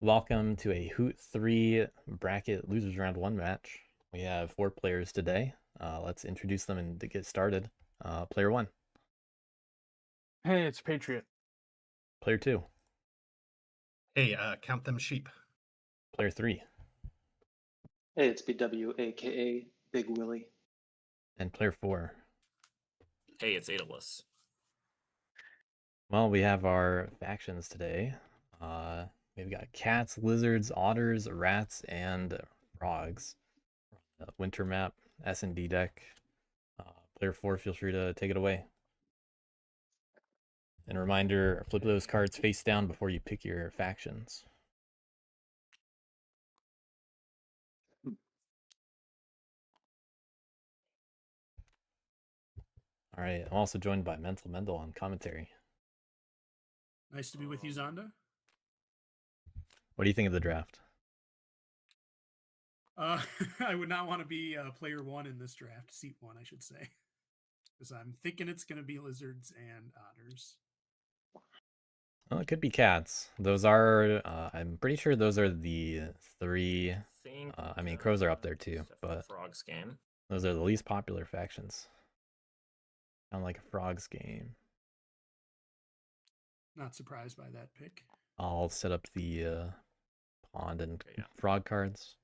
Welcome to a Hoot 3 bracket losers round 1 match. We have 4 players today. Let's introduce them and to get started. Player 1, Hey, it's Patriot. Player 2, Hey, count them sheep. Player 3, Hey, it's BW, aka Big Willie. and Player 4. Hey, it's Aeolus. Well, we have our factions today. We've got cats, lizards, otters, rats, and frogs. Winter map, S&D deck. Player 4, feel free to take it away. And a reminder, flip those cards face down before you pick your factions. All right, I'm also joined by Mental Mendel on commentary. Nice to be with you, Zonda. What do you think of the draft? I would not want to be player 1 in this draft, seat 1, I should say, because I'm thinking it's going to be lizards and otters. Well, it could be cats. Those are, I'm pretty sure those are the 3. I mean, crows are up there too, but Frogs game. Those are the least popular factions. Sound like a frogs game. Not surprised by that pick. I'll set up the pond and frog cards.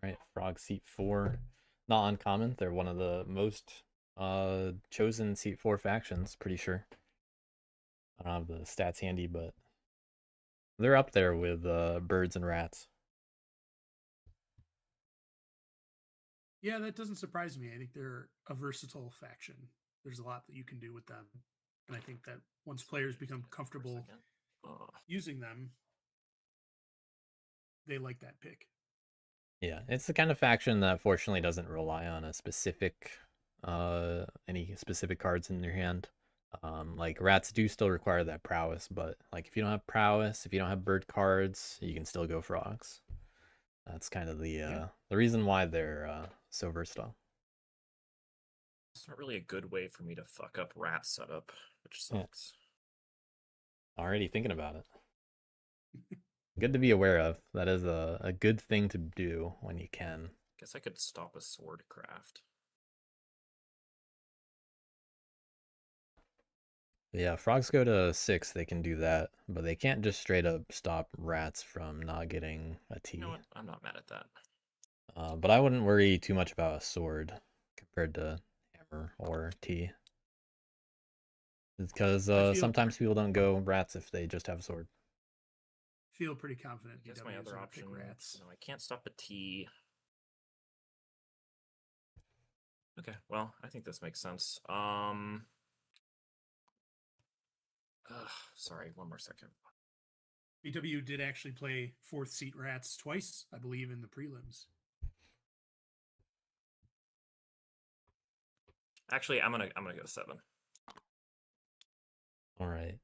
All right, frog seat 4. Not uncommon. They're one of the most chosen seat 4 factions, pretty sure. I don't have the stats handy, but they're up there with birds and rats. Yeah, that doesn't surprise me. I think they're a versatile faction. There's a lot that you can do with them. And I think that once players become comfortable using them, they like that pick. Yeah, it's the kind of faction that fortunately doesn't rely on a specific, any specific cards in your hand. Like rats do still require that prowess, but like if you don't have prowess, if you don't have bird cards, you can still go frogs. That's kind of the reason why they're so versatile. It's not really a good way for me to fuck up rat setup, which sucks. Already thinking about it. Good to be aware of. That is a good thing to do when you can. Guess I could stop a sword craft. Yeah, frogs go to 6, they can do that, but they can't just straight up stop rats from not getting a T. You know what? I'm not mad at that. But I wouldn't worry too much about a sword compared to hammer or T. Because sometimes people don't go rats if they just have a sword. Feel pretty confident. I guess my other option, rats. No, I can't stop a T. Okay, well, I think this makes sense. Sorry, one more second. BW did actually play 4th seat rats twice, I believe, in the prelims. Actually, I'm gonna go 7. All right.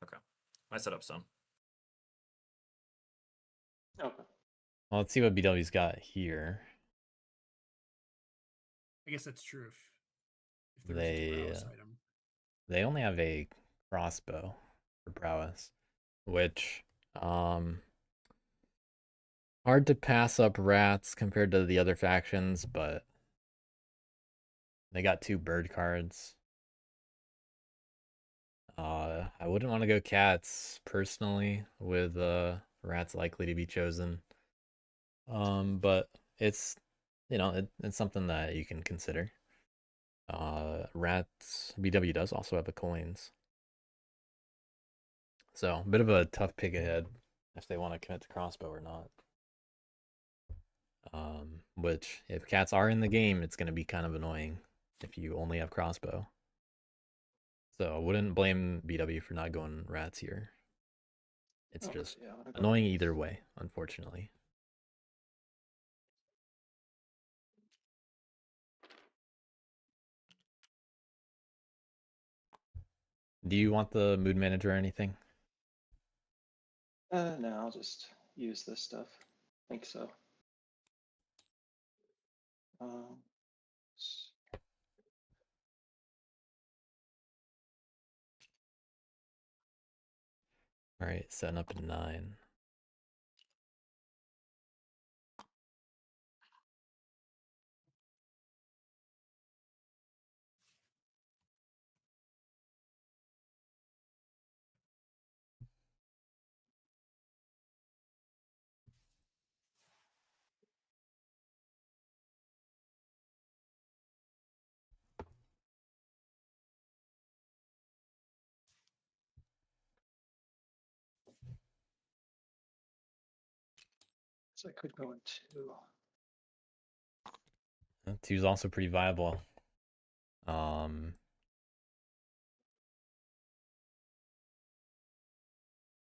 Okay, my setup's done. Okay. Well, let's see what BW's got here. I guess that's true. If there is a prowess item. They only have a crossbow for prowess, which hard to pass up rats compared to the other factions, but they got 2 bird cards. I wouldn't want to go cats personally with rats likely to be chosen. But it's it's something that you can consider. Rats BW does also have a coins. So a bit of a tough pick ahead if they want to commit to crossbow or not. Which if cats are in the game, it's going to be kind of annoying if you only have crossbow. So I wouldn't blame BW for not going rats here. It's Oh, just yeah, I'm gonna go annoying either way, unfortunately. Do you want the mood manager or anything? No, I'll just use this stuff. I think so. S- All right, setting up a 9. So I could go into. 2 is also pretty viable. Um,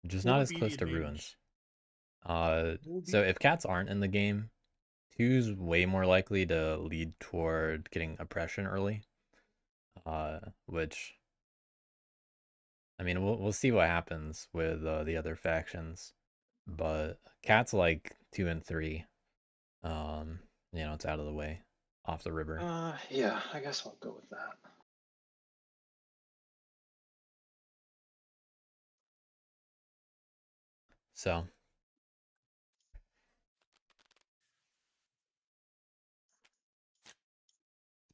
just What not would as be close the to advantage? ruins. What would be So if cats aren't in the game, 2's way more likely to lead toward getting oppression early. Which, I mean, we'll see what happens with the other factions, but cats like 2 and 3. It's out of the way, off the river. Yeah, I guess I'll go with that. So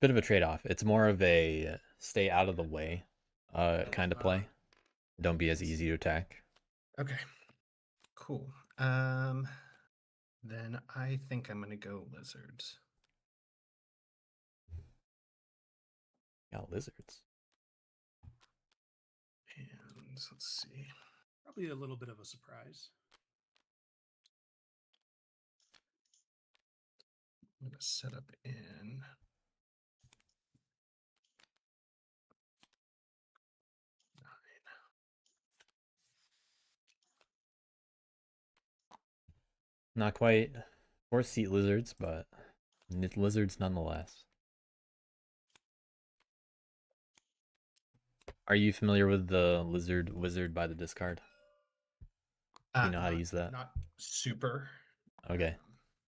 bit of a trade-off. It's more of a stay out of the way kind of play. Don't be as easy to attack. Okay. Cool. Then I think I'm gonna go lizards. Got lizards. And let's see. Probably a little bit of a surprise. I'm gonna set up in. Not quite 4-seat lizards, but lizards nonetheless. Are you familiar with the lizard wizard by the discard? Do you know how to use that? Not super. Okay.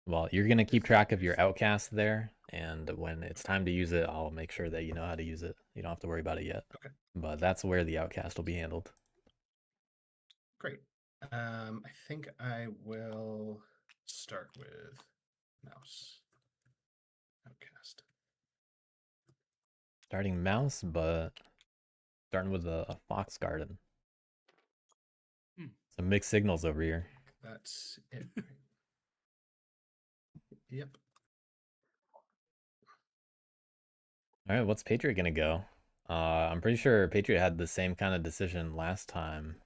Well, you're going to keep track of your outcast there, and when it's time to use it, I'll make sure that you know how to use it. You don't have to worry about it yet. Okay. But that's where the outcast will be handled. Great. I think I will start with mouse. Outcast. Starting mouse, but starting with a fox garden. Some mixed signals over here. That's it. Right? Yep. All right, what's Patriot gonna go? I'm pretty sure Patriot had the same kind of decision last time.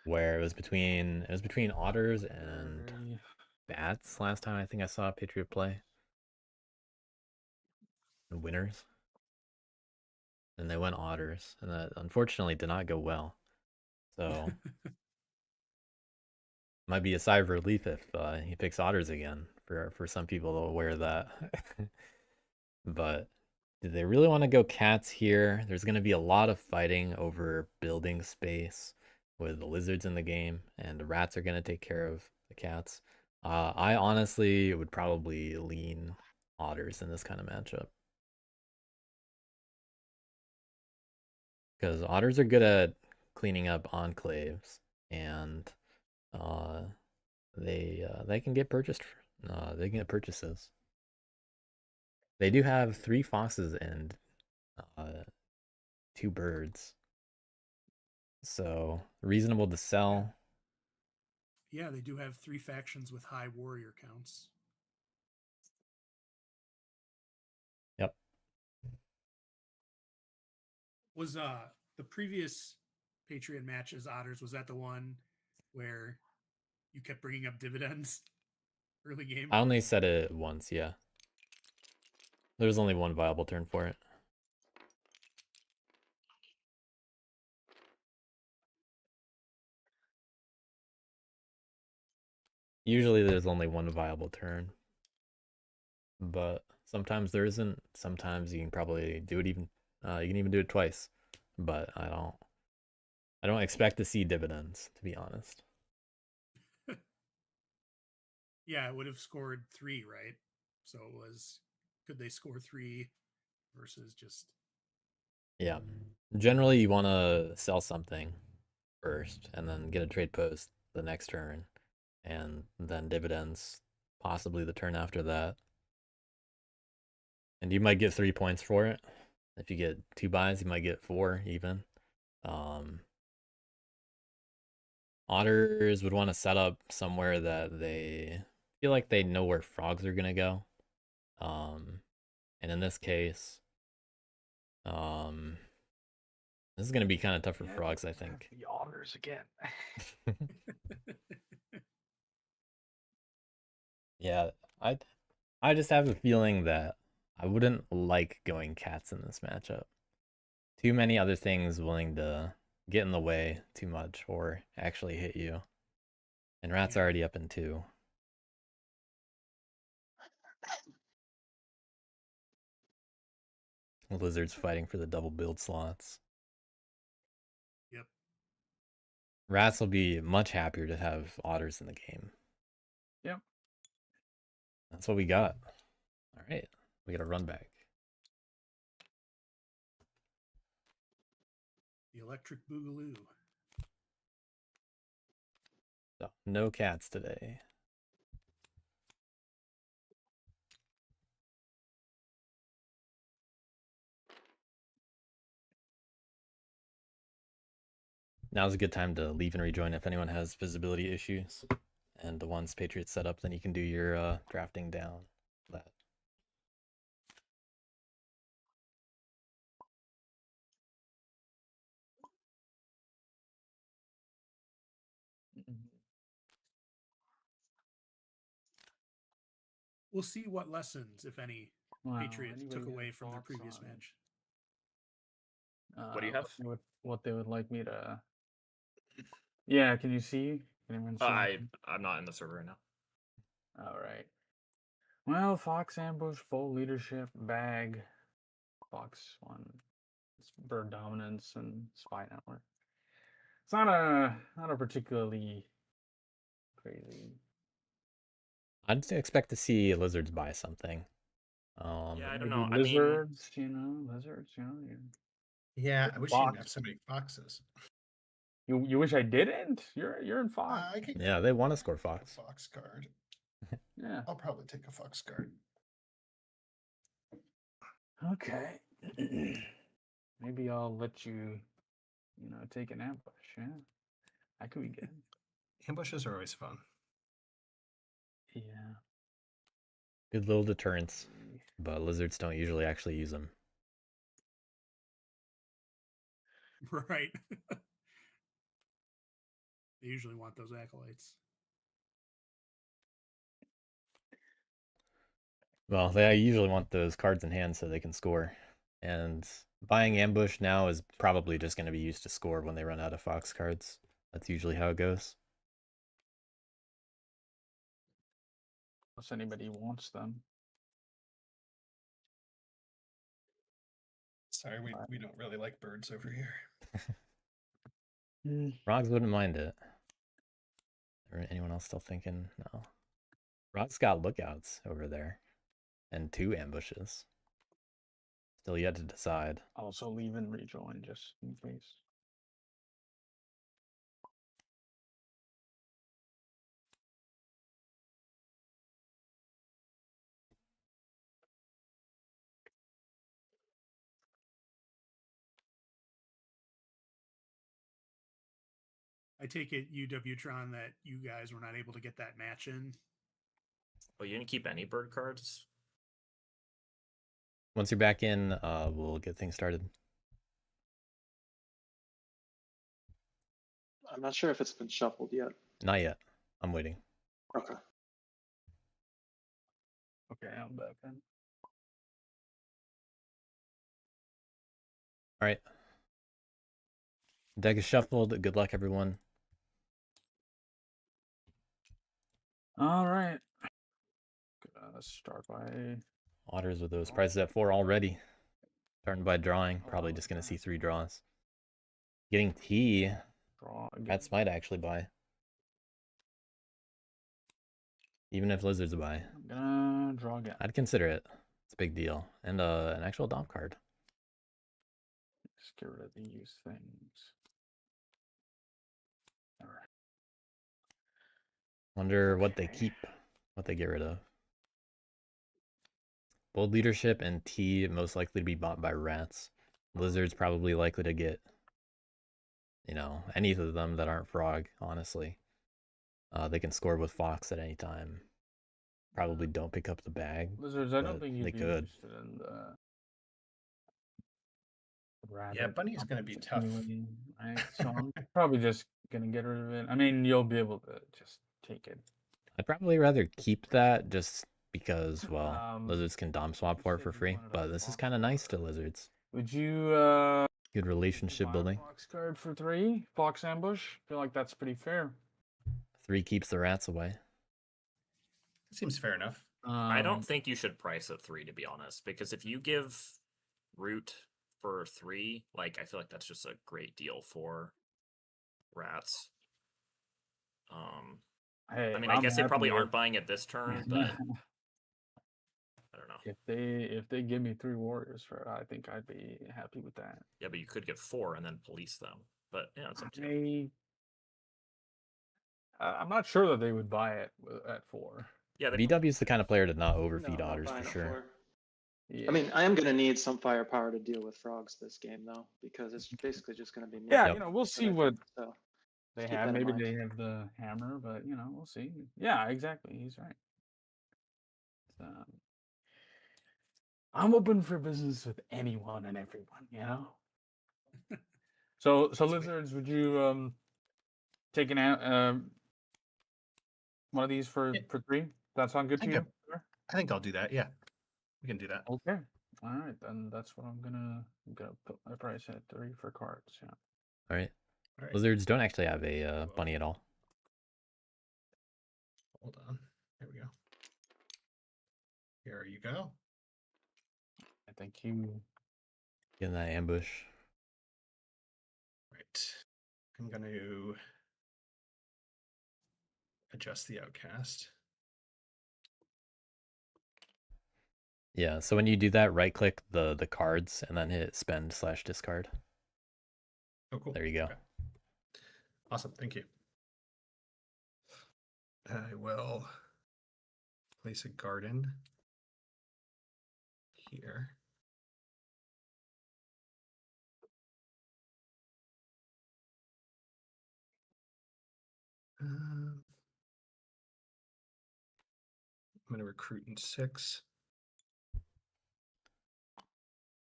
Where it was between otters and bats last time I think I saw Patriot play. And winners. And they went otters, and that unfortunately did not go well. So might be a sigh of relief if he picks otters again. For some people, they'll wear that. But do they really want to go cats here? There's going to be a lot of fighting over building space with the lizards in the game, and the rats are going to take care of the cats. I honestly would probably lean otters in this kind of matchup. Because otters are good at cleaning up enclaves, and they can get purchased. They can get purchases. They do have 3 foxes and 2 birds, so reasonable to sell. Yeah, they do have 3 factions with high warrior counts. Yep. Was the previous Patriot matches otters? Was that the one where you kept bringing up dividends early game? I only said it once. Yeah. There's only one viable turn for it. Usually there's only one viable turn, but sometimes there isn't. Sometimes you can probably do it even. You can even do it twice, but I don't expect to see dividends, to be honest. Yeah, it would have scored 3, right? So it was, could they score 3 versus just Yeah. Generally, you want to sell something first and then get a trade post the next turn and then dividends possibly the turn after that. And you might get 3 points for it. If you get 2 buys, you might get 4 even. Otters would want to set up somewhere that they feel like they know where frogs are going to go. And in this case, this is going to be kind of tough for frogs, I think. The otters again. Yeah, I just have a feeling that I wouldn't like going cats in this matchup. Too many other things willing to get in the way too much or actually hit you. And rat's already up in 2. Lizard's fighting for the double build slots. Yep. Rats will be much happier to have otters in the game. Yep. That's what we got. All right, we got a run back. the electric boogaloo? So, no cats today. Now's a good time to leave and rejoin if anyone has visibility issues. And once Patriots set up, then you can do your drafting down that. We'll see what lessons, if any, Wow, Patriots took anybody away have from their thoughts previous on, match. What do you have? What they would like me to? Yeah, can you see? Can anyone see? I'm not in the server right now. All right. Well, Fox ambush, full leadership, bag, Fox one, it's bird dominance and spy network. It's not a particularly crazy. I'd expect to see lizards buy something. Yeah, I don't Maybe know. lizards, lizards, Yeah, I With wish you didn't fox. have so many foxes. You wish I didn't? You're in Fox. I could Yeah, they want to score take a Fox. fox card. Yeah. I'll probably take a fox card. Okay. Maybe I'll let you, take an ambush. Yeah, that could be good. Ambushes are always fun. Yeah. Good little deterrents, but lizards don't usually actually use them. Right. They usually want those acolytes. Well, they usually want those cards in hand so they can score. And buying ambush now is probably just going to be used to score when they run out of Fox cards. That's usually how it goes. Unless anybody wants them. Sorry, we don't really like birds over here. Frogs wouldn't mind it. Or anyone else still thinking? No. Frogs got lookouts over there. And 2 ambushes. Still yet to decide. Also leave and rejoin just in case. I take it, UW-Tron, that you guys were not able to get that match in. Oh, you didn't keep any bird cards? Once you're back in, we'll get things started. I'm not sure if it's been shuffled yet. Not yet. I'm waiting. Okay. Okay, I'm back then. All right. Deck is shuffled. Good luck, everyone. All right. Gonna start by Otters with those prices at 4 already. Starting by drawing. Probably just going to see 3 draws. Getting T. draw again. Rats might actually buy. Even if Lizards buy. I'm gonna draw again. I'd consider it. It's a big deal. And an actual Dom card. Just get rid of these things. All right. Wonder what they Okay. keep. What they get rid of. Bold Leadership and T most likely to be bought by Rats. Lizards probably likely to get, you know, any of them that aren't Frog, honestly. They can score with Fox at any time. Probably don't pick up the bag. Lizards, I don't but think they you'd be could. interested in the rabbit. Yeah, bunny's gonna be tough. anyway, right? So I'm probably just gonna get rid of it. I mean, you'll be able to just take it. I'd probably rather keep that just because, well, Um, Lizards can Dom swap for it for said you free. wanted a But this is Fox kind of nice to card. Lizards. Would you Good relationship buy a building. Fox card for 3? Fox ambush? Feel like that's pretty fair. 3 keeps the Rats away. Seems fair enough. I don't think you should price at 3, to be honest, because if you give Root for 3, like, I feel like that's just a great deal for Rats. Hey, I mean, I I'm guess they happy probably with- aren't buying it this turn, but I don't know. if they give me 3 warriors for it, I think I'd be happy with that. Yeah, but you could get 4 and then police them. But yeah, it's up to you. I'm not sure that they would buy it at 4. Yeah, they VW's the kind of player to not No, overfeed not Otters buying for it sure. for. Yeah. I mean, I am going to need some firepower to deal with frogs this game, though, because it's basically just going to be me. yeah, Yep. you know, we'll see I what think, so they just keep have. that in Maybe mind. they have the hammer, but you know, we'll see. Yeah, exactly. He's right. I'm open for business with anyone and everyone, you know. So Lizards, would you take an one of these for Yeah. 3? That sound good to think you? I think I'll do that. Yeah, we can do that. Okay. All right, then that's what I'm gonna put my price at 3 for cards. Yeah. All right. All right, Lizards don't actually have a bunny at all. hold on. There we go. Here you go. I think you. Getting that ambush. Right. I'm going to adjust the outcast. Yeah, so when you do that, right click the cards and then hit spend/discard. Oh, cool. There you go. Okay. Awesome. Thank you. I will place a garden here. I'm going to recruit in 6.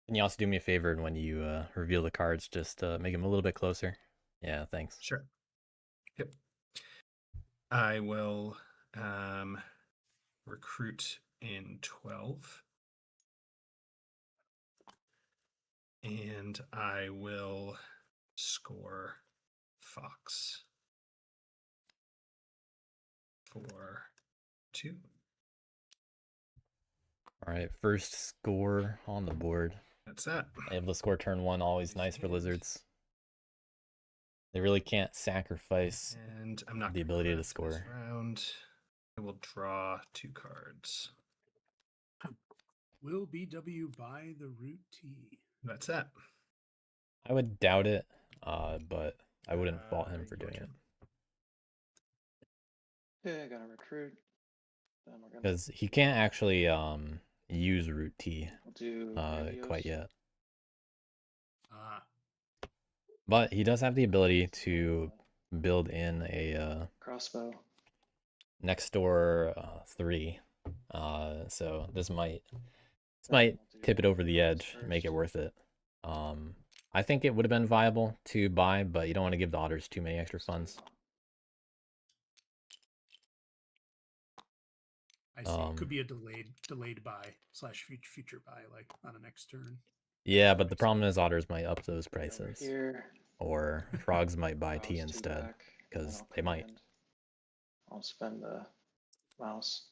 Can you also do me a favor and when you reveal the cards, just make them a little bit closer? Yeah, thanks. Sure. Yep. I will recruit in 12. And I will score Fox for 2. All right, first score on the board. That's that. Able to score turn 1, always nice for Lizards. They really can't sacrifice And I'm not the gonna ability to craft this score. round. I will draw 2 cards. Will BW buy the Root T? That's that. I would doubt it, but I wouldn't fault him for your doing it. turn. Yeah, I got to recruit. Then we're gonna Because he can't actually use Root T do quite radios. yet. Ah, But he does have the ability to build in a Crossbow. next door 3. So this might We'll do tip it over the radios edge, make it first. worth it. I think it would have been viable to buy, but you don't want to give the Otters too many extra funds. I see. It could be a delayed buy / future buy, like on a next turn. Yeah, but the problem is Otters might up those Over prices, here. or Frogs might buy T Frogs 2 instead, back, and then because I'll they might. command. I'll spend the Mouse.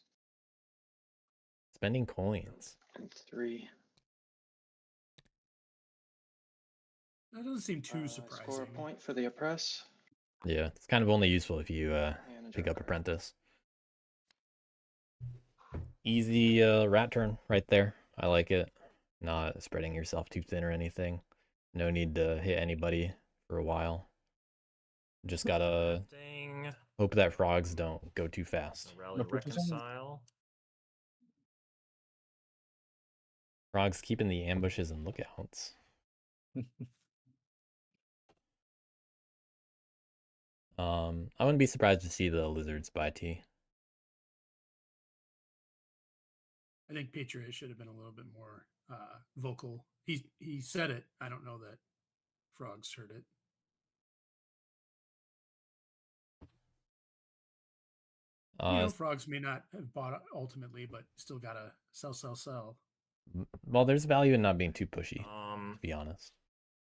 Spending coins. 3. That doesn't seem too Score a surprising. point for the oppress. Yeah, it's kind of only useful if you And a pick up joker. apprentice. Easy rat turn right there. I like it. Not spreading yourself too thin or anything. No need to hit anybody for a while. Just gotta Crafting, hope that frogs don't go too fast. rally No purchasing? reconcile. Frogs keeping the ambushes and lookouts. I wouldn't be surprised to see the lizards buy tea. I think Patriot should have been a little bit more vocal. He said it. I don't know that frogs heard it. Frogs may not have bought it ultimately, but still gotta sell. Well, there's value in not being too pushy, to be honest.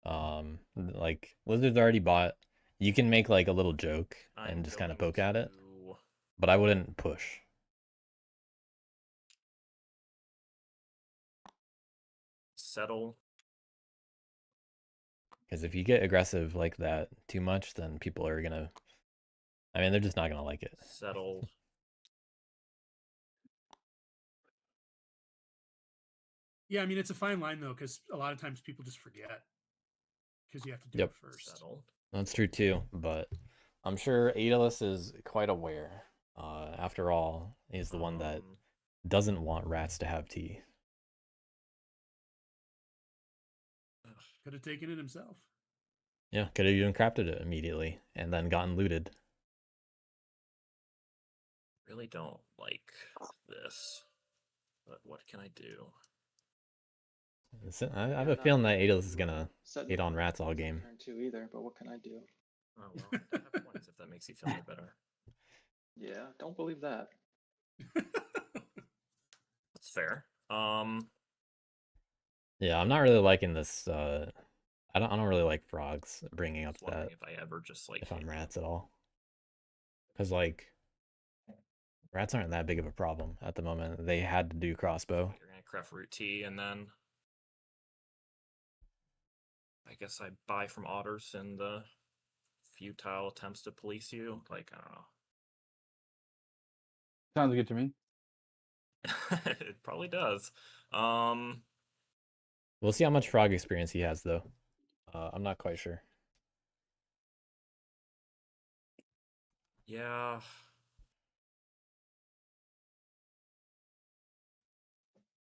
Like lizards already bought. You can make like a little joke I'm and just kind of going poke at it, to but I wouldn't push. settle. Because if you get aggressive like that too much, then people are gonna. I mean, they're just not gonna like it. Settled. Yeah, I mean it's a fine line though, because a lot of times people just forget because you have to do Yep. it first. Settled. That's true too, but I'm sure Aeolus is quite aware. After all, he's the one that doesn't want rats to have tea. Could have taken it himself. Yeah, could have even crafted it immediately and then gotten looted. Really don't like this, but what can I do? I have Yeah, a not feeling that really Aeolus is gonna setting hate on the rats all points game. Turn 2 either, but what can I do? Oh well, I don't have points if that makes you feel any better. Yeah, don't believe that. That's fair. Yeah, I'm not really liking this. I don't really like frogs bringing up Just wondering that if I ever just like if hit I'm you. rats at all, because like rats aren't that big of a problem at the moment. They had to do crossbow. You're gonna craft root tea, and then I guess I buy from otters in the futile attempts to police you. Like I don't know. Sounds good to me. It probably does. We'll see how much frog experience he has though. I'm not quite sure. Yeah.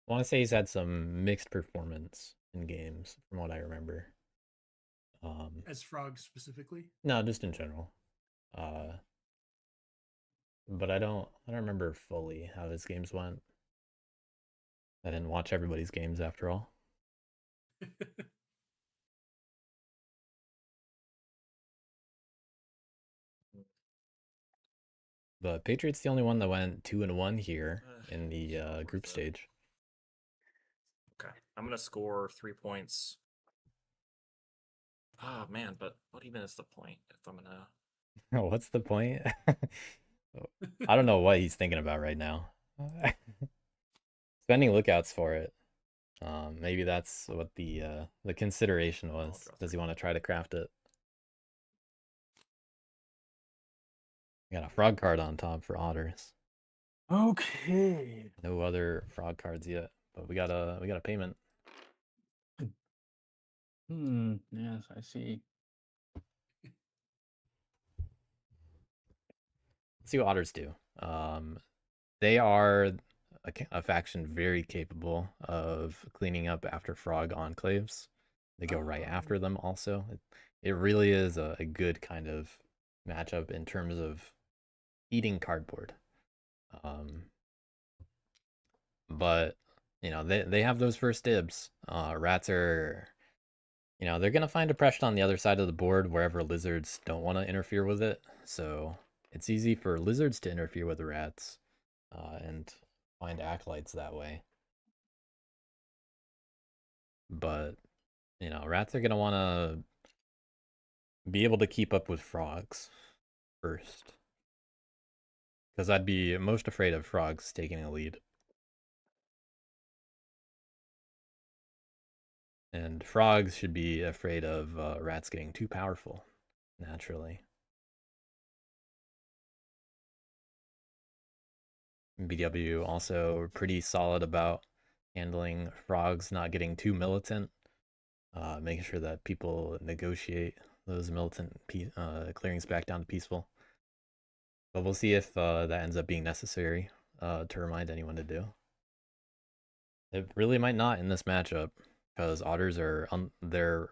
I want to say he's had some mixed performance in games, from what I remember. As frogs specifically. No, just in general. But I don't remember fully how his games went. I didn't watch everybody's games after all. But Patriot's the only one that went 2-1 here in the group stage. Okay, I'm gonna score 3 points. Oh man, but what even is the point if I'm gonna? Oh, what's the point? I don't know what he's thinking about right now. Spending lookouts for it. Maybe that's what the consideration was. Does he want to try to craft it? Got a frog card on top for otters. Okay. No other frog cards yet, but we got a payment. Yes, I see. Let's see what otters do. They are a faction very capable of cleaning up after frog enclaves. They go right after them also. It really is a good kind of matchup in terms of eating cardboard. But they have those first dibs. Rats are, they're gonna find depression on the other side of the board wherever lizards don't want to interfere with it. So it's easy for lizards to interfere with the rats and find acolytes that way. But rats are gonna want to be able to keep up with frogs first. Because I'd be most afraid of frogs taking a lead. And frogs should be afraid of rats getting too powerful, naturally. BW also pretty solid about handling frogs not getting too militant, making sure that people negotiate those militant clearings back down to peaceful. But we'll see if that ends up being necessary to remind anyone to do. It really might not in this matchup, because otters are they're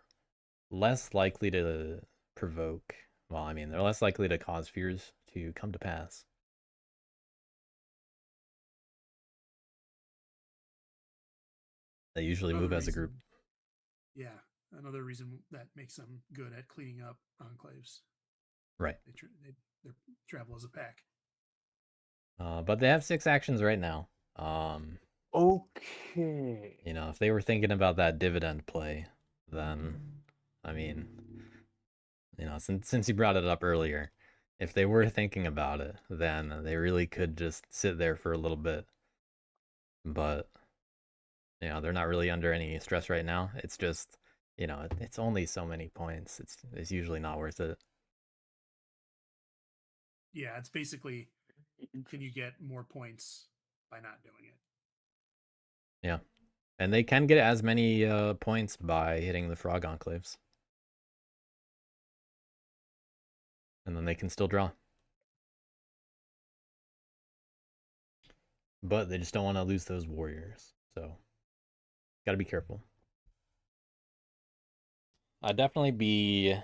less likely to provoke. Well, I mean, they're less likely to cause fears to come to pass. They usually move as a group. Yeah, another reason that makes them good at cleaning up enclaves. Right. They travel as a pack. But they have 6 actions right now. Okay. You know, if they were thinking about that dividend play, then, I mean, you know, since you brought it up earlier, if they were thinking about it, then they really could just sit there for a little bit. But, you know, they're not really under any stress right now. It's just, you know, it's only so many points. It's usually not worth it. Yeah, it's basically, can you get more points by not doing it? Yeah. And they can get as many points by hitting the frog enclaves. And then they can still draw. But they just don't want to lose those warriors. So, gotta be careful. I'd definitely be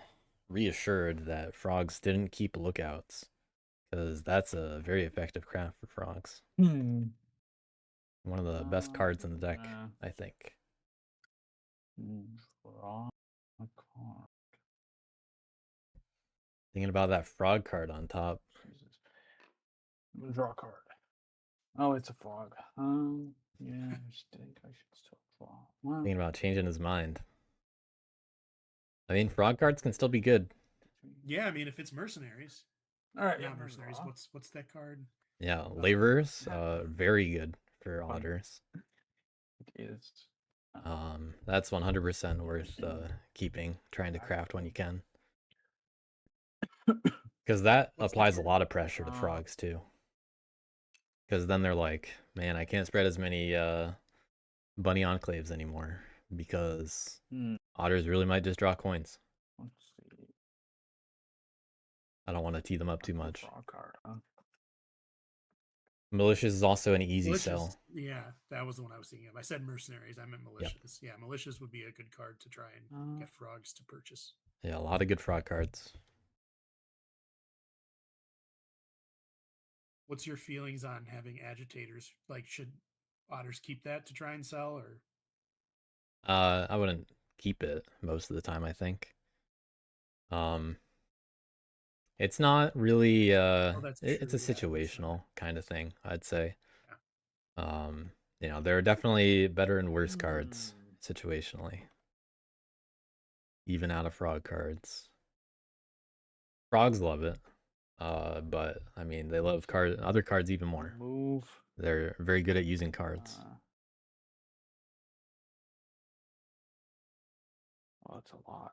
reassured that frogs didn't keep lookouts, because that's a very effective craft for frogs. Hmm. One of the best cards in the deck, I think. Draw a card. Thinking about that frog card on top. Jesus. I'm gonna draw a card. Oh, it's a frog. Yeah, I just think I should still draw. Well, Thinking about changing his mind. I mean, frog cards can still be good. Yeah, I mean, if it's mercenaries, all right. Yeah, not mercenaries. What's that card? Yeah, laborers, very good for otters. It is. That's 100% worth keeping, trying to craft when you can. Because that What's the applies a card? lot of pressure to frogs too. Because then they're like, man, I can't spread as many bunny enclaves anymore, because otters really might just draw coins. Let's see. I don't want to tee them up too much. Frog card, huh? Malicious is also an easy Malicious, sell. yeah, that was the one I was thinking of. I said mercenaries. I meant malicious. Yeah, malicious would be a good card to try and get frogs to purchase. Yeah, a lot of good frog cards. What's your feelings on having agitators? Like, should otters keep that to try and sell, or? I wouldn't keep it most of the time, I think. It's not really it's a situational kind of thing, I'd say. Yeah. You know, there are definitely better and worse cards situationally. Even out of frog cards. Frogs love it. But I mean, they love other cards even more. Move. They're very good at using cards. Oh, that's a lot.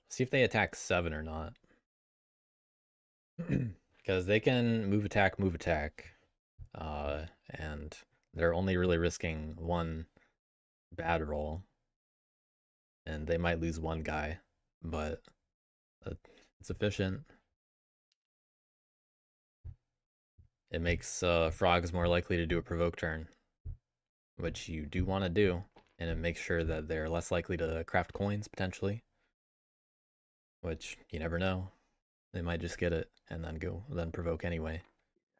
See if they attack 7 or not. Because they can move, attack, and they're only really risking 1 bad roll, and they might lose 1 guy, but it's efficient. It makes frogs more likely to do a provoke turn, which you do want to do, and it makes sure that they're less likely to craft coins potentially, which you never know. They might just get it and then provoke anyway.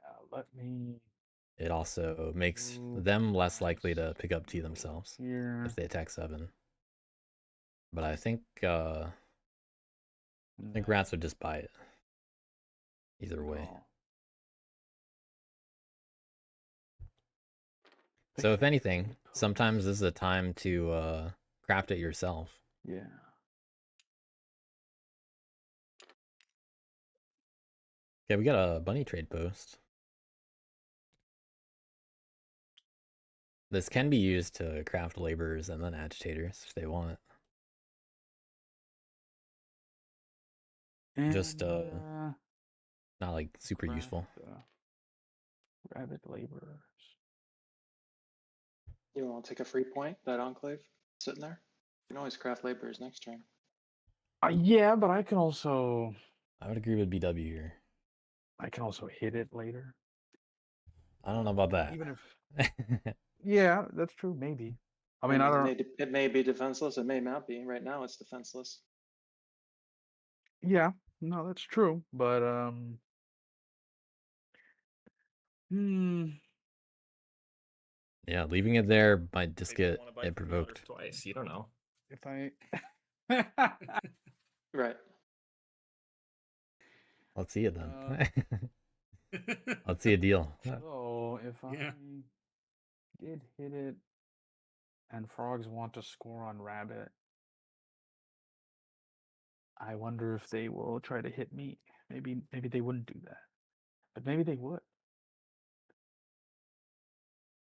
Yeah, let me. It also makes them less likely to pick up T themselves if they attack 7. But I think rats would just buy it. Either way. So if anything, sometimes this is a time to craft it yourself. Yeah. Okay, we got a bunny trade post. This can be used to craft laborers and then agitators if they want. Just And, not like super craft, useful. rabbit laborers. You want to take a free point, that enclave sitting there? You can always craft laborers next turn. Yeah, but I can also I would agree with BW here. hit it later. I don't know about that. Even if yeah, that's true. Maybe. I mean, And I it don't. may, it may be defenseless. It may not be. Right now, it's defenseless. Yeah, no, that's true. But Yeah, leaving it there might just Maybe you get wanna buy it from the others provoked. twice. You don't know. if I Right. Let's see it then. Let's see a deal. so if Yeah. I did hit it, and frogs want to score on rabbit, I wonder if they will try to hit me. Maybe they wouldn't do that, but maybe they would.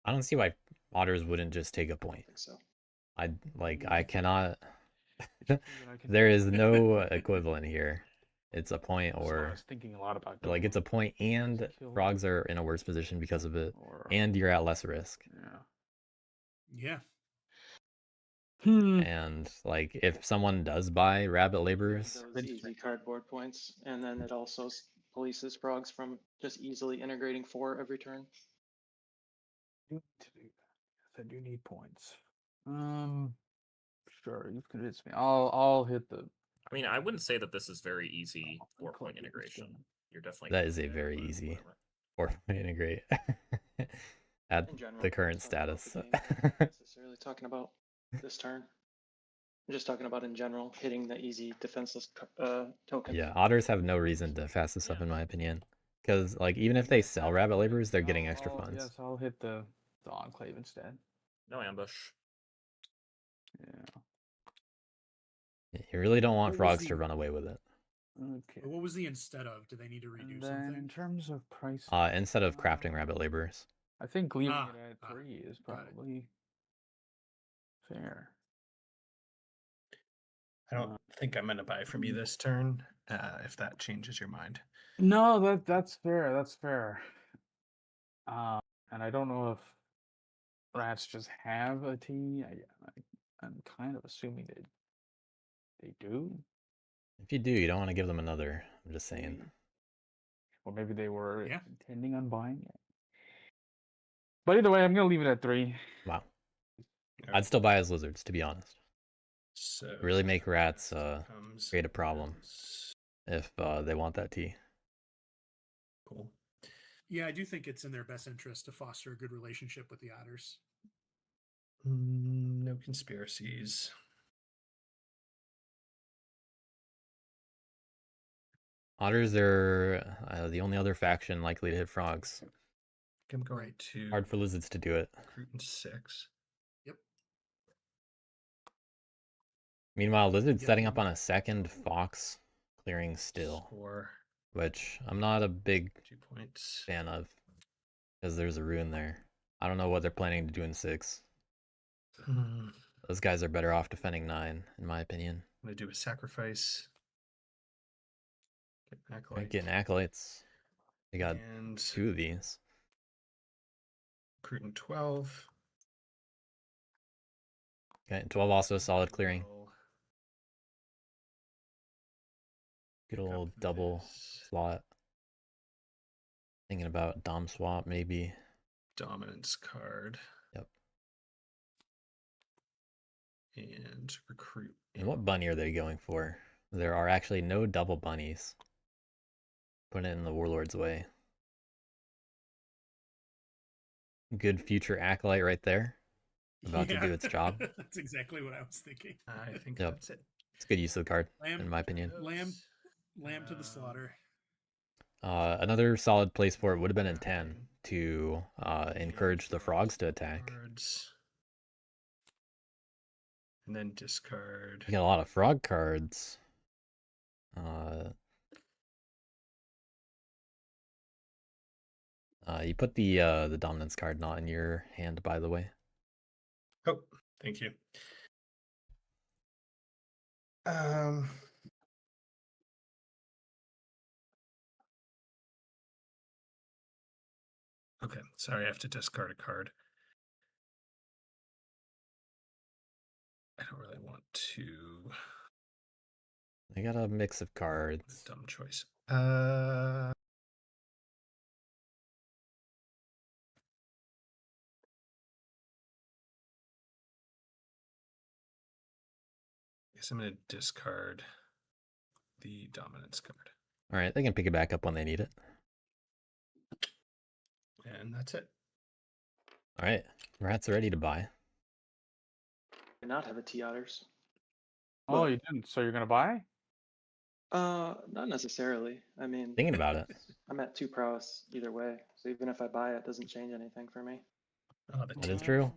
I don't see why otters wouldn't just take a I point. think so. I cannot. It's true that I can There do is that. no equivalent here. It's a point That's why I or was thinking a lot about like it's a point and kill frogs are in a worse position because of it or and you're at less risk. Yeah. And like if someone does buy rabbit laborers, Those Vince easy Smith. cardboard points, and then it also polices frogs from just easily integrating 4 every turn. I do need to do that. Yes, I do need points. Sure, you've convinced me. I'll hit the. I mean, I wouldn't say that this is very easy I'll 4-point click it integration. instead. You're definitely that gonna is a get it, very but easy whatever. or integrate at In general, the I'm current just talking about status. the game, I'm not necessarily talking about this turn. I'm just talking about in general hitting the easy defenseless token. Yeah, otters have no reason to fast this up in my opinion. Because like even if they sell rabbit laborers, they're getting extra funds. Yes, I'll hit the enclave instead. No ambush. Yeah. You really don't want What was frogs to the- run away with it. Okay. What was the instead of? Do they need to redo And then in something? terms of price, Instead of crafting rabbit laborers. I think leaving Ah, it at ah, 3 is got it. probably fair. I don't think I'm gonna buy from you this turn. If that changes your mind. No, that's fair. That's fair. And I don't know if rats just have a T. I'm kind of assuming they do. If you do, you don't want to give them another. I'm just saying. Or maybe they were Yeah. intending on buying it. But either way, I'm gonna leave it at 3. Wow. Okay. I'd still buy as lizards, to be honest. So Really make rats becomes create a problem if they want that tea. Cool. Yeah, I do think it's in their best interest to foster a good relationship with the otters. No conspiracies. Otters are the only other faction likely to hit frogs. I'm going to Hard for lizards to do it. recruit in 6. Yep. Meanwhile, lizards Yep. setting up on a second fox clearing still, Score which I'm not a big 2 points. fan of because there's a rune there. I don't know what they're planning to do in 6. I'm Those guys are better off defending 9, in my opinion. gonna do a sacrifice. Get an Right, acolyte. getting acolytes. They got and 2 of these. recruit in 12. Okay, 12 also a solid clearing. Will Good pick up old double this slot. Thinking about dom swap maybe. dominance card. Yep. And recruit. And what bunny are they going for? There are actually no double bunnies. Putting it in the warlord's way. Good future acolyte right there. About to do its job. That's exactly what I was thinking. I think Yep. that's it. It's a good use of the card, Lamb, in my opinion. lamb to the slaughter. Another solid place for it would have been in 10 to encourage the frogs to attack. Cards. And then discard. You got a lot of frog cards. You put the dominance card not in your hand, by the way. Oh, thank you. Um. Okay, sorry, I have to discard a card. I don't really want to. I got a mix of cards. Dumb choice. Guess I'm gonna discard the dominance card. All right, they can pick it back up when they need it. And that's it. All right, rats are ready to buy. Do not have a T otters. Oh, But- you didn't. So you're gonna buy? Not necessarily. I mean, Thinking about it. I'm at 2 prowess either way, so even if I buy it, doesn't change anything for me. Oh, the That is T. true.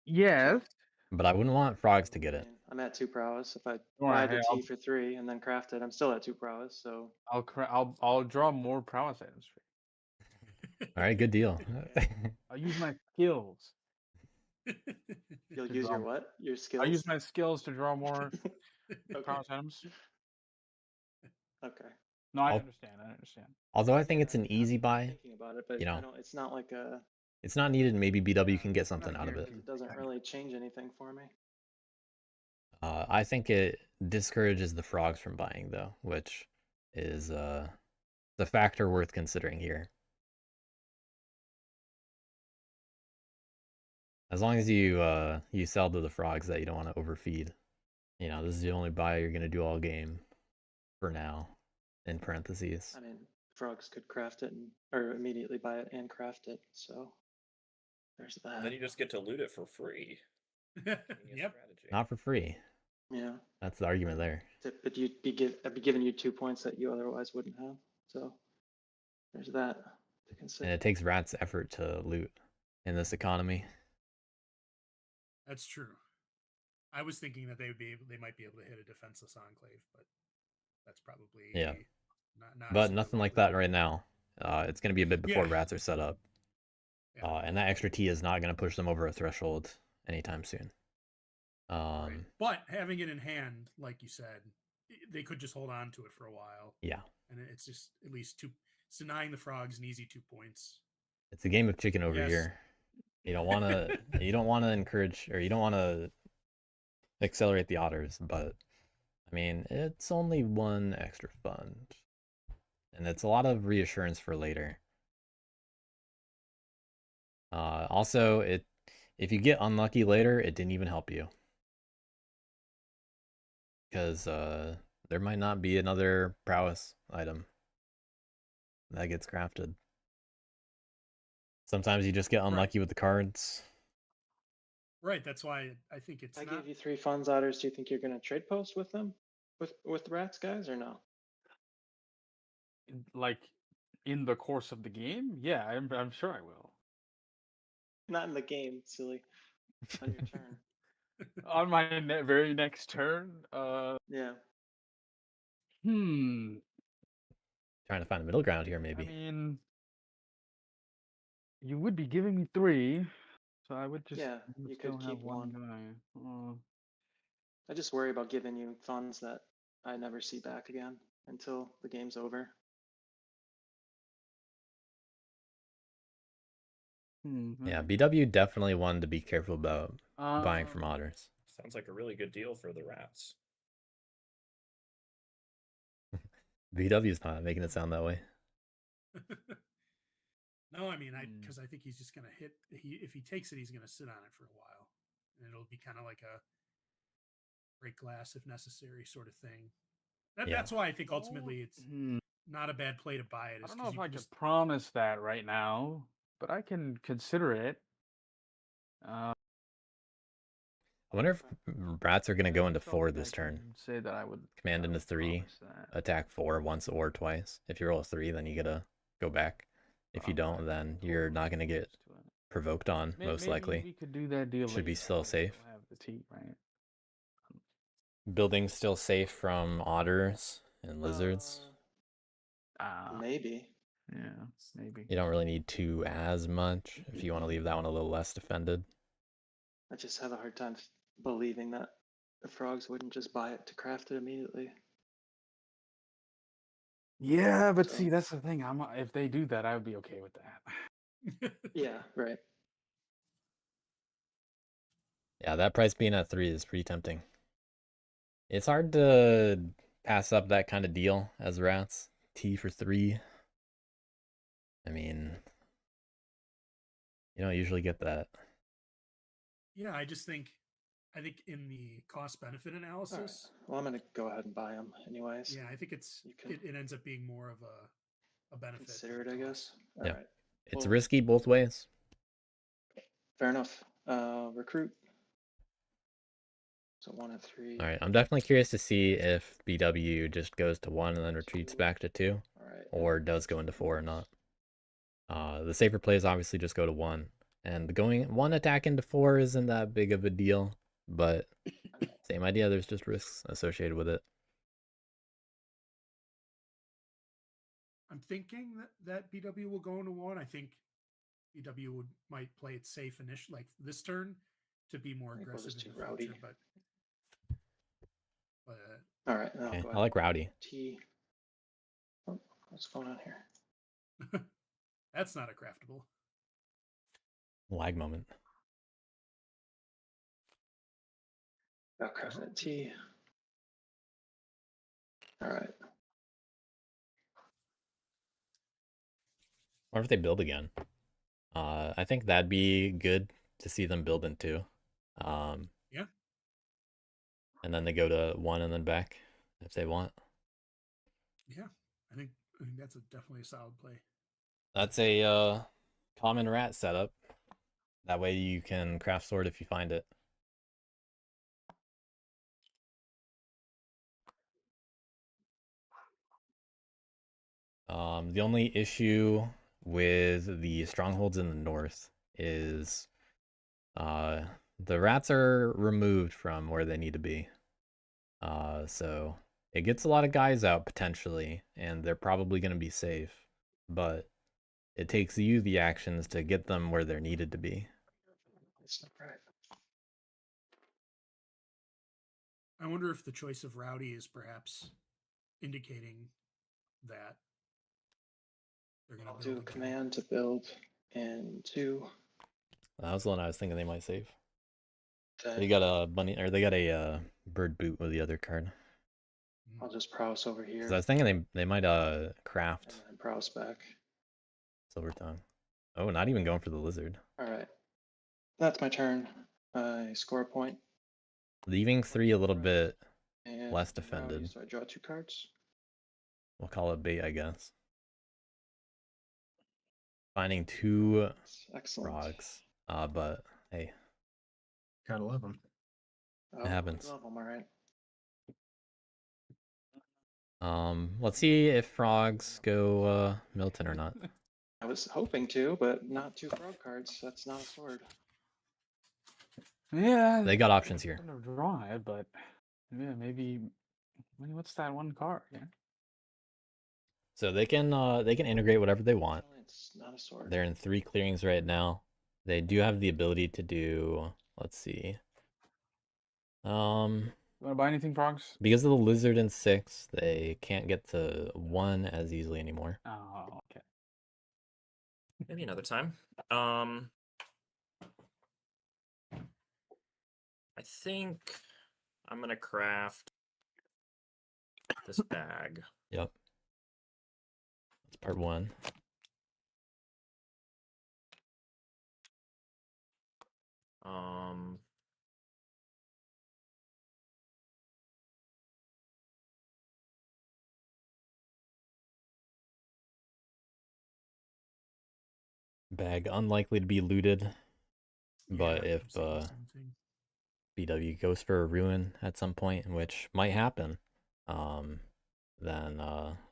Yes. But I wouldn't want frogs to get I it. mean, I'm at 2 prowess. If I Alright, buy the hey, T I'll- for 3 and then craft it, I'm still at 2 prowess. So I'll draw more prowess items for you. All right, good deal. I'll use my skills. you'll To use your draw- what? Your skills. I'll use my skills to draw more Okay. prowess items. Okay. No, I I'll- understand. I understand. Although I think Yeah, it's an I'm easy buy, Thinking about it, but you know. I don't. It's not like a. it's not needed. Maybe BW can get something out of it. It doesn't really change anything for me. I think it discourages the frogs from buying, though, which is the factor worth considering here. As long as you sell to the frogs that you don't want to overfeed, you know, this is the only buy you're gonna do all game, for now, in parentheses. I mean, frogs could craft it or immediately buy it and craft it. So there's that. And then you just get to loot it for free. Genius Yep. strategy. Not for free. Yeah. That's the argument there. But I'd be giving you 2 points that you otherwise wouldn't have. So there's that to consider. And it takes rats effort to loot in this economy. That's true. I was thinking that they might be able to hit a defenseless enclave, but that's probably Yeah. not But super nothing like likely. that right now. It's going to be a bit before Yeah. rats are set up. Yeah. And that extra T is not going to push them over a threshold anytime soon. Right. But having it in hand, like you said, they could just hold on to it for a while, Yeah. and it's just at least two. It's denying the frogs an easy 2 points. It's a game of chicken over Yes. here. You don't want to encourage, or you don't want to accelerate the otters, but I mean, it's only 1 extra fund. And it's a lot of reassurance for later. Also, if you get unlucky later, it didn't even help you. Because there might not be another prowess item that gets crafted. Sometimes you just get unlucky with the cards. Right. That's why I think it's I not. gave you 3 funds otters. Do you think you're going to trade post with them? With the rats guys or no? Like in the course of the game, yeah, I'm sure I will. Not in the game, silly. On your turn. On my very next turn, Yeah. Trying to find a middle ground here, maybe. I mean, you would be giving me 3, so I would just Yeah, would you still could have keep one one. guy. I just worry about giving you funds that I never see back again until the game's over. Yeah, BW definitely one to be careful about buying from Um, otters. Sounds like a really good deal for the rats. BW's not making it sound that way. No, I mean, Hmm. because I think he's just gonna hit. If he takes it, he's gonna sit on it for a while, and it'll be kind of like a break glass if necessary sort of thing. Yeah. That's why I think ultimately it's Hmm. not a bad play to buy it. I is don't know 'cause if you I can could just promise that right now, but I can consider it. I wonder if rats are going to go into I don't 4 think I this turn. can Say that I would Command I into would 3, promise that. attack 4 once or twice. If you roll a 3, then you get to go back. If you I'm don't, then you're not going to get to it. provoked on, most Maybe likely. we could do that deal. Should be later. still I safe. have the tea, right? Buildings still safe from otters and lizards. Maybe. Yeah, maybe. You don't really need 2 as much if you want to leave that one a little less defended. I just have a hard time believing that the frogs wouldn't just buy it to craft it immediately. Yeah, but So- see, that's the thing. If they do that, I would be okay with that. Yeah, right. Yeah, that price being at 3 is pretty tempting. It's hard to pass up that kind of deal as rats. T for 3. I mean, you don't usually get that. Yeah, I think in the cost benefit All right. analysis, Well, I'm gonna go ahead and buy them anyways. yeah, I think You can it ends up being more of a benefit. consider it, than I cost. guess. All Yeah. right. It's Well, risky both ways. fair enough. Recruit. So 1 and 3. All right, I'm definitely curious to see if BW just goes to 1 and then retreats back to 2, All right. or does go into 4 or not. The safer plays obviously just go to 1, and going 1 attack into 4 isn't that big of a deal, but same idea, there's just risks associated with it. I'm thinking that BW will go into 1. I think BW might play it safe initially, like this turn, to be more I think we're aggressive just in too the rowdy. future. But All right. Now Okay, go I ahead. like Rowdy. T. Oh, what's going on here? that's not a craftable. Lag moment. Got crafting at T. All right. Or if they build again. I think that'd be good to see them build into. Yeah. And then they go to 1 and then back if they want. Yeah, I think that's definitely a solid play. That's a common rat setup. That way you can craft sword if you find it. The only issue with the strongholds in the north is the rats are removed from where they need to be. So it gets a lot of guys out potentially, and they're probably going to be safe, but it takes you the actions to get them where they're needed to be. It's not right. I wonder if the choice of Rowdy is perhaps indicating that they're going I'll to do build a again. command to build in 2. That was the one I was thinking they might save. Then They got a bunny, or they got a bird boot with the other card. I'll just prowess over here. 'Cause I was thinking they might craft And then prowess back. Silver Tongue. Oh, not even going for the lizard. All right. That's my turn. I score a point. Leaving 3 a little bit And less rowdy, defended. so I draw 2 cards. We'll call it bait, I guess. Finding 2 Excellent. frogs. But hey, Gotta love them. Oh, happens. love 'em, all right. let's see if frogs go Milton or not. I was hoping to, but not 2 frog cards. That's not a sword. Yeah, They got options here. I'm gonna draw it, but yeah, maybe. What's that one card? Yeah. So they can integrate whatever they want. It's not a sword. They're in 3 clearings right now. They do have the ability to do, let's see. You want to buy anything, frogs? Because of the lizard in 6, they can't get to 1 as easily anymore. Oh, okay. Maybe another time. I think I'm gonna craft this bag. Yep. That's part 1. Bag unlikely to be looted. But Yeah, if I'm seeing the same thing. BW goes for a ruin at some point, which might happen, then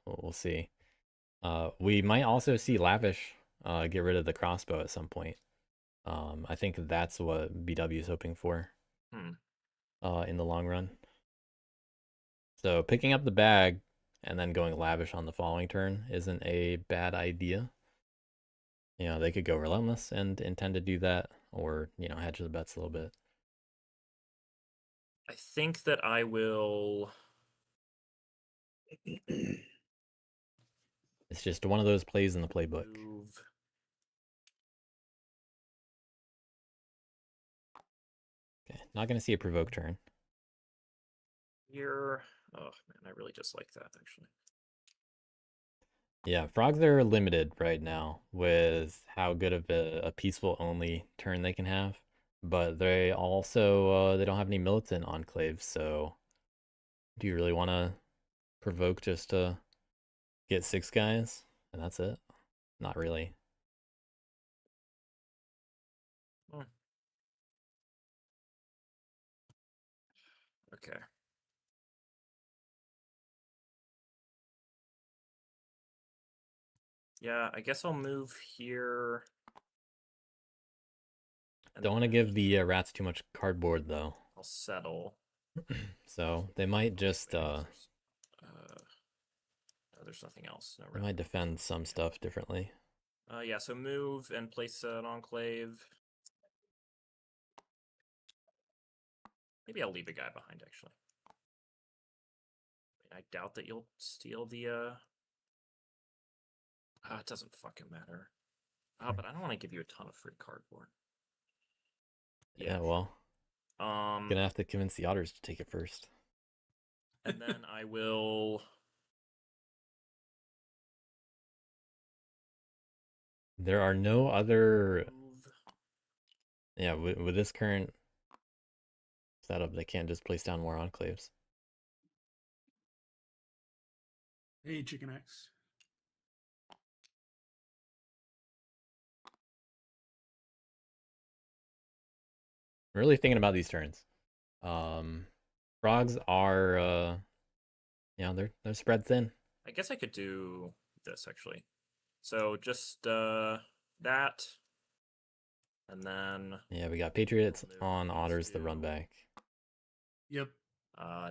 we'll see. We might also see Lavish get rid of the crossbow at some point. I think that's what BW is hoping for in the long run. So picking up the bag and then going lavish on the following turn isn't a bad idea. You know, they could go relentless and intend to do that, or, you know, hedge the bets a little bit. I think that I will. It's just one of those plays in the playbook. Move. Okay, not going to see a provoke turn. Here. Oh man, I really just like that actually. Yeah, frogs are limited right now with how good of a peaceful only turn they can have, but they also they don't have any militant enclaves. So, do you really want to provoke just to get 6 guys and that's it? Not really. Okay. Yeah, I guess I'll move here. Don't want to give the rats too much cardboard though. I'll settle. So they might just Wait, no, there's nothing else. No they might defend some stuff differently. Yeah, so move and place an enclave. Maybe I'll leave a guy behind, actually. I doubt that you'll steal the, it doesn't fucking matter. But I don't want to give you a ton of free cardboard. Yeah, well, gonna have to convince the otters to take it first. And then I will... There are no other... Yeah, with this current setup, they can't just place down more enclaves. Hey, Chicken X. I'm really thinking about these turns. Frogs are, you know, they're spread thin. I guess I could do this, actually. So just that, and then... Yeah, we got Patriots on Otters, the run back. Yep.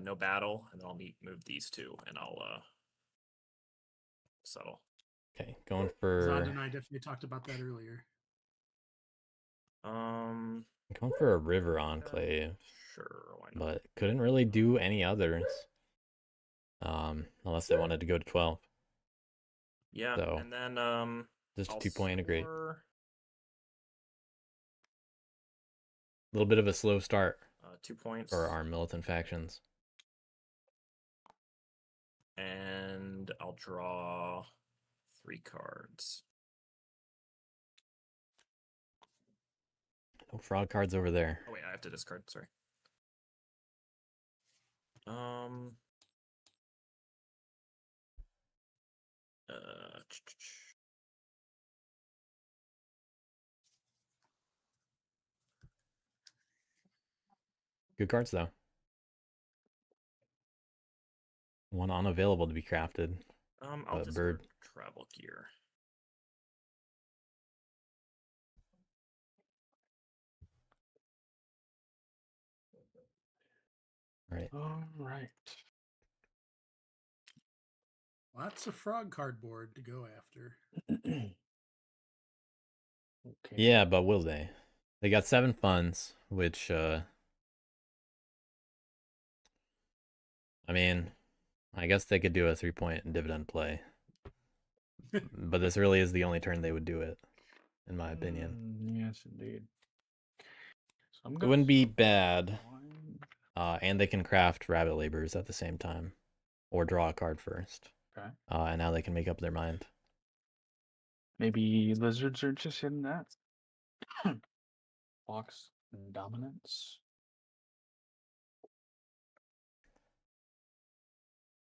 No battle, and then I'll move these two, and I'll settle. Okay, going for... Zod and I definitely talked about that earlier. Going for a river enclave. Sure, why not? But couldn't really do any others. Unless they wanted to go to 12. Yeah, So, and then just a I'll 2-point integrate. score, A little bit of a slow start 2 points. for our militant factions. And I'll draw 3 cards. No fraud cards over there. Oh wait, I have to discard, sorry. Good cards though. One unavailable to be crafted. I'll discard bird. travel gear. Right. All right. Lots of frog cardboard to go after. Okay. Yeah, but will they? They got 7 funds, which I mean, I guess they could do a 3-point dividend play. But this really is the only turn they would do it, in my opinion. Yes, indeed. So It wouldn't be bad. And they can craft rabbit labors at the same time. Or draw a card first. Okay. And now they can make up their mind. Maybe lizards are just in that. Fox and dominance.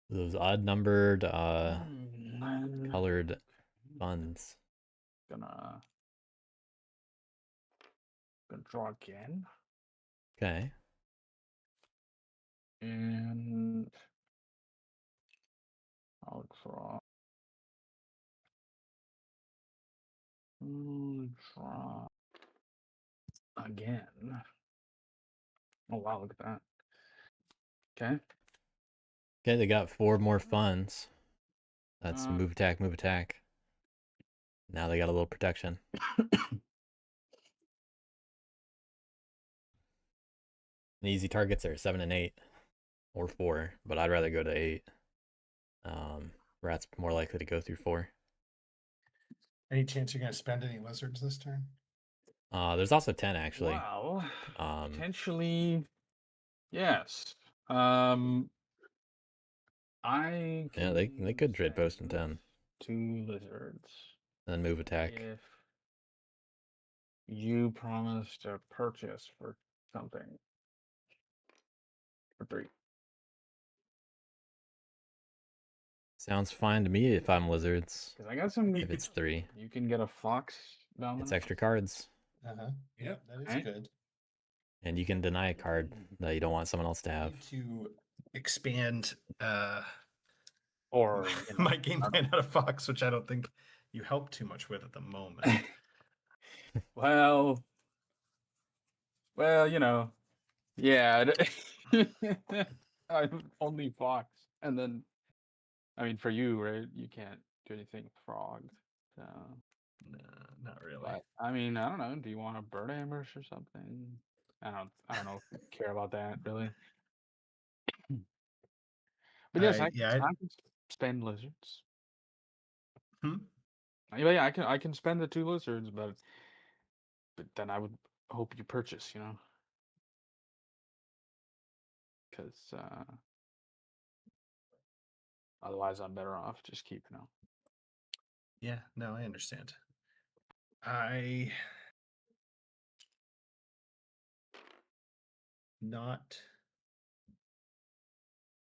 Those odd-numbered, Then colored funds. gonna draw again. Okay. And I'll draw. Draw again. Oh wow, look at that. Okay. Okay, they got 4 more funds. That's Uh, move attack, move attack. Now they got a little protection. The easy targets are 7 and 8, or 4, but I'd rather go to 8. Rat's more likely to go through 4. Any chance you're going to spend any lizards this turn? There's also 10 actually. Well, Um, potentially, yes. I yeah, they could trade post in 10, 2 lizards and then move attack. if you promise to purchase for something for 3. Sounds fine to me if I'm lizards. Because I got some. If it's 3, You can get a fox dominant. it's extra cards, Uh-huh. Yep. That is Right. good. and you can deny a card that you don't want someone else to have. Need to expand Or my game plan out of Fox, which I don't think you help too much with at the moment. well, yeah. I'm only fox, and then, I mean, for you, right? You can't do anything with frogs. So, No, not really. but I mean, I don't know. Do you want a bird ambush or something? I don't know if you care about that really. But yes, I can spend lizards. Hmm? Yeah, I can spend the 2 lizards, but then I would hope you purchase, because otherwise I'm better off just keeping them. Yeah, no, I understand. I not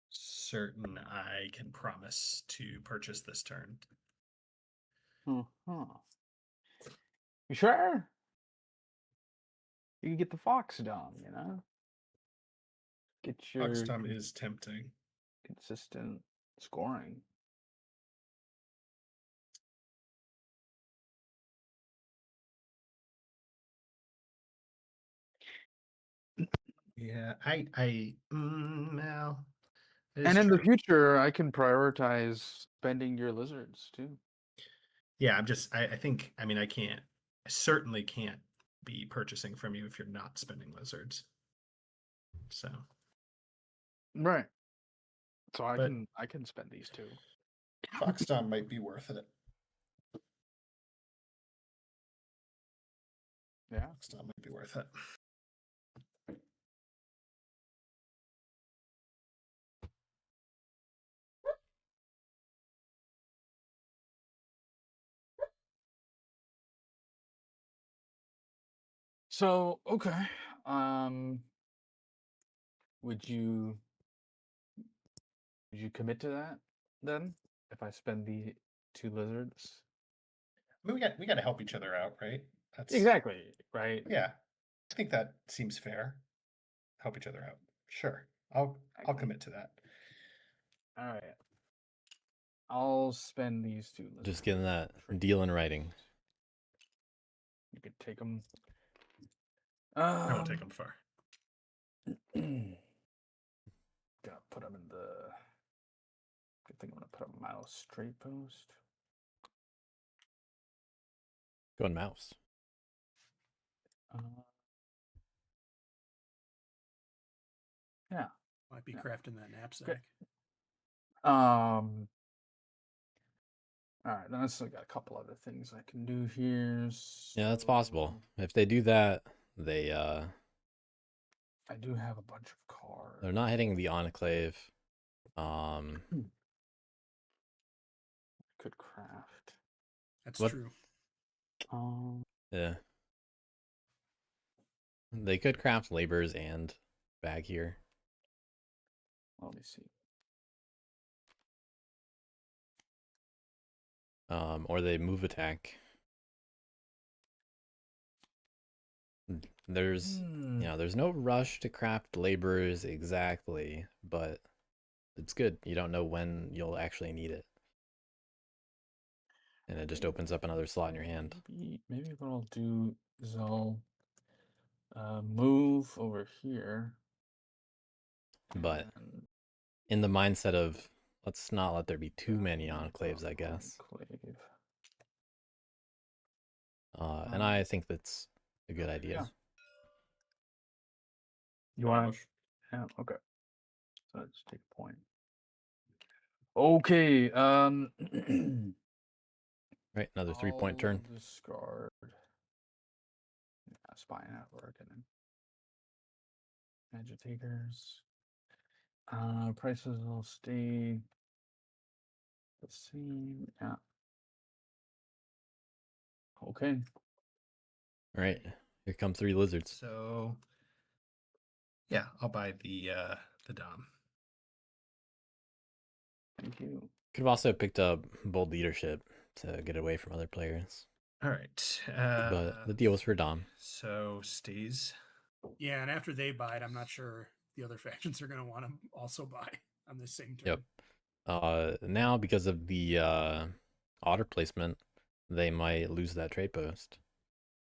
certain I can promise to purchase this turn. Uh-huh. You sure? You can get the fox done, Get your Foxdom is tempting. consistent scoring. Yeah, well, it is And in the true. future, I can prioritize spending your lizards too. Yeah, I think, I mean, I certainly can't be purchasing from you if you're not spending lizards. So, Right. So I But- can spend these 2. Foxdom might be worth it. Yeah. Foxdom might be worth it. So, okay. Would you commit to that then? If I spend the 2 lizards? I mean, we got to help each other out, right? That's Exactly, right? Yeah, I think that seems fair. Help each other out. Sure, I'll commit to that. All right. I'll spend these 2 lizards. Just getting that deal in writing. You could take them. I won't take them far. Gonna put them in the. I think I'm gonna put a mouse straight post. Going mouse. Yeah. Might be Yeah. crafting that knapsack. All right. Then I still got a couple other things I can do here. Yeah, that's possible. If they do that, they I do have a bunch of cards. they're not hitting the enclave. Could craft. That's What- true. Yeah. They could craft labors and bag here. Let me see. Or they move attack. There's there's no rush to craft laborers exactly, but it's good. You don't know when you'll actually need it. And it just opens up another slot in your hand. Maybe what I'll do is I'll move over here. But and in the mindset of let's not let there be too many enclaves, I guess. Enclave. And I think that's a good idea. Yeah. You Go want ambush. Yeah, okay. So let's take a point. Okay, Right, another 3-point turn. I'll discard. Yeah, spy network and then agitators. Prices will stay the same. Yeah. Okay. All right, here come 3 lizards. So yeah, I'll buy the Dom. Thank you. Could have also picked up bold leadership to get away from other players, All right. but the deal was for Dom. So stays. Yeah, and after they buy it, I'm not sure the other factions are going to want to also buy on this same turn. Yep. Now because of the otter placement, they might lose that trade post.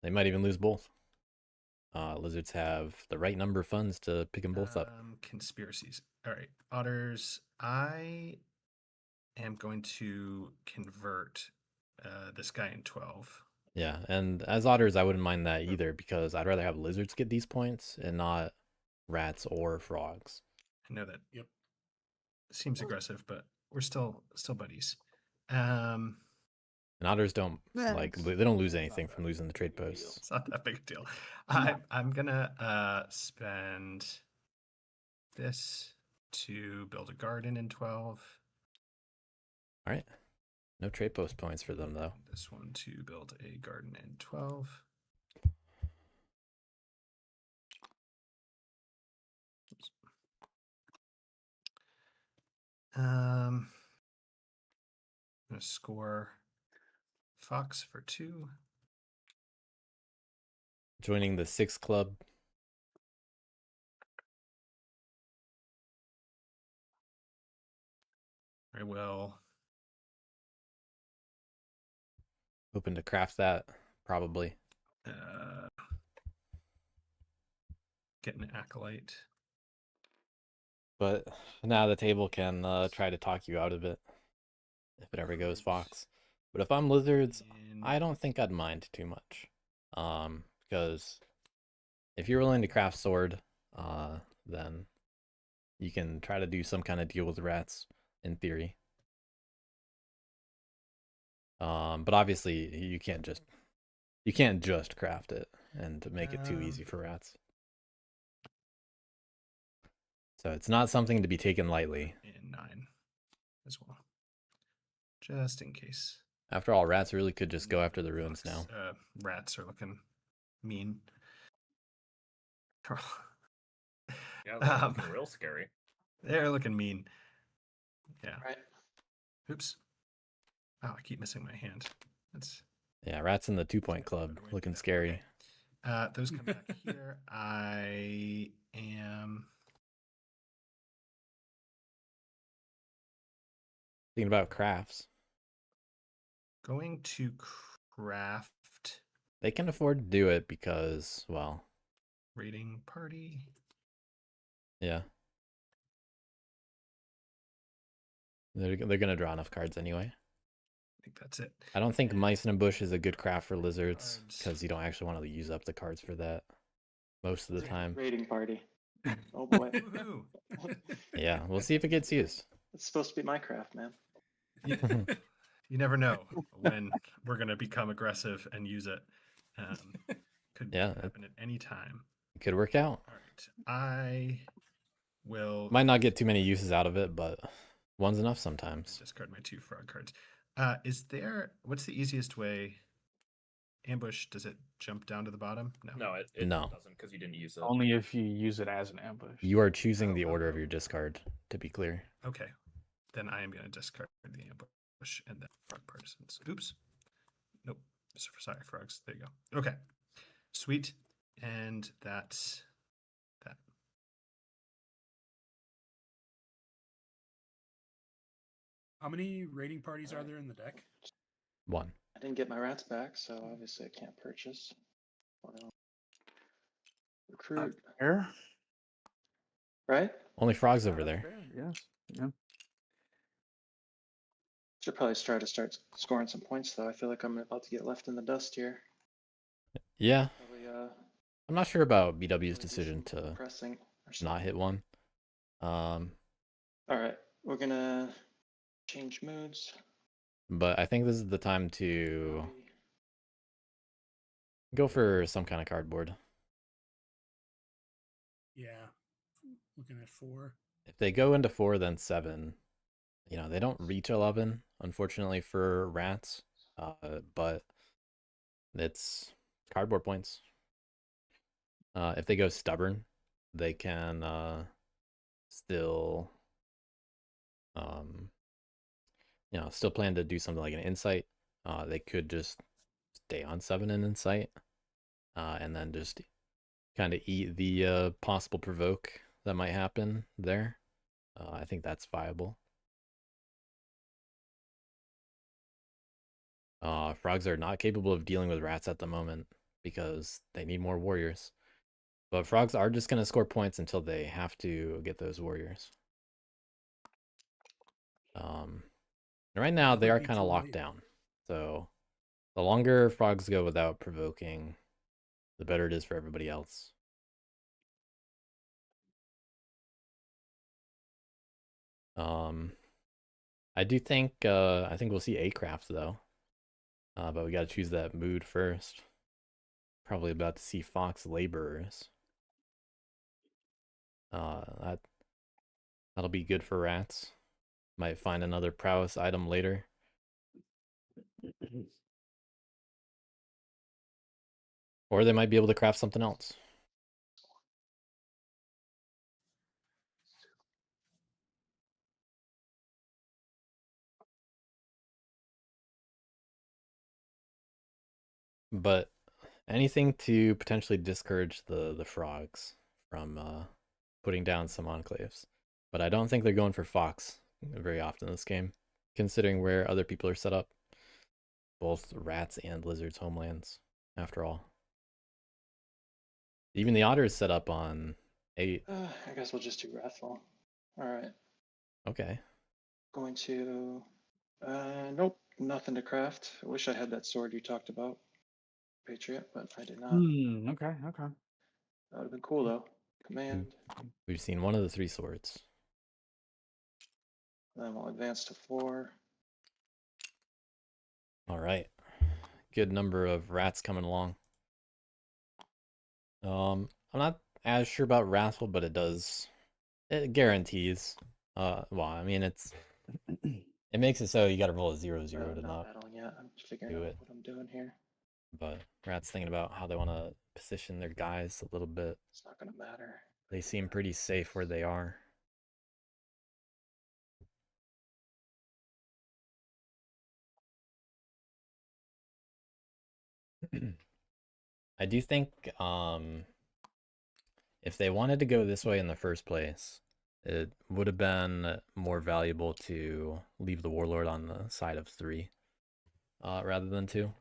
They might even lose both. Lizards have the right number of funds to pick them both up. Conspiracies. All right, otters. I am going to convert this guy in 12. Yeah, and as otters, I wouldn't mind that either because I'd rather have lizards get these points and not rats or frogs. I know that. Yep. Seems aggressive, but we're still buddies. And otters don't they don't lose anything from losing the trade posts. It's not that big a deal. I'm gonna spend this to build a garden in 12. All right. No trade post points for them though. This one to build a garden in 12. Oops. I'm gonna score Fox for 2. Joining the 6 club. I will. Hoping to craft that, probably. Get an acolyte. But now the table can try to talk you out of it if it ever goes Fox. But if I'm lizards, I don't think I'd mind too much. Because if you're willing to craft sword, then you can try to do some kind of deal with rats in theory. But obviously you can't just craft it and make it too easy for rats. So it's not something to be taken lightly. And 9 as well. Just in case. After all, rats really could just go after the ruins now. Rats are looking mean. Yeah, they're looking real scary. They're looking mean. Yeah. Right. Oops. Oh, I keep missing my hand. That's Yeah, rats in the 2-point club looking scary. Okay. Those come back here. I am Thinking about crafts. going to craft They can afford to do it because, well, raiding party. yeah. They're gonna draw enough cards anyway. I think that's it. I don't think And mice in a bush is a good craft for lizards cards. because you don't actually want to use up the cards for that most of the time. Raiding party. Oh boy. Woohoo. Yeah, we'll see if it gets used. It's supposed to be my craft, man. You never know when we're going to become aggressive and use it. Could Yeah, happen at any time. it could work out. All right. I will Might not get too many uses out of it, but one's enough sometimes. discard my 2 frog cards. What's the easiest way? Ambush, does it jump down to the bottom? No. No, it No. doesn't because you didn't use it. Only if you use it as an ambush. You are choosing the order of your discard, to be clear. Okay. Then I am going to discard the ambush and then frog partisans. Oops. Nope. Sorry, frogs. There you go. Okay. Sweet. And that's that. How many raiding parties are there in the deck? 1. I didn't get my rats back, so obviously I can't purchase. Well, recruit, Here? right? Only frogs over That's there. fair, yes. Yeah. Should probably try to start scoring some points though. I feel like I'm about to get left in the dust here. Yeah, Probably I'm not sure about BW's probably do decision some to pressing or not something. hit one. All right, we're gonna change moods. But I think this is the time to Probably- go for some kind of cardboard. Yeah. Looking at 4. If they go into 4, then 7. You know, they don't reach 11, unfortunately, for rats. But it's cardboard points. If they go stubborn, they can still, still plan to do something like an insight. They could just stay on 7 in insight, and then just kind of eat the possible provoke that might happen there. I think that's viable. Frogs are not capable of dealing with rats at the moment because they need more warriors. But frogs are just going to score points until they have to get those warriors. And right now, they Could are be kind of too locked late. down. So the longer frogs go without provoking, the better it is for everybody else. I do think I think we'll see a craft though, but we got to choose that mood first. Probably about to see fox laborers. That'll be good for rats. Might find another prowess item later. Or they might be able to craft something else. But anything to potentially discourage the frogs from putting down some enclaves. But I don't think they're going for fox very often in this game, considering where other people are set up. Both rats and lizards homelands, after all. Even the otter is set up on 8. I guess we'll just do Wrathful. All right. Okay. Going to. Nope, nothing to craft. I wish I had that sword you talked about, Patriot, but I did not. Okay. Okay. That would have been cool though. Command. We've seen one of the 3 swords. Then we'll advance to 4. All right. Good number of rats coming along. I'm not as sure about Wrathful, but it guarantees. Well, I mean, it makes it so you got to roll a 0/0 to Not not battling yet. I'm figuring do out it. what I'm doing here. But Rat's thinking about how they want to position their guys a little bit. It's not gonna matter. They seem pretty safe where they are. I do think if they wanted to go this way in the first place, it would have been more valuable to leave the warlord on the side of 3 rather than 2,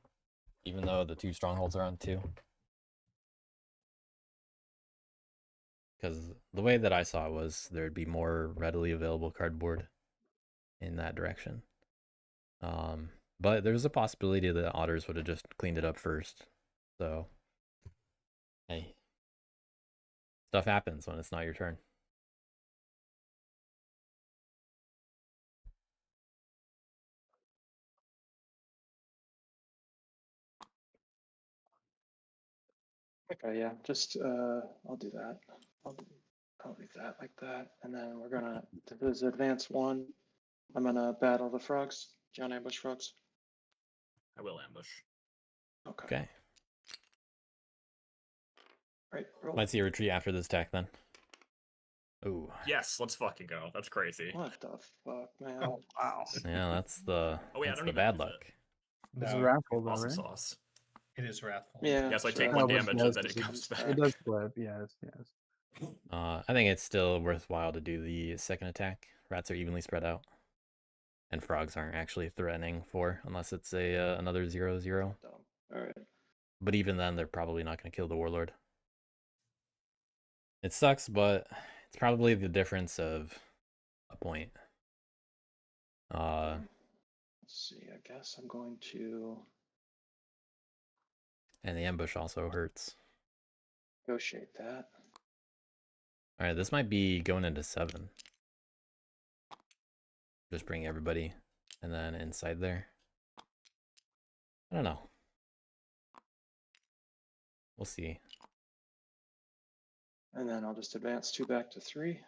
even though the 2 strongholds are on 2. Because the way that I saw it was there'd be more readily available cardboard in that direction. But there's a possibility that otters would have just cleaned it up first. So, hey, stuff happens when it's not your turn. Okay, yeah, just I'll do that. I'll leave that like that, and then we're gonna do this advance 1. I'm gonna battle the frogs. John ambush frogs. I will ambush. Okay. Okay. Right. Roll. Might see a retreat after this attack then. Ooh. Yes, let's fucking go. That's crazy. What the fuck, man? Oh wow. Yeah, that's the Oh, wait, I that's don't the even bad have luck. it. This is No, Wrathful though, Awesome right? sauce. it is Wrathful. Yeah. Yes, I sure. take Oh, one but damage and then it comes back. It does flip. Yes. Yes. I think it's still worthwhile to do the second attack. Rats are evenly spread out, and frogs aren't actually threatening 4 unless it's a another 0/0. Dumb. All right. But even then, they're probably not going to kill the warlord. It sucks, but it's probably the difference of a point. Let's see. I guess I'm going to And the ambush also hurts. negotiate that. All right, this might be going into 7. Just bring everybody, and then inside there. I don't know. We'll see. And then I'll just advance 2 back to 3.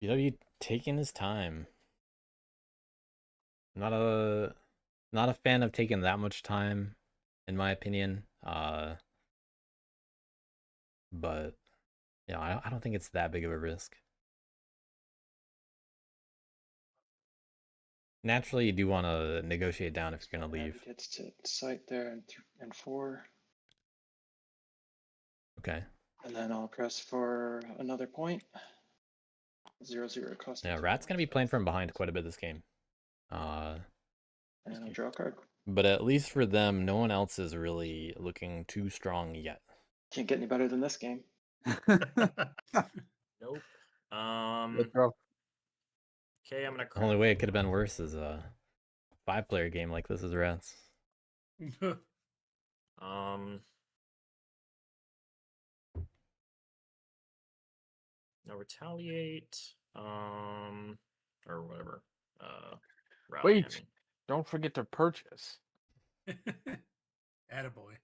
BW taking his time. Not a fan of taking that much time, in my opinion. But yeah, I don't think it's that big of a risk. Naturally, you do want to negotiate down if you're gonna leave. He gets to site there and 4. Okay. And then I'll press for another point. 0-0 cost. Yeah, Rat's gonna be playing from behind quite a bit this game. And I'll draw a card. But at least for them, no one else is really looking too strong yet. Can't get any better than this game. Nope. Let's go. Okay, I'm gonna. The only way it could have been worse is a 5-player game like this is Rats. No retaliate. Or whatever. Rally, Wait. I mean. Don't forget to purchase. Attaboy.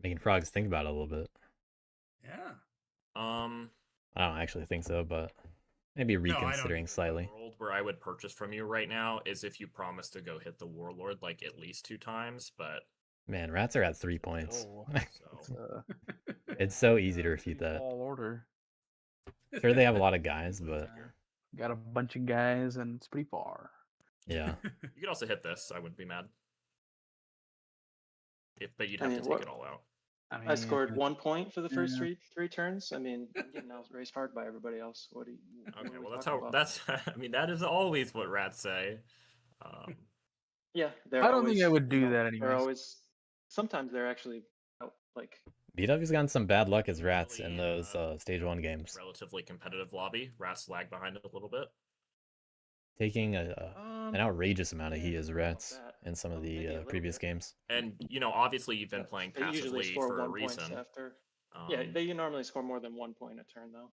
Making frogs think about it a little bit. Yeah. I don't actually think so, but maybe I don't reconsidering either. slightly. World where I would purchase from you right now is if you promise to go hit the warlord like at least 2 times, but Man, Rats are at 3 points. Oh, so It's so easy to refute that. Tall order. Sure, they have a lot of guys, but Got a bunch of guys, and it's pretty far. yeah. you could also hit this. I wouldn't be mad. But you'd I have mean, to take it all out. I scored mean, 1 point for the first yeah. three turns. I mean, I'm getting raced hard by everybody else. What do you? what Okay, are we well talking about? that's I mean that is always what rats say. Yeah, they're I don't always, think I would do you know, that They're anyways. always. Sometimes they're actually out, like. BW's gotten some bad luck as Rats in Usually, those stage 1 games. Relatively competitive lobby. Rats lag behind it a little bit. Taking an outrageous amount of heat as Rats that. in some of Maybe a the little previous bit. games. And you know, obviously you've been playing They usually passively score for a 1 point reason. after. Yeah, they normally score more than 1 point a turn, though.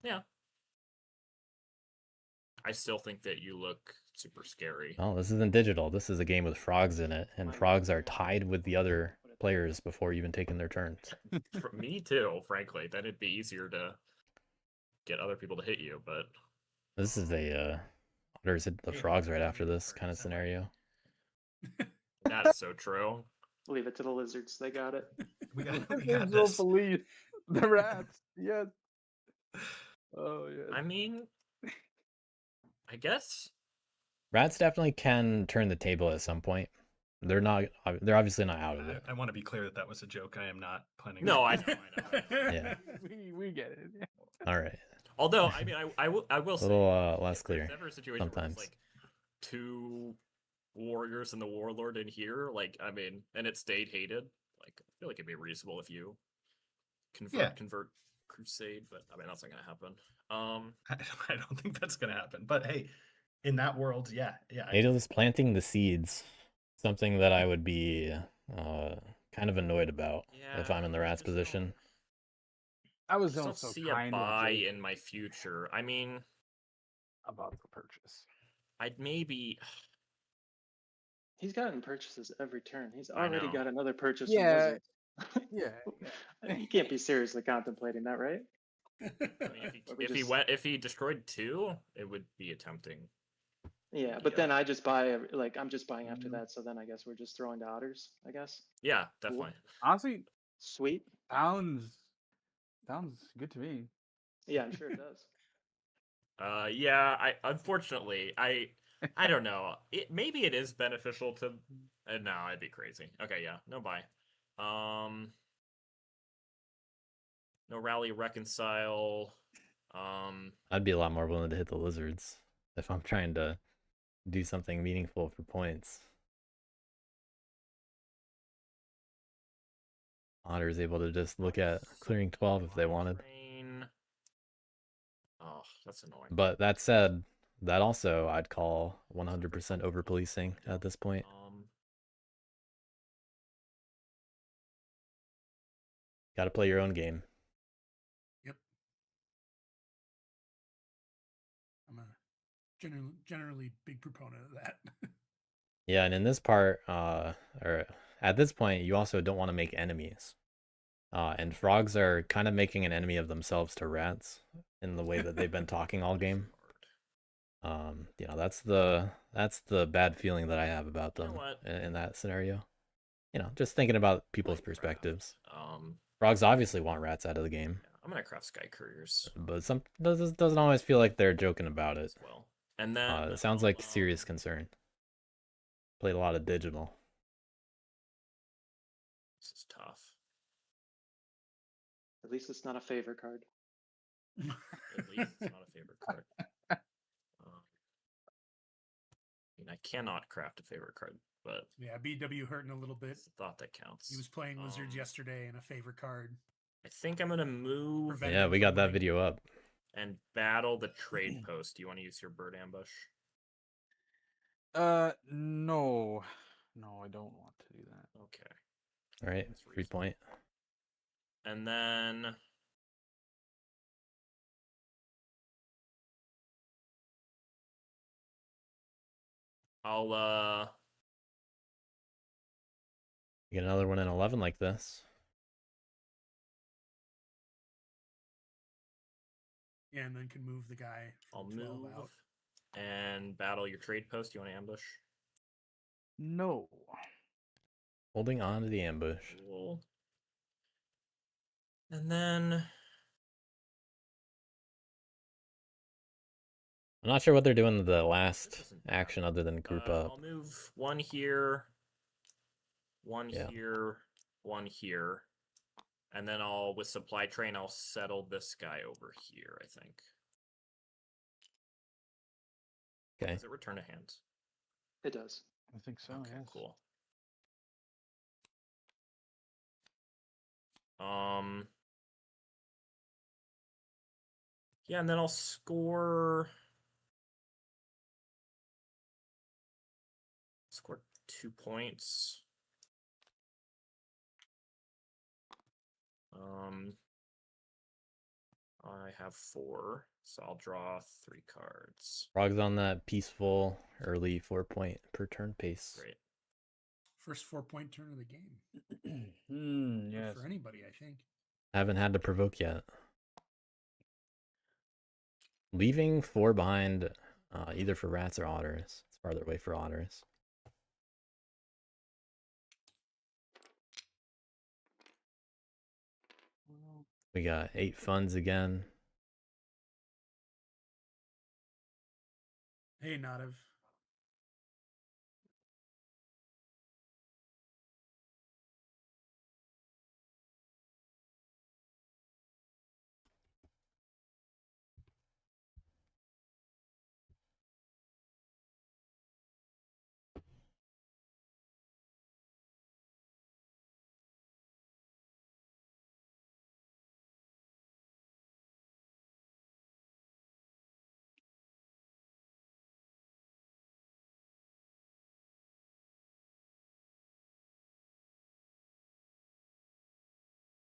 Yeah. I still think that you look super scary. Oh, this isn't digital. This is a game with frogs in it, and frogs are tied with the other players before even taking their turns. For me too, frankly. Then it'd be easier to get other people to hit you, but This is a others hit the frogs right after this kind of scenario. that is so true. Leave it to the lizards. They got it. We got Visual police. The Rats. Yes. Oh yeah. I mean, I guess. Rats definitely can turn the table at some point. They're obviously not out of it. I want to be clear that was a joke. I am not planning. No, I on- know. Yeah. We get it. Yeah. All right. Although, I mean, I will A say, little less if clear there's ever a situation where sometimes. it's like 2 warriors and the warlord in here, like, I mean, and it stayed hated, like, I feel like it'd be reasonable if you convert crusade, but I mean, that's not gonna happen. I don't think that's gonna happen. But hey, in that world, yeah. Nato is planting the seeds. Something that I would be kind of annoyed about if I'm in the Rats position. I I was just don't also see a kind buy of in my future. I mean, about the purchase. I'd maybe. He's gotten purchases every turn. He's I already know. got another purchase Yeah. from Yeah. Lizards. You can't be seriously contemplating that, right? I mean, Or we just- if he destroyed 2, it would be a tempting. Yeah, but Yeah. then I just buy like I'm just buying after that. So then I guess we're just throwing to otters. I guess. Yeah, definitely. Honestly, Sweet. sounds good to me. Yeah, I'm sure it does. Yeah. Unfortunately, I don't know. Maybe it is beneficial to. No, I'd be crazy. Okay, yeah, no buy. No rally reconcile. I'd be a lot more willing to hit the lizards if I'm trying to do something meaningful for points. Otter is able to just look at clearing 12 if they wanted. Train. That's annoying. But that said, that also I'd call 100% over policing at this point. Got to play your own game. Yep. I'm a generally big proponent of that. Yeah, and in this part, or at this point, you also don't want to make enemies. And frogs are kind of making an enemy of themselves to rats in the way that they've been talking all game. You know, that's the bad feeling that I have about them in that scenario. You know, just thinking about people's perspectives. Frogs obviously want rats out of the game. Yeah, I'm gonna craft sky couriers, but some doesn't always feel like they're joking about it. as well. And then It sounds like serious concern. Played a lot of digital. This is tough. At least it's not a favorite card. At least it's not a favorite card. I mean, I cannot craft a favorite card, but yeah, BW hurting a little bit. it's the thought that counts. He was playing Wizards yesterday in a favorite card. I think I'm gonna move. Yeah, we got that video up. And battle the trade post. Do you want to use your bird ambush? No. No, I don't want to do that. Okay. All right, That's 3 point. And then I'll Get another one in 11 like this. Yeah, and then can move the guy. I'll From 12 move out. and battle your trade post. Do you want to ambush? No. Holding on to the ambush. Cool. And then I'm not sure what they're doing the last isn't bad. action other than group up. I'll move one here, one Yeah. here, one here. And then I'll, with supply train, I'll settle this guy over here, I think. Okay. Does it return to hand? It does. I think so, Okay, yes. cool. Yeah, and then I'll score 2 points. I have 4, so I'll draw 3 cards. Frogs on that peaceful early 4 point per turn pace. Great. First 4-point turn of the game. Yes. For anybody, I think. Haven't had to provoke yet. Leaving 4 behind either for rats or otters. It's farther away for otters. We got 8 funds again. Hey, Nadav.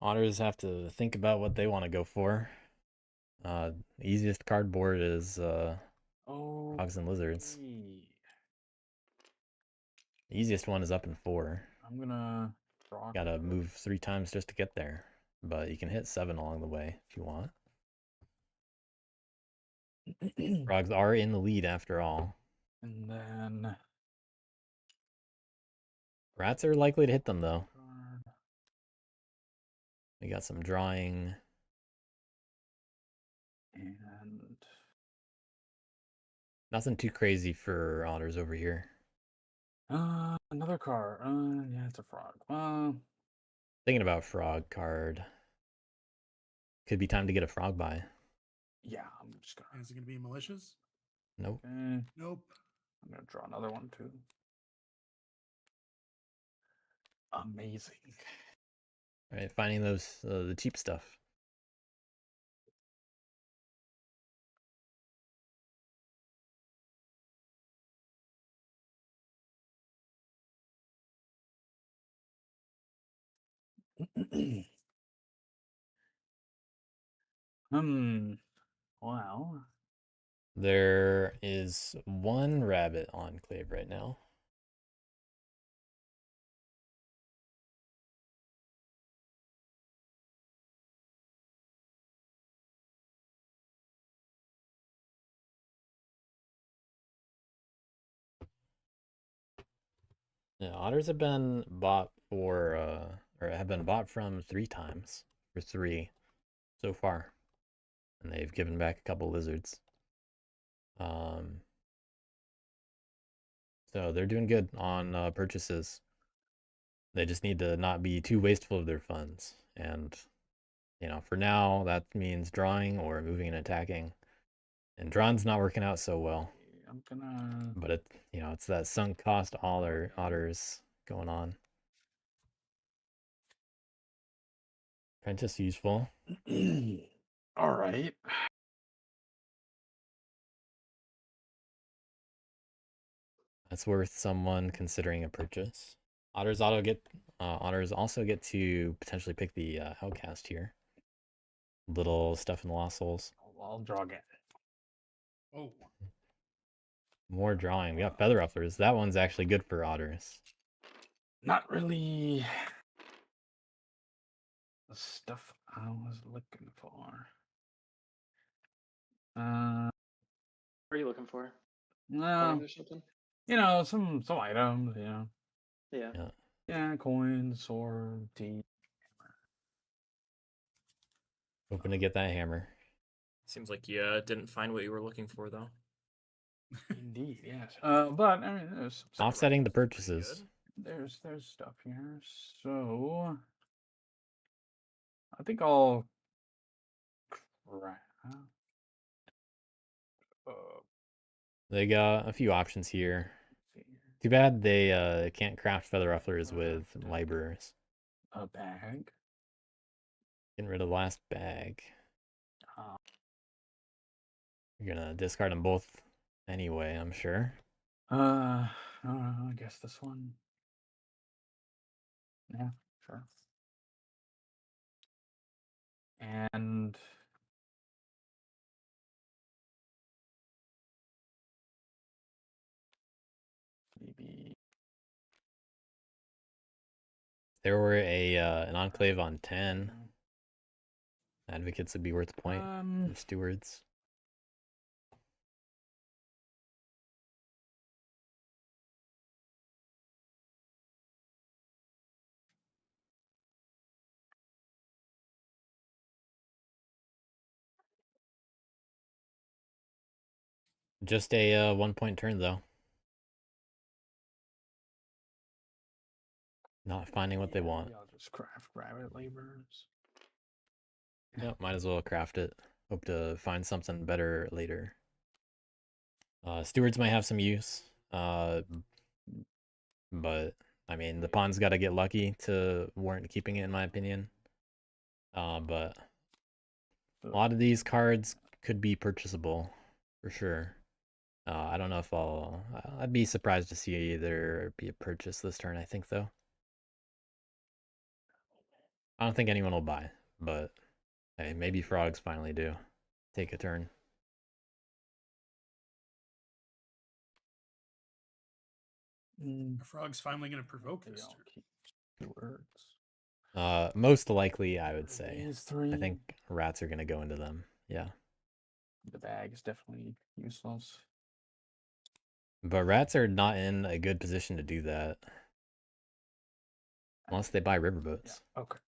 Otters have to think about what they want to go for. Easiest cardboard is frogs and lizards. The easiest one is up in 4. I'm gonna draw. Gotta move 3 times just to get there, but you can hit 7 along the way if you want. Frogs are in the lead after all. And then Rats are likely to hit them though. card. We got some drawing. And Nothing too crazy for otters over here. another card. Yeah, it's a frog. Thinking about frog card. Could be time to get a frog by. Yeah, I'm just gonna. Is it going to be malicious? Nope. Okay. Nope. I'm gonna draw another one too. Amazing. All right, finding those the cheap stuff. Well. There is one rabbit enclave right now. Yeah, otters have been bought for, or have been bought from 3 times for 3 so far, and they've given back a couple lizards. So they're doing good on purchases. They just need to not be too wasteful of their funds, and for now that means drawing or moving and attacking. And drawing's not working out so well. I'm gonna. But it's that sunk cost otters going on. Apprentice useful. All right. That's worth someone considering a purchase. Otters also get to potentially pick the Outcast here. Little stuff in the Lost Souls. I'll draw again. Oh, More drawing. We got Feather Rufflers. That one's actually good for otters. Not really the stuff I was looking for. What are you looking for? Well, Coins or something? some items, Yeah. Yeah, coins, sword, tea. Hoping to get that hammer. Seems like you didn't find what you were looking for, though. Indeed, yes. But I mean, there's some stuff. Offsetting the Pretty purchases. good. There's stuff here. So I think I'll They got a few options here. see. Too bad they can't craft Feather Rufflers with Laborers. A bag. Getting rid of the last bag. Uh, You're gonna discard them both anyway, I'm sure. I guess this one. Yeah, sure. And maybe There were an enclave on 10. Advocates would be worth a point. And stewards. Just a 1-point turn though. Not finding what they want. I'll just craft rabbit laborers. Yep, might as well craft it. Hope to find something better later. Stewards might have some use. But I mean, the pawn's got to get lucky to warrant keeping it, in my opinion. But a lot of these cards could be purchasable, for sure. I don't know if I'd be surprised to see there be a purchase this turn, I think, though. I don't think anyone will buy, but hey, maybe frogs finally do. Take a turn. are frogs finally going to provoke Maybe this I'll turn? keep stewards. Most likely, I would say. These three. I think rats are going to go into them. Yeah. The bag is definitely useless. But rats are not in a good position to do that. Unless they buy riverboats. Yeah. Okay.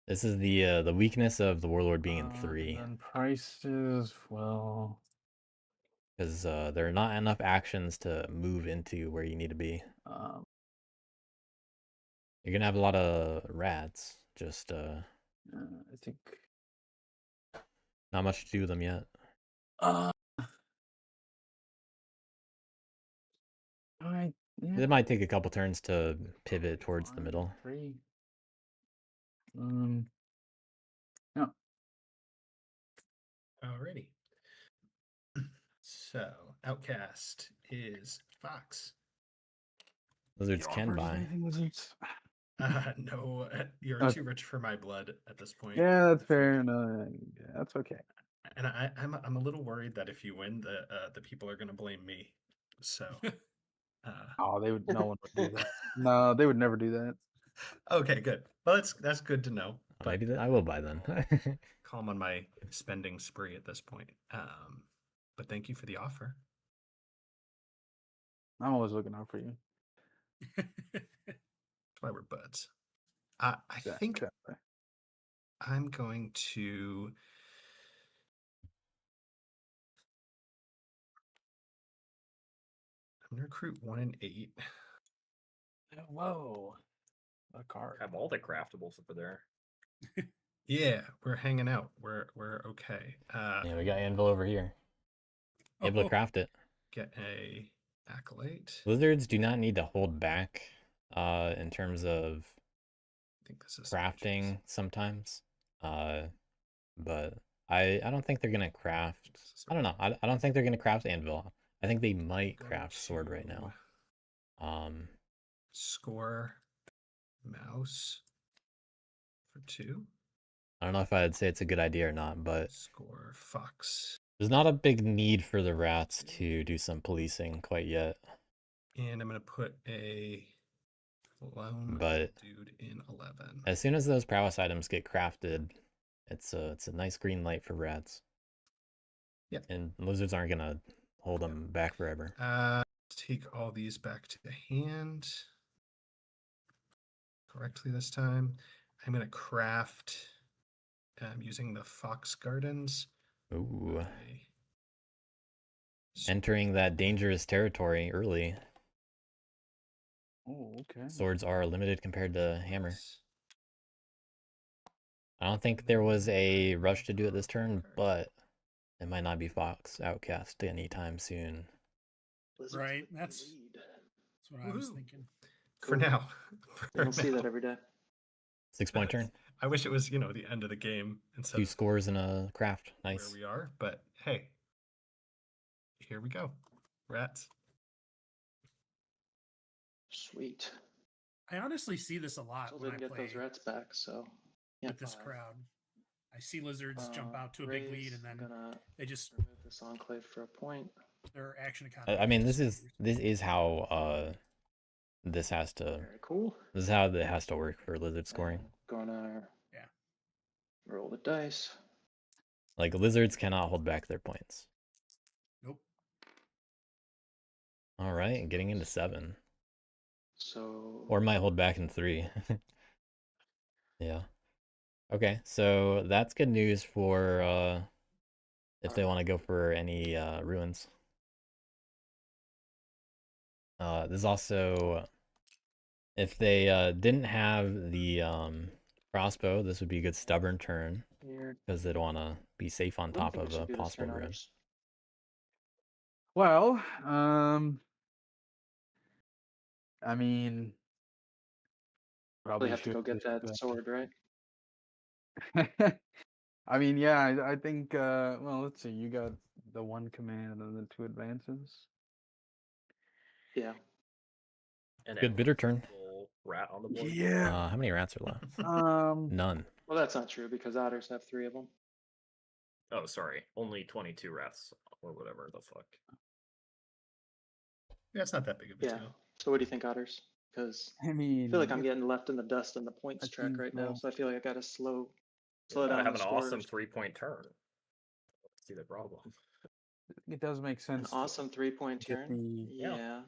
This is the weakness of the warlord being in 3. And prices, well. Because there are not enough actions to move into where you need to be. You're going to have a lot of rats. Just I think. not much to do with them yet. It might take a couple turns to pivot towards the middle. 3. No. Alrighty. So, Outcast is Fox. Lizards You can offers buy. anything, Lizards? No, you're Okay. too rich for my blood at this point. Yeah, that's fair. Frank. No, yeah, that's okay. And I'm a little worried that if you win, the people are going to blame me. So, Oh, they would. No one would do that. No, they would never do that. okay, good. Well, that's good to know. But Maybe I will buy then. calm on my spending spree at this point. But thank you for the offer. I'm always looking out for you. That's why we're buds. I Yeah, think exactly. I'm going to. I'm gonna recruit 1 and 8. Whoa, a card. Have all the craftables over there. Yeah, we're hanging out. We're okay. Yeah, we got anvil over here. Able to Oh, craft it. Get a accolade. Lizards do not need to hold back in terms of I think this is crafting sometimes. But I don't think they're gonna craft. I don't know. I don't think they're gonna craft anvil. I think they might Go craft sword right now. to Score mouse for 2. I don't know if I'd say it's a good idea or not, but Score fox. there's not a big need for the rats to do some policing quite yet. And I'm gonna put a lone But dude in 11. as soon as those prowess items get crafted, it's a nice green light for rats. Yeah. And lizards aren't gonna hold them back forever. Take all these back to the hand correctly this time. I'm gonna craft using the fox gardens. Ooh, a entering that dangerous territory early. Oh, okay. Swords are limited compared to hammer. Yes. I don't think there was a rush to do it this turn, but it might not be Fox Outcast anytime soon. Lizards Right, with the that's- lead. that's what I was Woohoo. thinking. For Cool. now. You don't For see that now. every day. 6-point turn. I wish it was, the end of the game instead 2 of scores and a craft. where Nice. we are. But hey, here we go. Rats. Sweet. I honestly see this a lot Still when I didn't get play those rats back, so with this crowd. I see lizards jump out to a big lead, and I'm then gonna they just remove this enclave for a point. their action economy. I mean, just this disappears. is how this has to Very cool. this is how it has to work for lizard scoring. And gonna Yeah. roll the dice. Like lizards cannot hold back their points. Nope. All right, getting into 7, So or might hold back in 3. Yeah. Okay, so that's good news for if they want to go for any ruins. There's also, if they didn't have the crossbow, this would be a good stubborn turn here, because they'd want to be safe on what do you top think we of should a do this possible turn, ruin. Otters? Well, I mean, Probably probably have to should go get just, that sword, right? I mean, yeah, I think. Well, let's see. You got the 1 command and the 2 advances. Yeah. And Good bitter turn. rat on the board. Yeah. How many rats are left? Um. None. Well, that's not true because otters have 3 of them. Oh, sorry. Only 22 rats or whatever the fuck. Yeah, it's not that big of a Yeah. deal. So what do you think, otters? Because I I mean, feel like I'm getting left in the dust on the points I track think right now, so. so I feel like I gotta slow You're down gonna have the an awesome scores. 3-point turn. See the problem. It does make An sense. awesome 3-point to get turn. the- Yeah.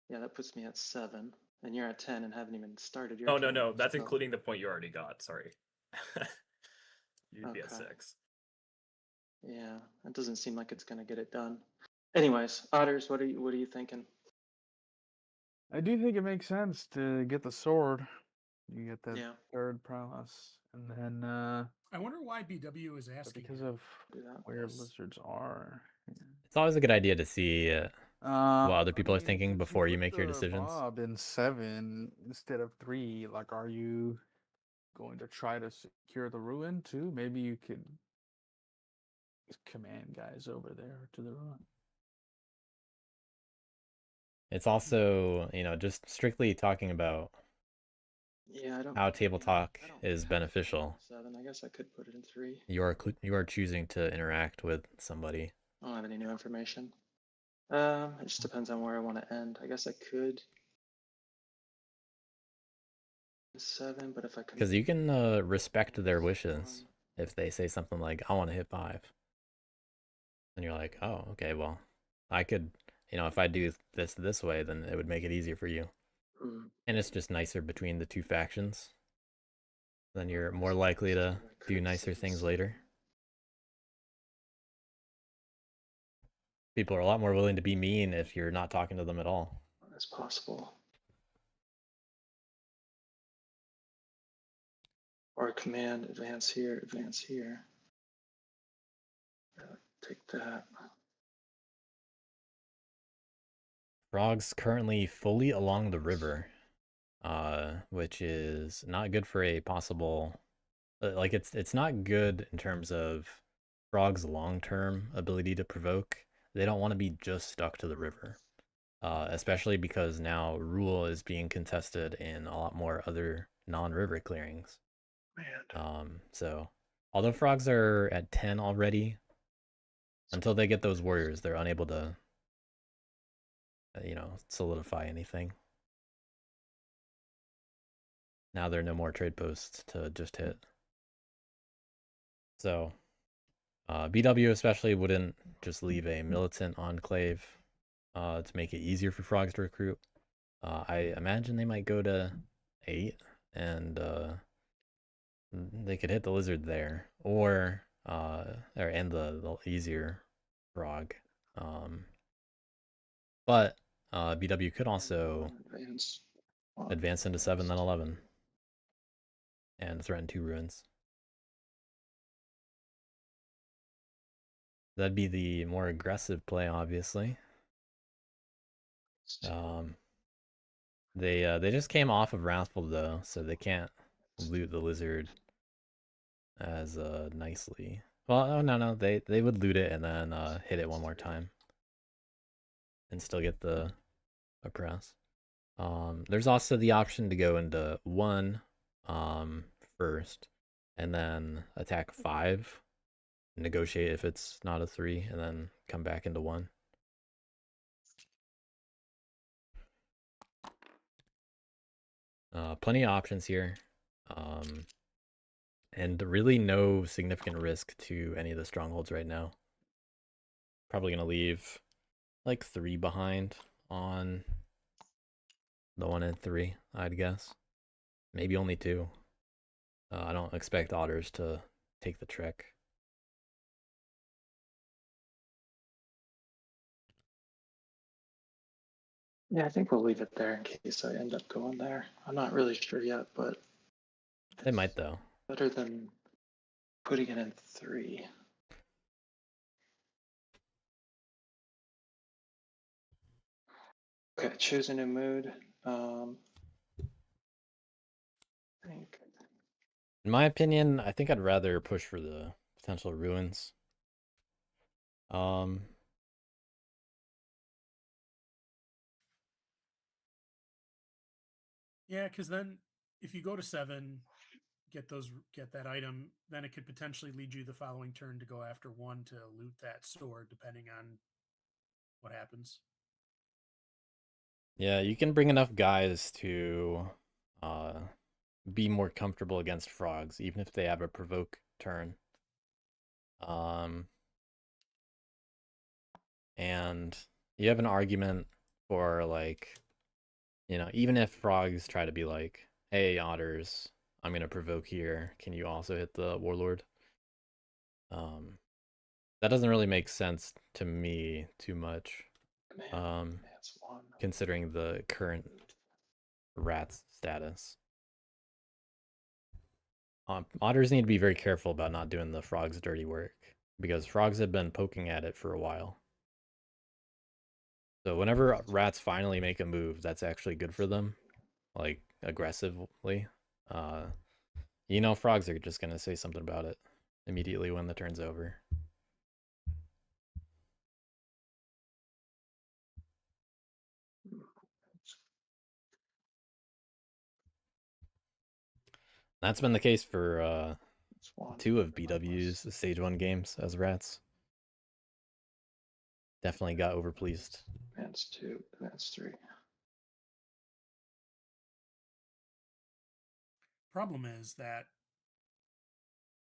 Yeah, that puts me at 7, and you're at 10 and haven't even started your. Oh no, turn, no, that's so- including the point you already got. Sorry. You'd be at Okay. 6. Yeah, that doesn't seem like it's gonna get it done. Anyways, otters, what are you thinking? I do think it makes sense to get the sword. You get that Yeah, 3rd prowess, and then I wonder why BW is but asking. because here. of do that. where Yes. lizards are. It's always a good idea to see what other people I are mean, thinking since before you put make your the decisions. Bob in 7 instead of 3. Like, are you going to try to secure the ruin too? Maybe you could just command guys over there to the ruin. It's also, you know, just strictly talking about Yeah, I don't. how table talk I don't is have beneficial. 7. I guess I could put it in 3. You are choosing to interact with somebody. I don't have any new information. It just depends on where I want to end. I guess I could 7, but if I could, Because you can respect their wishes. If they say something like, I want to hit 5. And you're like, oh, okay, well, I could, you know, if I do this way, then it would make it easier for you. And it's just nicer between the two factions. Then you're more likely to do nicer things later. People are a lot more willing to be mean if you're not talking to them at all. as possible. Or command advance here, advance here. Take that. Frog's currently fully along the river, which is not good for a possible. Like it's not good in terms of Frog's long-term ability to provoke. They don't want to be just stuck to the river, especially because now rule is being contested in a lot more other non-river clearings. Man. So although Frogs are at 10 already, until they get those warriors, they're unable to, you know, solidify anything. Now there are no more trade posts to just hit. So BW especially wouldn't just leave a militant enclave to make it easier for Frogs to recruit. I imagine they might go to 8 and they could hit the lizard there, or end the easier Frog. But BW could also advance into 7, then 11, and threaten 2 ruins. That'd be the more aggressive play, obviously. They just came off of Wrathful though, so they can't loot the lizard as nicely. Well, oh no, they would loot it and then hit it one more time, and still get the oppress. There's also the option to go into 1 first, and then attack 5, negotiate if it's not a 3, and then come back into 1. Plenty of options here, and really no significant risk to any of the strongholds right now. Probably gonna leave like 3 behind on the 1 and 3, I'd guess. Maybe only 2. I don't expect otters to take the trek. Yeah, I think we'll leave it there in case I end up going there. I'm not really sure yet, but They might though. better than putting it in 3. Okay, choose a new mood. I think In my opinion, I think I'd rather push for the potential ruins. Yeah, because then if you go to 7, get that item, then it could potentially lead you the following turn to go after 1 to loot that sword, depending on what happens. Yeah, you can bring enough guys to be more comfortable against frogs, even if they have a provoke turn. And you have an argument for, like, you know, even if frogs try to be like, hey, otters, I'm going to provoke here, can you also hit the warlord? That doesn't really make sense to me too much, considering the current rat's status. Otters need to be very careful about not doing the frogs' dirty work, because frogs have been poking at it for a while. So whenever rats finally make a move that's actually good for them, like aggressively, you know frogs are just gonna say something about it immediately when the turn's over. That's been the case for That's one. 2 of Relentless. BW's Stage 1 games as rats. Definitely got overpleased. Advance 2, advance 3. Problem is that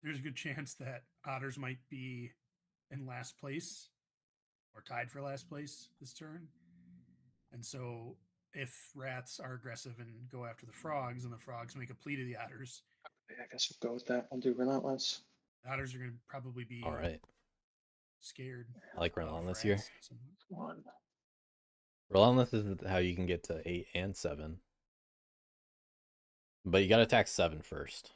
there's a good chance that otters might be in last place or tied for last place this turn. And so if rats are aggressive and go after the frogs and the frogs make a plea to the otters, I guess we'll go with that. We'll do Relentless. the otters are going to probably be All right. scared. I like of Relentless here. rats somewhat. 1. Relentless is how you can get to 8 and 7. But you got to attack 7 first.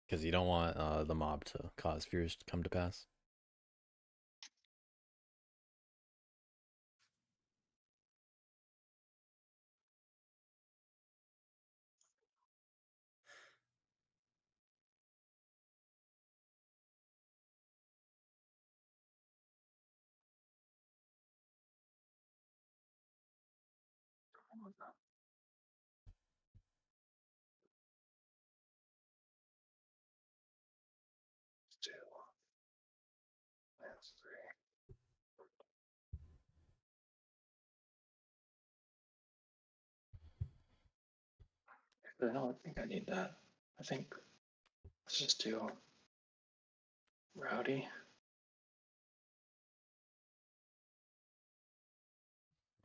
Because you don't want the mob to cause fears to come to pass. Two. Advance 3. But I don't think I need that. I think let's just do Rowdy.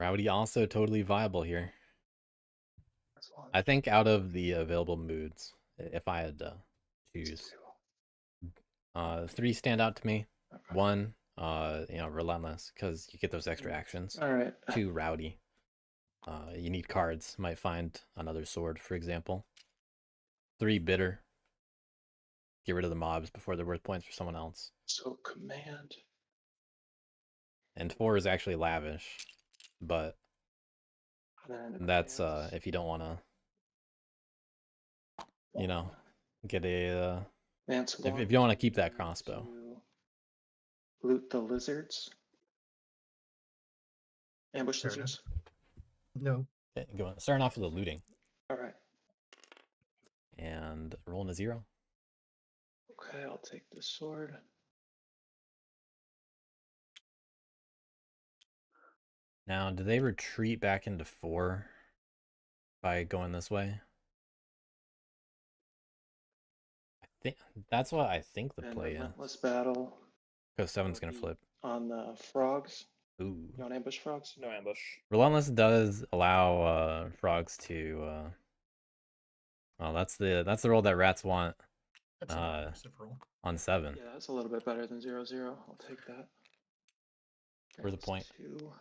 Rowdy also totally viable here. That's 1. I think out of the available moods, if I had to choose, 3 stand out to me. Okay. 1, Relentless, because you get those extra actions. All right. 2, Rowdy. You need cards. Might find another sword, for example. 3, Bitter. Get rid of the mobs before they're worth points for someone else. So command. And 4 is actually Lavish, but Then that's advance if you don't want to, you know, 1. get a Advance if 1. you don't want to keep that crossbow. To loot the lizards. Ambush Fair lizards. No. Okay, starting off with the looting All right. and rolling a 0. Okay, I'll take the sword. Now, do they retreat back into 4 by going this way? I think that's what I think the And play is. relentless battle. Because 7's gonna Be flip. on the frogs. Ooh. You want ambush frogs? No ambush. Relentless does allow frogs to well, that's the roll that rats want That's an aggressive roll. on 7. Yeah, that's a little bit better than 0-0. I'll take that. For the Advance point. 2.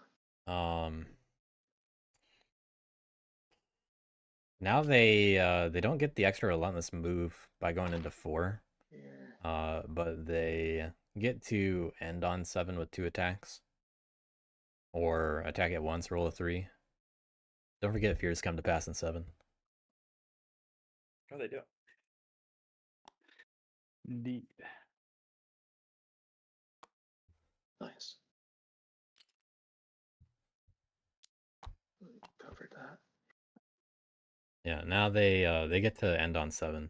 Now they don't get the extra relentless move by going into 4. Here. But they get to end on 7 with 2 attacks. Or attack at once, roll a 3. Don't forget fears come to pass in 7. How they do? Indeed. Nice. Covered that. Yeah, now they get to end on 7.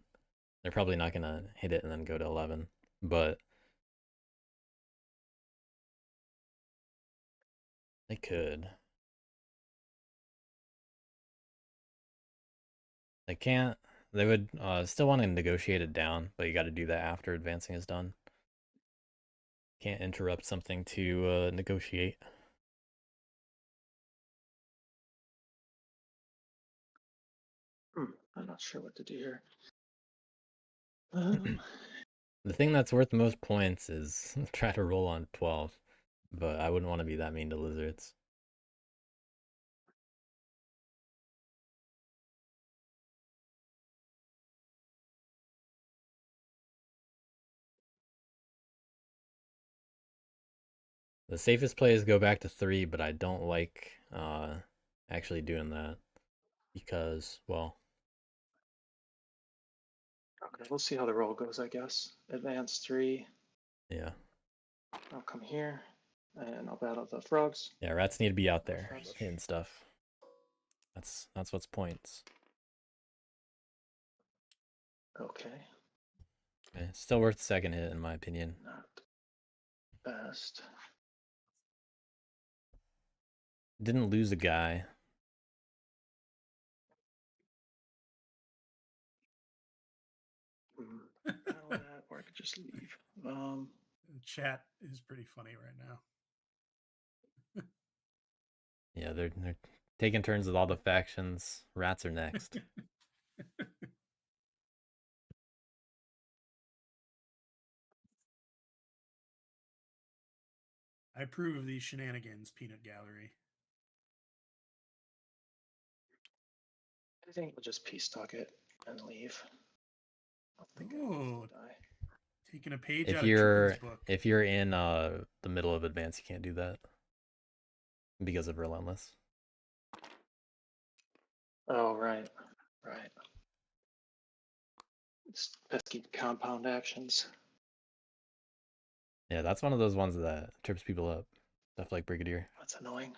They're probably not gonna hit it and then go to 11, but they could. They can't. They would still want to negotiate it down, but you got to do that after advancing is done. Can't interrupt something to negotiate. I'm not sure what to do here. The thing that's worth the most points is try to roll on 12, but I wouldn't want to be that mean to lizards. The safest play is go back to 3, but I don't like actually doing that because, well, Okay, we'll see how the roll goes, I guess. Advance 3. Yeah. I'll come here and I'll battle the frogs. Yeah, rats need to be out there Frogs. hitting stuff. That's what's points. Okay, Okay, still worth the second hit in my opinion. not best. Didn't lose a guy. Battle that, or I could just leave. The chat is pretty funny right now. Yeah, they're taking turns with all the factions. Rats are next. I approve of these shenanigans, Peanut Gallery. I think we'll just peace talk it and leave. I don't think Ooh. anyone's gonna die. Taking a page If out of you're Chicken's book. if you're in the middle of advance, you can't do that because of relentless. Oh, right. It's pesky compound actions. Yeah, that's one of those ones that trips people up. Stuff like Brigadier. That's annoying.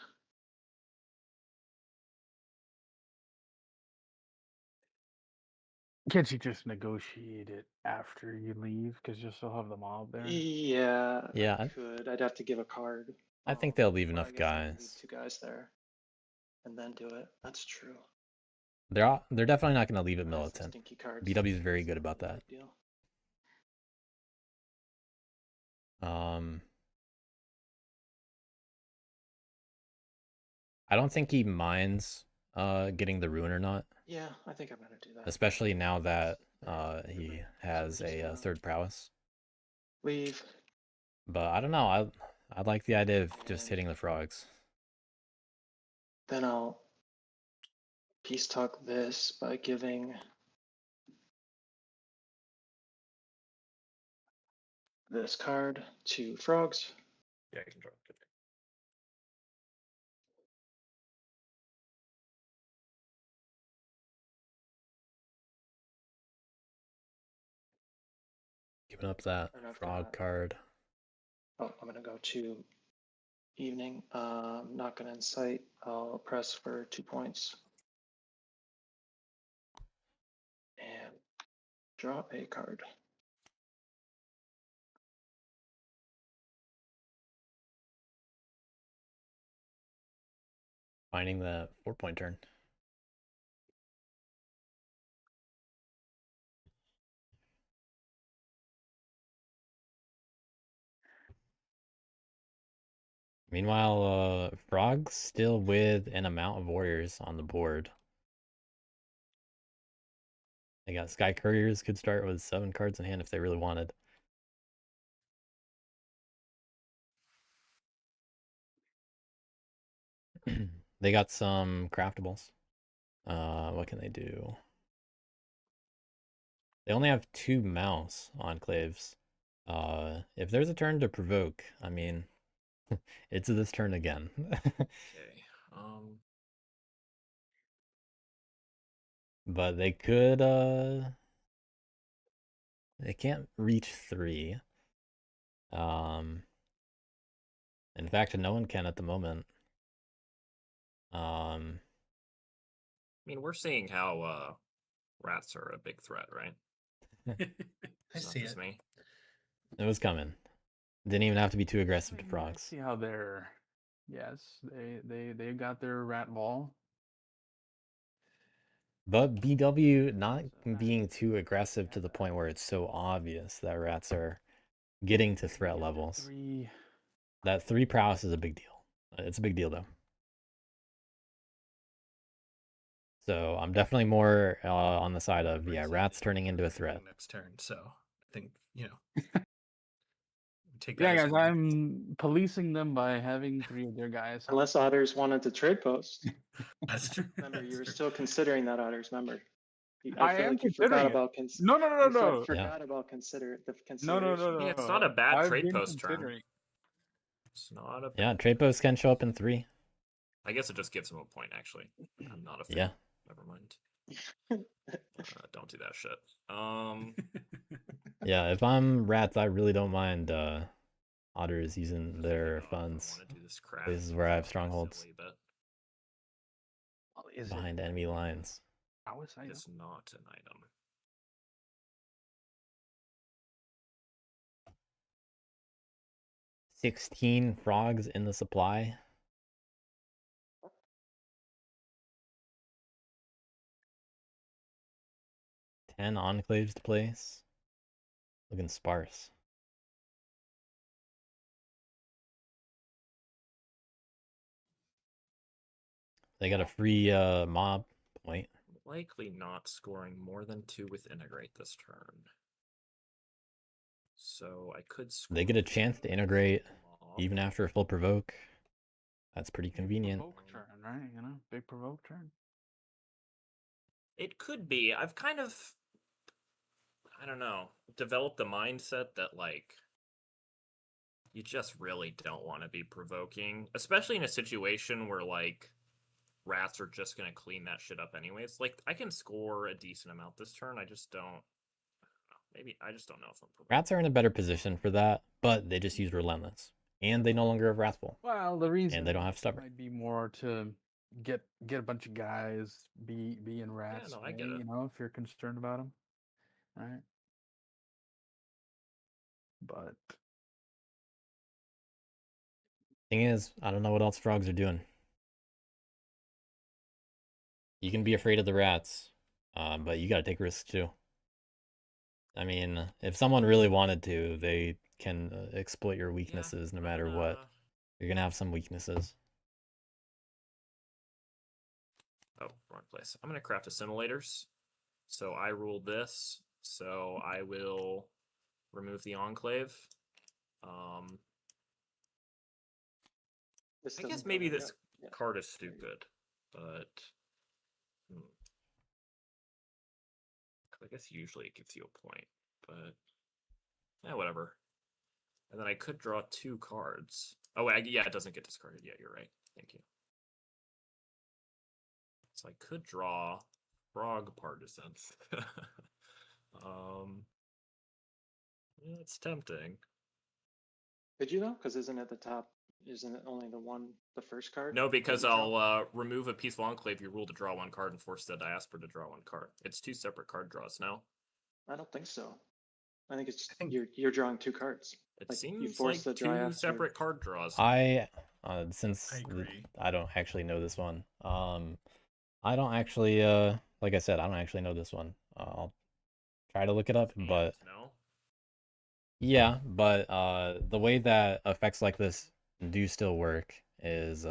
Can't you just negotiate it after you leave? Because you still have the mob there. Yeah, Yeah, I could. I'd have to give a card. I think they'll leave or I enough guess I could leave guys. 2 guys there, and then do it. That's true. They're definitely not going to leave it That's some militant. stinky cards. BW is very good about No that. big deal. I don't think he minds getting the ruin or not, Yeah, I think I'm gonna do that. especially now that he has a third prowess. Leave. But I don't know. I like the idea of just hitting the frogs. Then I'll peace talk this by giving this card to frogs. Yeah, I can draw. Good. Giving up that And I've frog got- card. Oh, I'm gonna go to evening. Not gonna incite. I'll press for 2 points. And draw a card. Finding that 4-point turn. Meanwhile, frogs still with an amount of warriors on the board. They got Sky Couriers, could start with 7 cards in hand if they really wanted. They got some craftables. What can they do? They only have 2 mouse enclaves. If there's a turn to provoke, I mean, it's this turn again. Okay. But they could, they can't reach 3. In fact, no one can at the moment. I mean, we're seeing how rats are a big threat, right? I It's not see just it. me. It was coming. Didn't even have to be too aggressive to I frogs. see how they're. Yes, they got their rat ball. But BW not being too aggressive to the point where it's so obvious that rats are getting to threat Get their levels. 3. That 3 prowess is a big deal. It's a big deal though. So I'm definitely more on the side of rats turning into a threat. Next turn, so I think take Yeah, that. guys, I'm policing them by having 3 of their guys. Unless Otters wanted to trade post. That's true. Remember, you were That's still considering that, Otters. Remember, I feel am like you considering forgot it. about No. forgot about consider the No. consideration. I mean, it's not a bad I've trade been post turn. considering. It's not a. Yeah, trade posts can show up in 3. I guess it just gives him a point. Actually, I'm not a fan. Yeah. Never mind. Don't do that shit. Yeah, if I'm rats, I really don't mind otters using their Thinking, oh, if I funds. want to do this crap, Places where I have it's kinda strongholds silly, but Well, is behind it enemy lines. prowess item? it's not an item. 16 frogs in the supply. 10 enclaves to place. Looking sparse. They got a free mob point. Likely not scoring more than 2 with integrate this turn. So I could score. They get a chance to integrate mob. even after a full provoke. That's pretty Big convenient. provoke turn, right? You know, big provoke turn. It could be. I've kind of, I don't know, developed the mindset that, like, you just really don't want to be provoking, especially in a situation where, like, rats are just going to clean that shit up anyways. Like, I can score a decent amount this turn. I just don't, I don't know. Maybe, I just don't know if I'm provoking. Rats are in a better position for that, but they just use Relentless. And they no longer have Wrathful. Well, the reason And they don't have Stubborn. might be more to get a bunch of guys be in rats. no, I get it. You know, if you're concerned about them, right? But Thing is, I don't know what else frogs are doing. You can be afraid of the rats, but you gotta take risks too. I mean, if someone really wanted to, they can exploit your weaknesses no matter what. You're gonna have some weaknesses. Oh, wrong place. I'm gonna craft assimilators. So I ruled this. So I will remove the enclave. This I guess doesn't maybe really this go- yeah. card is stupid, but I guess usually it gives you a point, but yeah, whatever. And then I could draw 2 cards. Oh, wait, yeah, it doesn't get discarded yet. You're right. Thank you. So I could draw Frog Partisans. Yeah, it's tempting. Did you though? Because isn't it the top? Isn't it only the first card? No, that because you draw? I'll remove a peaceful enclave. You rule to draw 1 card and force the diaspora to draw 1 card. It's 2 separate card draws now. I don't think so. I think it's I think you're drawing 2 cards. It Like, you seems force like the 2 diaspora. separate card draws. Since I agree. I don't actually know this one. I don't actually like I said, I don't actually know this one. I'll try to look it up, but no? yeah, but the way that effects like this do still work is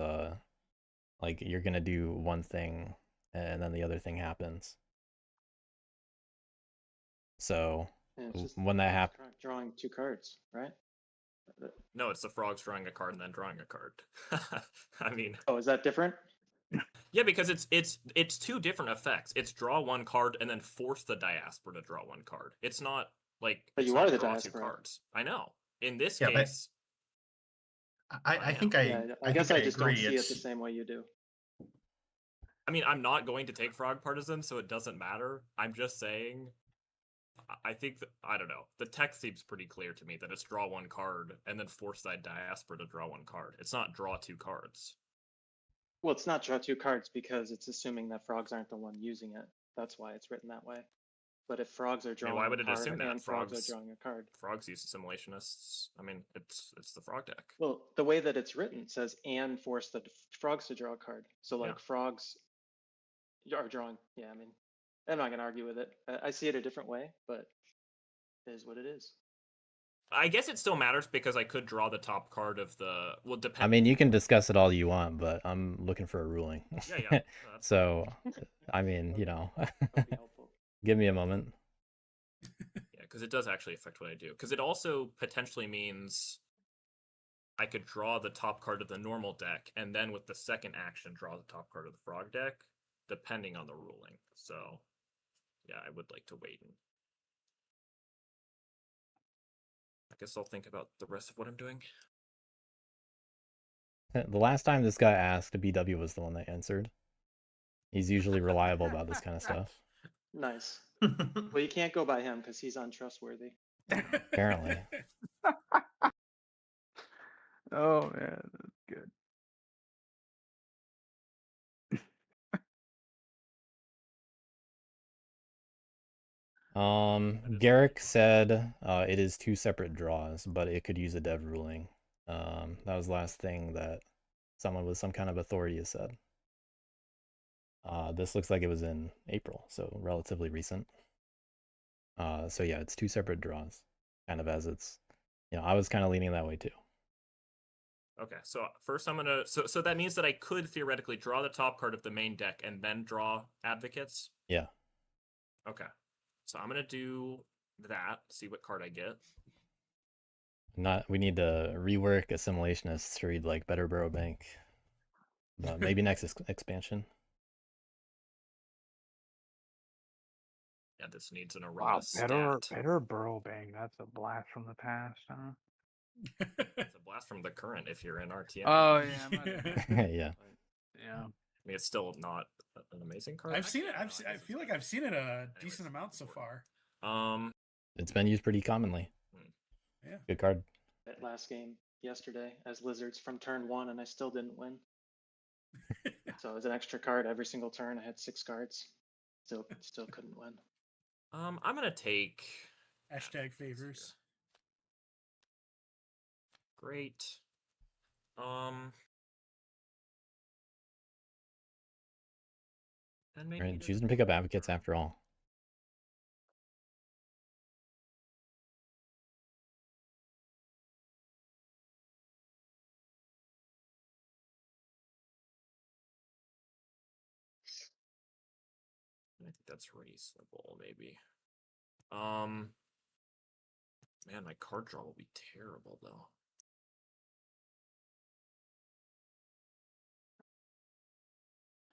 like you're gonna do one thing and then the other thing happens. So And it's just when that happens, drawing 2 cards, right? No, it's the frogs drawing a card and then drawing a card. I mean, Oh, is that different? yeah, because it's 2 different effects. It's draw 1 card and then force the diaspora to draw 1 card. It's not like But it's you not are the draw 2 diaspora. cards. I know. In this Yeah, but case, I think Yeah, I guess think I just agree. don't see it It's the same way you do. I mean, I'm not going to take Frog Partisan, so it doesn't matter. I'm just saying, I think that, I don't know. The text seems pretty clear to me that it's draw 1 card and then force that diaspora to draw 1 card. It's not draw 2 cards. Well, it's not draw 2 cards because it's assuming that frogs aren't the one using it. That's why it's written that way. But if frogs are I mean, drawing why would a it card assume that and frogs are drawing a card, frogs use assimilationists? I mean, it's the frog deck. well, the way that it's written says and force the frogs to draw a card. So like Yeah. frogs are drawing. Yeah, I mean, I'm not gonna argue with it. I see it a different way, but it is what it is. I guess it still matters because I could draw the top card of the depend. I mean, you can discuss it all you want, but I'm looking for a ruling. Yeah. No, So, I mean, you know, That'll be helpful. give me a moment. Yeah, because it does actually affect what I do. Because it also potentially means I could draw the top card of the normal deck, and then with the second action, draw the top card of the frog deck, depending on the ruling. So, yeah, I would like to wait. And I guess I'll think about the rest of what I'm doing. The last time this guy asked, BW was the one that answered. He's usually reliable about this kind of stuff. Nice. Well, you can't go by him because he's untrustworthy. Apparently. Oh man, that's good. Garrick said it is 2 separate draws, but it could use a dev ruling. That was the last thing that someone with some kind of authority has said. This looks like it was in April, so relatively recent. So yeah, it's 2 separate draws, kind of as it's, I was kind of leaning that way too. Okay, so first I'm gonna so that means that I could theoretically draw the top card of the main deck and then draw advocates. Yeah. Okay, so I'm gonna do that. See what card I get. We need to rework Assimilationists to read like Better Burrow Bank. But maybe next expansion. Yeah, this needs an Wow, errata stat. better Burrow Bang. That's a blast from the past, huh? It's a blast from the current if you're in RTM. Oh yeah, I'm not Yeah. yeah. I mean, it's still not an amazing card. I've seen it. Actually, no, I it feel like isn't. I've seen it a Anyways, decent amount so far. It's been used pretty commonly. Yeah. Good card. That last game yesterday as lizards from turn 1, and I still didn't win. So it was an extra card every single turn. I had 6 cards. Still couldn't win. I'm gonna take Hashtag favors. Great. Then maybe Right, choosing to pick up advocates after all. I think that's reasonable, maybe. Man, my card draw will be terrible though.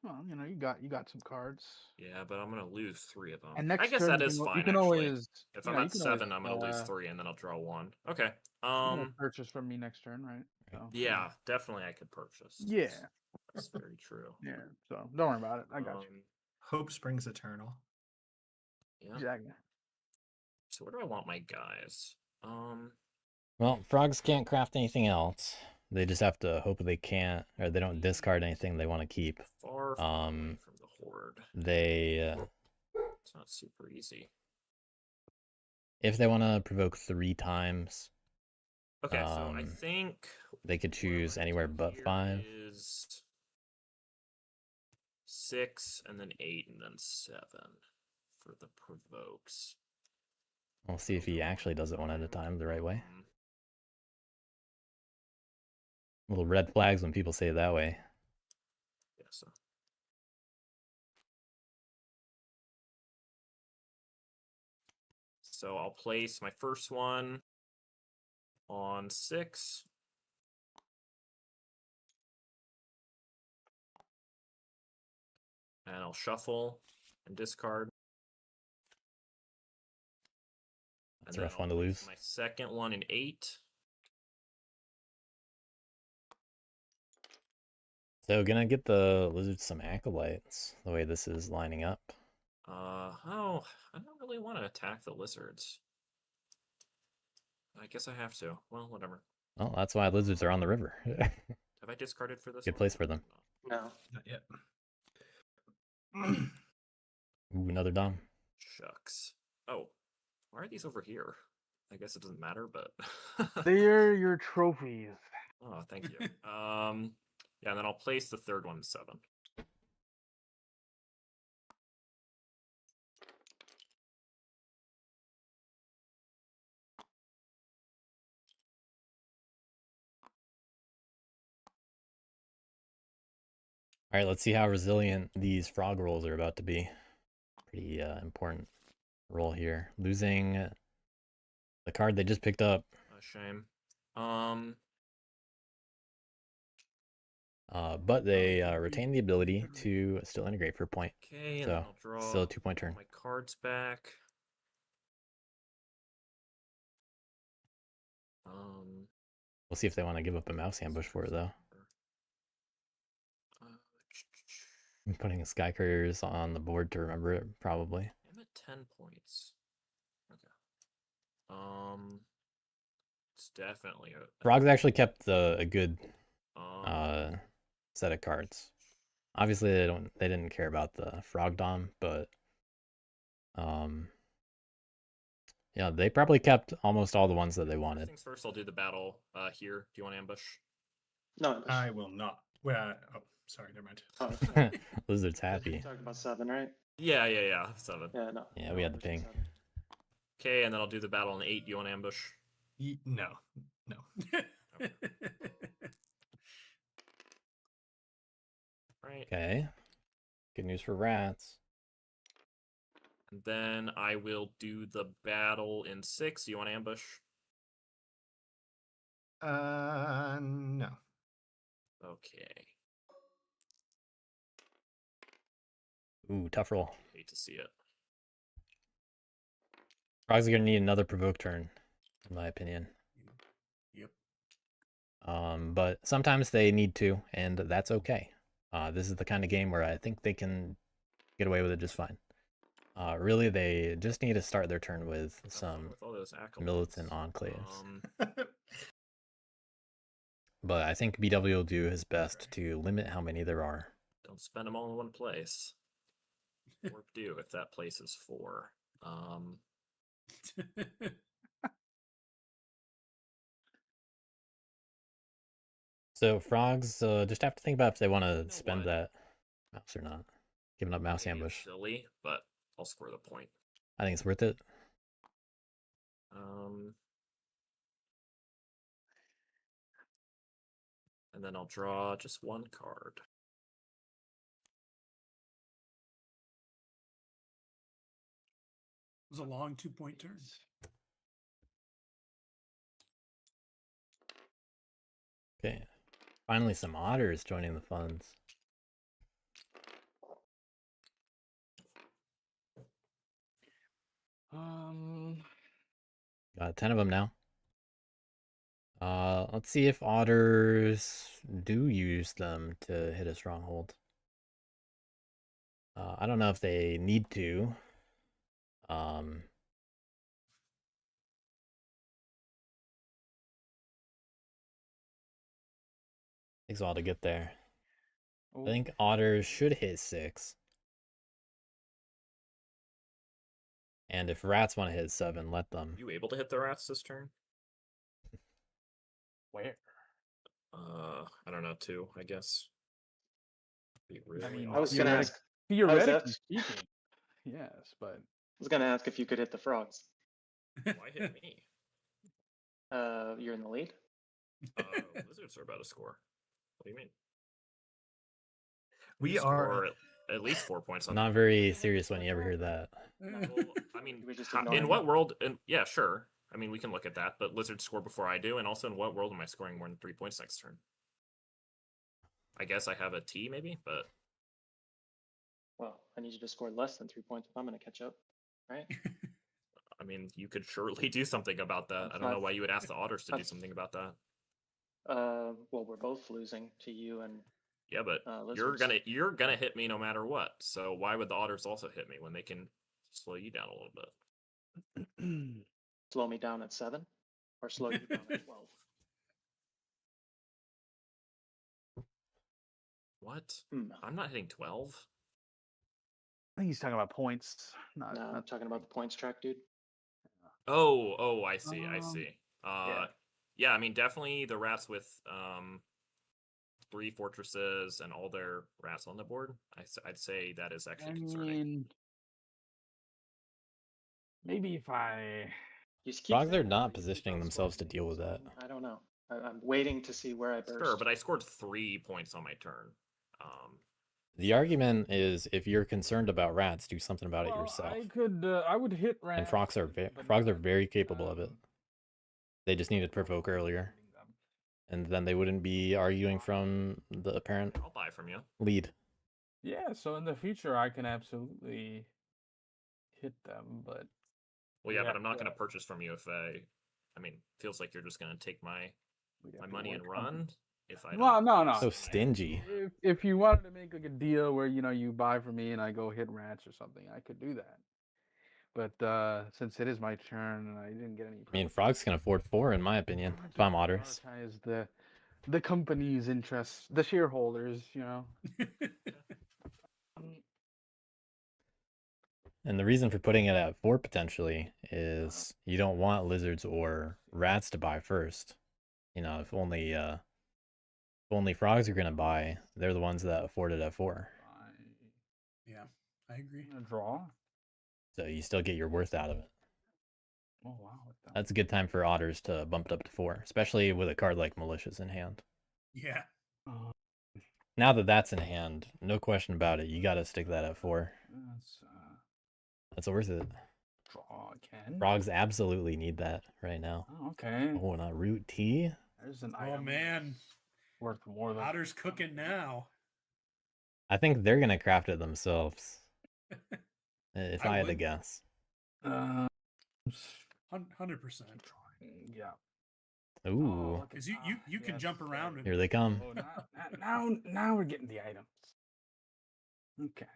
Well, you got some cards. Yeah, but I'm gonna lose 3 of them. And next I guess turn that is fine. you can actually, always if you I'm know, you at can 7, always, I'm gonna lose 3, and then I'll draw 1. Okay. you can purchase from me next turn, right? So Yeah, definitely I could purchase. Yeah. That's very true. Yeah. So don't worry about it. I got you. Hope springs eternal. Yeah. Exactly. So where do I want my guys? Well, frogs can't craft anything else. They just have to hope they can't, or they don't discard anything they want to keep. Far away from the horde. They It's not super easy. if they want to provoke 3 times. Okay, so I think they could choose anywhere but 5. Is 6 and then 8 and then 7 for the provokes. We'll see if he actually does it one at a time the right way. Little red flags when people say it that way. Yeah, so I'll place my first one on 6. And I'll shuffle and discard. That's a rough one to lose. My second one in 8. So gonna get the lizards some acolytes the way this is lining up. Oh, I don't really want to attack the lizards. I guess I have to. Well, whatever. Well, that's why lizards are on the river. Have I discarded for this? Good place for them. No. Not yet. Ooh, another dom. Shucks. Oh, why are these over here? I guess it doesn't matter, but They're your trophies. oh, thank you. Yeah, and then I'll place the third one 7. All right, let's see how resilient these frog rolls are about to be. Pretty important roll here. Losing the card they just picked up. A shame. But they retain the ability to still integrate for a point. Okay, and so then I'll draw still a 2-point turn. my cards back. We'll see if they want to give up a mouse ambush for it though. I'm putting sky couriers on the board to remember it, probably. I'm at 10 points. Okay. It's definitely a Frogs actually kept a good um set of cards. Obviously, they didn't care about the Frog Dom, but yeah, they probably kept almost all the ones that they First wanted. things first, I'll do the battle here. Do you want ambush? No, I will not. Well, oh, sorry, never mind. oh, okay. Lizard's You happy. talked about 7, right? Yeah. 7. Yeah, no. Yeah, no we had the ambush at ping. 7. Okay, and then I'll do the battle on 8. Do you want ambush? No. Right. Okay. Good news for rats. And then I will do the battle in 6. Do you want ambush? No. Okay. Ooh, tough roll. Hate to see it. Frogs are gonna need another provoke turn, in my opinion. Yep. But sometimes they need to, and that's okay. This is the kind of game where I think they can get away with it just fine. Really, they just need to start their turn with Have fun some with all those militant acolytes. enclaves. But I think BW will do his best to limit how many there are. Don't spend them all in one place. Warp do if that place is 4. So frogs just have to think about if they want You know to spend what? that mouse or not. Giving up mouse Maybe ambush. it's silly, but I'll score the point. I think it's worth it. And then I'll draw just one card. It was a long 2-point turn. Okay. Finally, some otters joining the funds. Got 10 of them now. Let's see if otters do use them to hit a stronghold. I don't know if they need to. Takes a while to get there. I think otters should hit 6. And if rats want to hit 7, let them. You able to hit the rats this turn? Where? I don't know, 2, I guess. Be really I mean, I was awesome. going to ask. Theoretically speaking, yes, but I was going to ask if you could hit the frogs. Why hit me? You're in the lead. Wizards are about to score. What do you mean? We are Score at least 4 points on Not very serious when you ever hear that. Well, I mean, We just in ignore what it. world? And yeah, sure. I mean, we can look at that, but Lizards score before I do, and also in what world am I scoring more than 3 points next turn? I guess I have a T maybe, but Well, I need you to score less than 3 points if I'm going to catch up, right? I mean, you could surely do something about that. I don't know why you would ask the otters to do something about that. Well, we're both losing to you and Yeah, but Lizards. you're gonna hit me no matter what. So why would the otters also hit me when they can slow you down a little bit? slow me down at 7 or slow you down at 12. What? Hmm. I'm not hitting 12. I think he's talking about points. No, I'm talking about the points track, dude. Oh, I see. I see. yeah. Yeah, I mean, definitely the rats with 3 fortresses and all their rats on the board. I'd say that is actually concerning. mean, maybe if I. You keep Frogs saying are that, not but you keep positioning themselves to outscoring me, deal with so that. I don't know. I'm waiting to see where I burst. Sure, but I scored 3 points on my turn. The argument is if you're concerned about rats, do something about it yourself. I would hit rats. And frogs are very capable of it. They just needed provoke earlier, and then they wouldn't be arguing from the apparent I'll buy from you. lead. Yeah, so in the future I can absolutely hit them, but Well, yeah, we but have I'm not to- going to purchase from you if I mean, feels like you're just going to take my we'd have to money and work on- run. if I don't. Well, no, no. So stingy. If you wanted to make like a deal where you buy from me and I go hit rats or something, I could do that. But since it is my turn and I didn't get any, I mean, Frogs can afford 4, in my opinion, if I'm otters. prioritize the company's interests, the shareholders. And the reason for putting it at 4 potentially is you don't want lizards or rats to buy first. If only frogs are gonna buy, they're the ones that afford it at 4. Yeah, I agree. I'm gonna draw. So you still get your worth out of it. Oh wow, That's a good time for otters to bump it up to 4, especially with a card like Malicious in hand. Yeah. Now that that's in hand, no question about it, you gotta stick that at 4. That's worth it. Draw again. Frogs absolutely need that right now. Oh, okay. Oh, and a root tea. There's an Oh item man, worth more than Otter's cooking now. I think they're gonna craft it themselves. If I had to would. guess. 100%. Yeah. Ooh, Because you can jump around and here they come. Oh, now we're getting the items. Okay.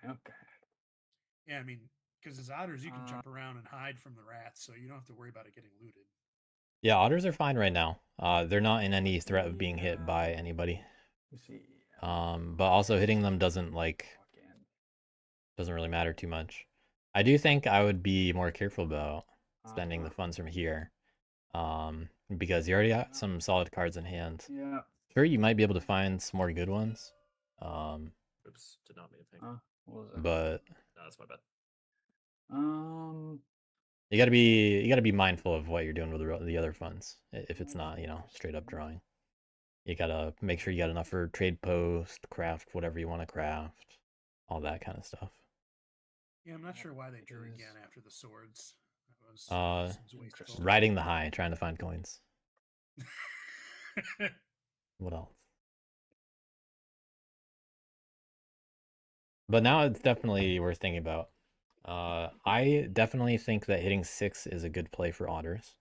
yeah, I mean, because as otters you can jump around and hide from the rats, so you don't have to worry about it getting looted. Yeah, otters are fine right now. They're not in any threat of being hit by anybody. Let's see. But also hitting them doesn't really matter too much. I do think I would be more careful about spending the funds from here. Because you already got some solid cards in hand. Yeah. Sure, you might be able to find some more good ones. Oops, did not mean a thing. What was that? But No, that's my bad. you gotta be mindful of what you're doing with the other funds. If it's not, straight up drawing. You gotta make sure you got enough for trade post, craft whatever you want to craft, all that kind of stuff. Yeah, I'm not sure why they drew again after the swords. Seems wasteful. Riding the high, trying to find coins. What else? But now it's definitely worth thinking about. I definitely think that hitting 6 is a good play for otters.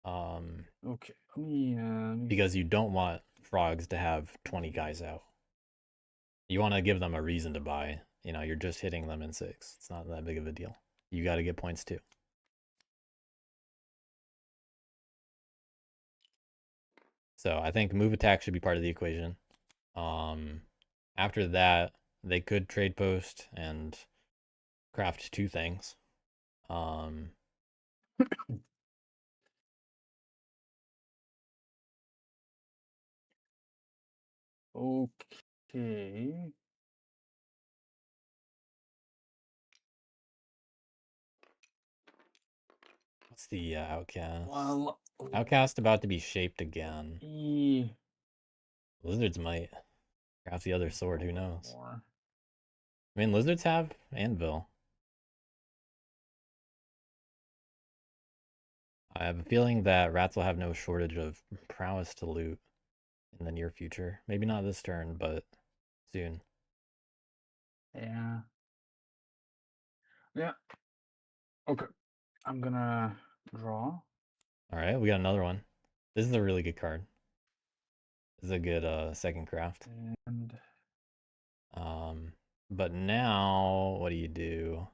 Okay. Let me Because you don't want frogs to have 20 guys out. You want to give them a reason to buy. You're just hitting them in 6. It's not that big of a deal. You got to get points too. So I think move attack should be part of the equation. After that, they could trade post and craft 2 things. Okay. What's the outcast? Well, Outcast about to be shaped again. Lizards might craft the other sword, who knows? I mean, lizards have anvil. I have a feeling that rats will have no shortage of prowess to loot in the near future. Maybe not this turn, but soon. Yeah. Okay. I'm gonna draw. All right, we got another one. This is a really good card. This is a good second craft. And but now what do you do?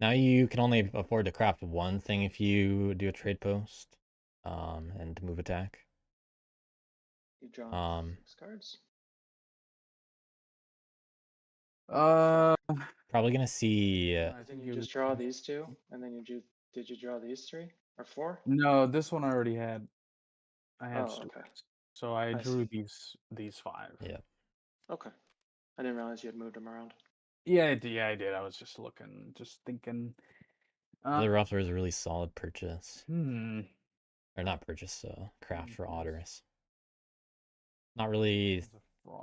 Now you can only afford to craft 1 thing if you do a trade post, and move attack. You draw 6 cards. Probably gonna see. I Didn't you just draw these 2, and then did you draw these 3 or 4? No, this one I already had. I had Oh, okay. So I I drew see. these 5. Yeah. Okay. I didn't realize you had moved them around. Yeah, I did. I was just looking, just thinking. The Ruffler is a really solid purchase. Or not purchase, craft for otters. Not really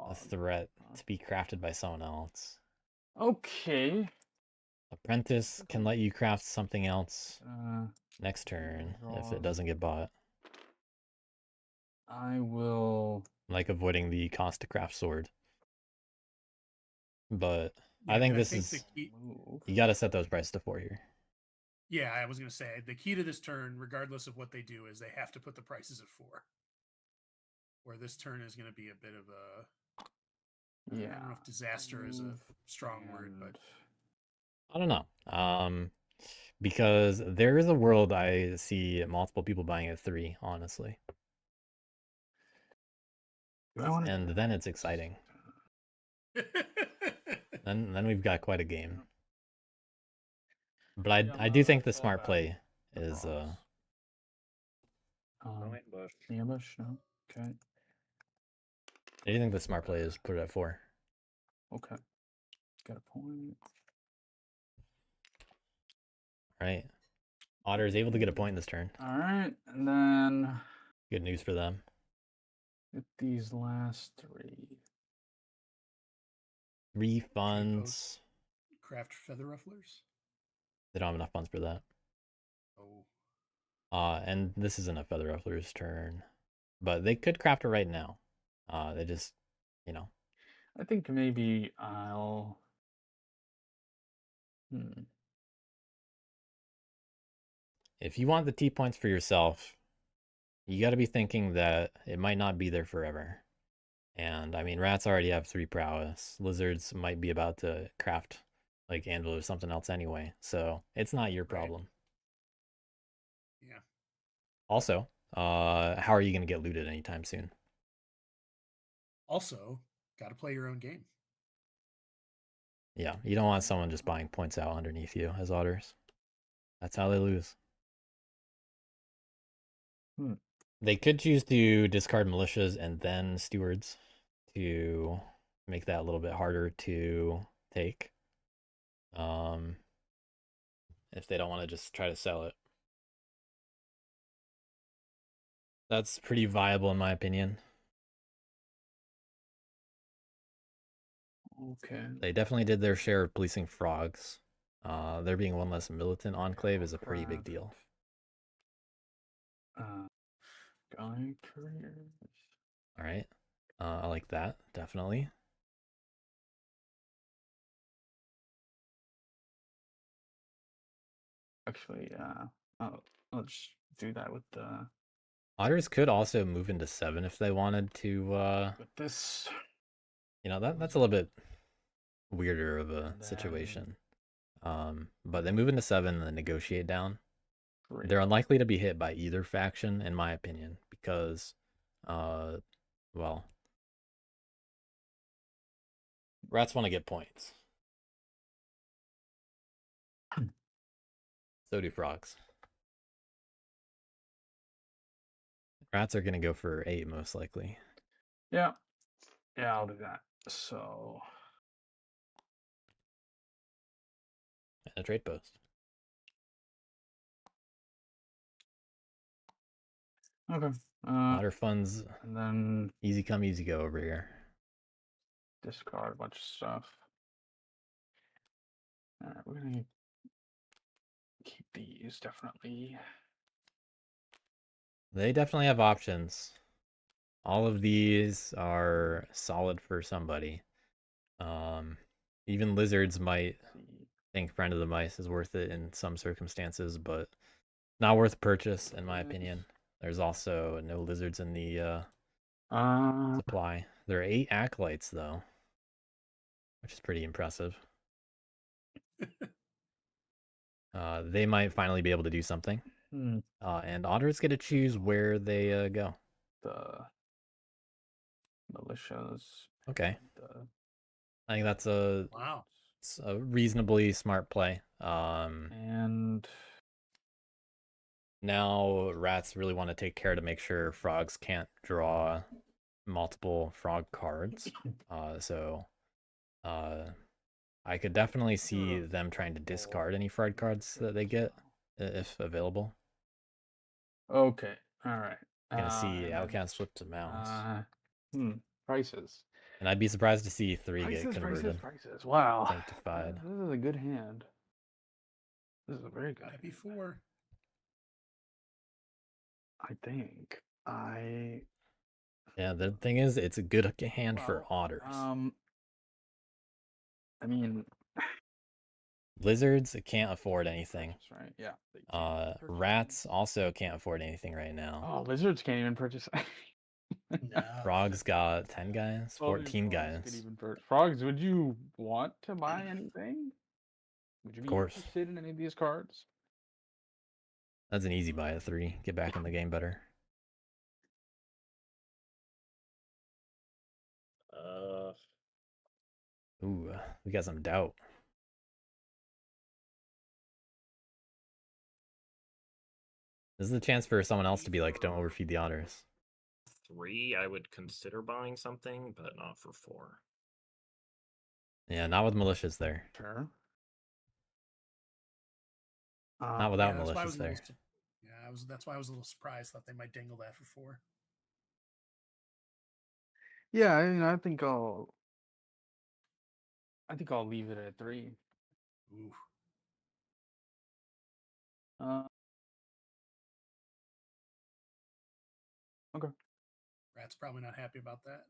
a threat to be crafted by someone else. Okay. Apprentice can let you craft something else next turn if it doesn't get bought. I will. Like avoiding the cost to craft sword. But Yeah, I think but this the is... key, You gotta set those prices to 4 here. Yeah, I was going to say the key to this turn, regardless of what they do, is they have to put the prices at 4. Where this turn is going to be a bit of a. Yeah. I don't know if disaster is a Move strong word, but and- I don't know. Because there is a world I see multiple people buying at 3, honestly. Do I wanna And do then that? it's exciting. Then we've got quite a game. But Yeah, I do think the fall smart back. play The is frogs. No ambush. The ambush, no. Okay. I do think the smart play is put it at 4. Okay. Got a point. Right. Otter is able to get a point this turn. All right, and then Good news for them. get these last 3. 3 Trade funds. posts. Craft feather rufflers. They don't have enough funds for that. Oh, And this isn't a feather ruffler's turn. But they could craft it right now. They just, you know. I think maybe I'll. If you want the T points for yourself, you got to be thinking that it might not be there forever. And I mean, rats already have 3 prowess. Lizards might be about to craft like anvil or something else anyway. So it's not your problem. yeah. Also, how are you going to get looted anytime soon? Also, got to play your own game. Yeah, you don't want someone just buying points out underneath you as otters. That's how they lose. They could choose to discard militias and then stewards to make that a little bit harder to take. If they don't want to just try to sell it. That's pretty viable in my opinion. Okay. They definitely did their share of policing frogs. There being one less militant enclave is a pretty big deal. Guy careers. All right. I like that, definitely. Actually, I'll just do that with the Otters could also move into 7 if they wanted to. with this. You know, that's a little bit weirder of a And then situation. But they move into 7 and then negotiate down. 3. They're unlikely to be hit by either faction, in my opinion, because, well, rats want to get points. So do frogs. Rats are going to go for 8 most likely. Yeah. Yeah, I'll do that. So And a trade post. okay. Otter funds, And then easy come, easy go over here. discard a bunch of stuff. All right, we're gonna keep these definitely. They definitely have options. All of these are solid for somebody. Even lizards might think Friend of the Mice is worth it in some circumstances, but not worth purchase in my opinion. There's also no lizards in the supply. There are 8 acolytes though, which is pretty impressive. They might finally be able to do something. And otters get to choose where they go. The militias. Okay. The I think that's Wow. a reasonably smart play. and Now rats really want to take care to make sure frogs can't draw multiple frog cards. I could definitely see them trying to discard any frog cards that they get if available. okay. All right. Gonna see and Outcast flip to mouse. Prices. And I'd be surprised to see 3 get Prices, converted. prices. Wow. Sanctified. This is a good hand. This is a very good. Happy 4. I think Yeah, the thing is, it's a good hand for otters. I mean, Lizards can't afford anything. Purchase, right? Yeah. they can't purchase Rats also can't afford anything right now. anything. Oh, lizards can't even purchase. No. Frogs got 10 guys, Only 14 frogs can guys. even frogs, would you want to buy anything? Would you Of be course. interested in any of these cards? That's an easy buy at 3. Get back in the game better. Ooh, we got some doubt. This is a chance for someone else to be like, don't overfeed the otters. 3, I would consider buying something, but not for 4. Yeah, not with militias there. Sure. Not without that's why I militias was a little there. that's why I was a little surprised. Thought they might dangle that for 4. Yeah, I think I'll leave it at 3. Ooh. Okay. Rat's probably not happy about that.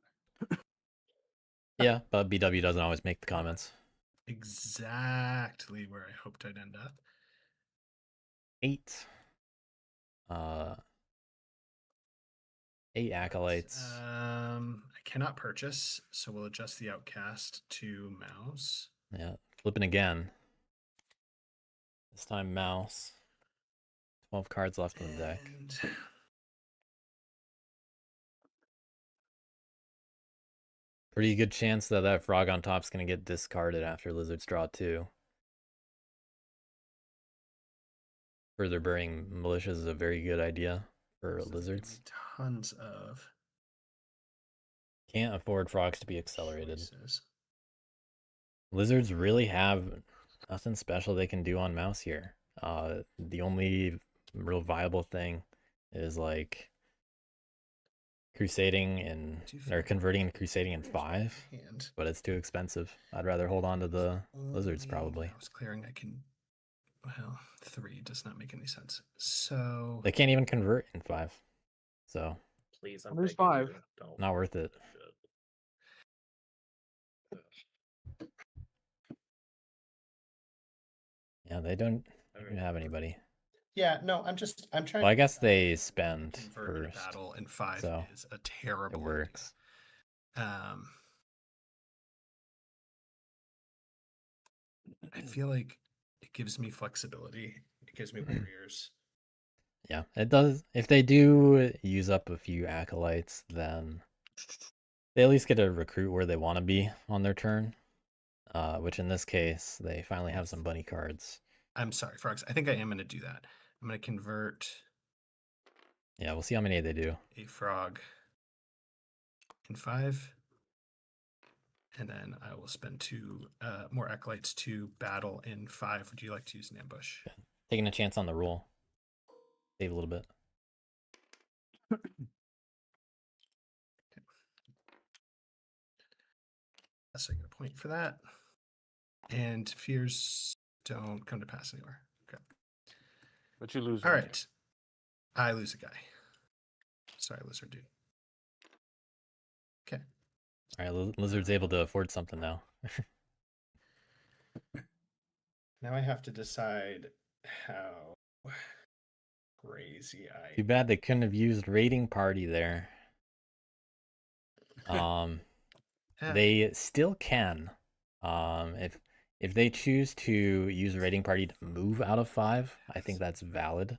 Yeah, but BW doesn't always make the comments. Exactly where I hoped I'd end up. 8. 8 acolytes. I cannot purchase, so we'll adjust the outcast to mouse. Yeah, flipping again. This time mouse. 12 cards left in the deck. And Pretty good chance that that frog on top's going to get discarded after Lizard's draw too. Further burying militias is a very good idea for this doesn't give lizards. me tons of Can't afford frogs to be accelerated. choices. Lizards really have nothing special they can do on mouse here. The only real viable thing is like crusading and or converting and crusading in 5, Hand. but it's too expensive. I'd rather hold on to the lizards probably. Mouse clearing I can. Well, 3 does not make any sense. So They can't even convert in 5, so Please, I'm There's begging 5. you, don't. not worth it. Shit. Yeah, they don't even have anybody. yeah, no, I'm trying. Well, I guess they spend convert in a first. battle in 5 so is a terrible It works. idea. I feel like it gives me flexibility. It gives me warriors. Yeah, it does. If they do use up a few acolytes, then they at least get to recruit where they want to be on their turn. Which in this case, they finally have some bunny cards. I'm sorry, frogs. I think I am going to do that. I'm going to convert Yeah, we'll see how many they do. a frog in 5. And then I will spend 2 more acolytes to battle in 5. Would you like to use an ambush? Taking a chance on the roll. Save a little bit. So I get a point for that. And fears don't come to pass anywhere. Okay. But you lose. All one. right. I lose a guy. Sorry, lizard dude. Okay. All right, Lizard's able to afford something now. Now I have to decide how crazy Too bad they couldn't have used raiding party there. They still can. If they choose to use raiding party to move out of 5, I think that's valid,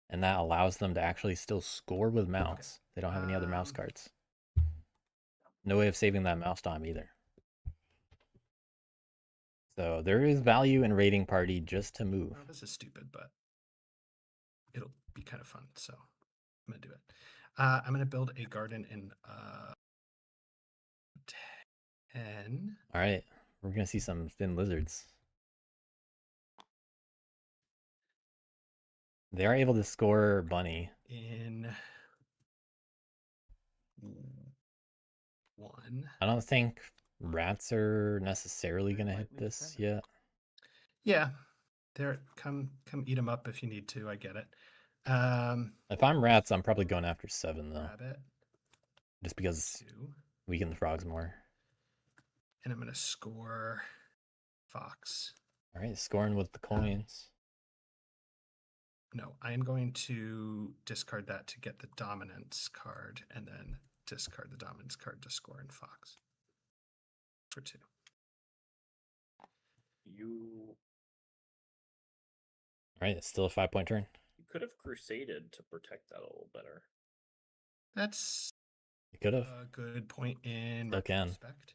and that allows them to actually still score with mouse. They don't have any other mouse cards. No way of saving that mouse time either. So there is value in raiding party just to move. Well, this is stupid, but it'll be kind of fun. So I'm gonna do it. I'm gonna build a garden in 10. All right, we're gonna see some thin lizards. They are able to score bunny. In 1. I don't think rats are necessarily gonna hit Lightly this defended. yet. Yeah. There, come eat them up if you need to. I get it. If I'm rats, I'm probably going after 7 though, Rabbit just because 2, weaken the frogs more. and I'm gonna score fox. All right, scoring with the coins. No, I am going to discard that to get the dominance card, and then discard the dominance card to score in Fox for 2. You All right, it's still a 5-point turn. could have crusaded to protect that a little better. That's You could have. a good point in Still can. retrospect.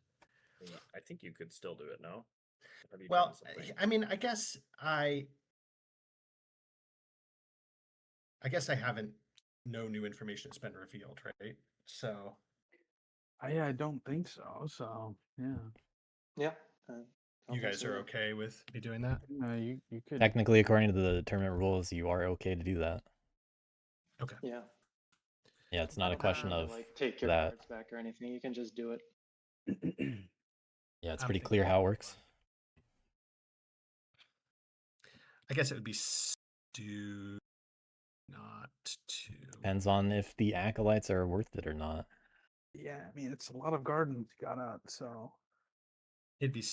Yeah, I think you could still do it now. Have you Well, done something? I mean, I guess I haven't. No new information has been revealed, right? So I don't think so. So yeah, Yeah. you guys are okay with me doing that? you could. Technically, according to the tournament rules, you are okay to do that. Okay. Yeah. Yeah, it's I not a don't question have to, of like take your that. cards back or anything. You can just do it. Yeah, it's I'm pretty thinking clear how it about works. I guess it would be not to. Depends on if the acolytes are worth it or not. Yeah, I mean it's a lot of gardens you got out. So It'd be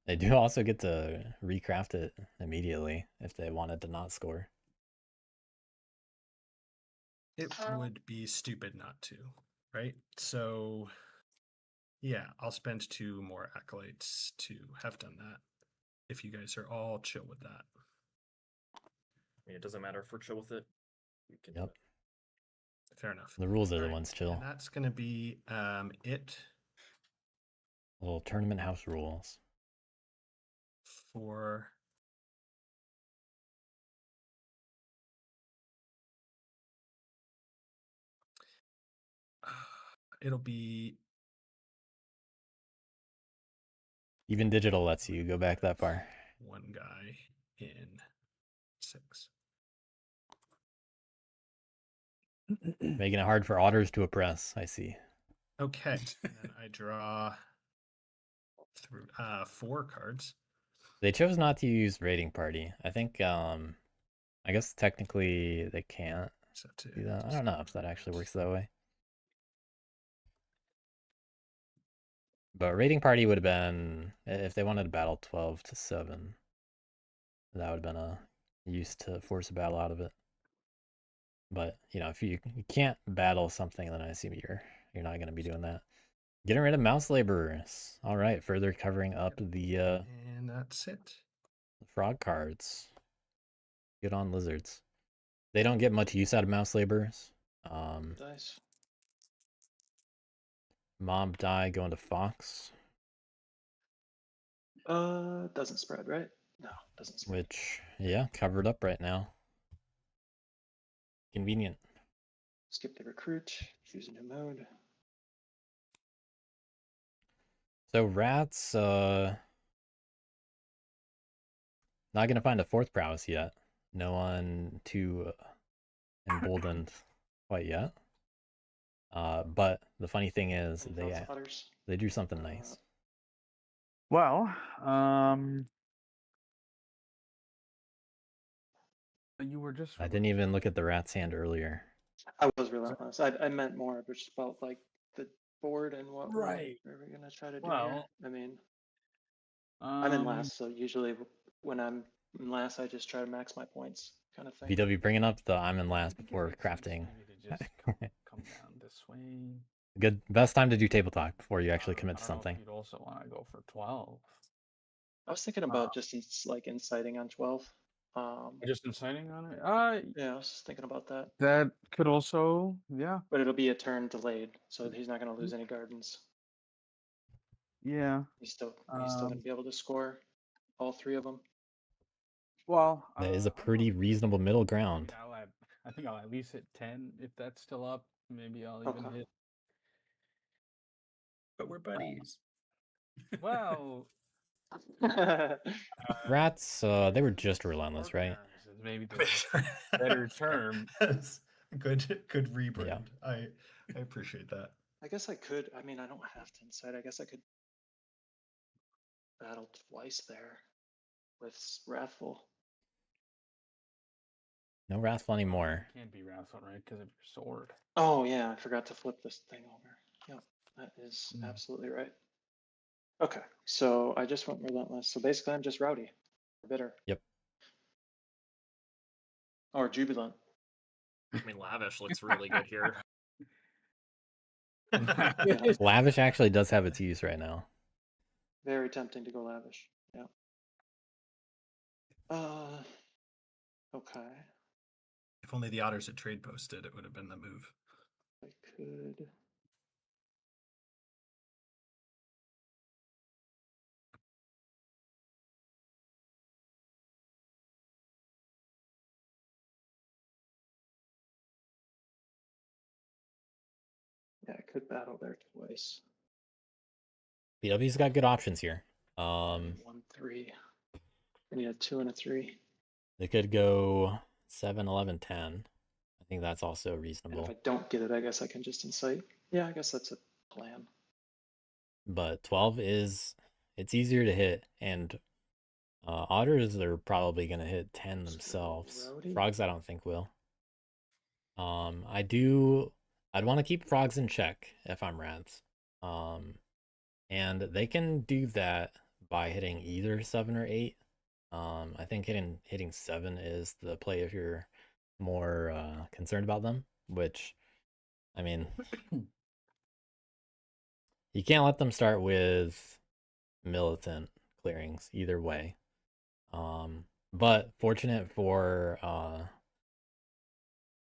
They do also get to recraft it immediately if they wanted to not score. It would be stupid not to, right? So, yeah, I'll spend 2 more acolytes to have done that. If you guys are all chill with that. I mean, it doesn't matter if we're chill with it. We can do Yep. it. Fair enough. The rules are the Alright, ones chill. And that's going to be it Little tournament house rules. for it'll be Even digital lets you go back that far. 1 guy in 6. Making it hard for otters to oppress, I see. Okay. And then I draw through 4 cards. They chose not to use raiding party. I think I guess technically they can't So to do that. I don't know if that actually works that way. But raiding party would have been if they wanted to battle 12 to 7. That would have been a use to force a battle out of it. But you know, if you can't battle something, then I assume you're not going to be doing that. Getting rid of mouse laborers. All right, further covering up the and that's it. frog cards. Good on lizards. They don't get much use out of mouse laborers. Dice. Mob die going to fox, Doesn't spread, right? No, doesn't spread. which yeah, covered up right now. Convenient. Skip the recruit. Choose a new mode. So rats, not gonna find a 4th prowess yet. No one too emboldened quite yet. But the funny thing is Any they thoughts, otters? drew something nice. well, you were just. I didn't even look at the rat's hand earlier. I was relentless. I meant more just about like the board and what Right. we're gonna try to do Well, here. I mean, I'm in Um, last, so usually when I'm in last, I just try to max my points, kind of thing. VW bringing up the I'm in I last think it before makes sense crafting. maybe to just come down this way. Good, best time to do table talk before you actually commit to I don't know if something. You'd also want to go for 12. I was thinking about just like inciting on 12. Just inciting on it. Yeah, I was just thinking about that. That could also, yeah, But it'll be a turn delayed, so he's not going to lose any gardens. yeah. He's still going to be able to score all 3 of them. Well, That is I a don't know pretty if- reasonable middle ground. I think I'll at least hit 10 if that's still up. Maybe I'll even Okay. hit. But we're buddies. Well, Rats, they were just relentless, right? is maybe the better term. That's good rebrand. I appreciate that. I guess I could. I mean, I don't have to incite. I guess I could battle twice there with Wrathful. No wrathful anymore. Can't be wrathful, right? Because of your sword. Oh yeah, I forgot to flip this thing over. Yep. That is Mm. absolutely right. Okay, so I just went relentless. So basically, I'm just rowdy, or bitter. Yep. Or jubilant. I mean, lavish looks really good here. Yeah. Lavish actually does have its use right now. Very tempting to go lavish. Yeah. Okay. If only the otters had trade posted, it would have been the move. I could. Yeah, I could battle there twice. BW's got good options here. 1, 3. I need a 2 and a 3. They could go 7, 11, 10. I think that's also And if reasonable. I don't get it, I guess I can just incite. Yeah, I guess that's a plan. But 12 it's easier to hit, and otters are probably gonna hit 10 So, themselves. rowdy? Frogs, I don't think will. I'd want to keep frogs in check if I'm rats. And they can do that by hitting either 7 or 8. I think hitting 7 is the play if you're more concerned about them, which, I mean, you can't let them start with militant clearings either way. But fortunate for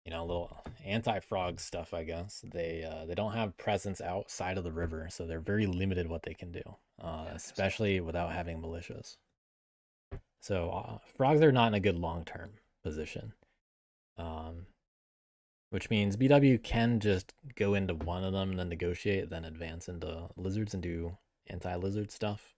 little anti-frog stuff, I guess. They don't have presence outside of the river, so they're very limited what they can do, especially without having militias. So frogs are not in a good long-term position, which means BW can just go into one of them, then negotiate, then advance into lizards and do anti-lizard stuff.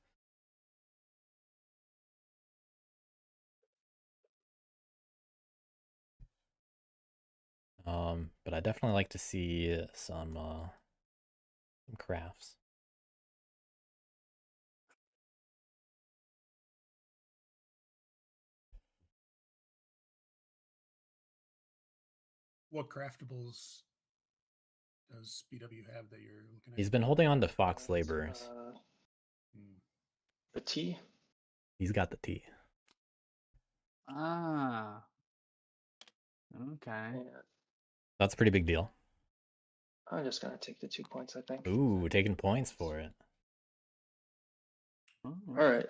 But I definitely like to see some crafts. What craftables does BW have that you're looking at? He's been holding on to fox laborers. The T. He's got the T. Ah. Okay. And That's a pretty big deal. I'm just gonna take the 2 points, I think. Ooh, taking points for it. Oh, All right.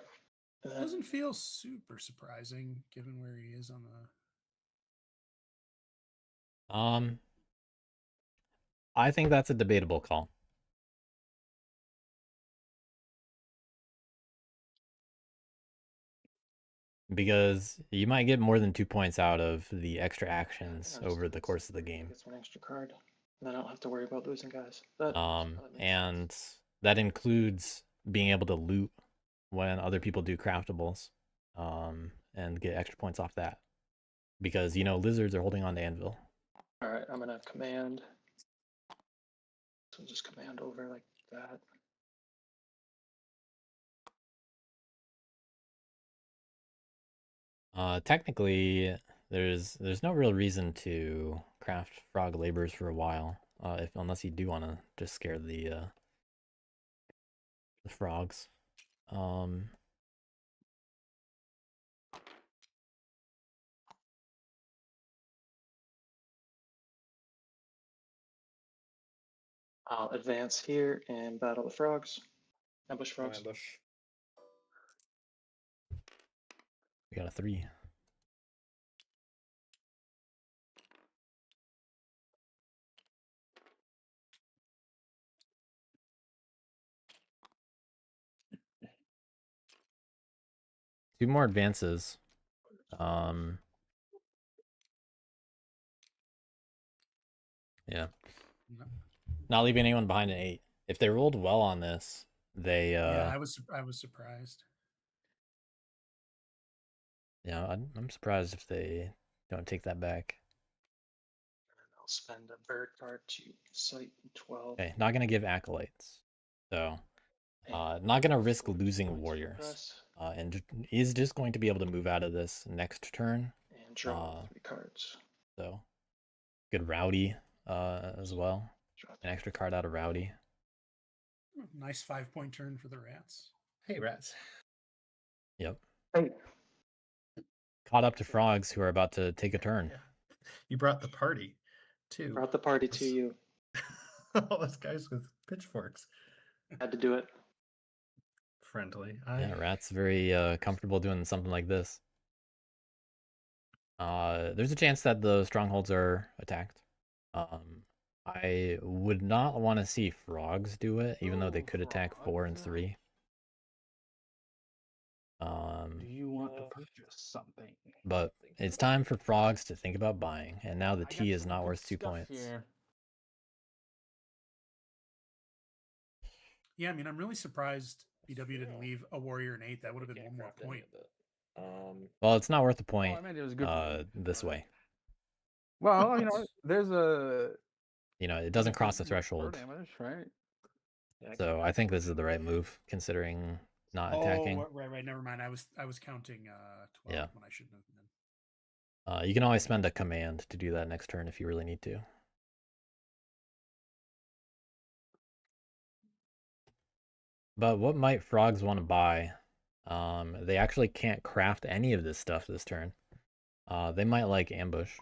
Doesn't feel super surprising given where he is on the. I think that's a debatable call. Because you might get more than 2 points out of the extra actions over the course of the game. Gets one extra card, and then I don't have to worry about losing guys. That and that includes being able to loot when other people do craftables, and get extra points off that. Because lizards are holding on to anvil. All right, I'm gonna command. So just command over like that. Technically, there's no real reason to craft frog laborers for a while, unless you do want to just scare the frogs. I'll advance here and battle the frogs. Ambush frogs. Ambush. We got a 3. Two more advances. Yeah. Not leaving anyone behind an 8. If they rolled well on this, they Yeah, I was surprised. Yeah, I'm surprised if they don't take that back. I'll spend a bird card to site 12. Okay, not gonna give acolytes. So not gonna risk losing warriors. And is just going to be able to move out of this next turn. And draw 3 cards. So good rowdy as well. An extra card out of rowdy. Nice 5-point turn for the rats. Hey, rats. Yep. Hey, Caught up to frogs who are about to take a turn. Yeah. You brought the party, too. brought the party to you. All those guys with pitchforks. Had to do it. Friendly. Yeah, Rat's very comfortable doing something like this. There's a chance that the strongholds are attacked. I would not want to see frogs do it, even though they could attack 4 and 3. Do you want to purchase something? But it's time for frogs to think about buying, and now the I got tea is some not good worth 2 stuff points. here. Yeah, I mean, I'm really surprised BW didn't leave a warrior and 8. That would have been Can't one more craft any point. of it. Well, it's not worth the Oh, point I meant it was good. For you, this but- way. Well, there's a. You know, it doesn't cross the you know, threshold. Damage, right? Yeah, So I think this is the right move, considering not attacking. Oh, right. Never mind. I was counting 12 Yeah. when I shouldn't have been. You can always spend a command to do that next turn if you really need to. But what might frogs want to buy? They actually can't craft any of this stuff this turn. They might like ambush.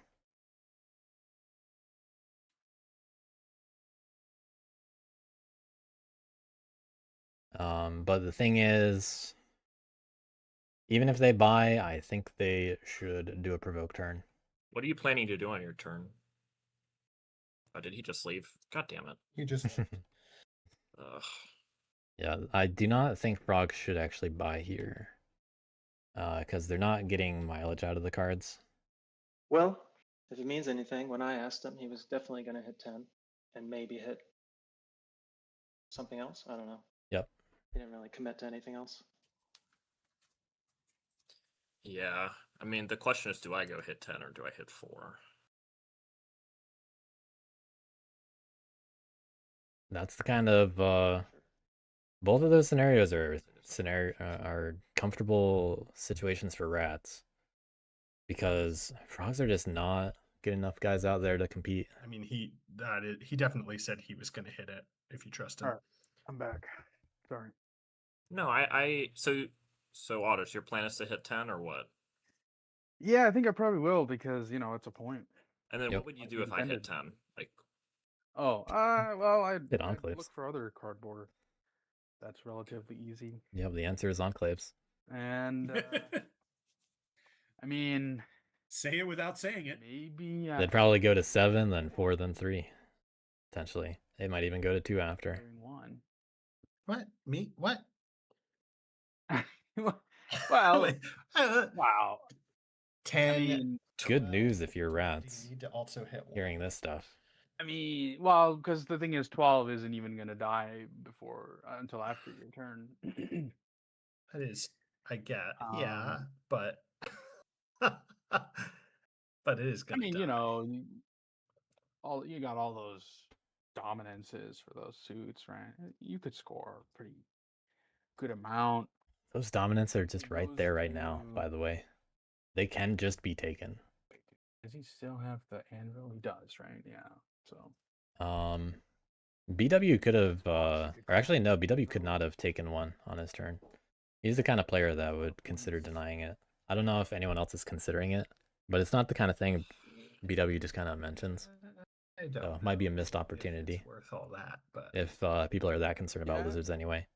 But the thing is, even if they buy, I think they should do a provoke turn. What are you planning to do on your turn? Oh, did he just leave? God damn it. You just Ugh. Yeah, I do not think frogs should actually buy here. Because they're not getting mileage out of the cards. Well, if it means anything, when I asked him, he was definitely going to hit 10 and maybe hit something else. I don't know. Yep. He didn't really commit to anything else. Yeah. I mean, the question is, do I go hit 10 or do I hit 4? That's the kind of both of those scenarios are comfortable situations for rats, because frogs are just not good enough guys out there to compete. I mean, he definitely said he was going to hit it if you trust him. All right. I'm back. Sorry. No, so Otters, your plan is to hit 10 or what? Yeah, I think I probably will because it's a point. And then Yep. what would you do if I hit 10? Like, Oh, well, I'd Hit enclaves. look for other cardboard. That's relatively easy. Yep, the answer is enclaves. And I mean, Say it without saying it. maybe They'd probably go to 7, then 4, then 3. Potentially. They might even go to 2 after. doing one. What? Me? What? Well, Wait, wow. 10. I mean, Good 12, news if you're 13, rats You need to also hit one. hearing this stuff. well, because the thing is, 12 isn't even gonna die until after your turn. That is, I get. Yeah, but but it is I going to mean, die. you got all those dominances for those suits, right? You could score a pretty good amount. Those dominants are just right Those there right now, two- by the way. They can just be taken. Does he still have the anvil? He does, right? Yeah. So BW could have, or actually no, BW could not have taken one on his turn. He's the kind of player that would consider denying it. I don't know if anyone else is considering it, but it's not the kind of thing BW just kind of mentions. I don't So it might be a know missed if opportunity it's worth all that, but if people are that concerned about Yeah. lizards anyway.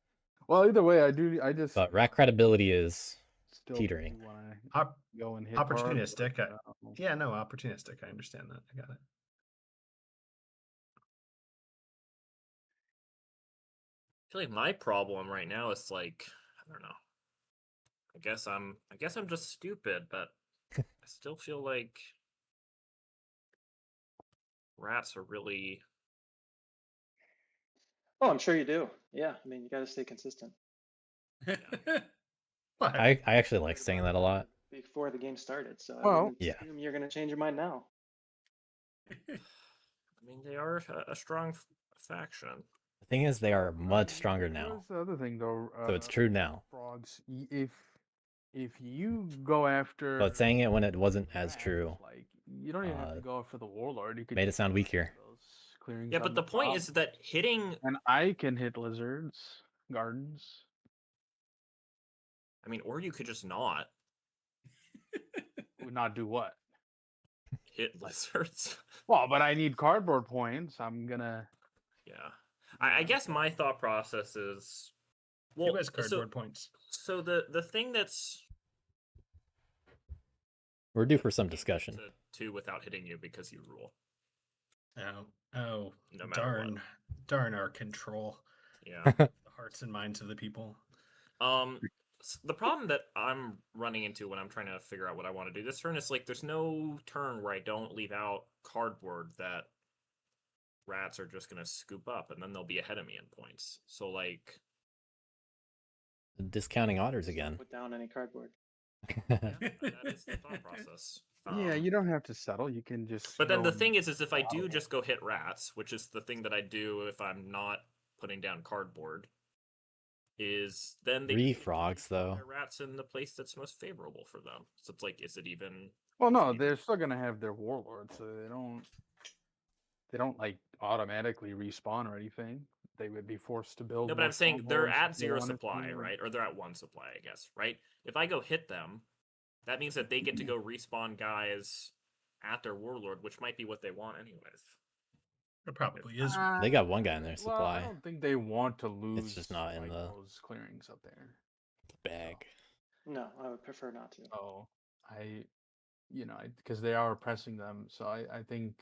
well, either way, I just But rat credibility is still teetering. want Op- to go and hit hard, opportunistic. but, yeah, no, opportunistic. I understand that. I got it. I feel like my problem right now is like, I don't know. I guess I'm just stupid, but I still feel like rats are really. Oh, I'm sure you do. Yeah, I mean, you got to stay consistent. But I actually like saying that a lot. Before the game started, so Well, I wouldn't yeah. assume you're going to change your mind now. I mean, they are a strong faction. The thing is, they are much stronger now. Here's the other thing, though. So it's true now. Frogs. If you go after, But saying it when it wasn't as rats, true like you don't even have to go for the warlord. You could made it just sound go weak after here. those clearings. Yeah, on but the point top, is that hitting. and I can hit lizards, gardens. I mean, or you could just not Would not do what? hit lizards. Well, but I need cardboard points. I'm gonna. Yeah, I guess my thought process is, well, Who has cardboard points? So the thing that's We're due for some discussion. to two without hitting you because you rule. Oh, No matter what. darn our control. Yeah. The hearts and minds of the people. The problem that I'm running into when I'm trying to figure out what I want to do this turn is like there's no turn where I don't leave out cardboard that rats are just gonna scoop up and then they'll be ahead of me in points. So like Discounting otters again. Put down any cardboard. yeah, that is the thought process. Yeah, you don't have to settle. You can just. But then go the and thing is if I do bottle. just go hit rats, which is the thing that I do if I'm not putting down cardboard, is then they Three get to frogs, put their though. rats in the place that's most favorable for them. So it's like, is it even? Well, no, even- they're still gonna have their warlords, so they don't. They don't like automatically respawn or anything. They would be forced to build. No, but more I'm saying they're strongholds at if they 0 wanted supply, to. right? Or they're at 1 supply, I guess, right? If I go hit them, that means that they get to go respawn guys at their warlord, which might be what they want anyways. It probably is. They got one guy in their Well, supply. I don't think they want to lose. just not in like, the- those clearings up there. Bag. No, I would prefer not to. Oh, because they are pressing them. So I think.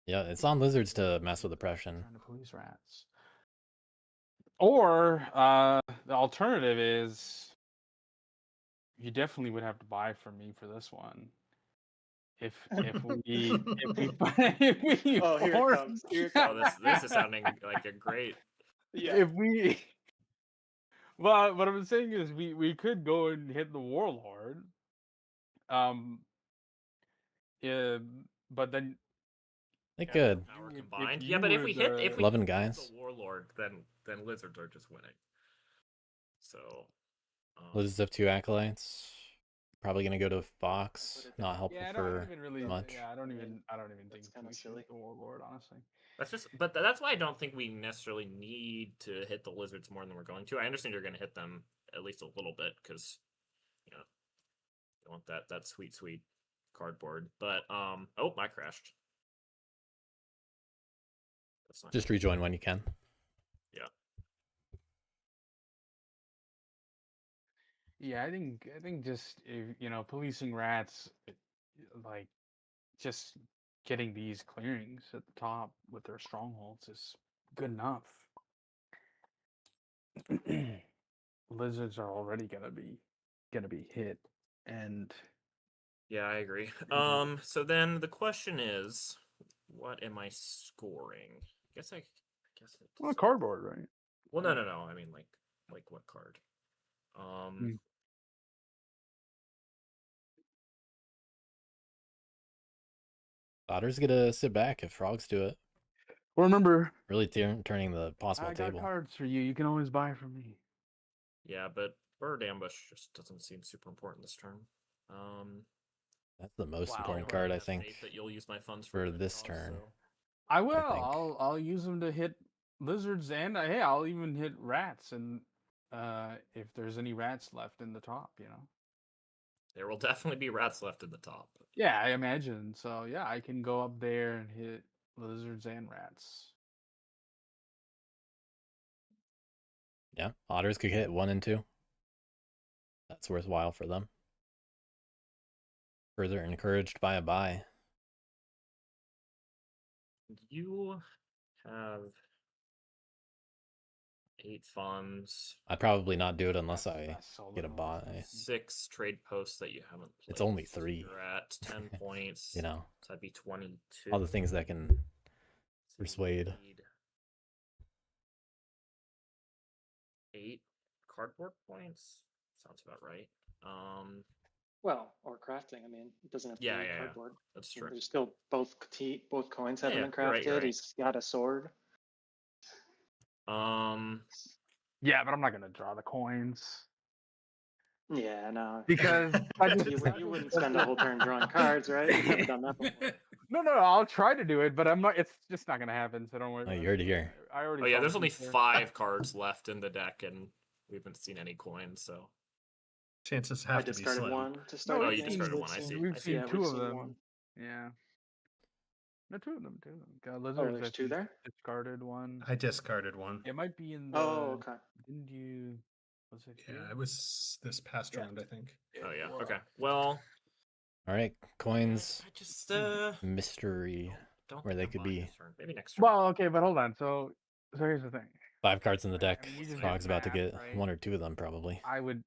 Yeah, it's on lizards to mess with oppression. Trying to police rats. Or the alternative is you definitely would have to buy from me for this one. If we if we Oh, here it force- comes. Here it Oh, comes. this is sounding like a great. Yeah. if we well, what I'm saying is we could go and hit the warlord. Yeah, but then They could. Power If combined. you Yeah, but if we hit would, Loving hit guys. the warlord, then lizards are just winning. So Lizards have 2 acolytes. Probably gonna go to Fox. Put it Not down. helpful yeah, I for don't even really much. Yeah, I don't Yeah, even that's think kinda we should silly. hit the warlord, honestly. but that's why I don't think we necessarily need to hit the lizards more than we're going to. I understand you're going to hit them at least a little bit because you want that sweet cardboard. But oh, I crashed. That's not Just rejoin when you can. yeah. Yeah, I think just policing rats, like just getting these clearings at the top with their strongholds is good enough. Lizards are already gonna be hit, and Yeah, I agree. Mhm. So then the question is, what am I scoring? I guess it's well, cardboard, right? well, no. I mean, like what card? Mm. Otters get to sit back if frogs do it. Well, remember, Really turning the possible I got table. cards for you. You can always buy from me. Yeah, but bird ambush just doesn't seem super important this turn. That's the most Wow. important I card, I have think. faith that you'll use my funds for a good this cause, turn. so- I will. think. I'll use them to hit lizards, and hey, I'll even hit rats, and if there's any rats left in the top, There will definitely be rats left in the top. Yeah, I imagine. So yeah, I can go up there and hit lizards and rats. Yeah, otters could hit 1 and 2. That's worthwhile for them. Further encouraged by a buy. You have 8 funds, I'd probably not do it unless I That's so get a little. buy. 6 trade posts that you haven't played. It's only 3. You're at 10 points. You know, So that'd be 22. all the things that can So you persuade. need 8 cardboard points. Sounds about right. Well, or crafting. I mean, it doesn't have to Yeah, be yeah, yeah. cardboard. That's I mean, true. There's still both coins haven't Yeah, been you're right, crafted. you're right. He's got a sword. Um, Yeah, but I'm not gonna draw the coins. Yeah, no. Because I just You wouldn't spend a whole turn drawing cards, right? You've never done that before. No, I'll try to do it, but I'm not. It's just not gonna happen. So don't worry. Oh, about you already it. here. I already. Oh yeah, saw there's the only future. 5 cards left in the deck, and we haven't seen any coins. So Chances I have to be discarded slim. one to start. No, Oh, the you game. discarded We've one, I seen- see. We've seen Yeah, two we've of seen them. one. Yeah. No, two of them. Two of them. Oh, Lizards. there's I two think, there? discarded one. I discarded one. It might be in the. Oh, okay. Didn't you? Was it Yeah, here? it was this past Yeah. round, I think. Oh yeah. Well, Okay. Well, All right, coins. I just Mystery. don't Where think they I'm could buying be. this turn. Maybe next turn. Well, okay, but hold on. So here's the thing. 5 cards in the I deck. mean, you just Frog's did about to math, get right? 1 or 2 of them probably. I would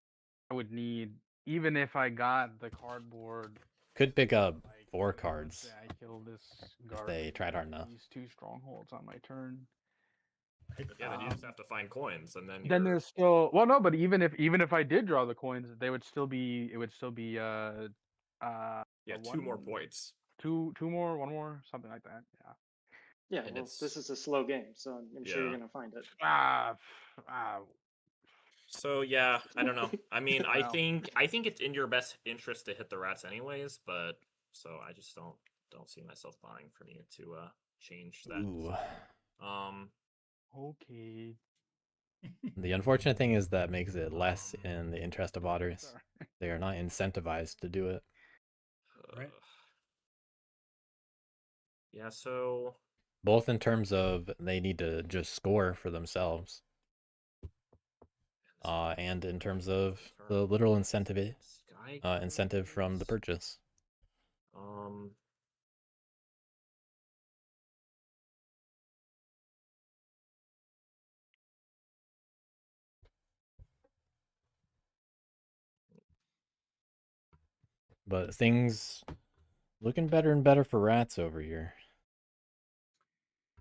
need, even if I got the cardboard. Could pick up Like, 4 let's cards. say I kill this If garbage. they tried hard enough. These 2 strongholds on my turn. Yeah, then you just have to find coins, and then Then you're- there's still no, but even if I did draw the coins, they would still be. It would still be yeah, a 2 more one- points. two more, one more, something like that. Yeah. Yeah, And well, it's- this is a slow game, so I'm sure you're Yeah. gonna find it. So yeah, I don't know. I mean, I Wow. think it's in your best interest to hit the rats anyways, but so I just don't see myself buying from you to change that. Ooh. Okay. The unfortunate thing is that makes it less in the interest of otters. Sorry. They are not incentivized to do it. Right. Yeah, so Both in terms of they need to just score for themselves, and in terms of the literal incentive from the purchase. But things looking better and better for rats over here.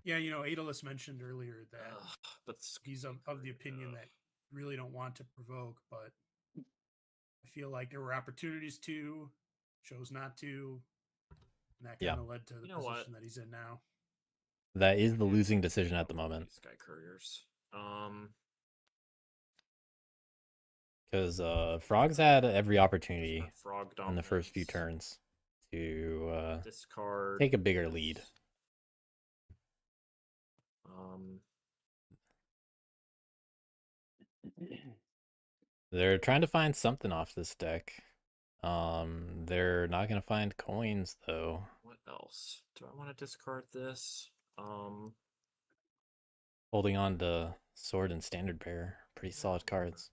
Yeah, Aeolus mentioned earlier that but he's of the opinion that you really don't want to provoke, but I feel like there were opportunities to, chose not to, and that Yeah. kind of led to the You know what? position that he's in now. That is the losing decision at the moment. Sky Couriers. Because Frogs had every opportunity Frog in the first few dominance. turns to Discard. take a bigger lead. They're trying to find something off this deck. They're not gonna find coins though. What else? Do I want to discard this? Holding on to Sword and Standard Bearer, pretty solid cards.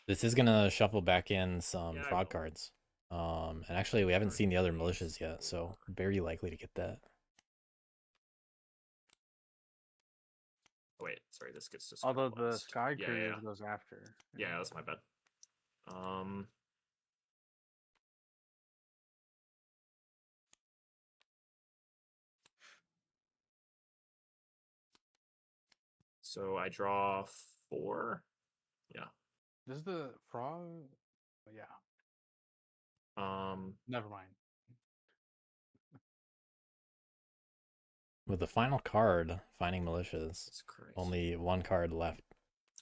This is gonna shuffle back in some Yeah, I frog will. cards. And actually we haven't seen the other militias yet, so very likely to get that. Oh, wait, sorry, this gets discarded. Although the last. Sky Yeah, Courier yeah. goes after. Yeah, that's my bad. So I draw 4. Yeah. This is the frog. Oh, yeah. Never mind. With the final card, finding militias, Jesus Christ. only 1 card left.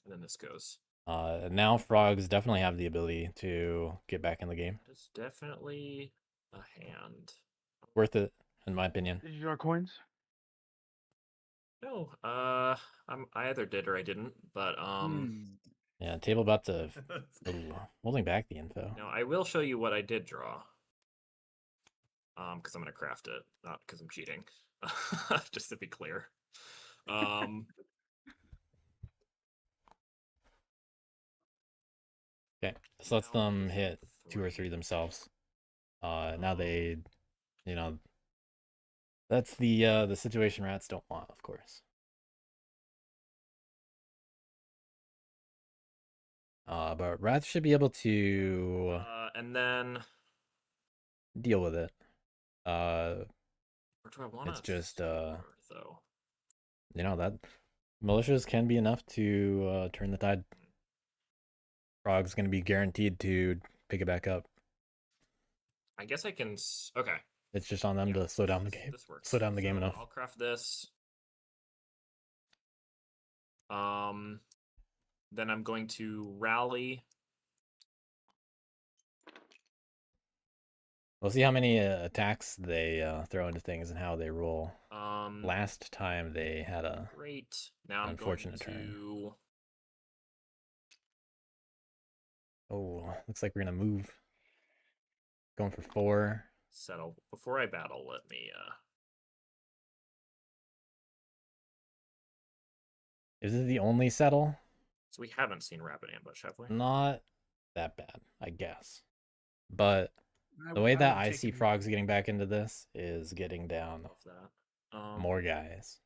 And then this goes. Now frogs definitely have the ability to get back in the game. It's definitely a hand. Worth it, in my opinion. Did you draw coins? No, I either did or I didn't, but Yeah, table about to ooh, holding back the info. no, I will show you what I did draw. Because I'm gonna craft it, not because I'm cheating. Just to be clear. Okay, this lets them hit 2 or 3 themselves. Now they, that's the situation rats don't want, of course. But rats should be able to and then deal with it. where do I want It's just though? that militias can be enough to turn the tide. Frog's gonna be guaranteed to pick it back up. I guess I can. Okay. It's just on them to slow down the game. This works. Slow down the game So enough. I'll craft this. Then I'm going to rally. We'll see how many attacks they throw into things and how they roll. Last time they had a Great. Now I'm going unfortunate turn. to. Oh, looks like we're gonna move. Going for 4. Settle. Before I battle, let me. Is it the only settle? So we haven't seen Rapid Ambush, have we? Not that bad, I guess. But I the way that would've I see taken- Frogs getting back into this is getting down Love that. more guys.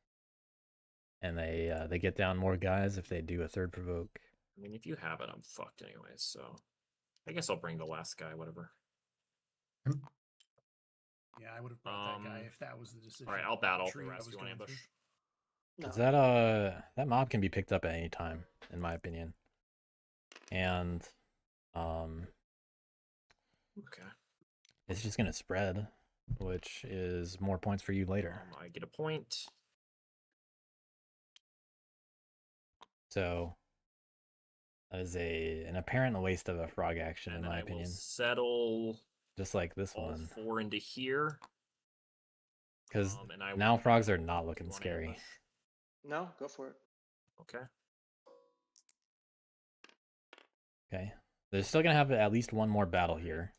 And they get down more guys if they do a third provoke. I mean, if you have it, I'm fucked anyways. So I guess I'll bring the last guy. Whatever. Yeah, I would have brought that guy if that was the decision. All right, I'll battle. tree I Rats, was you want going ambush? No. 'Cause that mob can be picked up at any time, in my opinion. And Okay. it's just gonna spread, which is more points for you later. I get a point. So that is an apparent waste of a frog action, And in then my I will opinion. settle Just like this all one. 4 into here. Because And I now will- frogs are not you looking want scary. ambush? No, go for it. Okay. Okay. They're still gonna have at least one more battle here.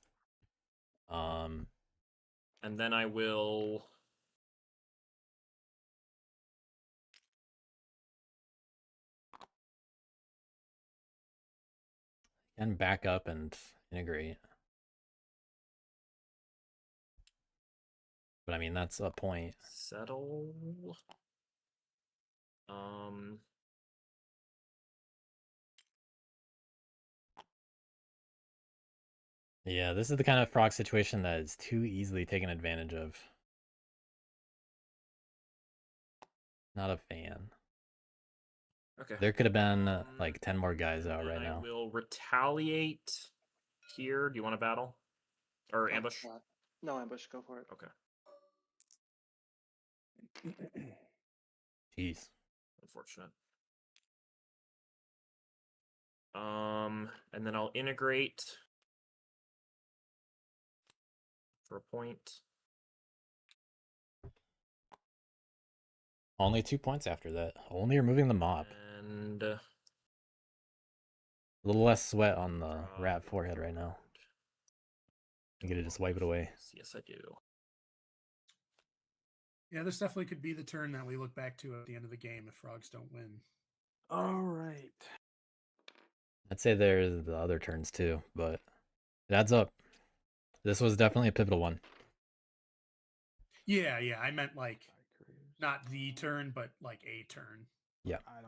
And then I will. And back up and integrate. But I mean, that's a point. Settle. Yeah, this is the kind of frog situation that is too easily taken advantage of. Not a fan. Okay. There could have been like 10 more guys out And right I now. will retaliate here. Do you want to battle? Or No, ambush? what? No ambush. Go for it. Okay. Jeez. Unfortunate. And then I'll integrate for a point. Only 2 points after that. Only removing the mob. And A little less sweat on the rat forehead right now. You gotta just wipe it away. Yes, I do. Yeah, this definitely could be the turn that we look back to at the end of the game if frogs don't win. All right. I'd say there's the other turns too, but it adds up. This was definitely a pivotal one. Yeah, I meant like not the turn, but like a turn. Yeah. I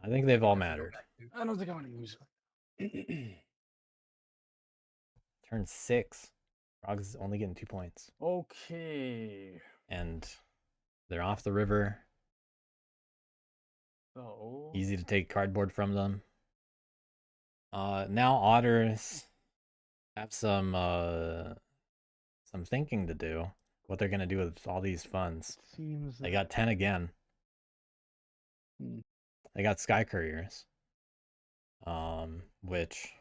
I think they've all Definitely go mattered. back to. don't think I'm gonna use it. Turn 6. Frogs is only getting 2 points. Okay. And they're off the river. So Easy to take cardboard from them. Now otters have some thinking to do. What they're gonna do with all these funds. seems They got 10 again. Hmm. They got Sky Couriers. Which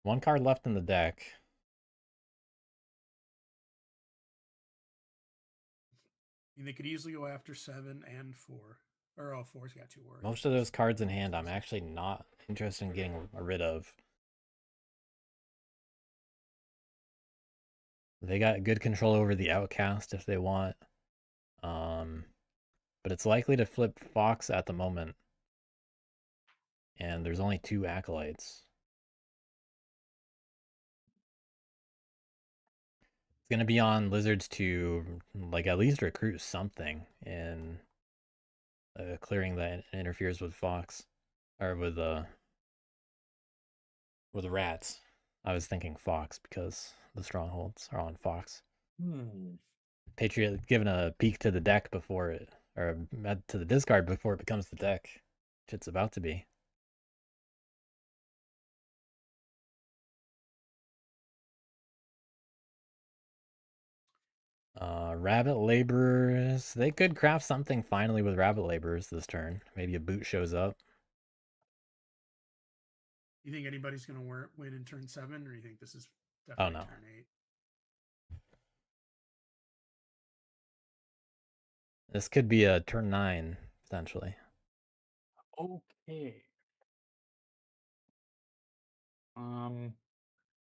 one card left in the deck. I mean, they could easily go after 7 and 4. Or, oh, 4's got 2 warriors. Most of those cards in hand, I'm actually not interested in getting rid of. They got good control over the outcast if they want. But it's likely to flip Fox at the moment. And there's only 2 acolytes. It's gonna be on Lizards to like at least recruit something in clearing that interferes with Fox or with rats. I was thinking Fox because the strongholds are on Fox. Patriot giving a peek to the deck before it, or to the discard before it becomes the deck, which it's about to be. Rabbit laborers. They could craft something finally with rabbit laborers this turn. Maybe a boot shows up. You think anybody's going to win in turn 7, or you think this is Oh, definitely no. turn 8? This could be a turn 9, potentially. Okay.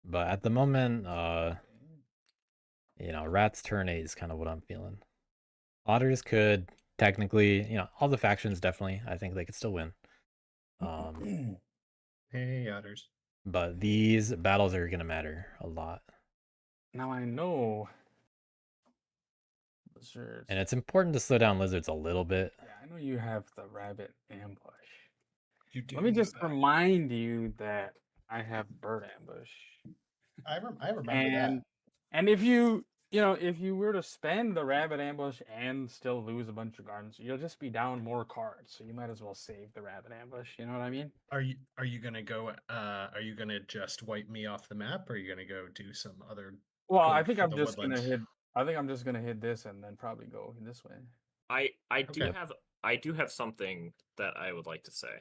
But at the moment, Rat's turn 8 is kind of what I'm feeling. Otters could technically, all the factions definitely, I think they could still win. Hey, otters. But these battles are going to matter a lot. Now I know. Lizards. And it's important to slow down lizards a little bit. Yeah, I know you have the rabbit ambush. You do. Let me know just that. remind you that I have bird ambush. I remember that. And if you were to spend the rabbit ambush and still lose a bunch of gardens, you'll just be down more cards. So you might as well save the rabbit ambush. You know what I mean? Are you gonna go? Are you gonna just wipe me off the map, or are you gonna go do some other? Well, Go I think for I'm the just woodland? gonna hit. I think I'm just gonna hit this and then probably go this way. I do Okay. have something that I would like to say.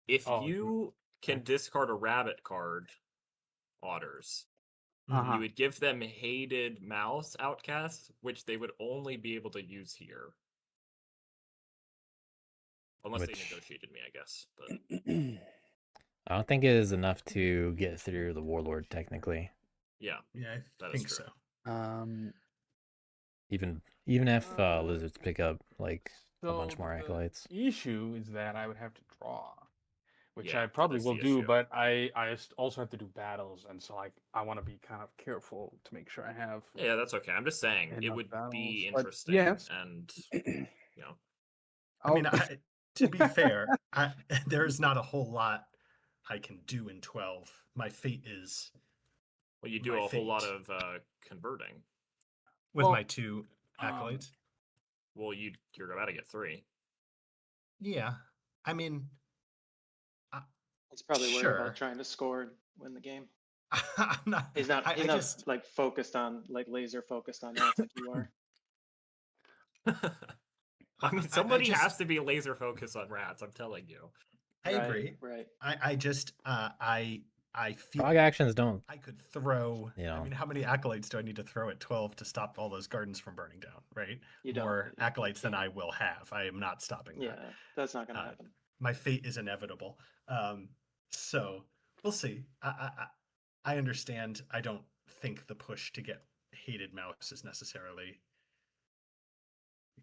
If Oh, you can discard a rabbit card, otters, Uh-huh. you would give them hated mouse outcast, which they would only be able to use here. Unless they Which- negotiated me, I guess. But I don't think it is enough to get through the warlord, technically. yeah, Yeah, that I is think true. so. Even if lizards pick up, like, a bunch more the acolytes. issue is that I would have to draw, which Yeah, I probably that's will the do, issue. but I also have to do battles, and so I want to be kind of careful to make sure I have. Yeah, that's okay. I'm just saying it enough would be battles, but interesting, yes. and I mean, to be fair, there's not a whole lot I can do in 12. My fate is well, you do my a whole lot fate. of converting. with Well, my 2 acolytes. Well, you're about to get 3. Yeah, I mean, He's probably worried sure. about trying to score and win the game. I'm not. He's not. I He's not just. like focused on laser focused on rats like you are. I mean, I somebody just- has to be laser focused on rats. I'm telling you. I Right, agree. Right. I just. I feel Frog actions don't. I could throw. You know. I mean, how many acolytes do I need to throw at 12 to stop all those gardens from burning down? Right. You don't. More You acolytes than can't. I will have. I am not stopping that. Yeah, that's not gonna happen. My fate is inevitable. So we'll see. I understand. I don't think the push to get hated mouse is necessarily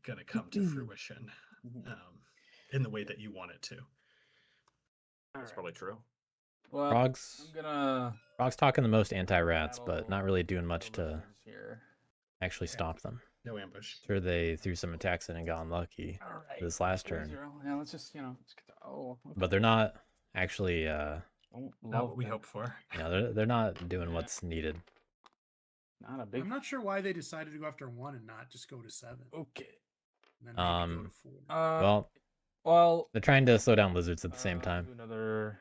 going to come to fruition in the way that you want it to. That's probably true. Well, Frogs. I'm gonna Frogs talking the most anti-rats, but battle not really doing much the to lizards here. actually Yeah. stop them. No ambush. Sure, they threw some attacks in and got unlucky All right. this last 2-0. turn, Yeah, let's just let's get okay. but they're not actually. Don't Not love what we them. hope for. They're not doing Yeah. what's needed. Not a big. I'm not sure why they decided to go after 1 and not just go to 7. Okay. And then maybe go to 4. Well, They're trying to slow down lizards at the same do time. another.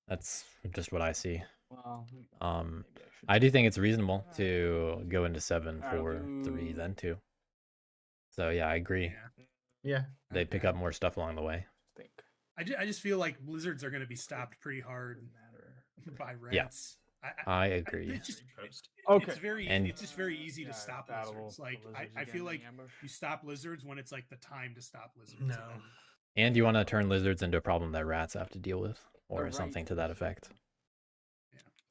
That's just what I see. Well, Um, maybe I should. I do think it's reasonable to go into 7 I'll for 3, do- then 2. So yeah, I agree. Yeah. They pick up more stuff along the way. think. I just feel like lizards are going to be stopped pretty hard Matter. by Yeah. rats. I agree. It's just, Okay. it's just very easy to Yeah, stop battle lizards. the Like lizards I again feel in like the ambush. you stop lizards when it's like the time to stop lizards. No. and then- And you want to turn lizards into a problem that rats have to deal with, or right something to that effect.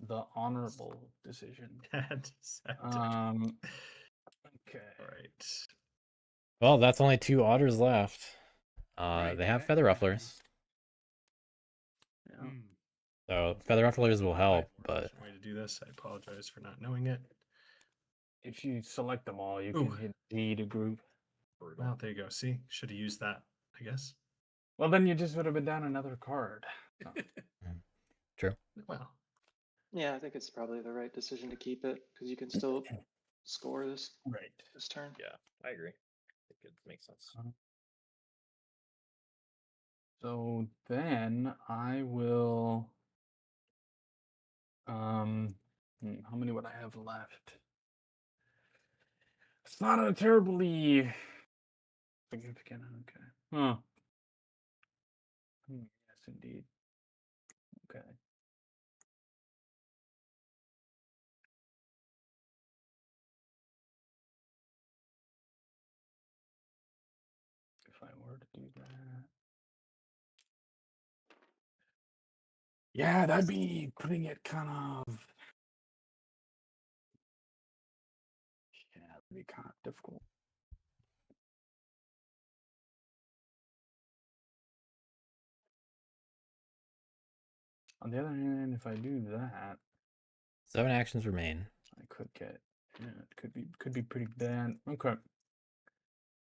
The honorable decision. Okay. Okay. All right. Well, that's only 2 otters left. Right, They have that- feather that rufflers, is- Yeah. Hmm. so feather rufflers will help. But Unfortunate way to do this. I apologize for not knowing it. If you select them all, you Ooh. can hit G to group. Brutal. Well, there you go. See, should have used that. I guess. Well, then you just would have been down another card. So, true. Well, Yeah, I think it's probably the right decision to keep it because you can still score this right. turn. Yeah, I agree. I think it makes sense. So then I will. How many would I have left? It's not a terribly significant. Okay. Huh. Yes, indeed. Okay. If I were to do that. Yeah, that'd be putting it kind of. Yeah, that'd be kind of difficult. On the other hand, if I do that, 7 actions remain. I could get. Yeah, it could be pretty bad. Okay.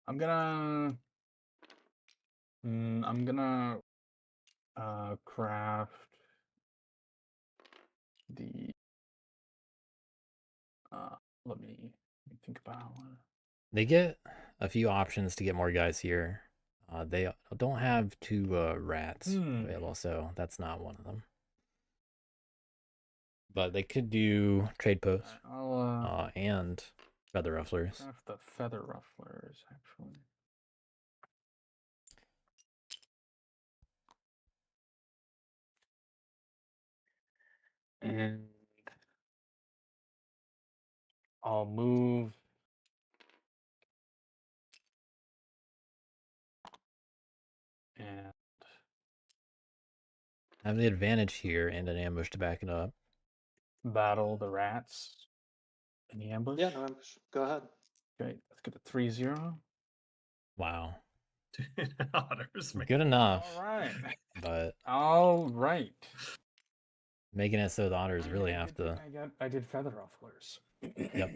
I'm gonna craft the let me think about They get a few options to get more guys here. They don't have 2 rats available, so that's not one of them. But they could do trade posts I'll and feather rufflers. craft the feather rufflers actually. And I'll move and Have the advantage here and an ambush to back it up. battle the rats in the ambush. Yeah, no ambush. Go ahead. Okay, let's get a 3-0. Wow. Otters, man. Good enough. All right. But All right. making it so the otters really have to. I did feather rufflers. Yep.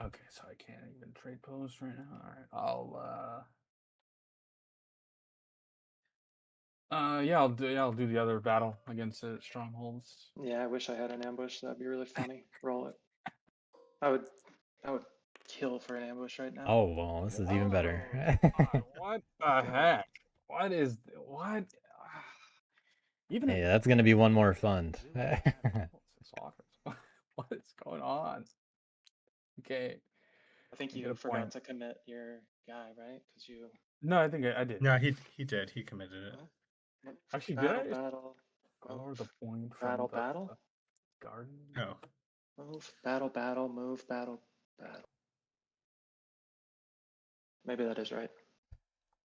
Okay, so I can't even trade post right now. All right. I'll do the other battle against the strongholds. Yeah, I wish I had an ambush. That'd be really funny. Roll it. I would kill for an ambush right now. Oh well, this is even better. What the heck? What? Even Hey, that's gonna be one more fund. What is going on? Okay. I think You you get a forgot point. to commit your guy, right? Because you. No, I think I did. No, he did. He committed it. Huh? Actually, did I? Battle. Lower the point from Battle. the Battle. garden. Oh, Move. Battle. Move. Battle. Maybe that is right.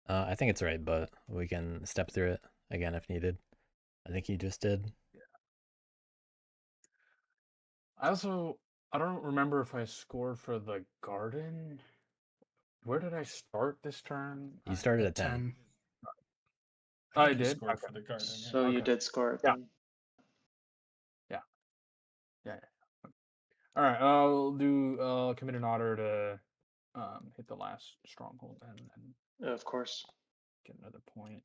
I think it's right, but we can step through it again if needed. I think he just did. I don't remember if I scored for the garden. Where did I start this turn? You started at 10. I think you did? scored Okay. for the garden. Yeah. So you Okay. did score it Yeah. then. Yeah. All right. I'll commit an otter to hit the last stronghold and Of course. get another point.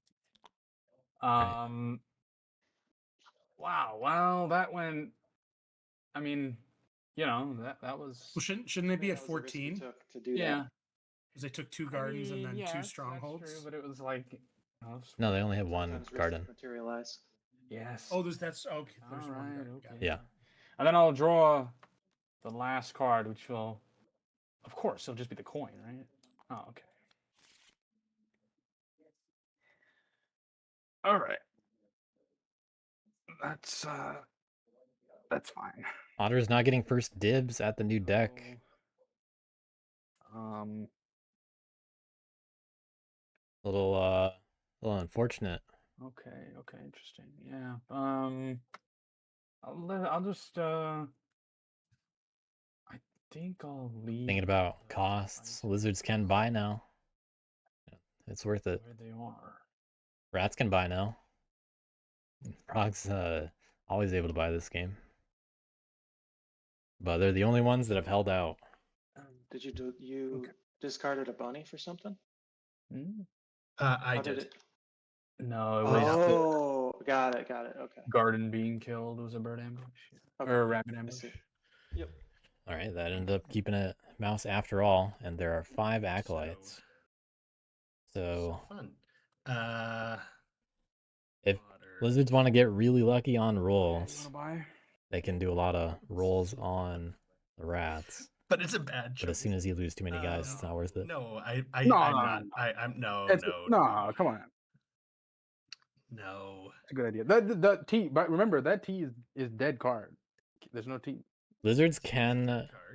Right. Wow. Well, that went. I mean, that was. Well, shouldn't they be Yeah, at that was the risk you 14? took to do Yeah. that. Because they took 2 gardens and then 2 yes, strongholds. That's true, but it was like. No, they only have one Sometimes risks garden. materialize. Yes. Oh, that's okay. There's All one right. garden. Okay. Got it. Yeah. And then I'll draw the last card, which will, of course, it'll just be the coin, right? Oh, okay. All right. That's fine. Otter's not getting first dibs at the new deck. Little unfortunate. Okay, interesting. Yeah. I'll just I think I'll leave. Thinking about costs. Lizards can buy now. It's worth it. Where they are. Rats can buy now. Frog's always able to buy this game. But they're the only ones that have held out. Did you discarded a bunny for something? I How did. it? No, it was Oh, got it. Okay. garden being killed was a bird ambush. Okay. Or a rabbit I ambush. see. Yep. All right, that ended up keeping it mouse after all, and there are 5 acolytes. So fun. if lizards want to get really lucky on rolls, You wanna buy? they can do a lot of rolls on the rats. But it's a bad But as choice. soon as you lose too many guys, it's not worth it. No, No, I'm no, not. no. I'm no, It's, no, no, come on. no. It's a good idea. The T, but remember that T is dead card. There's no T. Lizards It's a can.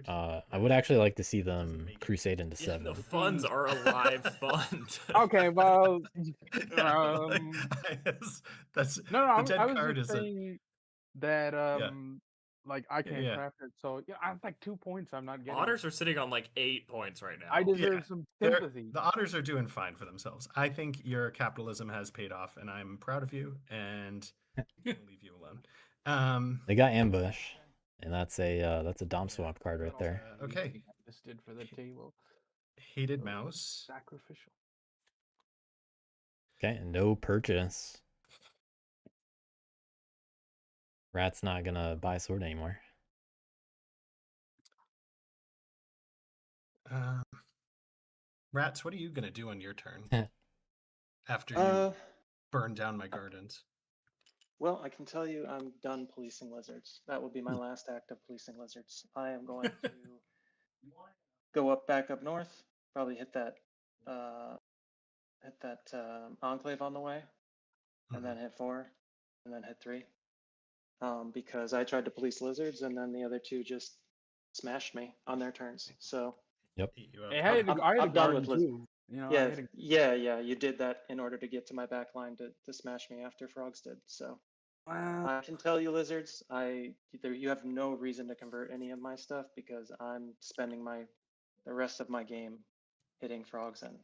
card. I would actually like to see Doesn't them make it. crusade into Yeah, 7. the funds are a live fund. Okay, well, that's no, the I dead was card just is a saying that like I can't yeah. craft it. So yeah, I'm like 2 points. I'm not getting. Otters are sitting on like 8 points right now. I deserve Yeah, some They're- sympathy. The Otters are doing fine for themselves. I think your capitalism has paid off, and I'm proud of you. And I'll leave you alone. They got ambush, and that's a dom swap card right That's there. all Okay. I listed for the table. Hated mouse. Sacrificial. Okay, no purchase. Rat's not gonna buy a sword anymore. Rats, what are you gonna do on your turn after you burn down my gardens? Well, I can tell you I'm done policing lizards. That will be my last act of policing lizards. I am going to go back up north, probably hit that enclave on the way, and then hit 4, and then hit 3. Because I tried to police lizards, and then the other 2 just smashed me on their turns. So Eat you up. Hey, I had a I'm done with garden lizards. too. You know, I Yeah, had a, yeah. You did that in order to get to my back line to smash me after frogs did. So I can tell you, lizards, you have no reason to convert any of my stuff because I'm spending the rest of my game hitting frogs and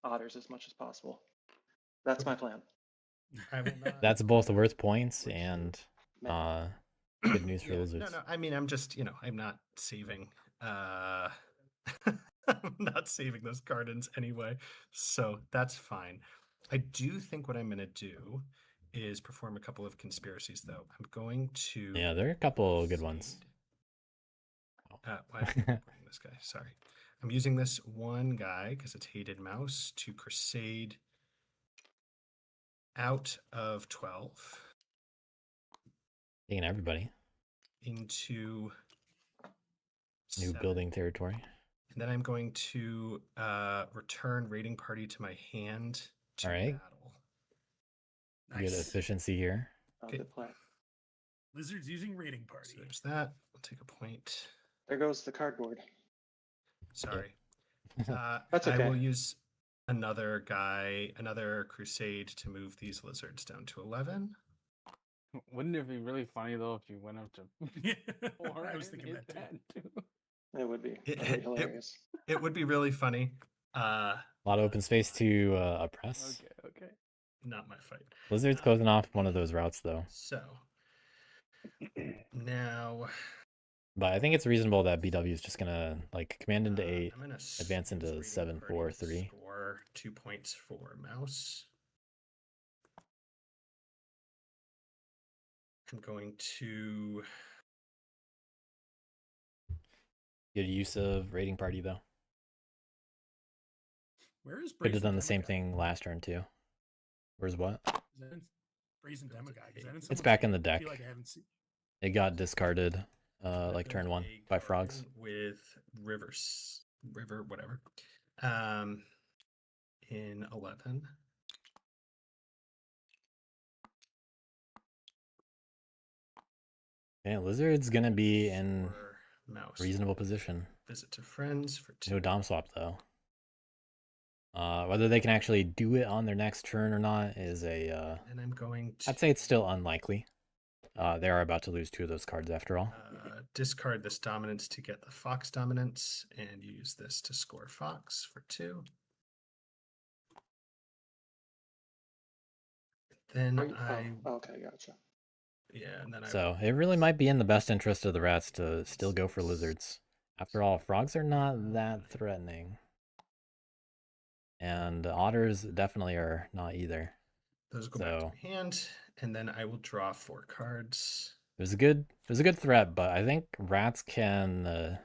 otters as much as possible. That's my plan. I will not. That's both worth points Which and ma- good news for Yeah, lizards. No. I mean, I'm just, I'm not saving. I'm not saving those gardens anyway, so that's fine. I do think what I'm going to do is perform a couple of conspiracies, though. I'm going to. Yeah, there are a couple good ones. Why am I recording this guy? Sorry. I'm using this one guy because it's hated mouse to crusade out of 12 Taking everybody. into New 7. building territory. And then I'm going to return raiding party to my hand to All right. battle. Good efficiency here. Okay. Good plan. Lizards using raiding So party. there's that. I'll take a point. There goes the cardboard. Sorry. That's I will okay. use another crusade to move these lizards down to 11. wouldn't it be really funny though if you went up to four? I was and thinking hit that too. too? It would be It- that'd be it- hilarious. It would be really funny. A lot of open space to oppress. Okay. Not my fight. Lizard's closing off one of those routes though. So now But I think it's reasonable that BW is just gonna like command into 8, I'm gonna advance into use raiding 7, party 4, to 3. Score 2 points for mouse. I'm going to Good use of raiding party though. Where is Could have Brazen done the same Demigod? thing last turn too. Where's what? Is that in Brazen Demigod? Is that in It's someone's back in hand? the I deck. feel like I haven't seen. It got discarded like build turn 1 a by frogs. garden with river whatever. In 11. Yeah, Lizard's gonna be in For mouse. reasonable position. Visit to friends for 2. No dom swap though. Whether they can actually do it on their next turn or not is And I'm going to I'd say it's still unlikely. They are about to lose 2 of those cards after all. discard this dominance to get the fox dominance and use this to score fox for 2. Then Okay, gotcha. and then So it really might be in the best interest of the rats to still go for lizards. After all, frogs are not that threatening. And otters definitely are not either. those go back to my hand, and then I will draw 4 cards. There's a good threat, but I think rats can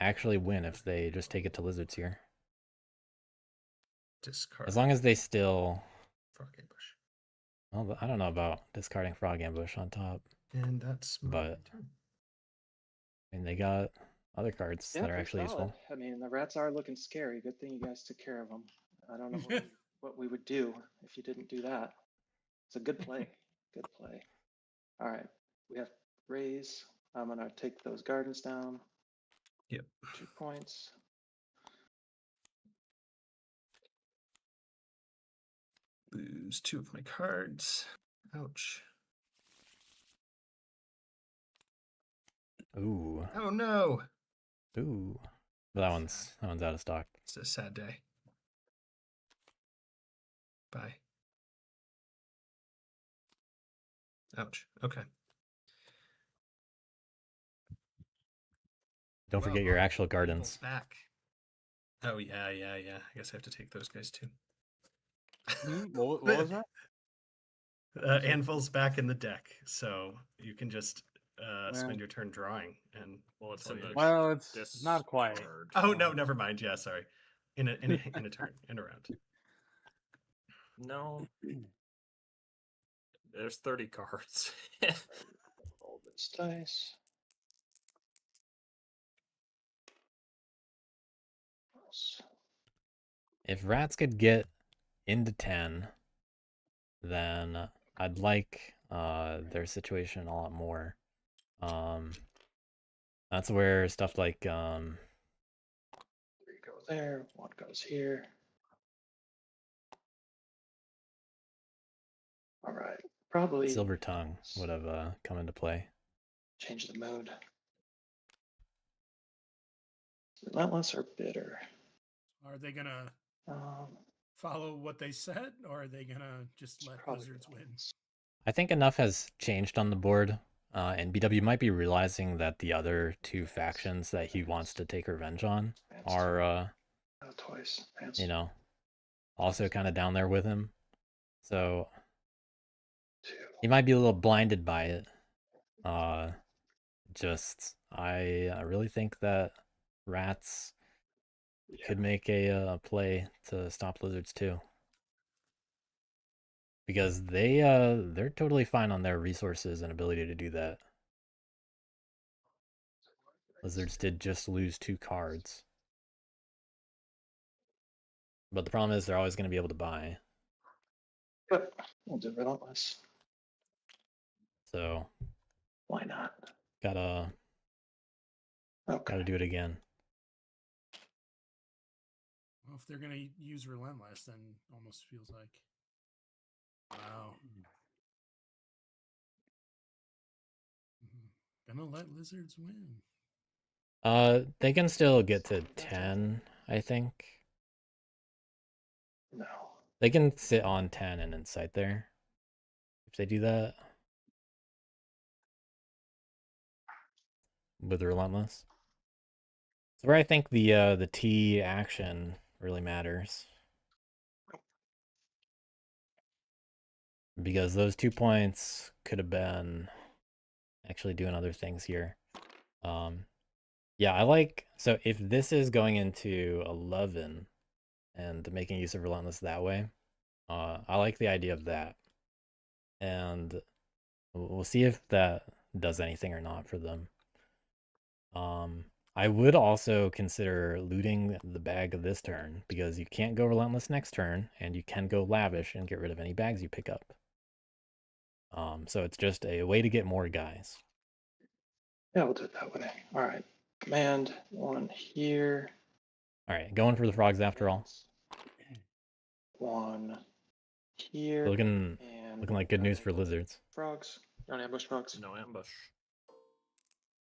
actually win if they just take it to lizards here. Discard. As long as they still. Frog ambush. Well, I don't know about discarding frog ambush on top. And that's my But- turn. And they got other cards Yeah, that are they're actually solid. useful. I mean, the rats are looking scary. Good thing you guys took care of them. I don't know what we would do if you didn't do that. It's a good play. Good play. All right. We have raise. I'm going to take those gardens down. Yep. 2 points. Lose 2 of my cards. Ouch. Ooh. Oh no. Ooh. That one's out of stock. It's a sad day. Bye. Ouch. Okay. Don't forget your actual Anvil's gardens. back. Oh yeah. I guess I have to take those guys too. What was that? Anvil's back in the deck, so you can just spend Well- your turn drawing, and Well, it's all in you- the Well, it's not quite. discard. Oh no, never mind. Yeah, sorry. In a turn, in a round. No, there's 30 cards. Roll this dice. If rats could get into 10, then I'd like their situation a lot more. That's where stuff like 3 go there, 1 goes here. All right. Probably Silver Tongue would have come into play. change the mode. Relentless or bitter? Are they gonna Um, follow what they said, or are they gonna just let probably lizards win? relentless. I think enough has changed on the board, and BW might be realizing that the other two factions that he wants to take revenge on Advance are, twice. Advance you know, also kind of down there with him. So 2. he might be a little blinded by it. I really think that rats could make a play to stop lizards too, because they're totally fine on their resources and ability to do that. Lizards did just lose 2 cards, but the problem is they're always going to be able to buy. But we'll do relentless. So Why not? gotta Okay. do it again. Well, if they're gonna use relentless, then almost feels like, wow, gonna let lizards win. They can still get to 10, I think. No. They can sit on 10 and incite there if they do that with relentless. It's where I think the T action really matters, because those 2 points could have been actually doing other things here. Yeah, I like, so if this is going into 11 and making use of relentless that way, I like the idea of that, and we'll see if that does anything or not for them. I would also consider looting the bag of this turn, because you can't go relentless next turn, and you can go lavish and get rid of any bags you pick up. So it's just a way to get more guys. Yeah, we'll do it that way. All right. Command 1 here. All right, going for the frogs after all. 1 here. Looking And like good news for lizards. frogs. Don't ambush frogs. No ambush.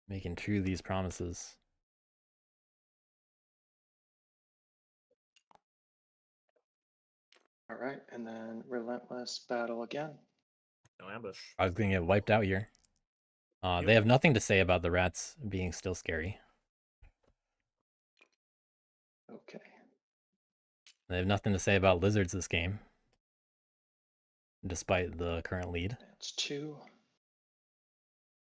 Making true these promises. All right. And then relentless battle again. No ambush. I was gonna get wiped out here. Yep. They have nothing to say about the rats being still scary. Okay. They have nothing to say about lizards this game, despite the current lead. That's 2.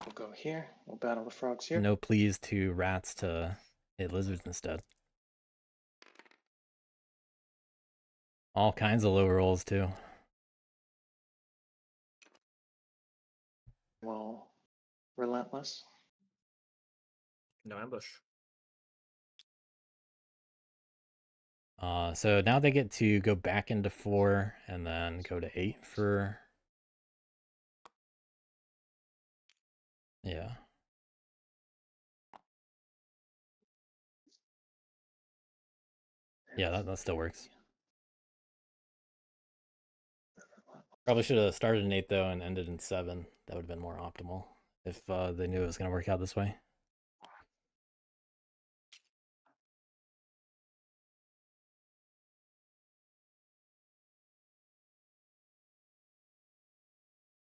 We'll go here. We'll battle the frogs here. No pleas to rats to hit lizards instead. All kinds of low rolls too. We'll Relentless. No ambush. So now they get to go back into 4 and then go to 8 for. Yeah. Yeah, that still works. Probably should have started in 8 though and ended in 7. That would have been more optimal if they knew it was going to work out this way.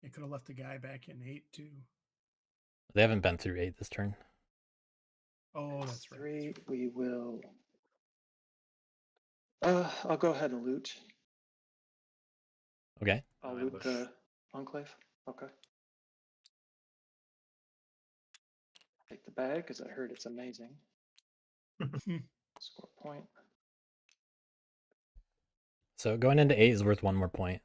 It could have left the guy back in 8 too. They haven't been through 8 this turn. Oh, that's right. 3, we will. I'll go ahead and loot. Okay. I'll No loot ambush. the enclave. Okay. Take the bag because I heard it's amazing. Score point. So going into 8 is worth 1 more point.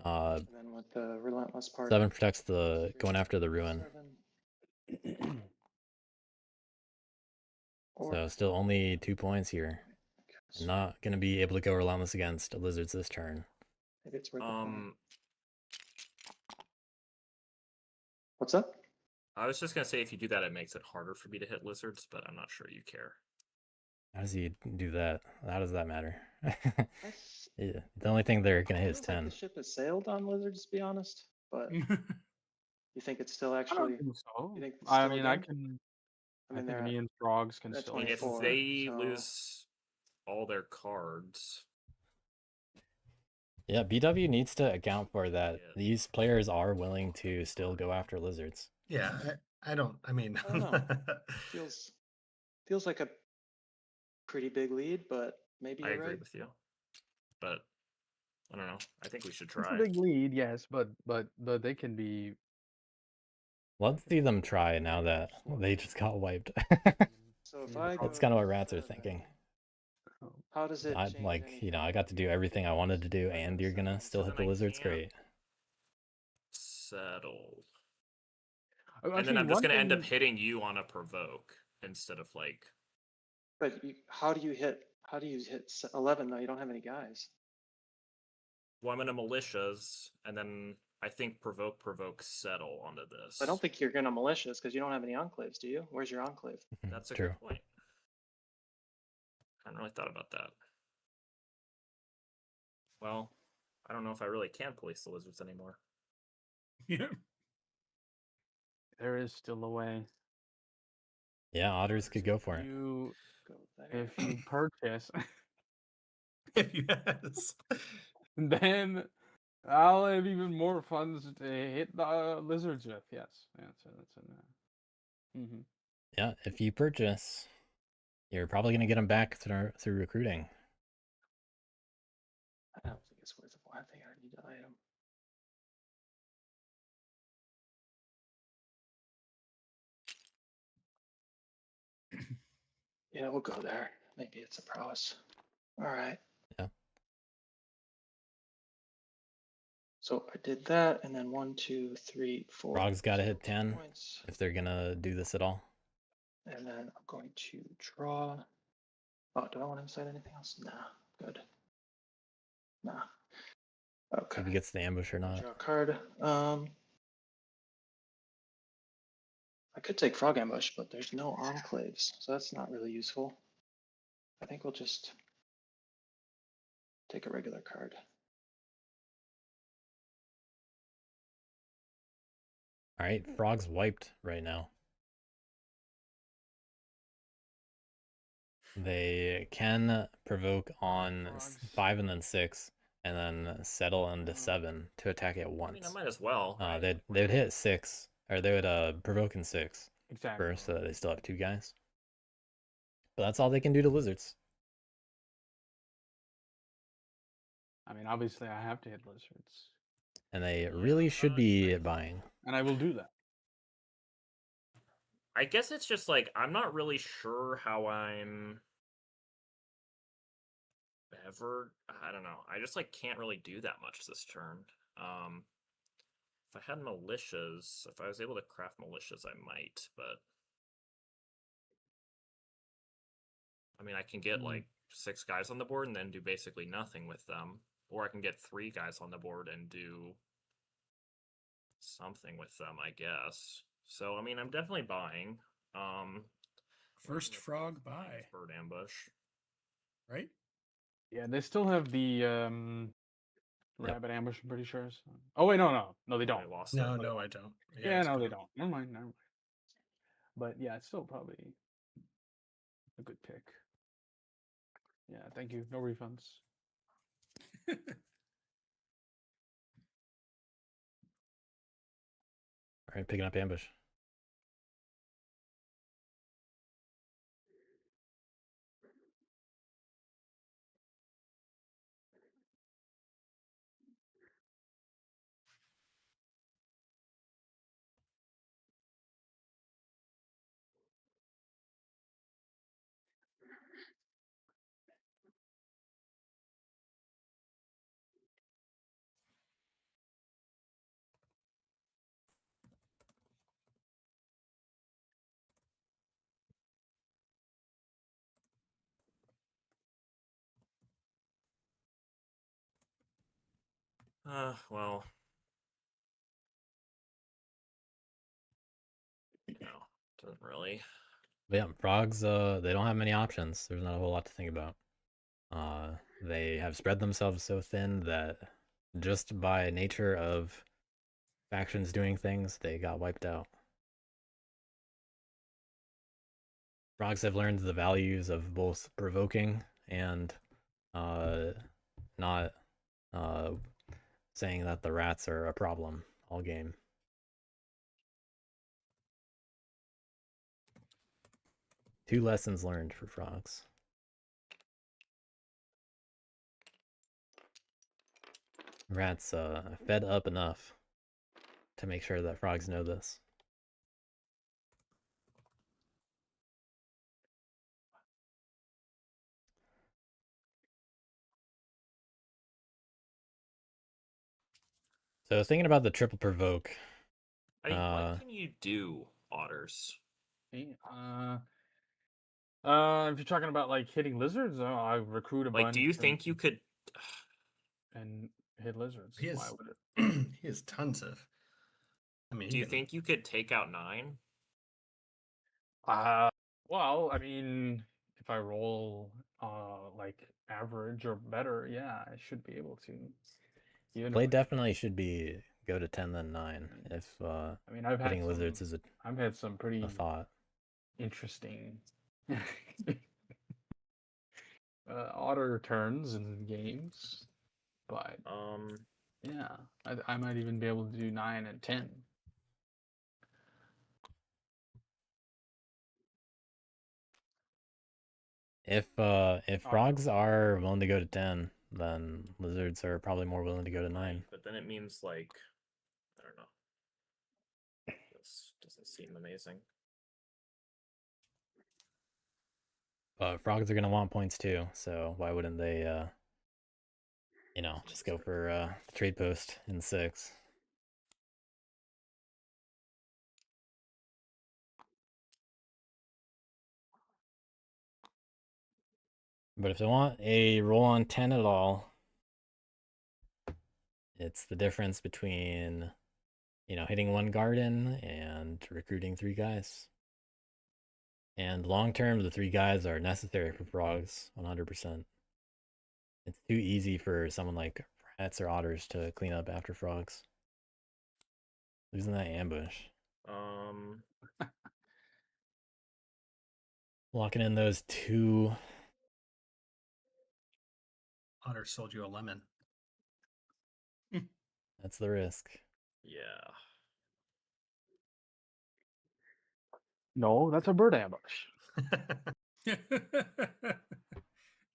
And then with the relentless part. 7 protects the going after the ruin. 7. So still only 2 points here. And not going to be able to go relentless against lizards this turn. Maybe it's worth a point. What's up? I was just gonna say if you do that, it makes it harder for me to hit lizards, but I'm not sure you care. How does he do that? How does that matter? That's- Yeah, the only thing they're going to hit is feels like 10. the ship has sailed on lizards, to be honest. But you think it's still I actually? don't think so. You think it's I still a mean, I game? can. I I mean, think they're me at, and frogs can they're at still. I mean, if 24, they so- lose all their cards, Yeah, BW needs to account for that. Yeah. These players are willing to still go after lizards. Yeah, I don't. I mean, I don't know. feels like a pretty big lead, but maybe I you're agree right. with you. But I don't know. I think we should It's try. a big lead, yes, but they can be. Let's see them try now that they just got wiped. So if Yeah, I go, That's kind of what rats are 7, thinking. how does it I change like, anything? I got to do everything I wanted to do, I and go you're gonna 7, still so hit then the I lizards. can't- Great. Settle. Oh, And then actually, I'm just one gonna end up thing- hitting you on a provoke instead of like. But how do you hit? 11 though? You don't have any guys. Well, I'm gonna militias, and then I think provoke, settle onto this. I don't think you're gonna militias because you don't have any enclaves, do you? Where's your enclave? That's a True. good point. I hadn't really thought about that. Well, I don't know if I really can police the lizards anymore. Yeah. There is still a way. Yeah, otters could go for it. You, Go there. if you purchase, yes. then I'll have even more funds to hit the lizards with. Yes, that's in there. Mm-hmm. Yeah, if you purchase, you're probably gonna get them back through recruiting. I don't think it's worth it. I think I need an item. Yeah, we'll go there. Maybe it's a prowess. All right. Yeah. So I did that, and then 1, 2, 3, 4. Frog's got to so hit 2 10 points. if they're gonna do this at all. And then I'm going to draw. Oh, do I want to incite anything else? Nah, good. Nah. Okay. If he gets the ambush or not. Draw a card. I could take Frog Ambush, but there's no enclaves, so that's not really useful. I think we'll just take a regular card. All right, Frog's wiped right now. They can provoke on Frogs. 5 and then 6, and then settle into 7 to attack it I mean, once. I might as well. Right? They'd hit 6, or they would provoke in 6 Exactly. first, so that they still have 2 guys. But that's all they can do to lizards. I mean, obviously, I have to hit lizards, And they really should be buying. and I will do that. I guess it's just like I'm not really sure how I'm ever. I don't know. I just like can't really do that much this turn. If I had militias, if I was able to craft militias, I might, but I mean, I can get like 6 guys on the board and then do basically nothing with them, or I can get 3 guys on the board and do something with them, I guess. So I mean, I'm definitely buying. First looking at frog buy, bird ambush. right? Yeah, they still have the Yep. rabbit ambush. I'm pretty sure. So. Oh wait, no, they I don't. lost No, it. no, I don't. Yeah, it's no, they gone. don't. Never mind. But yeah, it's still probably a good pick. Yeah, thank you. No refunds. All right, picking up ambush. Well, no, doesn't really. But yeah, frogs. They don't have many options. There's not a whole lot to think about. They have spread themselves so thin that just by nature of factions doing things, they got wiped out. Frogs have learned the values of both provoking and not saying that the rats are a problem all game. Two lessons learned for frogs. Rats fed up enough to make sure that frogs know this. So thinking about the triple provoke. I mean, what can you do, otters? Okay, if you're talking about like hitting lizards, I recruit a Like, bunch. do you think you could? and hit lizards? He Why has, would it? he has tons of. I mean, Do he you can, think you could take out 9? Well, I mean, if I roll like average or better, yeah, I should be able to. Even Play if definitely should be go to 10 then 9 if I mean, I've had hitting lizards is I've had some a pretty thought. interesting otter turns in games, but yeah, I might even be able to do 9 and 10. If frogs are willing to go to 10, then lizards are probably more willing to go to 9. Right, but then it means like, I don't know. This doesn't seem amazing. But frogs are gonna want points too, so why wouldn't they just go for the trade post in 6? But if they want a roll on 10 at all, it's the difference between hitting 1 garden and recruiting 3 guys. And long term, the 3 guys are necessary for frogs 100%. It's too easy for someone like rats or otters to clean up after frogs. Losing that ambush. Locking in those 2. Otter sold you a lemon. That's the risk. Yeah. No, that's a bird ambush. That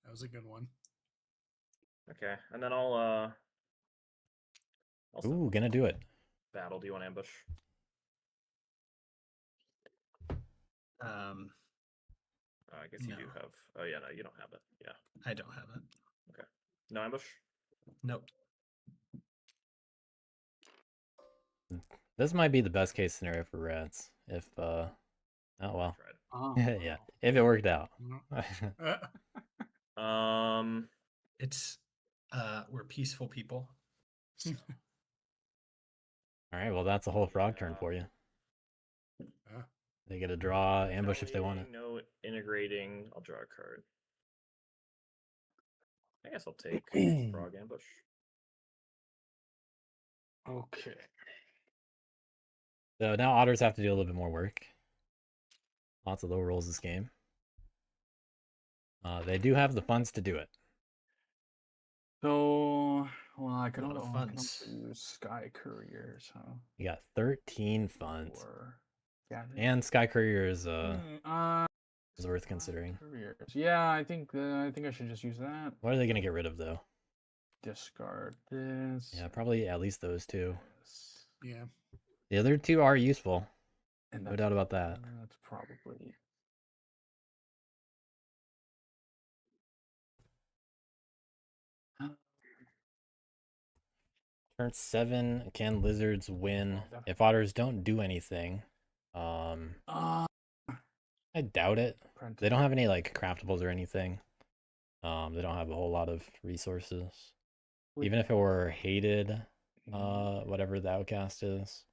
was a good one. Okay, and then I'll Ooh, gonna do it. battle. Do you want ambush? I guess you do No. have. Oh yeah, no, you don't have it. Yeah, I don't have it. okay. No ambush. Nope. This might be the best case scenario for rats. If oh well. Tried. Oh, Yeah, if it worked out. It's we're peaceful people. So. All right, well that's a whole frog turn Yeah. for you. Uh, They get a draw ambush if they want it. No integrating. I'll draw a card. I guess I'll take frog ambush. okay. So now otters have to do a little bit more work. Lots of low rolls this game. They do have the funds to do it. So, well, I can A lot of also, I can funds. also use Sky Courier, so. You got 13 funds. Or, yeah. And Sky Courier is worth considering. Couriers. Yeah, I think I should just use that. What are they going to get rid of though? Discard this. Yeah, probably at least those two. This. yeah. The other two are useful. And No that's, doubt about that. That's probably. Turn 7, can lizards win? Oh, If otters don't do anything, I doubt it. They don't have any like craftables or anything. They don't have a whole lot of resources. Even if it were hated, whatever the outcast is,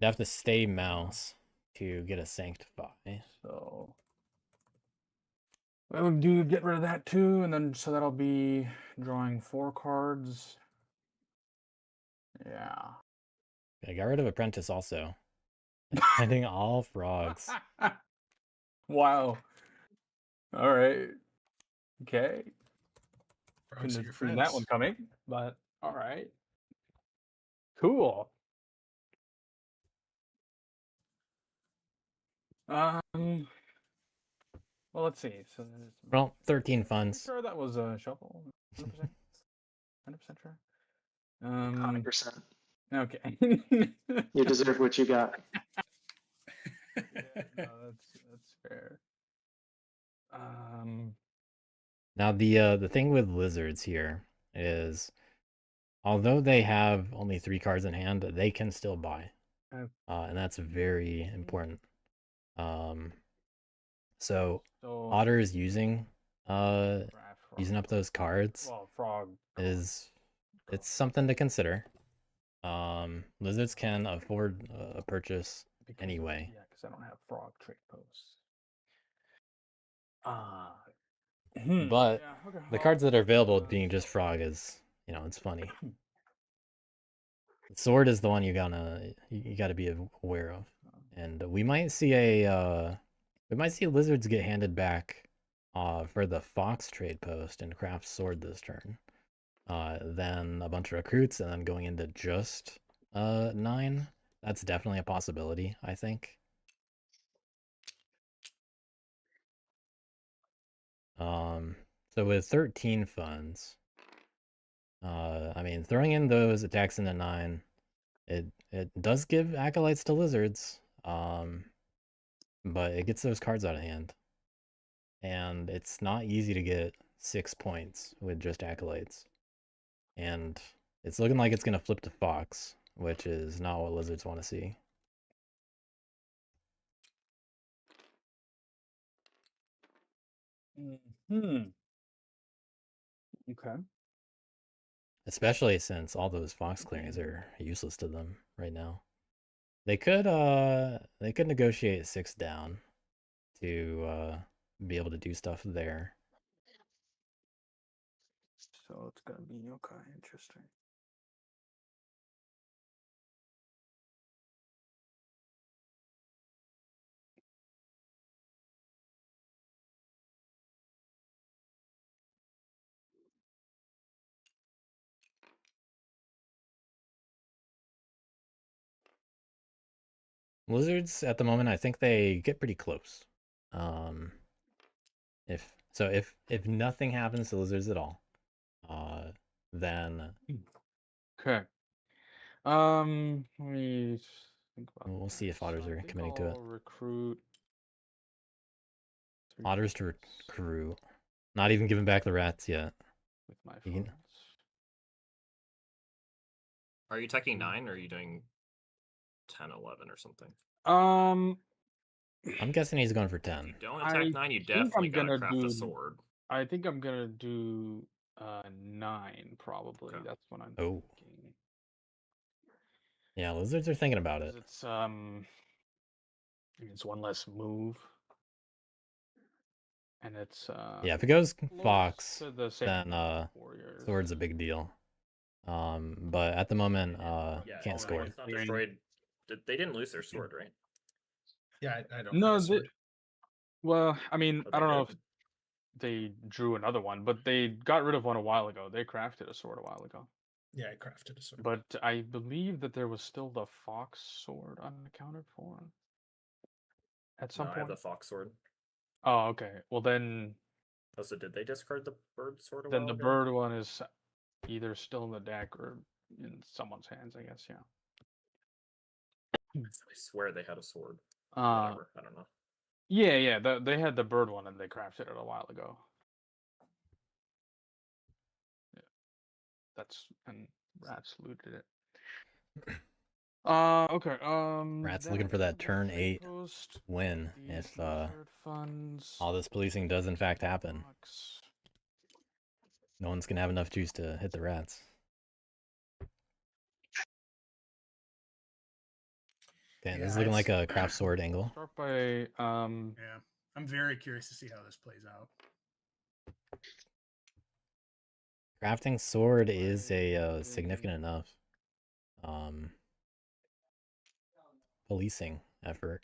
they have to stay mouse to get a sanctify. So we'll do get rid of that too, and then so that'll be drawing 4 cards. Yeah. I got rid of apprentice also. Finding all frogs. Wow. All right. Okay. Frogs are Couldn't your have seen that friends. one coming, but all right. Cool. Well, let's see. So there's Well, 13 funds. sure that was a shuffle. 100%. 100% sure. 100%. Okay. You deserve what you got. Yeah, no, that's fair. Now the thing with lizards here is, although they have only 3 cards in hand, they can still buy, and that's very important. So otters using using up those cards frog is it's something to consider. Lizards can afford a purchase anyway. Yeah, because I don't have frog trade posts. But yeah, okay, the well, cards that are available being just frog is, it's funny. Sword is the one you gotta be aware of, and we might see lizards get handed back for the fox trade post and craft sword this turn. Then a bunch of recruits, and then going into just 9. That's definitely a possibility, I think. So with 13 funds, I mean, throwing in those attacks into 9, it does give acolytes to lizards, but it gets those cards out of hand, and it's not easy to get 6 points with just acolytes, and it's looking like it's gonna flip to fox, which is not what lizards want to see. Okay. Especially since all those fox clearings are useless to them right now. They could negotiate 6 down to be able to do stuff there. So it's gonna be okay. Interesting. Lizards at the moment, I think they get pretty close. If nothing happens to lizards at all, then Okay. Let me think about. we'll see if this. otters I are think committing to it. I'll recruit. Otters to recruit. Not even giving back the rats yet. With my You can- funds. Are you attacking 9 or are you doing 10, 11 or something? Um, I'm guessing he's going for If you 10. don't I attack 9, you think definitely I'm gotta gonna craft a do. sword. I think I'm gonna do 9 probably. Okay. That's what I'm Oh. thinking. Yeah, lizards are thinking about 'Cause it. it's I mean, it's one less move, and it's Yeah, if it goes close fox, to the same then warriors. sword's a big deal. But at the moment, Yeah, can't no, score. it's not I mean- destroyed. They didn't lose their sword, right? Yeah, I don't No, have a sword. well, I mean, Oh, I they don't know did? if they drew another one, but they got rid of one a while ago. They crafted a sword a while ago. Yeah, I crafted a sword. But I believe that there was still the fox sword unaccounted for at some No, I have point. the fox sword. Oh, okay. Well, then Oh, so did they discard the bird sword a then while the ago? bird one is either still in the deck or in someone's hands, I guess. Yeah. I swear they had a sword. Uh, Whatever. I don't know. yeah. They had the bird one and they crafted it a while ago. Yeah. And rats looted it. Okay. Rat's then looking I for guess that I'm gonna turn trade 8 post win these if lizard funds. all this policing does in fact happen. Box. No one's gonna have enough juice to hit the rats. Damn, Yeah, this is looking like it's- a craft sword angle. Start by Yeah, I'm very curious to see how this plays out. Crafting sword is a significant enough policing effort.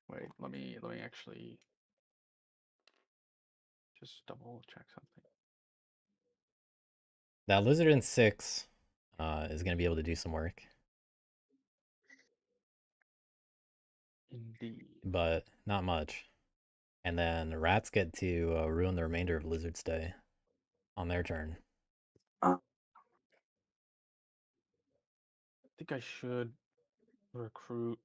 wait, let me actually just double check something. That lizard in 6 is gonna be able to do some work, Indeed. but not much. And then rats get to ruin the remainder of Lizard's day on their turn. I think I should recruit.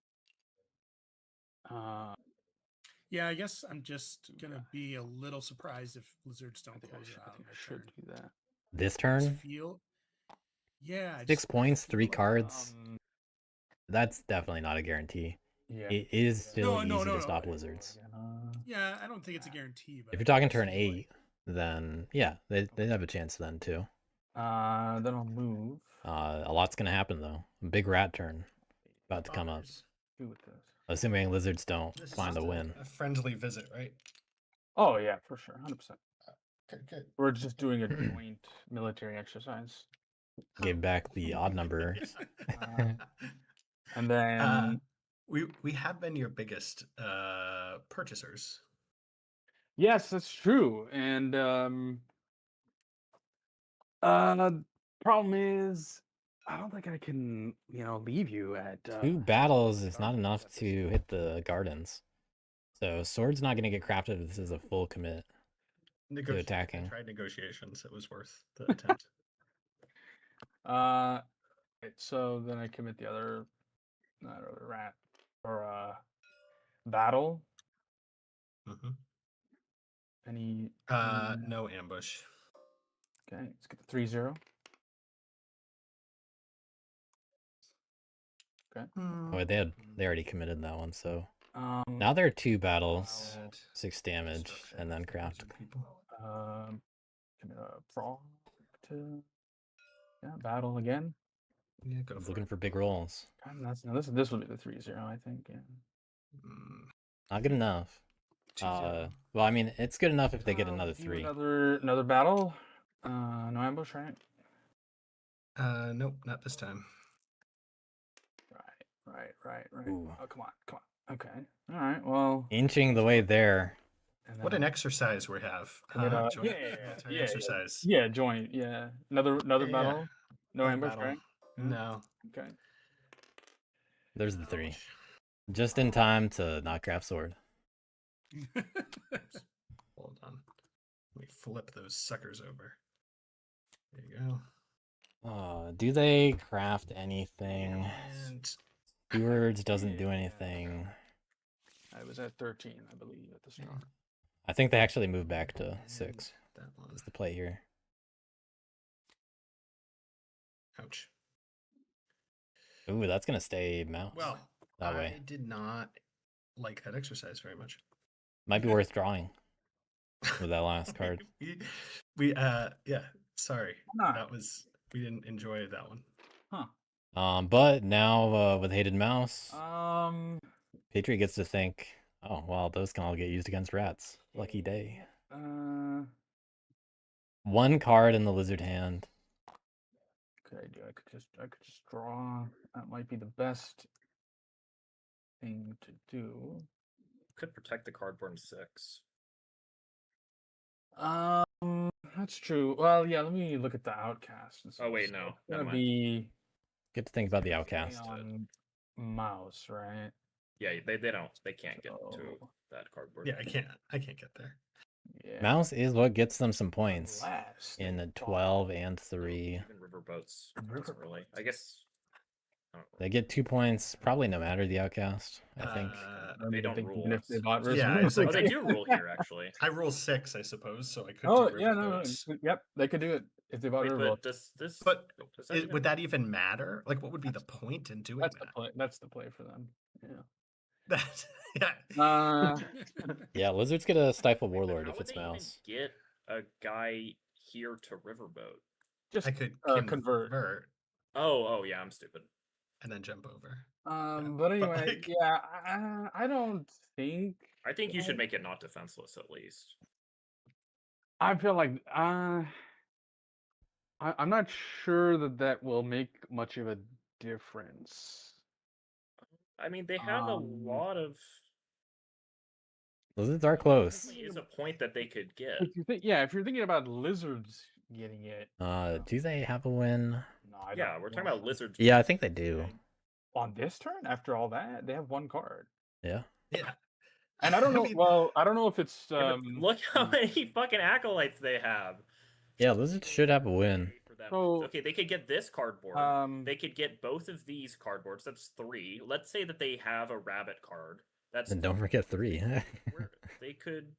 Yeah, I guess I'm just gonna be a little surprised if lizards don't close it I out on think I their should turn. do that. This I just turn, feel. Yeah, I 6 just points, feel 3 like- cards. That's definitely not a guarantee. Yeah. It is still No, easy no, to stop no. lizards. Yeah, I don't think it's a guarantee, but If I you're talking just turn feel 8, then yeah, they'd have a chance then too. Then I'll move. A lot's gonna happen though. A big rat turn about to come up. Bonkers. Do with this. Assuming lizards don't This is find just a win. a friendly visit, right? Oh yeah, for sure, 100%. Okay, good. We're just doing a joint military exercise, Gave back the odd number. and then We have been your biggest purchasers. yes, that's true. And problem is, I don't think I can, leave you at 2 battles is not gardens enough at this to point. hit the gardens. So sword's not gonna get crafted if this is a full commit. attacking. I tried negotiations. It was worth the attempt. Right, so then I commit the other rat or battle. Mhm. Any No ambush. okay, let's get the 3-0. Okay. Oh, they already committed that one, so Um now there are 2 battles, Bad 6 damage, destruction and then of the craft. lizard people. commit a frog to battle again. Yeah, go He's for looking it. for big rolls. This will be the 3-0, I think. Yeah. Not good enough. 2-0. Well, I mean, it's good enough if they get another Do 3. another battle. No ambush, right? Nope, not this time. Right. Ooh. Oh, come on. Okay. All right. Well. Inching the way there. And What then an exercise we have. commit Huh? a- Joint yeah, military yeah, exercise. Yeah, joint. Yeah. Another Yeah. battle. No Another ambush, battle. right? Yeah. No. Okay. There's the 3. Ouch. Just in time to not craft sword. Hold on. Let me flip those suckers over. There you go. Do they craft anything? And Stewards doesn't do Yeah. anything. I was at 13, I believe, at the start. I think they actually moved back to 6. that one. Is the play here. Ouch. Ooh, that's gonna stay mouse. Well, that I way did not like that exercise very much. might be worth drawing with that last card. Yeah, sorry. Huh. That was, we didn't enjoy that one. But now with hated mouse, Um. Patriot gets to think, oh well, those can all get used against rats. Lucky day. One card in the lizard hand. Could I do? I could just draw. That might be the best thing to do. Could protect the cardboard in 6. That's true. Well, yeah. Let me look at the outcast. And Oh, wait, so no, it's never gonna mind. be Get to think about the stay outcast. on mouse, right? Yeah, they can't get to So, that cardboard. Yeah, I can't get there. yeah. Mouse is what gets them some points Last in a thought. 12 and 3. Even riverboats doesn't really. I guess. I don't They get 2 points, probably no matter the outcast, I think. They don't rule. Even if they bought Yeah, Risk. it's like Oh, they do rule here, actually. I roll 6, I suppose, so I could Oh do yeah, no, riverboats. yep, they could do it if they bought Wait, Riverboat. but does this? But does that even- would that even matter? Like, what would be the point in doing That's the that? play. That's the play for them. Yeah. That yeah. Yeah, lizards get a stifle Wait, but warlord how if would it's they even mouse. get a guy here to riverboat? Just I could convert. Oh, yeah, I'm stupid. and then jump over. But anyway, like- yeah, I don't think. I think you should that- make it not defenseless at least. I feel like I'm not sure that will make much of a difference. I mean, they have a lot of. Lizards are There close. definitely is a point that they could get. If you think, yeah, if you're thinking about lizards getting it, Do they have a win? no, I Yeah, don't we're talking know. about lizards. Yeah, I think they do. On this turn. After all that, they have one card, Yeah. Yeah. and I don't know. mean, Well, I don't know if it's Yeah, but look how many fucking acolytes they have. Yeah, lizards should have a win. For them. So, Okay, they could get this cardboard. They could get both of these cardboards. That's 3. Let's say that they have a rabbit card. That's And don't forget 3. they could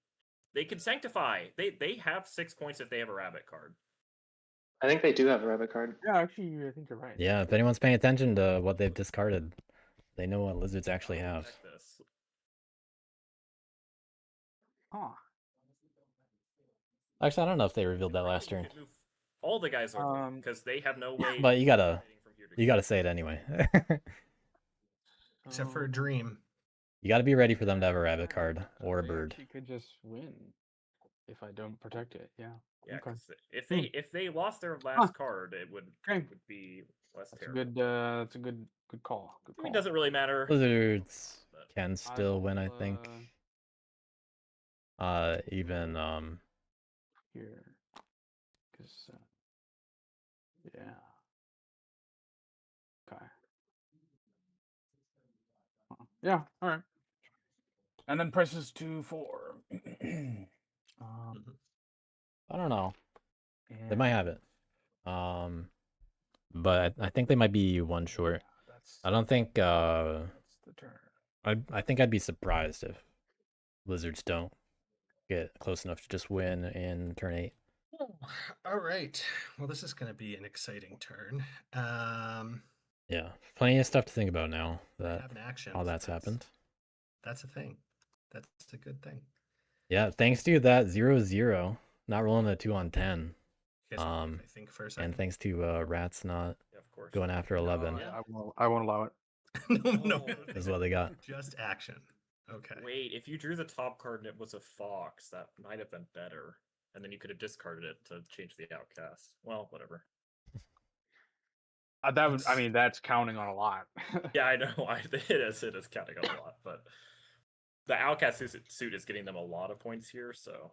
sanctify. They have 6 points if they have a rabbit card. I think they do have a rabbit card. yeah, actually, I think you're right. Yeah, if anyone's paying attention to what they've discarded, they know what lizards actually have. Check this. Huh. Actually, I don't know if they revealed that last You turn. could move all the guys over because they have no way. But you gotta from here to here. say it anyway. Except for a dream. You gotta be ready for them to have a rabbit card or a bird. You could just win if I don't protect it. Yeah. Yeah, Okay. 'cause if they lost their last card, it would be less That's a terrible. good. That's a good call. Good I call. mean, it doesn't really matter. Lizards But can still win, I think. Even Here, because yeah. Okay. Yeah. All right. And then presses 2-4. I don't know. They might have it. But I think they might be one short. I don't think That's the turn. I think I'd be surprised if lizards don't get close enough to just win in turn 8. All right. Well, this is going to be an exciting turn. Yeah, plenty of stuff to think about now I that have an action. all that's happened. That's a thing. That's a good thing. Yeah, thanks to that 0-0, not rolling a 2 on 10. You guys want me to think for a second. And thanks to rats not yeah, of course. going after 11. I won't allow it. no. Is what they got. Just action. Okay. Wait, if you drew the top card and it was a fox, that might have been better. And then you could have discarded it to change the outcast. Well, whatever. That would. I mean, that's counting on a lot. Yeah, I know. It is counting a lot, but the outcast suit is getting them a lot of points here. So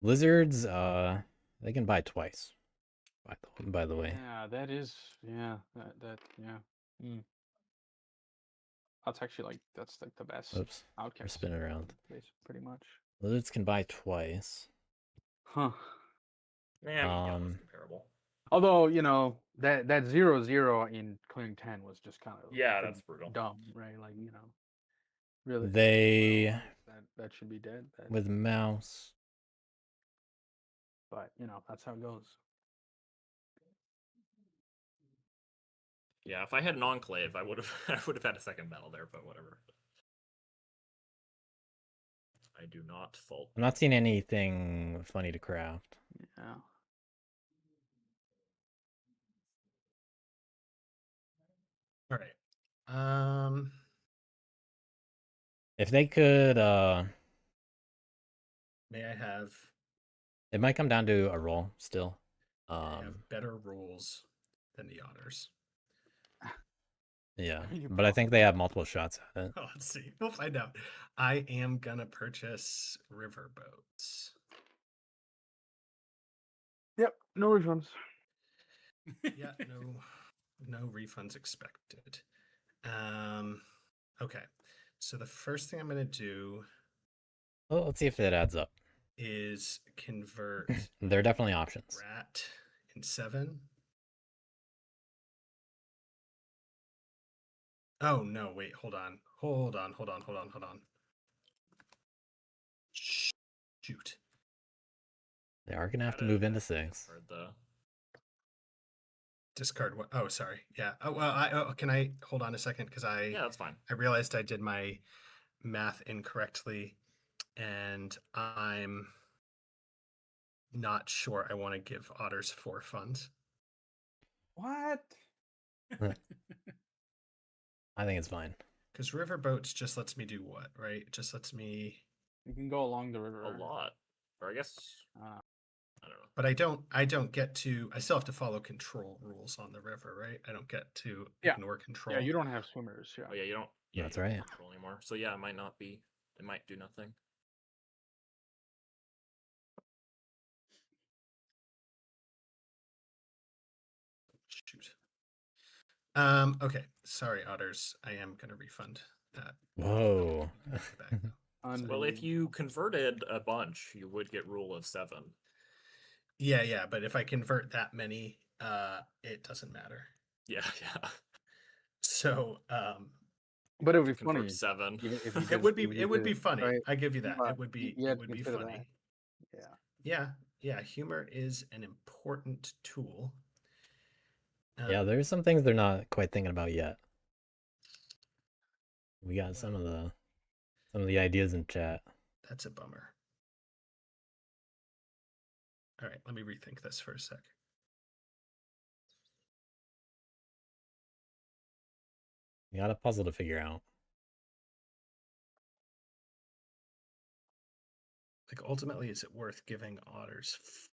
Lizards, they can buy twice. By the way. Yeah, that is. Yeah, yeah. That's actually that's like the best Oops. We're outcast. spinning around. Pretty much. Lizards can buy twice. Huh. yeah, I mean, it's comparable. Although that 0-0 in clearing 10 was just kind of That's brutal. dumb, right? Like really. They that should be dead. with mouse. But that's how it goes. Yeah, if I had an enclave, I would have I would have had a second battle there, but whatever. I do not fault. I'm not seeing anything funny to craft. Yeah. All right. If they could, May I have it might come down to a roll still. I have better rules than the otters? Yeah, You but I think they have multiple shots at it. Oh, let's see. We'll find out. I am gonna purchase riverboats. Yep. No refunds. Yeah, no refunds expected. Okay. So the first thing I'm gonna do Well, let's see if it adds up. is convert There are definitely options. rat in 7. Oh no, wait, hold on. Shoot. They are gonna have to Gotta move into 6. discard the Discard what? Oh, sorry. Yeah. Oh, well, can I hold on a second? Because Yeah, that's fine. I realized I did my math incorrectly, and I'm not sure I want to give otters 4 funds. What? I think it's fine. Because riverboats just lets me do what, right? It just lets me. You can go along the river. A lot. Or I guess Uh, I don't know. But I don't get to. I still have to follow control rules on the river, right? I don't get to Yeah. ignore control. yeah, you don't have swimmers. Yeah. Oh yeah, you don't. Yeah, That's you don't right. control anymore. So yeah, it might not be. It might do nothing. Shoot. Okay. Sorry, otters. I am gonna refund that. Whoa. Back, though. Well, if you converted a bunch, you would get rule of 7. Yeah, but if I convert that many, it doesn't matter. Yeah, yeah. So, But it would be Convert funny. 7. If you it would if be you did, funny. right? I give you that. But It would be you have to funny. consider that. Yeah. Yeah. Humor is an important tool. Yeah, there's some things they're not quite thinking about yet. We got some of the ideas in chat. That's a bummer. All right, let me rethink this for a sec. We got a puzzle to figure out. Like, ultimately, is it worth giving otters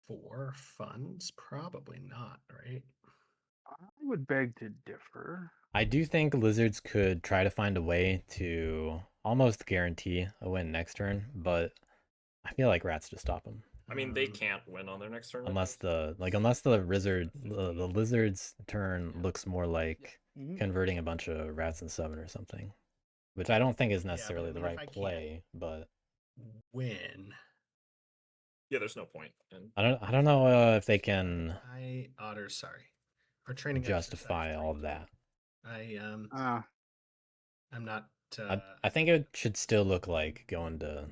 4 funds? Probably not, right? I would beg to differ. I do think lizards could try to find a way to almost guarantee a win next turn, but I feel like rats just stop them. I mean, they can't win on their next turn. Unless I guess. unless the lizard's turn looks more like Mhm. converting a bunch of rats in 7 or something, which I don't think is but I necessarily the mean, if I right can't- play. But Win. Yeah, there's no point. And I don't know if they can Otters, sorry. Our training justify exercise all of 3. that. I'm not. I think it should still look like going to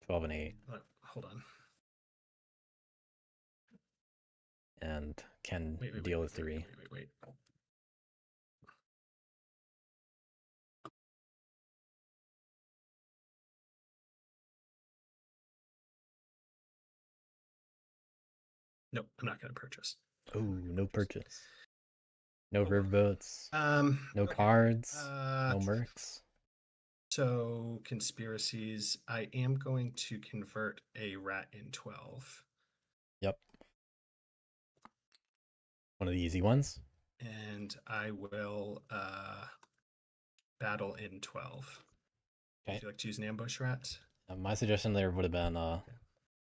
12 and 8 Hold on. and can Wait, deal with 3. Wait. Nope, I'm not going to purchase. Oh, no purchase. No riverboats. No okay. cards. No mercs. So conspiracies. I am going to convert a rat in 12. Yep. One of the easy ones. And I will battle in 12. Okay. Would you like to use an ambush rat? My suggestion there would have been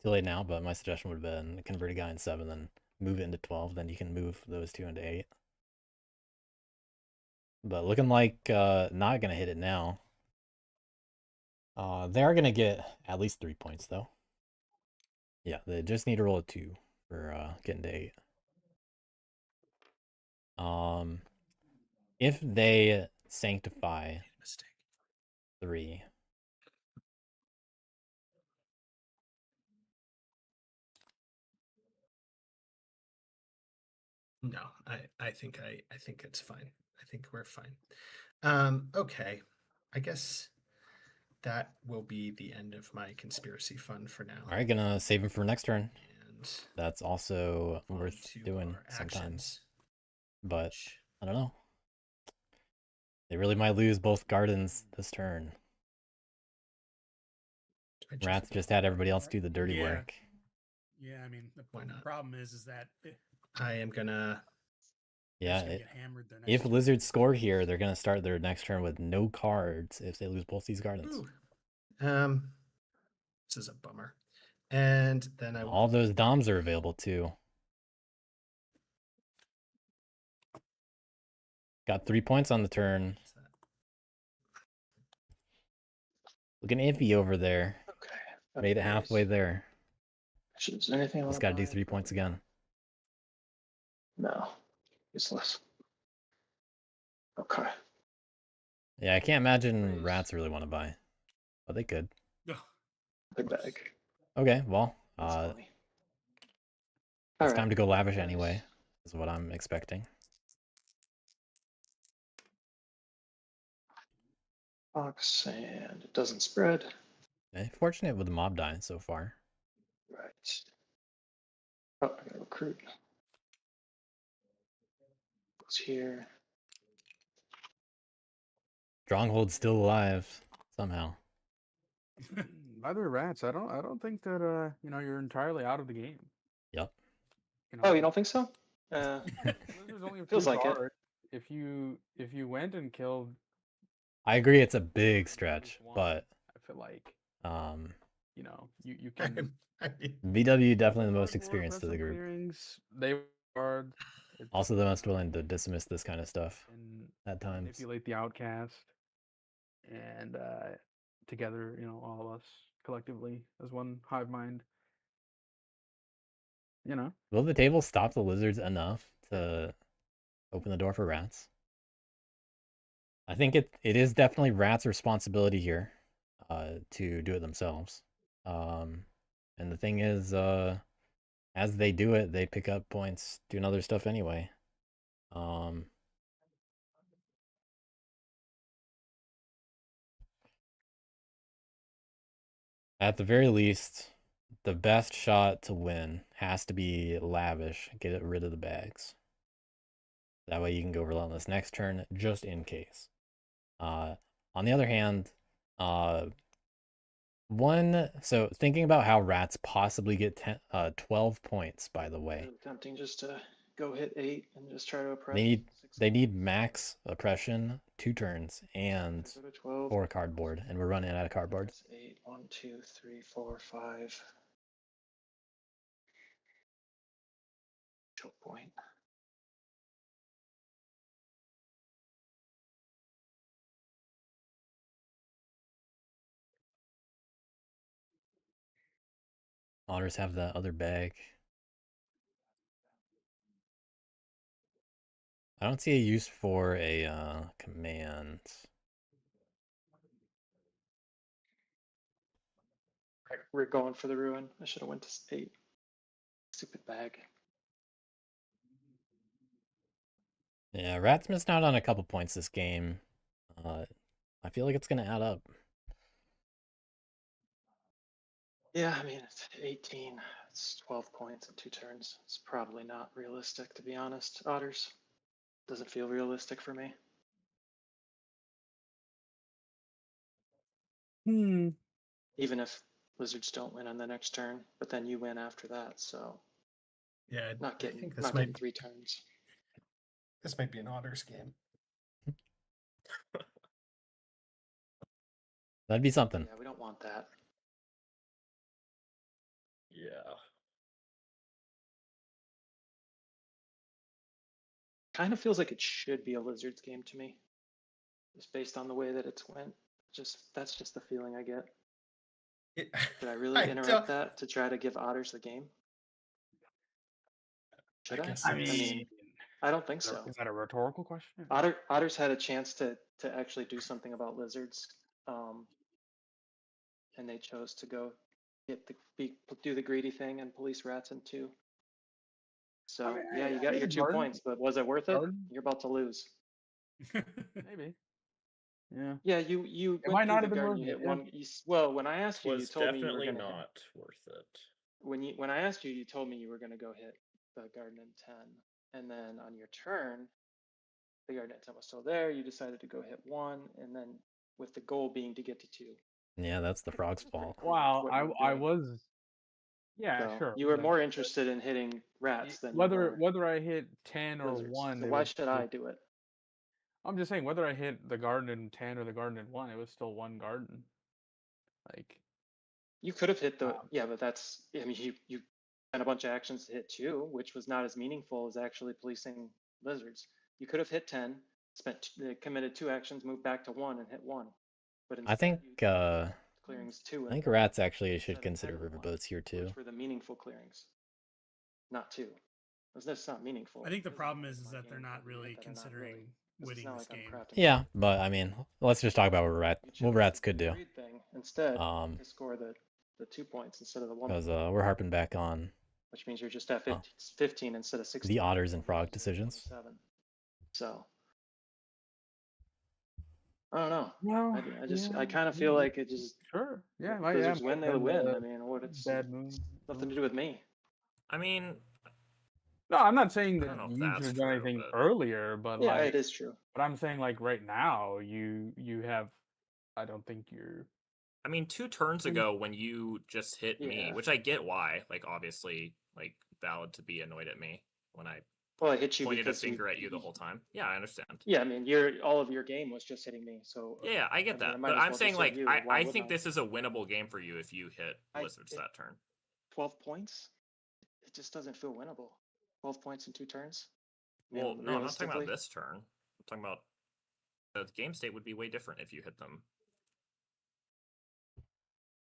too late now, but my suggestion would have been convert a guy in 7, then move it into 12, then you can move those 2 into 8. But looking like not gonna hit it now. They are gonna get at least 3 points though. Yeah, they just need to roll a 2 for getting to 8. If they sanctify Mistake. 3. No, I think it's fine. I think we're fine. Okay. I guess that will be the end of my conspiracy fund for now. All right, gonna save him for next turn. And That's also on worth to doing our sometimes. actions, But which I don't know. They really might lose both gardens this turn. I Rats just had everybody else do the dirty Yeah. work. Yeah, I mean, the Why not? problem is that I am gonna. they're Yeah, just gonna get hammered their next if turn. lizards score here, they're gonna start their next turn with no cards if they lose both these gardens. Ooh. This is a bummer. And then I will. All those doms are available too. Got 3 points on the turn. What's that? Looking iffy over there. Okay. Made it halfway anyways. there. Is there anything I Just want got to do 3 points again. No. Useless. Okay. Yeah, I can't imagine Raise. rats really want to buy, but they could. Big bag. Okay, well, That's funny. it's time to go lavish guys. anyway, is what I'm expecting. Box, and it doesn't spread. Okay, fortunate with the mob dying so far. Right. Oh, I gotta recruit. Goes here. Stronghold's still alive somehow. By the way, rats, I don't think that you're entirely out of the game. Yep. Oh, you don't think so? There's only a Feels few like it. cards. If you went and killed, I agree it's a big stretch, but I feel like um you can. VW definitely the most Cardboard, experienced of the present group. clearings, they are Also the most willing to dismiss this kind of stuff and at times. manipulate the outcast, and together, all of us collectively as one hive mind. Will the table stop the lizards enough to open the door for rats? I think it is definitely rats' responsibility here to do it themselves. And the thing is, as they do it, they pick up points doing other stuff anyway. At the very least, the best shot to win has to be lavish, get rid of the bags. That way you can go relentless next turn, just in case. On the other hand, so thinking about how rats possibly get 12 points, by the way. Really tempting just to go hit 8 and just try to oppress. They need max oppression 2 turns and Go to 12. 4 cardboard, and we're running out of cardboard. That's 8. 1, 2, 3, 4, 5. Choke point. Otters have the other bag. I don't see a use for a command. Right, we're going for the ruin. I should have went to 8. Stupid bag. Yeah, rats missed out on a couple points this game. I feel like it's gonna add up. Yeah, I mean, it's 18. It's 12 points in 2 turns. It's probably not realistic, to be honest. Otters. Doesn't feel realistic for me. Even if lizards don't win on the next turn, but then you win after that, so Yeah, not getting I think not getting 3 turns. This might be an otters game. That'd be something. Yeah, we don't want that. Yeah. Kind of feels like it should be a lizards game to me, just based on the way that it's went. That's just the feeling I get. Did I really interrupt that to try to give otters the game? Should I? guess I it's- mean, I don't think so. is that a rhetorical question? Otters had a chance to actually do something about lizards, and they chose to go do the greedy thing and police rats in 2. So mean, yeah, you I got mean, your 2 garden- points, but was it worth it? garden? You're about to lose. Maybe. Yeah. Yeah, you It went might through not the have been garden. worth You it. hit Yeah. one. Well, when I It asked you, you was told me you were definitely gonna hit. not worth it. When I asked you, you told me you were gonna go hit the garden in 10, and then on your turn, the garden at 10 was still there. You decided to go hit 1, and then with the goal being to get to 2. Yeah, that's the frog's It's pretty fault. clear Wow, what you were I doing. was. Yeah, So sure. you were Like, more interested in hitting rats than you whether were I hit 10 or lizards. 1, So it why was. should I do it? I'm just saying, whether I hit the garden in 10 or the garden in 1, it was still one garden. Like, You could have hit the Um, yeah, but that's I mean you had a bunch of actions to hit 2, which was not as meaningful as actually policing lizards. You could have hit 10, committed 2 actions, moved back to 1 and hit 1. But I instead think you clearings 2 I and think 1 rats actually should instead of consider 10 and 1, riverboats here too. which were the meaningful clearings, not 2. That's not meaningful. I think the This problem not is like my that game they're not where you really hit that or not considering really. This is winning not this like I'm game. crafting. Yeah, but I mean, let's just talk about what You chose rats to could do the do. greed thing instead Um, to score the 2 points instead of the 1 because point. we're harping back on Which means you're just at uh, 15 instead of 16. the otters and and frog losers are at decisions. 27. So I don't know. well, I kind of feel like it just sure. Yeah, if might Lizards have win, they been win. a I mean, what it's bad move. nothing to do with me. I mean, No, I'm not saying I that don't know if you should that's have done true, anything but earlier, but Yeah, like, it is true. but I'm saying like right now, you have. I don't think you're. I mean, 2 turns ago when you just hit me, Yeah. which I get why, like obviously, like valid to be annoyed at me when I Well, I hit you pointed a because finger at you the whole time. Yeah, I understand. Yeah, I mean, all of your game was just hitting me. So Yeah, I get I mean, I that. might But as I'm well saying just hit like you. Why I wouldn't think this is a winnable game for you if you hit I- lizards it- that turn. 12 points. It just doesn't feel winnable. 12 points in 2 turns. I mean, Well, no, I'm not talking about realistically, this turn. I'm talking about the game state would be way different if you hit them.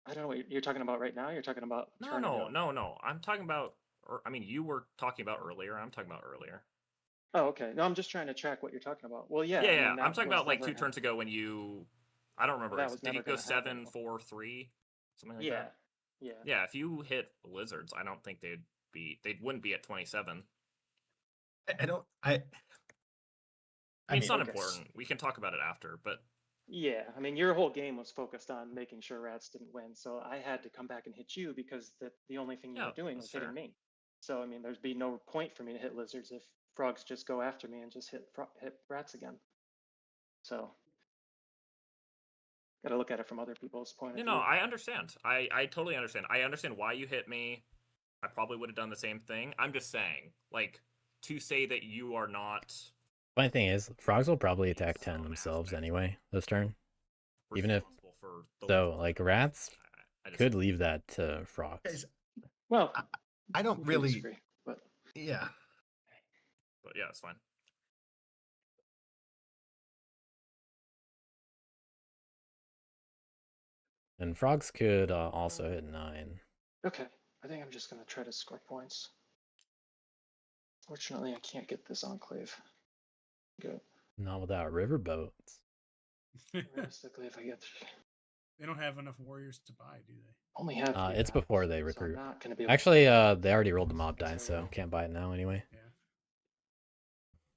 I don't know what you're talking about right now. You're talking about a turn ago. No. I'm talking about, or I mean, you were talking about earlier. I'm talking about earlier. Oh, okay. No, I'm just trying to track what you're talking about. Well, yeah. Yeah, I yeah. mean, I'm that talking was about like never 2 turns ago when you, I don't remember. that was Did you never go gonna happen. 7, 4, 3, something like Yeah, that? yeah. Yeah. If you hit lizards, I don't think they wouldn't be at 27. I don't. I mean, it's not okay. important. We can talk about it after, but Yeah, I mean, your whole game was focused on making sure rats didn't win. So I had to come back and hit you because the only thing you Yeah, were doing that's was hitting fair. me. So I mean, there'd be no point for me to hit lizards if frogs just go after me and just hit rats again. So got to look at it from other people's point of you view. know, I understand. I totally understand. I understand why you hit me. I probably would have done the same thing. I'm just saying, like, to say that you are not Funny thing is, frogs will probably in attack 10 some themselves aspect anyway this turn. Even if responsible for the so, lizards like that rats I could disagree. leave that to frogs. Guys, Well, I don't we can really. disagree, but Yeah. But yeah, it's fine. And frogs could also hit 9. okay. I think I'm just gonna try to score points. Fortunately, I can't get this enclave. Good. Not without riverboats. Realistically, if I get They don't have enough warriors to buy, do they? only have It's before they so recruit. I'm not gonna be able Actually, to they already rolled the mob die, That's so right. can't buy it now anyway. Yeah.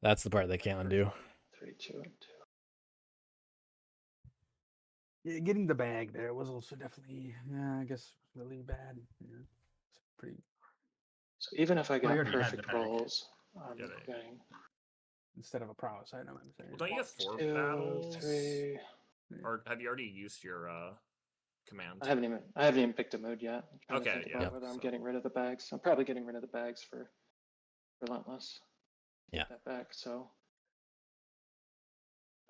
That's the part they can't undo. 3, 2, and 2. Yeah, getting the bag there was also definitely, I guess, really bad. Yeah, it's pretty. So even if I Well, you got already had the perfect bag. rolls, I'm Yeah, they- getting Instead of a prowess item, I'm saying. Well, don't you get 4 2, battles? 3. Or have you already used your command? I haven't even picked a mood yet. I'm trying to Okay, think yeah, about whether I'm so- getting rid of the bags. I'm probably getting rid of the bags for relentless. Yeah. Get that back. So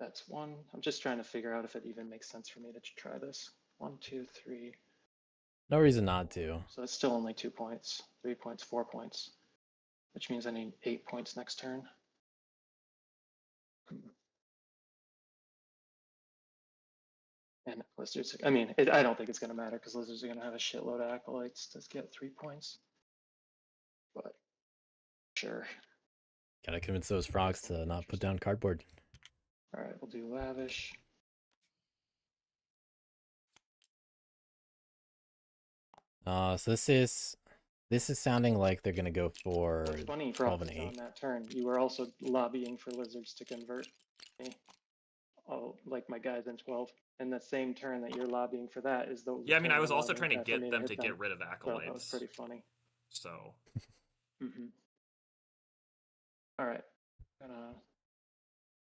that's 1. I'm just trying to figure out if it even makes sense for me to try this. 1, 2, 3. No reason not to. So it's still only 2 points, 3 points, 4 points, which means I need 8 points next turn. And lizards, I mean, I don't think it's going to matter because lizards are going to have a shitload of acolytes to get 3 points. But sure. Gotta convince those frogs to not put down cardboard. All right, we'll do lavish. So this is This is sounding like they're gonna go for What's funny, 12 Frogs, and on 8. that turn, you were also lobbying for lizards to convert me. Oh, like my guys in 12. And the same turn that you're lobbying for that is the Yeah, I mean, turn I was you're also lobbying trying to for me get them hit to get rid of So that was acolytes. pretty funny. So Mm-hmm. All right. Gonna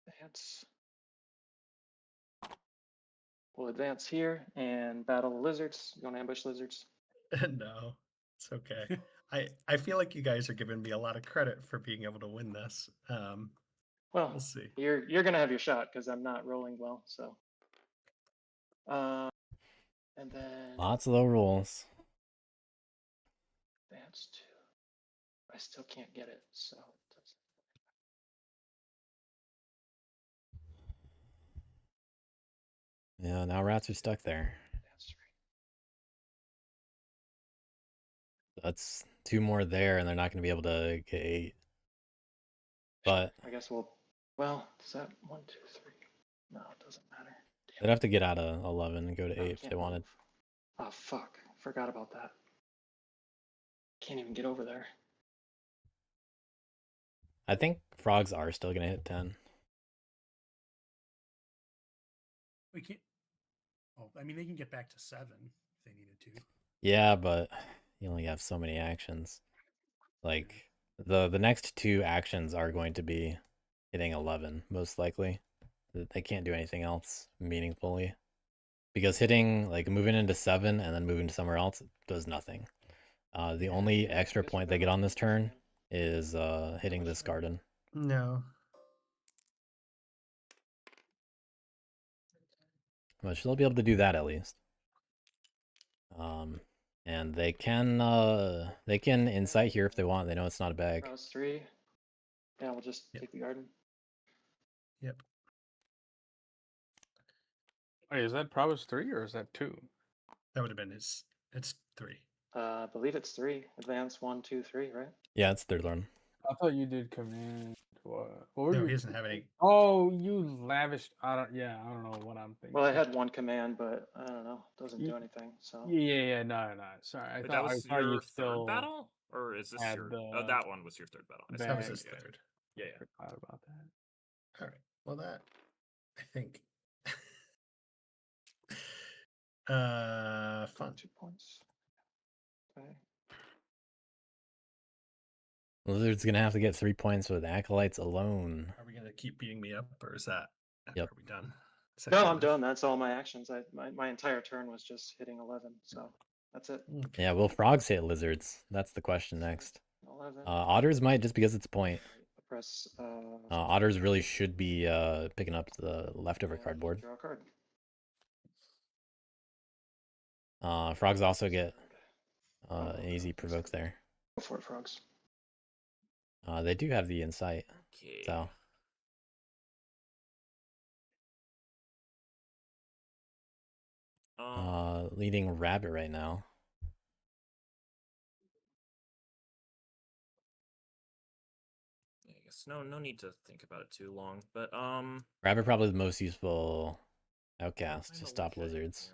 advance. We'll advance here and battle the lizards. You want to ambush lizards? No, it's okay. I feel like you guys are giving me a lot of credit for being able to win this. Well, We'll see. you're gonna have your shot because I'm not rolling well. So, and then Lots of low rolls. advance two. I still can't get it. So Yeah, now rats are stuck there. advance three. That's 2 more there, and they're not gonna be able to get 8. But I guess we'll. Well, is that 1, 2, 3? No, it doesn't matter. they'd have to get out of 11 and go to No, 8 if can't they wanted. move. Oh fuck! Forgot about that. Can't even get over there. I think frogs are still gonna hit 10. We can't. Oh, I mean, they can get back to 7 if they needed to. Yeah, but you only have so many actions. Like the next 2 actions are going to be hitting 11 most likely. They can't do anything else meaningfully because hitting like moving into 7 and then moving to somewhere else does nothing. The only extra point they get on this turn is hitting this garden. No. Which they'll be able to do that at least. And they can insight here if they want. They know it's not a bag. Rouse 3. Yeah, we'll just Yep. take the garden. Yep. Wait, is that Prowess 3 or is that 2? That would have been his. It's 3. I believe it's 3. Advance 1, 2, 3, right? Yeah, it's third one. I thought you did command. What were No, you? he doesn't have any. Oh, you lavished. I don't know what I'm thinking. Well, I had one command, but I don't know. Doesn't do Ye- anything. So Yeah. No. Sorry, I Wait, thought that was you your still third battle, or is this had your? the That one was your third battle. I see. That was bag. his Yeah. third. Yeah, yeah. Forgot about that. All right. Well, that I think. Fun. 2 points. Okay. Lizard's gonna have to get 3 points with acolytes alone. Are we gonna keep beating me up, or is that? Yep. Are we done? Is that No, good I'm enough? done. That's all my actions. My entire turn was just hitting 11. So that's it. Okay. Yeah, will frogs hit lizards? That's the question next. 11. Otters might just because it's a point. Press. Otters really should be picking up the leftover and cardboard. Draw a card. Frogs also get an easy provoke there. Go for it, frogs. They do have the insight, Okay. so leading rabbit right now. I guess no need to think about it too long. But Rabbit probably the most useful outcast find to a stop look at lizards.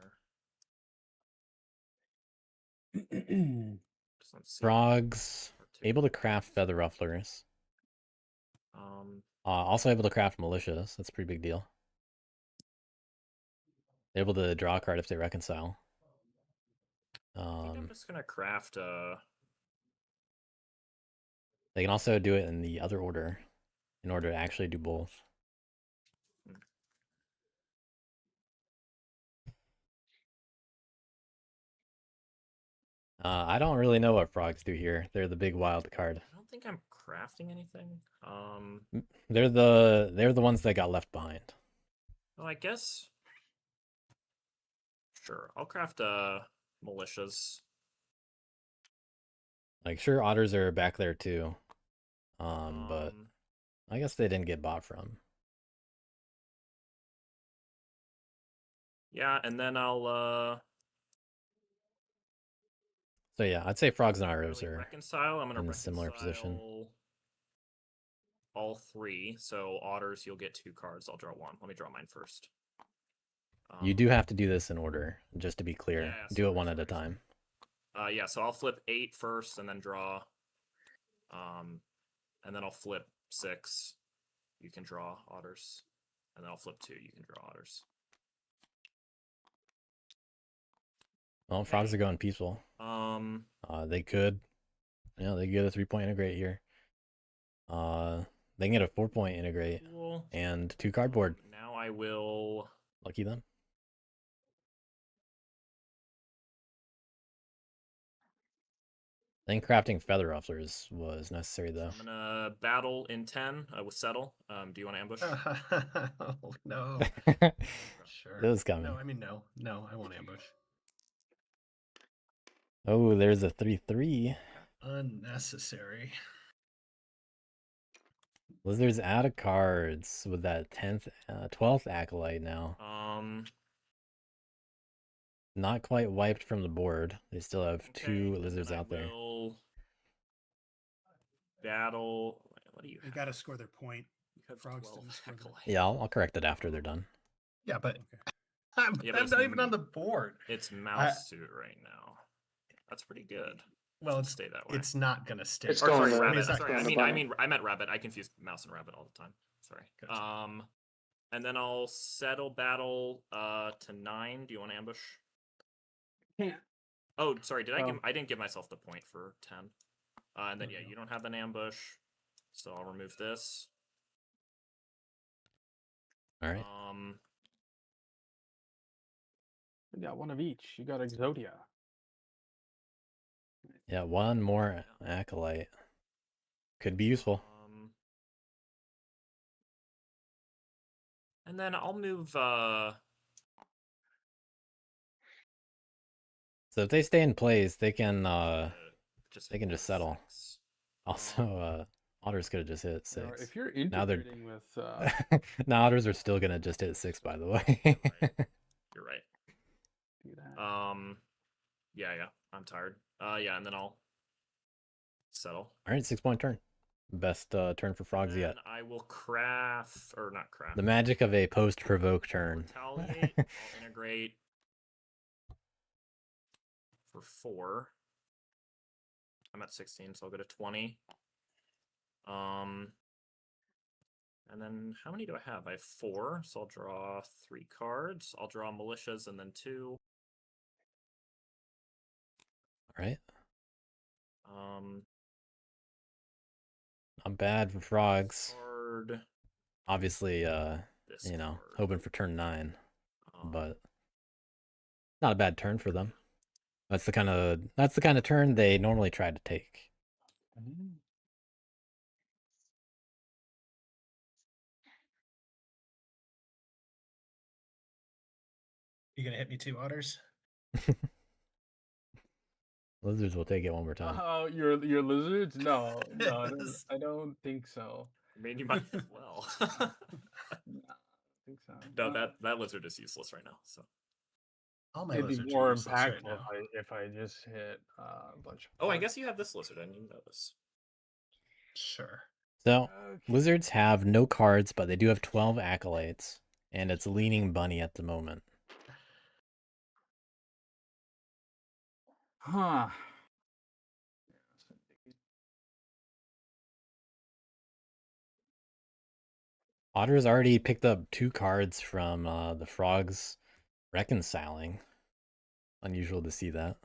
here. Doesn't seem Frogs able to particularly craft feather rufflers. Also able to craft malicious. That's a pretty big deal. They're able to draw a card if they reconcile. I think I'm just gonna craft They can also do it in the other order in order to actually do both. I don't really know what frogs do here. They're the big wild card. I don't think I'm crafting anything. They're the ones that got left behind. Well, I guess. Sure, I'll craft militias. Like sure, otters are back there too. But I guess they didn't get bought from. Yeah, and then I'll So yeah, I'd say frogs and otters really are reconcile. I'm gonna in a reconcile similar position. all 3. So otters, you'll get 2 cards. I'll draw 1. Let me draw mine first. You do have to do this in order, just to be clear. Yeah, do it sorry, one at a sorry. time. Yeah, so I'll flip 8 first and then draw. And then I'll flip 6. You can draw otters. And then I'll flip 2. You can draw otters. Well, frogs are going peaceful. They could, they get a 3-point integrate here. They can get a 4-point integrate Cool. and 2 cardboard. Now I will. Lucky them. I think crafting feather rufflers was necessary though. I'm gonna battle in 10 with settle. Do you want to ambush? Oh, no. Sure. Those coming. No, I mean, no, I won't ambush. Oh, there's a 3/3. Unnecessary. Lizard's out of cards with that 12th acolyte now. Not quite wiped from the board. They still have Okay, 2 and lizards then I out there. will battle. What do you They have? got to score their point. You have Frogs 12 didn't score their- acolytes. Yeah, I'll correct it after they're done. Yeah, but Okay. I'm, Yeah, but I'm it's not even on the board. It's mouse suit right now. That's pretty good. Well, Should it's stay that way. It's not gonna stay. It's Or, going sorry, to- rabbit. it's not Sorry, going I to mean, bunny. I meant rabbit. I confuse mouse and rabbit all the time. Sorry. Gotcha. And then I'll settle battle to 9. Do you want to ambush? Can't. Oh, sorry. Did I Oh. give? I didn't give myself the point for 10. And then There yeah, we go. you don't have an ambush, so I'll remove this. All right. You got one of each. You got Exodia. Yeah, 1 more acolyte. Could be useful. And then I'll move. So if they stay in place, they can Just they can just settle. 6. Also, otters could have just hit Now, 6. if you're Now they're- integrating with Now otters are still gonna just hit 6, by the way. You're right. do that. Yeah, I'm tired. Yeah, and then I'll settle. All right, 6-point turn. Best turn for frogs Then yet. I will craft, or not craft. The magic of a post-provoke turn. Retaliate. I'll integrate for 4. I'm at 16, so I'll go to 20. And then how many do I have? I have 4, so I'll draw 3 cards. I'll draw militias and then 2. All right. Not bad for frogs. Card. Obviously, This you know, card. hoping for turn 9, Um, but not a bad turn for them. That's the kind of turn they normally try to take. You gonna hit me too, otters? Lizards will take it one more time. Oh, your lizards? No, Yes. I don't think so. I mean, you might as well. No, I don't think so. No, that lizard is useless right now. So. All my It'd be lizards more are useless right impactful now. if I just hit a bunch of. Oh, I cards. guess you have this lizard. I didn't even know this. Sure. So Okay. lizards have no cards, but they do have 12 acolytes, and it's leaning bunny at the moment. Huh. Otter's already picked up 2 cards from the frogs reconciling. Unusual to see that.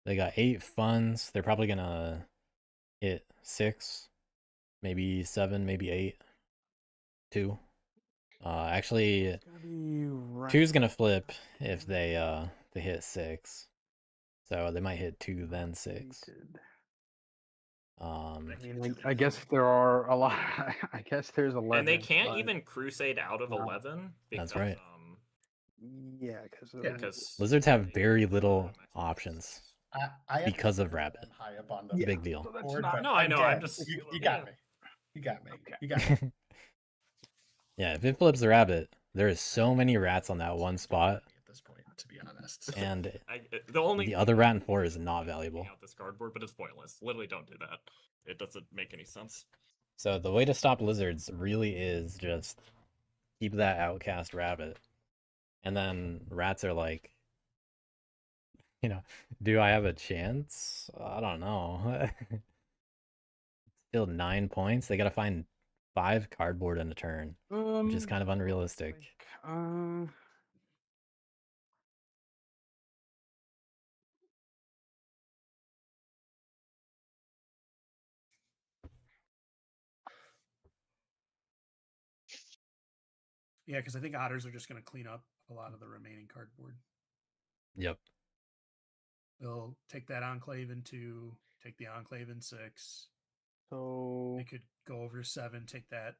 They got 8 funds. They're probably gonna hit 6, maybe 7, maybe 8. 2. Actually, It's gonna be right 2's gonna flip if they hit 6. So they might hit 2 then 6. rated. Um, I mean, I guess there are a lot. I guess there's 11. And they can't but- even crusade out of Wow. 11 because That's right. Yeah, because Yeah, because Lizards have they very don't little have maximum options. six. I Because of understand rabbit. I'm high up on the Yeah. Big deal. So that's board, not- but No, I know, I'm again, just- you yeah. got me. You got me. Okay. You got me. Yeah, if it flips the rabbit, there is so many rats on that one spot, At this point, to be honest. and The only the other rat in 4 is not valuable. out this cardboard, but it's pointless. Literally, don't do that. It doesn't make any sense. So the way to stop lizards really is just keep that outcast rabbit. And then rats are like You know, do I have a chance? I don't know. Still 9 points. They gotta find 5 cardboard in a turn, which is kind of unrealistic. Yeah, because I think otters are just going to clean up a lot of the remaining cardboard. Yep. They'll take that enclave take the enclave in 6. So They could go over to 7, take that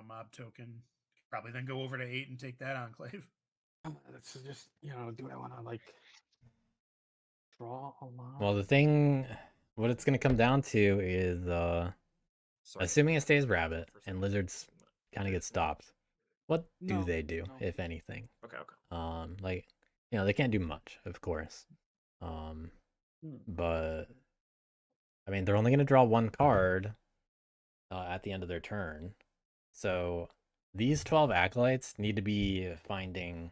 mob token. Probably then go over to 8 and take that enclave. that's just, do I want to like draw a lot? Well, the thing, what it's gonna come down to is, Sorry, assuming it stays cut off rabbit for a and second. lizards kind of get stopped, what do No, they do, no. if anything? Okay. Like, they can't do much, of course. But I mean, they're only gonna draw 1 card at the end of their turn. So these 12 acolytes need to be finding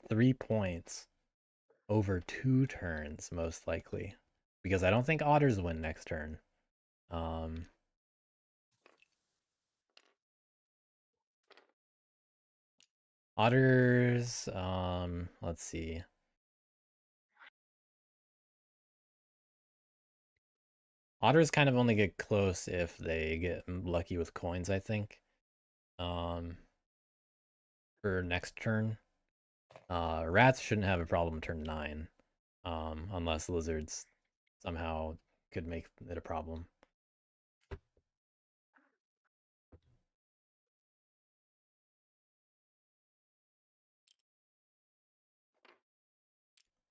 3 points over 2 turns, most likely, because I don't think otters win next turn. Otters, let's see. Otters kind of only get close if they get lucky with coins, I think. For next turn. Rats shouldn't have a problem turn 9. Unless lizards somehow could make it a problem.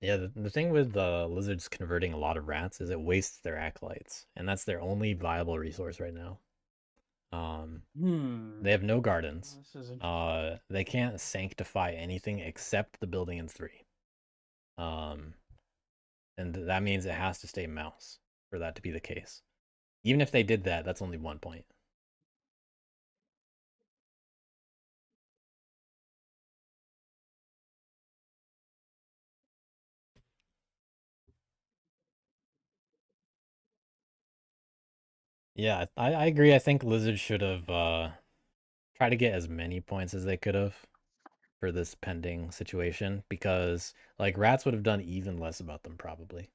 Yeah, the thing with lizards converting a lot of rats is it wastes their acolytes, and that's their only viable resource right now. They have no gardens. This is interesting. They can't sanctify anything except the building in 3. And that means it has to stay mouse for that to be the case. Even if they did that, that's only 1 point. Yeah, I agree. I think lizards should have tried to get as many points as they could have for this pending situation, because like rats would have done even less about them probably,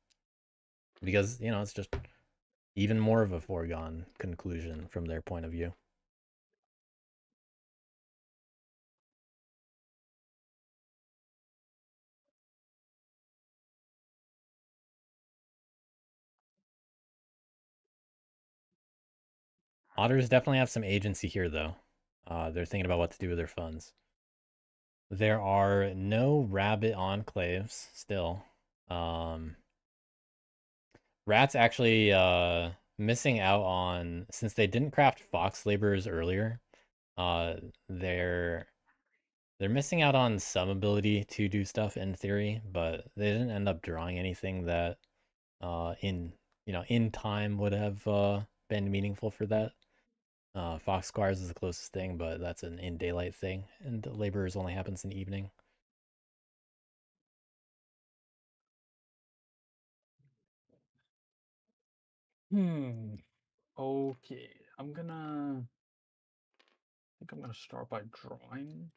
because it's just even more of a foregone conclusion from their point of view. Otters definitely have some agency here though. They're thinking about what to do with their funds. There are no rabbit enclaves still. Rats actually missing out on, since they didn't craft fox laborers earlier, they're missing out on some ability to do stuff in theory, but they didn't end up drawing anything that in time would have been meaningful for that. Fox squires is the closest thing, but that's an in daylight thing, and the laborers only happens in the evening. Okay. I think I'm gonna start by drawing.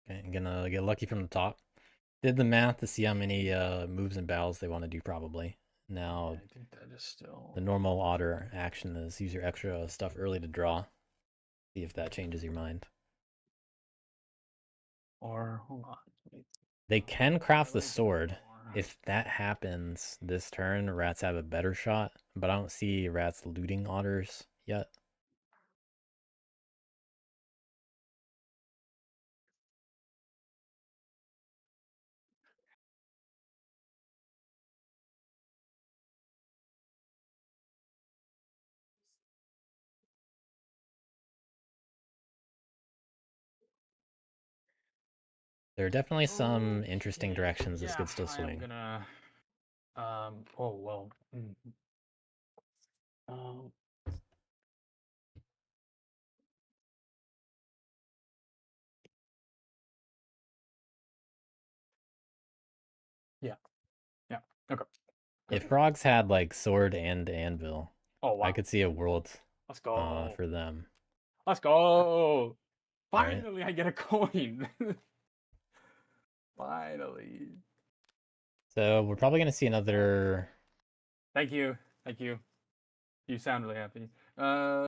Okay, I'm gonna get lucky from the top. Did the math to see how many moves and battles they want to do probably. Now, I think that is still the normal otter action is use your extra stuff early to draw. See if that changes your mind. or hold on. They can craft the little bit sword. more. If that happens this turn, rats have a better shot, but I don't see rats looting otters yet. There are definitely some interesting Okay, directions this yeah, could still I am swing. gonna oh well. Um Okay. If frogs had like sword and anvil, Oh wow. I could see a world Let's go. for them. Let's go. All right. Finally, I get a coin. Finally. So we're probably gonna see another. Thank you. Thank you. You sound really happy. Probably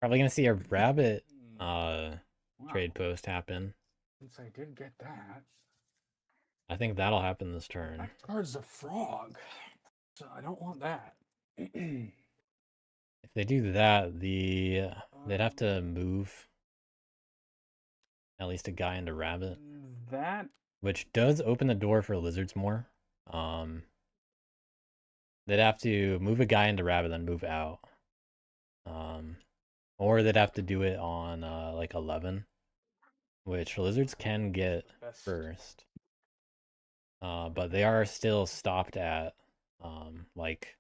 gonna see a rabbit Wow. trade post happen. Since I did get that, I think that'll happen this turn. that card's a frog, so I don't want that. If they do that, they'd have to move at least a guy into rabbit, That which does open the door for lizards more. They'd have to move a guy into rabbit, then move out. Or they'd have to do it on like 11, which lizards can get best. first. But they are still stopped at like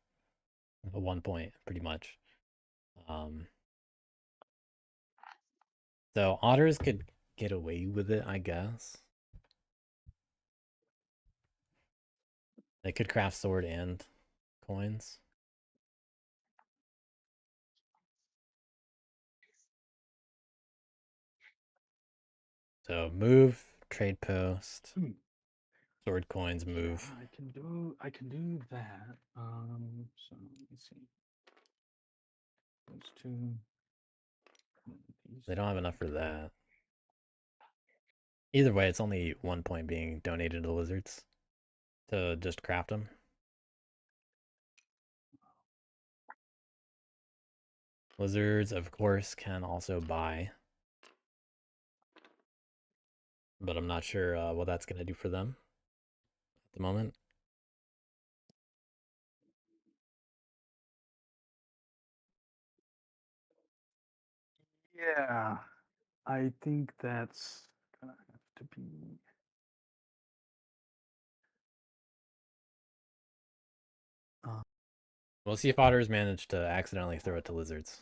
1 point pretty much. So otters could get away with it, I guess. They could craft sword and coins. So move, trade post, sword coins, move. Yeah, I can do that. So let me see. Those two. They don't have enough for that. Either way, it's only 1 point being donated to lizards to just craft them. Lizards, of course, can also buy. But I'm not sure what that's going to do for them at the moment. Yeah, I think that's gonna have to be. We'll see if otters manage to accidentally throw it to lizards.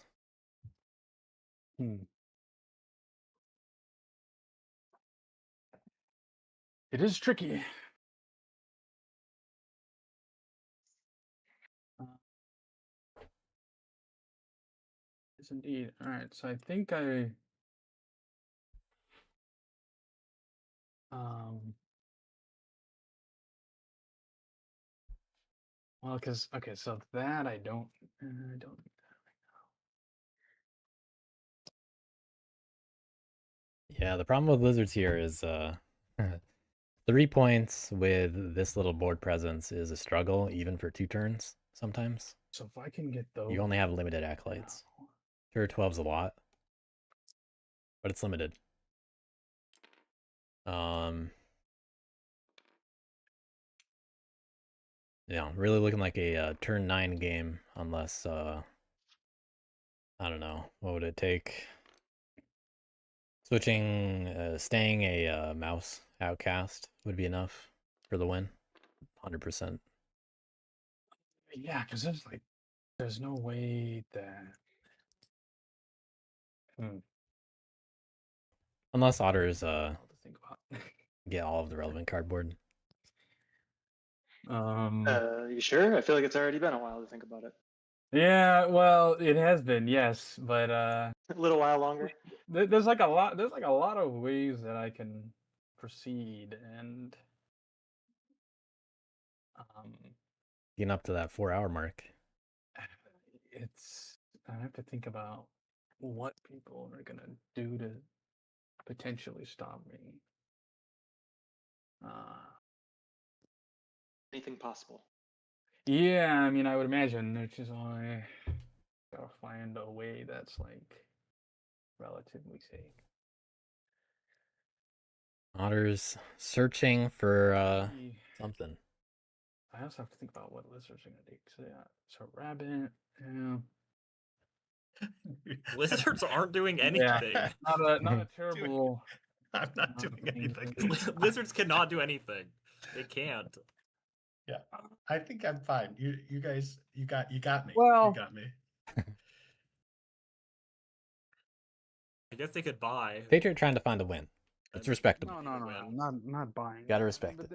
It is tricky. Yes, indeed. All right, so I think I. Well, because okay, so that I don't need that Yeah, the problem with lizards here is 3 points with this little board presence is a struggle, even for 2 turns sometimes. So if I can get those, You only have limited acolytes. Sure, 12's a lot, but it's limited. Yeah, really looking like a turn 9 game, unless I don't know, what would it take? Switching, staying a mouse outcast would be enough for the win, 100%. Yeah, because there's no way that. Unless otters To think about. get all of the relevant cardboard. You sure? I feel like it's already been a while to think about it. Yeah, well, it has been, yes, but A little while longer. there's like a lot of ways that I can proceed, and Getting up to that 4-hour mark. I have to think about what people are gonna do to potentially stop me. Anything possible. Yeah, I mean, I would imagine it's just I gotta find a way that's like relatively safe. Otters searching for something. I also have to think about what lizards are gonna do. So yeah, so rabbit, yeah. Lizards aren't doing anything. Not a terrible. I'm not doing anything. Lizards cannot do anything. They can't. Yeah, I think I'm fine. You guys, you got me. Well, you got me. I guess they could buy. Patriot trying to find a win. It's respectable. No, not buying. Gotta respect it.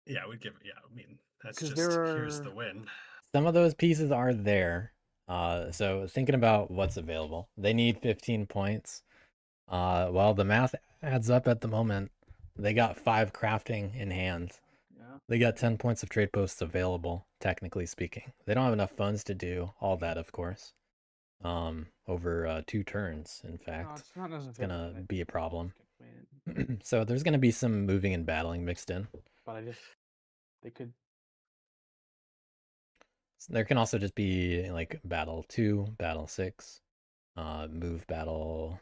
Yeah, we'd give it. Yeah, I mean, that's 'Cause just there here's the are- win. Some of those pieces are there. So thinking about what's available, they need 15 points. Well, the math adds up at the moment. They got 5 crafting in hand. Yeah. They got 10 points of trade posts available, technically speaking. They don't have enough funds to do all that, of course. Over 2 turns, in No, fact. it's not It's necessarily. gonna that be a they problem. could win, So there's gonna be some moving and battling mixed in. but they could. There can also just be like battle 2, battle 6, move battle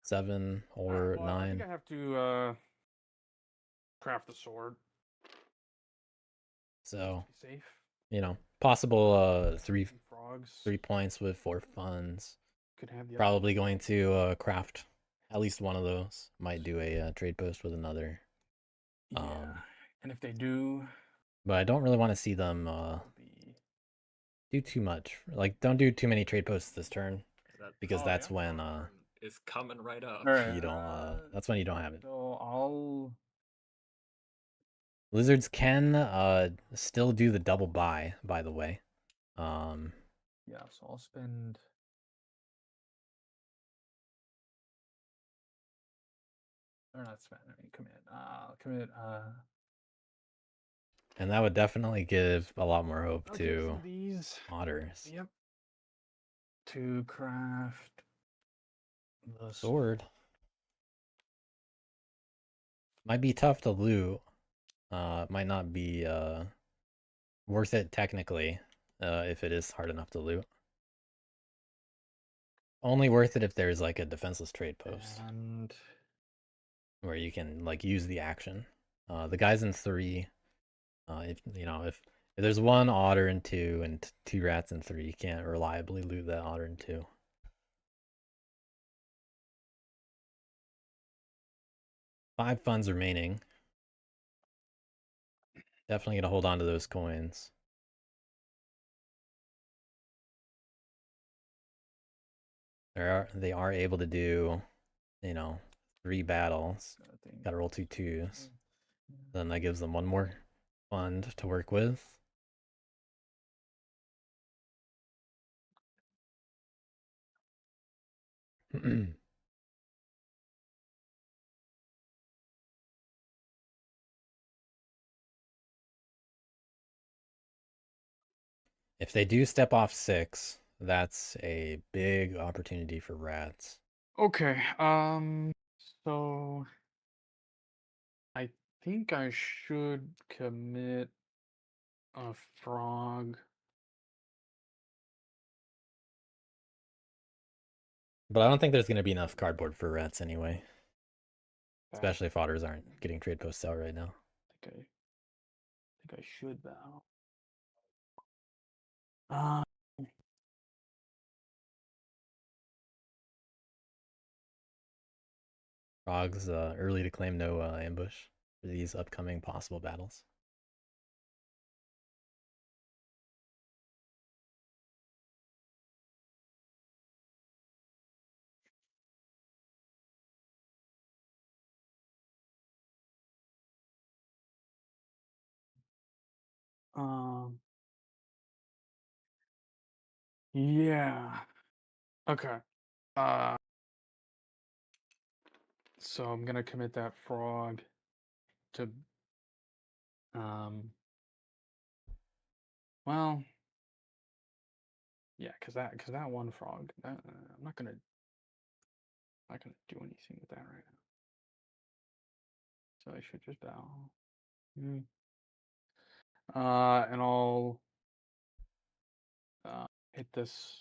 7 Alright, or well, I think 9. I have to craft the sword. So, Just to be safe. possible 3 Some frogs 3 points with 4 funds. could have the. Probably going to craft at least one of those. Might do a trade post with another. Yeah, and if they do, But I don't really want to see them it'll be. do too much. Like, don't do too many trade posts this turn, That because Oh, that's yeah? when frog turn is coming right up. Alright. you don't. That's when you don't have it. So I'll. Lizards can still do the double buy, by the way. Yeah, so I'll spend. Or not spend. I mean, commit. Commit. And that would definitely give a lot more hope I'll to some of these. otters. Yep. To craft the Sword might be tough to loot. Might not be worth it technically, if it is hard enough to loot. Only worth it if there's like a defenseless trade post And where you can like use the action. The guys in 3, if there's 1 otter in 2 and 2 rats in 3, you can't reliably loot that otter in 2. Five funds remaining. Definitely gonna hold on to those coins. They are able to do, 3 battles. Gotta roll 2 2s. Then that gives them 1 more fund to work with. If they do step off 6, that's a big opportunity for rats. okay. So I think I should commit a frog. But I don't think there's gonna be enough cardboard for rats anyway. back. Especially if otters aren't getting trade posts out right now. I think I should though. Frogs early to claim no ambush for these upcoming possible battles. Um. Yeah. Okay. Uh. So I'm gonna commit that frog to. Well. Yeah, cause that one frog. I'm not gonna do anything with that right now. So I should just bow. And I'll hit this.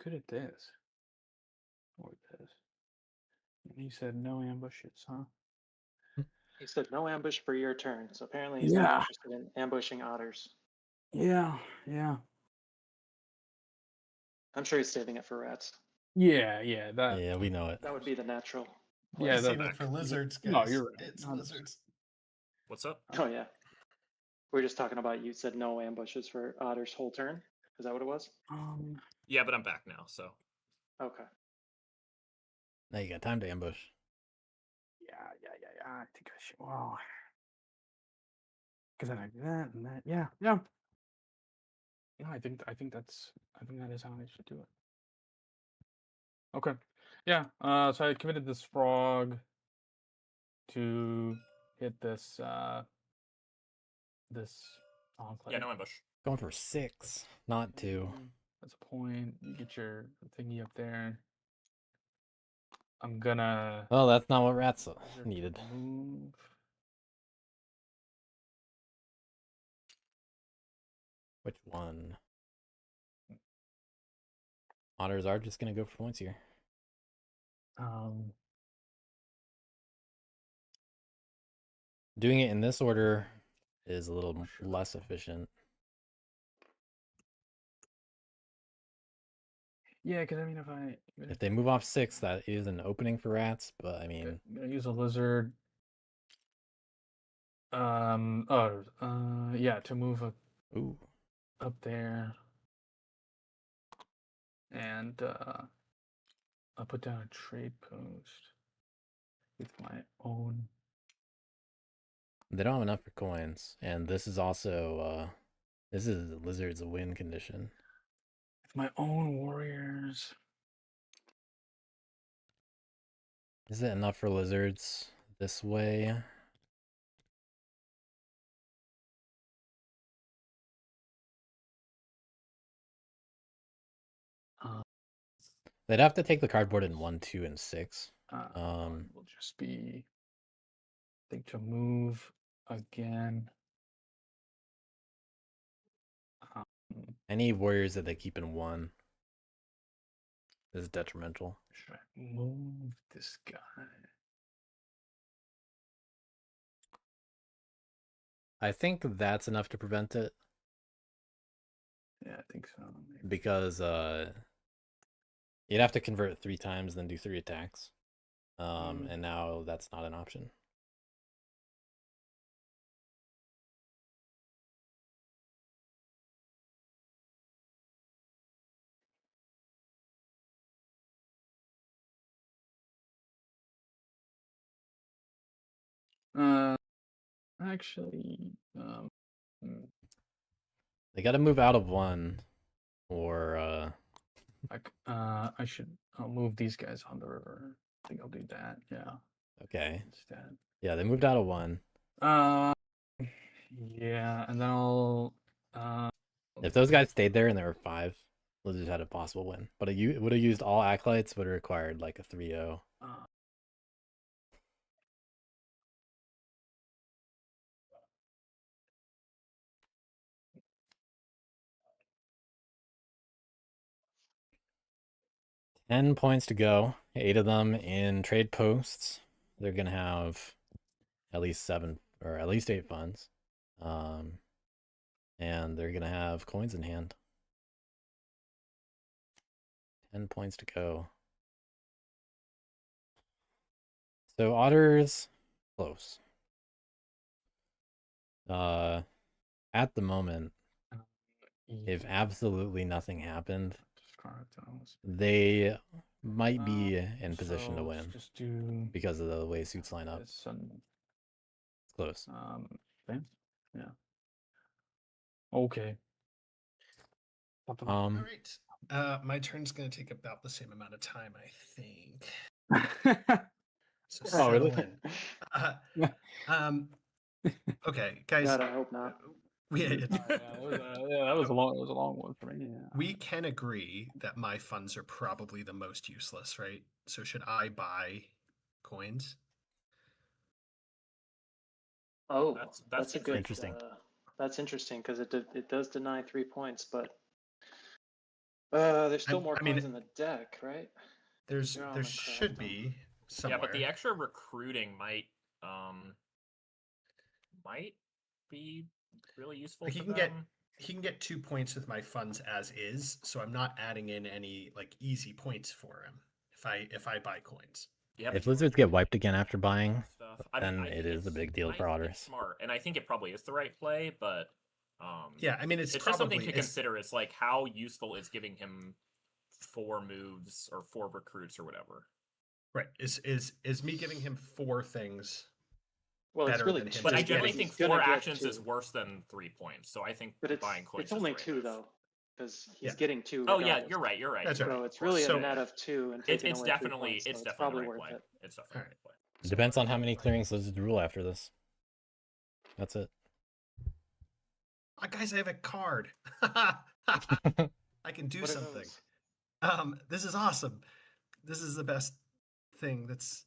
Good at this. Or this. And he said no ambushes, huh? He said no ambush for your turn, so apparently he's not interested in ambushing otters. Yeah. I'm sure he's saving it for rats. Yeah. That. Yeah, we know it. That would be the natural Yeah, Save that. it for lizards, guys. No, you're right. It's 100%. lizards. What's up? Oh yeah. We are just talking about you said no ambushes for otters whole turn. Is that what it was? Yeah, but I'm back now, so Okay. Now you got time to ambush. Yeah. I think I should. Well, because then I do that and that. Yeah, yeah. Yeah, I think that is how I should do it. Okay. Yeah. So I committed this frog to hit this this enclave. Yeah, no ambush. Going for 6, not 2. That's a point. You get your thingy up there. I'm gonna Well, that's not what rats Wizard to needed. move. Which one? Otters are just gonna go for points here. Doing it in this order is a little less efficient. Yeah, because I mean, If they move off 6, that is an opening for rats, but I mean, I'm gonna use a lizard. Yeah, to move ooh, up there, and I'll put down a trade post with my own. they don't have enough for coins, and this is also this is lizard's a win condition. With my own warriors. Is it enough for lizards this way? They'd have to take the cardboard in 1, 2, and 6. Will just be. I think to move again. Any warriors that they keep in 1 is detrimental. Should I move this guy? I think that's enough to prevent it. Yeah, I think so. Maybe. Because you'd have to convert 3 times, then do 3 attacks. And now that's not an option. Actually, They got to move out of 1, or I'll move these guys on the river. I think I'll do that. Yeah. okay. Instead. Yeah, they moved out of 1. Yeah, and then I'll. If those guys stayed there and there were 5, Lizards had a possible win. But it would have used all acolytes, would have required like a 3-0. 10 points to go. 8 of them in trade posts. They're gonna have at least 7 or at least 8 funds. And they're gonna have coins in hand. 10 points to go. So otters close. At the moment, if absolutely nothing happened, they might be in position to win just do because of the way suits line up. this It's close. yeah. Okay. All right. My turn's going to take about the same amount of time, I think. So Oh, really? Okay, guys. God, I hope not. That was a long one for me. Yeah. We can agree that my funds are probably the most useless, right? So should I buy coins? Oh, That's that's a good. interesting. That's interesting because it does deny 3 points, but there's still more coins in the deck, right? There You're on the should correct one. be somewhere. Yeah, but the extra recruiting might be really useful. Like, for them. he can get 2 points with my funds as is, so I'm not adding in any like easy points for him if I buy coins. Yeah, If lizards get wiped again after buying, stuff. then I it think is a it's- big deal I for think otters. it's smart, and I think it probably is the right play. But yeah, I mean it's just probably something to consider. It's like how useful is giving him 4 moves or 4 recruits or whatever. Right. Is me giving him 4 things Well, it's better really than him two, But I just generally getting. he's think gonna 4 get actions is 2. worse than 3 points. So I think But buying coins it's is only the right 2 move. though, because he's Yeah. getting 2 Oh yeah, regardless. you're right. You're right. That's you're right. So right, it's of course. really So- a net of 2 and taking It's away 3 definitely points, so it's it's definitely probably the right worth play. it. It's definitely Alright. the right play. So Depends on I'll how do many that. clearings lizards rule after this. That's it. Guys, I have a card. I can do What are something. those? This is awesome. This is the best thing that's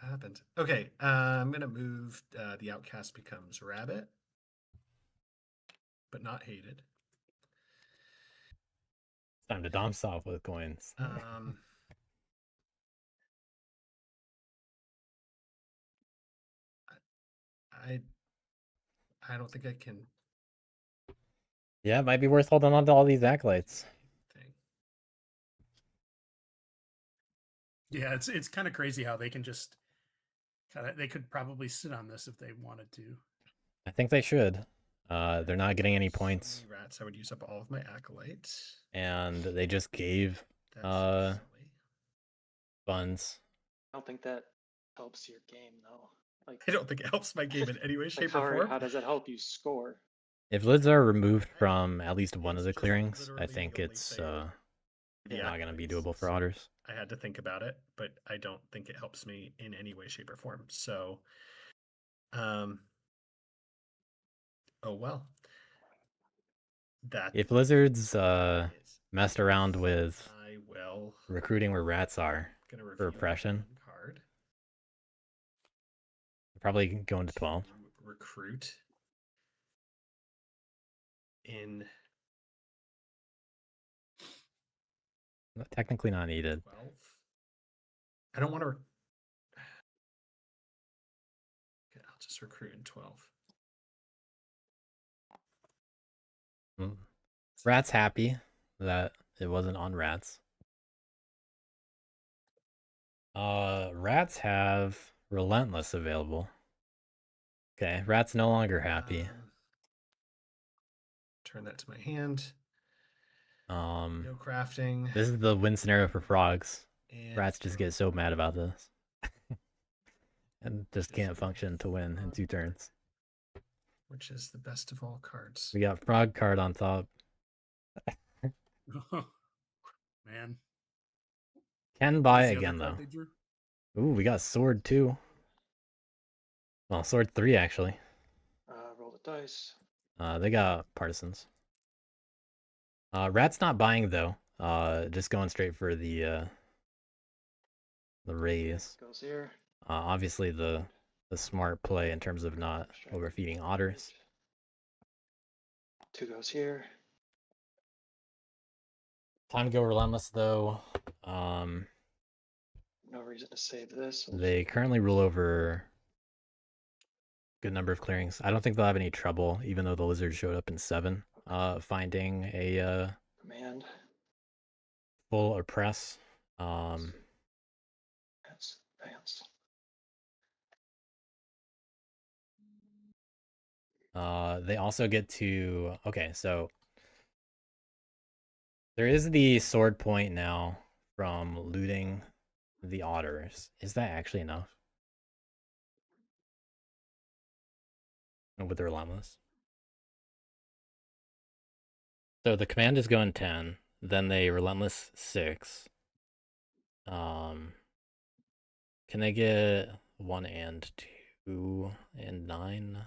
happened. Okay, I'm gonna move. The outcast becomes rabbit, but not hated. Time to dom solve with coins. I don't think I can. Yeah, it might be worth holding on to all these acolytes. Thing. Yeah, it's kind of crazy how they can just they could probably sit on this if they wanted to. I think they should. They're not getting any So points, many rats. I would use up all of my acolytes. and they just gave That's silly. funds. I don't think that helps your game though. Like, I don't think it helps my game in any way, like shape, how, or form. how does it help you score? If lids are removed from at least one of It's the just clearings, I literally think the only it's thing the not gonna be acolytes, doable for so otters. I had to think about it, but I don't think it helps me in any way, shape, or form. So, oh well. That If lizards is messed around with I will recruiting where rats are gonna for review oppression, one card. probably going to 12. Recruit in Technically not needed. 12. I don't want to. Okay, I'll just recruit in 12. Mm. Rat's happy that it wasn't on rats. Rats have Relentless available. Okay, rat's no longer happy. Turn that to my hand. Um, No crafting. This is the win scenario for frogs. And Rats just get so mad about this. And just can't function to win in 2 turns. Which is the best of all cards. We got frog card on top. Man. Can What buy was the other again card though. they drew? Ooh, we got sword 2. Well, sword 3 actually. Roll the dice. They got partisans. Rat's not buying though. Just going straight for the raise. Goes here. Obviously the smart play in terms of not overfeeding otters. 2 goes here. Time to go relentless though. No reason to save this. They currently rule over good number of clearings. I don't think they'll have any trouble, even though the lizard showed up in 7. Finding a Command. full oppress. That's advance. They also get to so there is the sword point now from looting the otters. Is that actually enough? With the relentless. So the command is going 10, then they relentless 6. Can they get 1 and 2 and 9?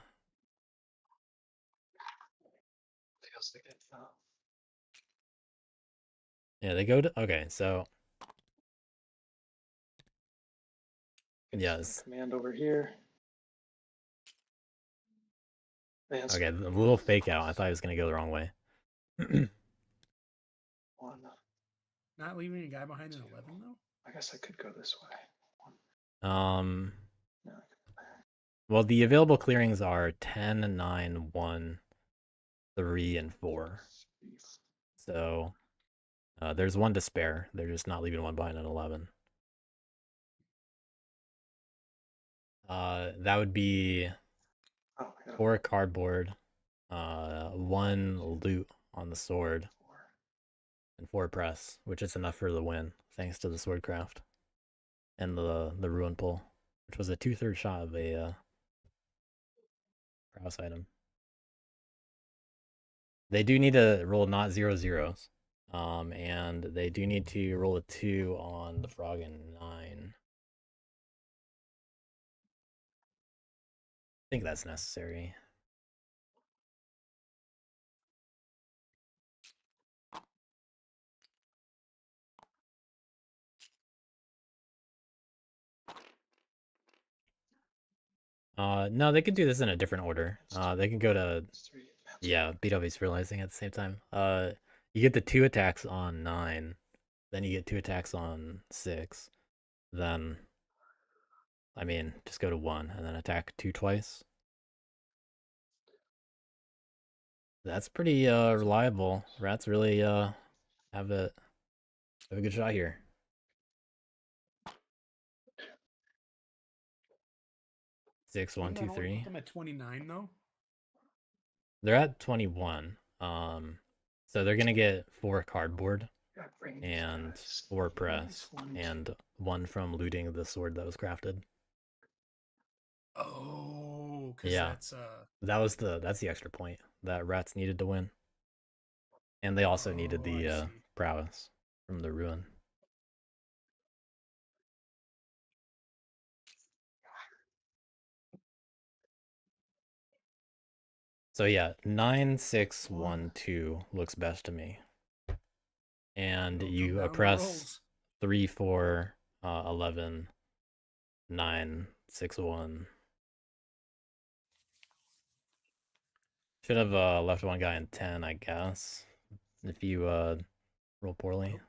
Feels like it. Yeah, they go to so Get yes. some command over here. Advance. Okay, the little fake out. I thought I was gonna go the wrong way. 1. Not leaving a guy behind an 11 though? I guess I could go this way. 1. No. Well, the available clearings are 10, 9, 1, 3, and 4. So there's 1 to spare. They're just not leaving 1 behind an 11. That would be 4 cardboard, 1 loot on the sword, and 4 press, which is enough for the win, thanks to the swordcraft and the ruin pull. which was a 2/3 shot of a prowess item. They do need to roll not 0/0s. And they do need to roll a 2 on the frog and 9. I think that's necessary. No, they could do this in a different order. They can go to yeah, BW's realizing at the same time. You get the 2 attacks on 9, then you get 2 attacks on 6. Then, I mean, just go to 1 and then attack 2 twice. That's pretty reliable. Rats really have a good shot here. Six, one, Wouldn't two, that only three. put them at 29 though? They're at 21. So they're gonna get 4 cardboard and 4 press and 1 from looting the sword that was crafted. Oh, because Yeah. that's That's the extra point that rats needed to win. And they also needed Oh, I the see. prowess from the ruin. So yeah, 9, 6, 1, 2 looks best to me. And It'll come you down to oppress rolls. 3, 4, 11, 9, 6, 1. Should have left one guy in 10, I guess. If you roll poorly.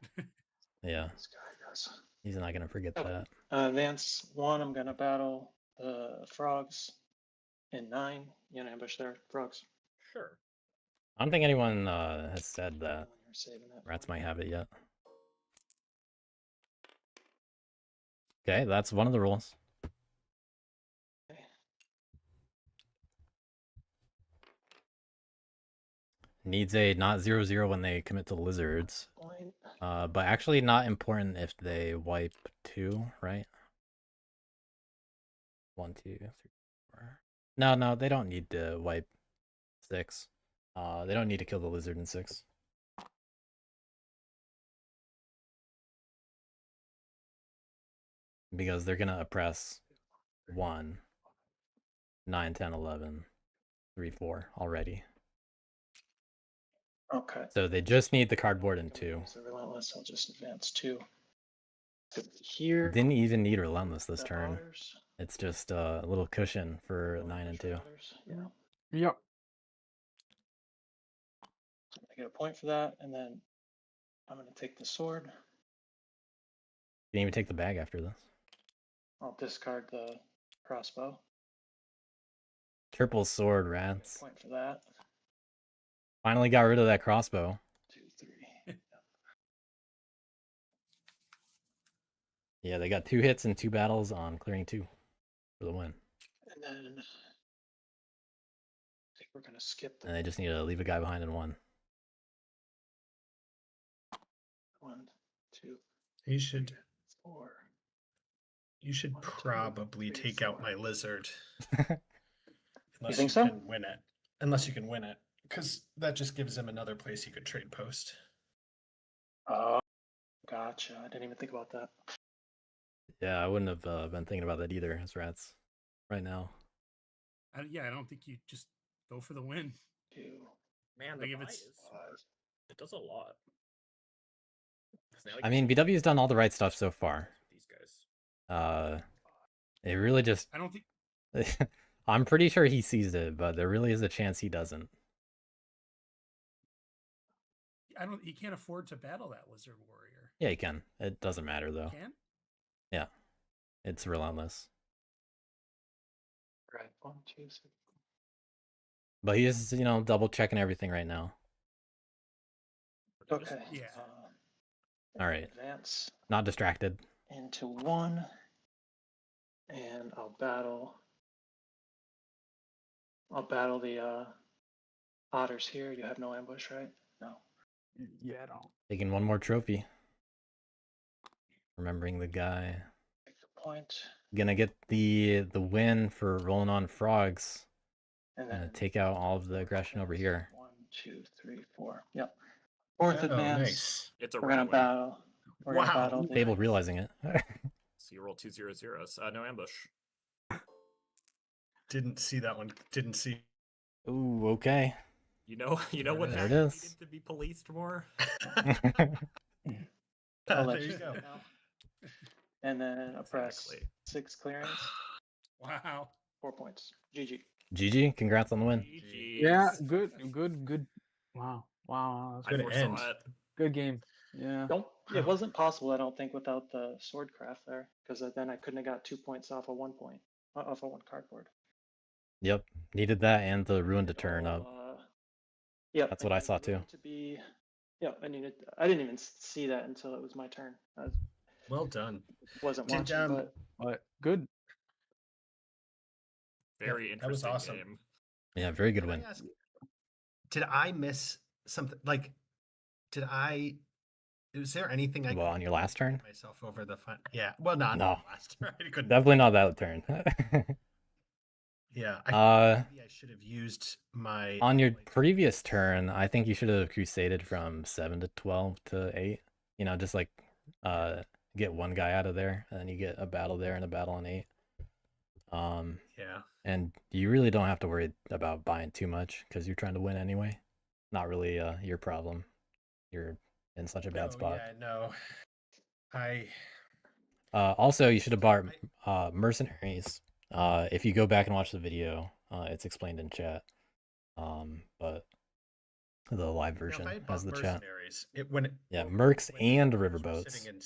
Yeah, This guy does. he's not gonna forget Okay. that. Advance 1, I'm gonna battle the frogs. In 9, you gonna ambush their frogs. Sure. I don't think anyone has said that When you're saving that rats for might me. have it yet. Okay, that's one of the rules. Okay. Needs a not 0/0 when they commit to lizards. Point. But actually not important if they wipe 2, right? 1, 2, 3, 4. No, they don't need to wipe 6. They don't need to kill the lizard in 6. Because they're gonna oppress 1, 9, 10, 11, 3, 4 already. Okay. So they just need the cardboard in 2. So relentless, I'll just advance 2. To here. Didn't even need relentless this the turn. otters. It's just a little cushion for 9 and 2. Otters, yeah. Yep. I get a point for that, and then I'm gonna take the sword. You can even take the bag after this. I'll discard the crossbow. Triple sword, Get a rats. point for that. Finally got rid of that crossbow. 2, 3. Yeah, they got 2 hits and 2 battles on clearing 2 for the win. And then I think we're gonna skip the And they just need to leave a guy behind in 1. 1, 2, You should 4. you should 1, 2, probably 3, take out 4. my lizard. You think so? Can win it. Unless you can win it. Because that just gives him another place he could trade post. Oh, gotcha. I didn't even think about that. Yeah, I wouldn't have been thinking about that either as rats right now. Yeah, I don't think you just go for the win. 2, Man, Like, the if buy it's- is it does a lot. 'Cause now I you mean, can BW's done all the right stuff so far. with these guys. It really just... I don't think I'm pretty sure he sees it, but there really is a chance he doesn't. he can't afford to battle that lizard warrior. Yeah, he can. It doesn't matter, though. Can? Yeah. It's relentless. right. 1, 2, 6. But he's, double checking everything right now. But it just- Okay. Yeah. All right. Advance Not distracted. into 1, and I'll battle the otters here. You have no ambush, right? No. Yeah, I don't. Taking one more trophy. Remembering the guy. Take the point. Gonna get the win for rolling on frogs. And Gonna then take out all of the aggression over here. 1, 2, 3, 4. Yep. Fourth Oh, advance. nice. It's a We're gonna red win. battle. We're gonna Wow. battle the Fable realizing it. So you roll 2 0-0s. No ambush. Didn't see that one. Didn't see. Ooh, okay. You know what There it pattern is. needed to be policed more? I'll let there you see go. now. And then a press Exactly. 6 clearance, Wow. 4 points. GG. GG, congrats on the win. Yeah, GGs. good. Wow. That's I Good foresaw end. it. good game. Yeah. It wasn't possible, I don't think, without the sword craft there, because then I couldn't have got 2 points off of 1 point, off of 1 cardboard. Yep, needed that and the ruin to turn up. Yep. That's what I needed saw the ruin too. To be, yeah, I didn't even see that until it was my turn. I Well done. wasn't Did, watching, but Good. Very that was interesting awesome. game. Yeah, very good Can I win. ask, did I miss something? Like, did I? Is there anything I? Well, could on your do last to get turn? myself over the fun. Yeah. Well, not No. on the last turn. I couldn't. Definitely not that turn. Yeah. I think maybe I should have used my. On your like, previous turn, I think you should have crusaded from 7 to 12 to 8. You know, just like get one guy out of there, and then you get a battle there and a battle on 8. Yeah. And you really don't have to worry about buying too much because you're trying to win anyway. Not really your problem. You're in such a bad spot. Yeah. No. I. Also, you should have bought mercenaries. If you go back and watch the video, it's explained in chat. But the live Now, version if I had has bought the chat. mercenaries, Yeah, well, mercs when the and otters were riverboats. sitting in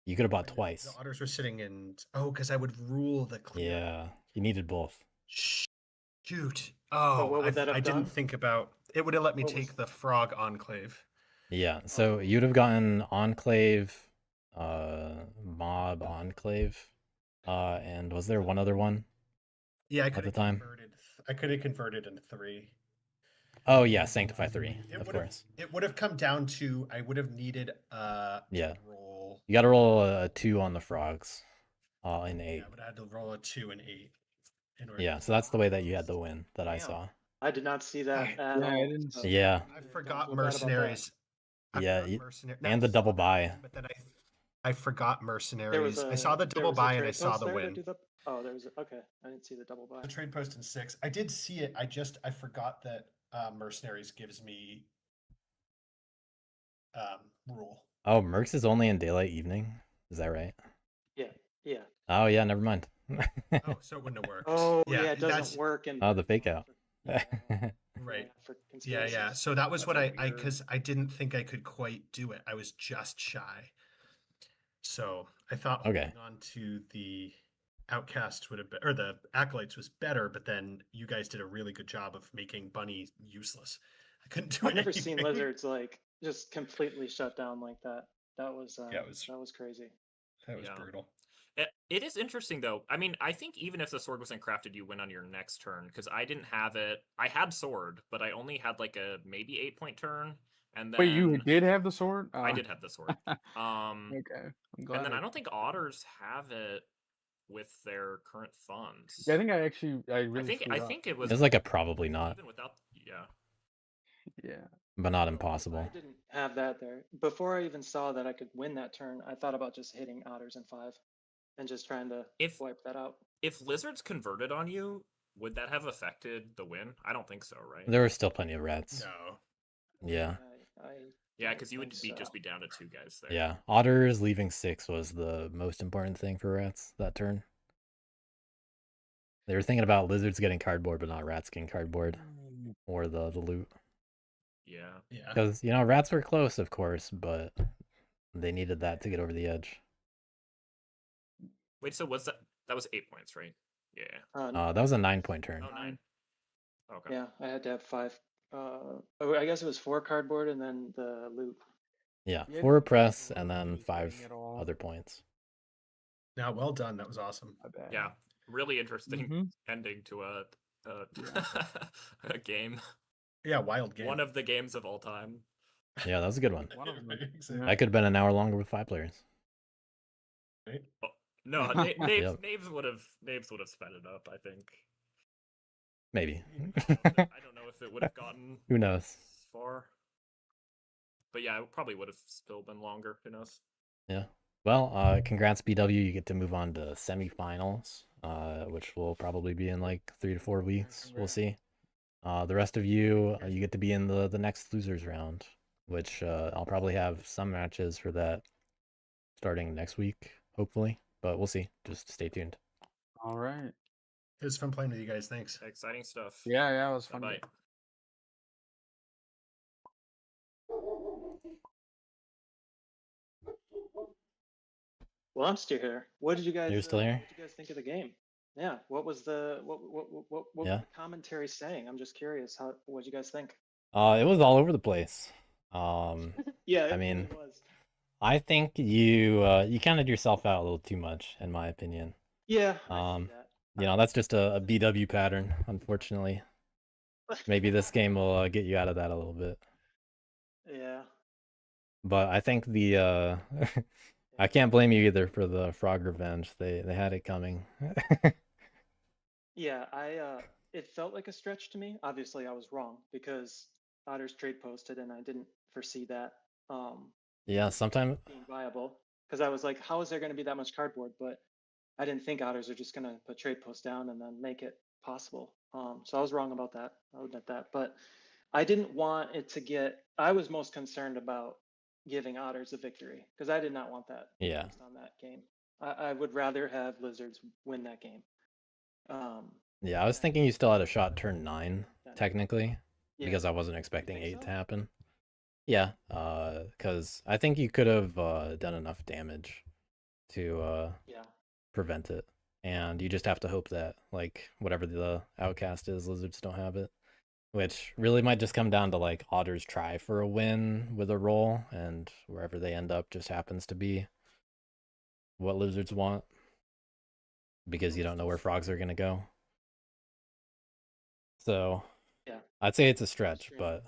You could have bought when twice. The otters were sitting in. Oh, because I would rule the clear. Yeah, you needed both. Shoot. what Oh, would that have I didn't done? think about. It would have let me What was- take the frog enclave. Yeah, so you'd have gotten enclave, mob enclave, and was there one other one? Yeah, I At could the have time? converted. I could have converted into 3. Oh yeah, Sanctify 3, It of would have. course. It would have come down to I would have needed Yeah. to roll. You got to roll a 2 on the frogs, in 8. Yeah, I would have had to roll a 2 and 8. In order Yeah, to so that's the way that you had the win that I Damn. saw. I did not see that Yeah, at all. I didn't so see Yeah. I don't forgot feel bad about that. mercenaries. Yeah, and I the saw double that buy. win, but then I forgot There was mercenaries. I a saw the there double was a buy and I trade saw post the there to win. do the- Oh, there was okay. I didn't see the double buy. The trade post in 6. I did see it. I forgot that mercenaries gives me rule. Oh, Mercs is only in daylight evening. Is that right? Yeah. Oh yeah, never mind. Oh, so it wouldn't have worked. Oh yeah, it that's doesn't work in. Oh, the fake out. Yeah, right. for Yeah. conspiracies. So that was That's what a I weird- because I didn't think I could quite do it. I was just shy. So I thought Okay. holding on to the outcasts would have been, or the acolytes was better, but then you guys did a really good job of making Bunny useless. I couldn't do I've never seen anything. lizards like just completely shut down like that. That was Yeah, it was- that was crazy. That was Yeah. brutal. It is interesting though. I mean, I think even if the sword wasn't crafted, you win on your next turn because I didn't have it. I had sword, but I only had like a maybe 8-point turn, and then Wait, you did have the sword? I did have the sword. Okay. I'm glad. And then I don't think otters have it with their current funds. Yeah, I think I really. I think it was It's like a probably not, even without. Yeah. Yeah. but not So impossible. I didn't have that there. Before I even saw that I could win that turn, I thought about just hitting otters in 5 and just trying to wipe that out. If lizards converted on you, would that have affected the win? I don't think so, right? There were still plenty of rats. No. Yeah. Yeah, don't because you would think just so. be down to 2 guys there. Yeah. Otters leaving 6 was the most important thing for rats that turn. They were thinking about lizards getting cardboard, but not rats getting cardboard or the loot. Yeah. Yeah. Because, you know, rats were close, of course, but they needed that to get over the edge. Wait, so was that was 8 points, right? Yeah. That was a 9-point turn. Oh, 9. Okay. Yeah, I had to have 5. I guess it was 4 cardboard and then the loot. Yeah, You had 4 to press roll and then anything 5 at all. other points. Now, well done. That was awesome. My bad. Yeah. Really interesting Mhm. ending to a a game. Yeah, wild game. One of the games of all time. Yeah, that was a good one. One of them. Exactly. That could have been an hour longer with 5 players. Right? No, Yep. Naves would have sped it up. I think. Maybe. I don't know if it would have gotten Who knows? this far. But yeah, it probably would have still been longer. Who knows? Yeah. Well, congrats, BW. You get to move on to semifinals, which will probably be in like 3 to 4 weeks. We'll congrats. see. The rest of you, you get to be in the next losers round, which I'll probably have some matches for that starting next week, hopefully. But we'll see. Just stay tuned. All right. It was fun playing with you guys. Thanks. Exciting stuff. Yeah, it was fun. Bye. Well, I'm still here. What did you guys? You're still here? What did you guys think of the game? Yeah. What was the what was Yeah. the commentary saying? I'm just curious. What did you guys think? It was all over the place. Yeah, I it mean, really was. I think you counted yourself out a little too much, in my opinion. Yeah, I see that. You know, that's just a BW pattern, unfortunately. Maybe this game will get you out of that a little bit. Yeah. But I think the I can't blame you either for the frog revenge. They had it coming. Yeah, it felt like a stretch to me. Obviously, I was wrong because Otters trade posted, and I didn't foresee that Yeah, sometimes. being viable. Because I was like, how is there going to be that much cardboard? But I didn't think Otters are just going to put trade post down and then make it possible. So I was wrong about that. I'll admit that. But I didn't want it to get. I was most concerned about giving Otters a victory because I did not want that Yeah. based on that game. I would rather have Lizards win that game. Yeah, I was thinking you still had a shot turn 9, Then- technically, Yeah. because I wasn't expecting think 8 so? to happen. Yeah, because I think you could have done enough damage to Yeah. prevent it. And you just have to hope that, like, whatever the outcast is, Lizards don't have it. Which really might just come down to, like, Otters try for a win with a roll, and wherever they end up just happens to be what Lizards want. Because you don't know where frogs are going to go. So, Yeah. I'd say it's a stretch, Streaming. but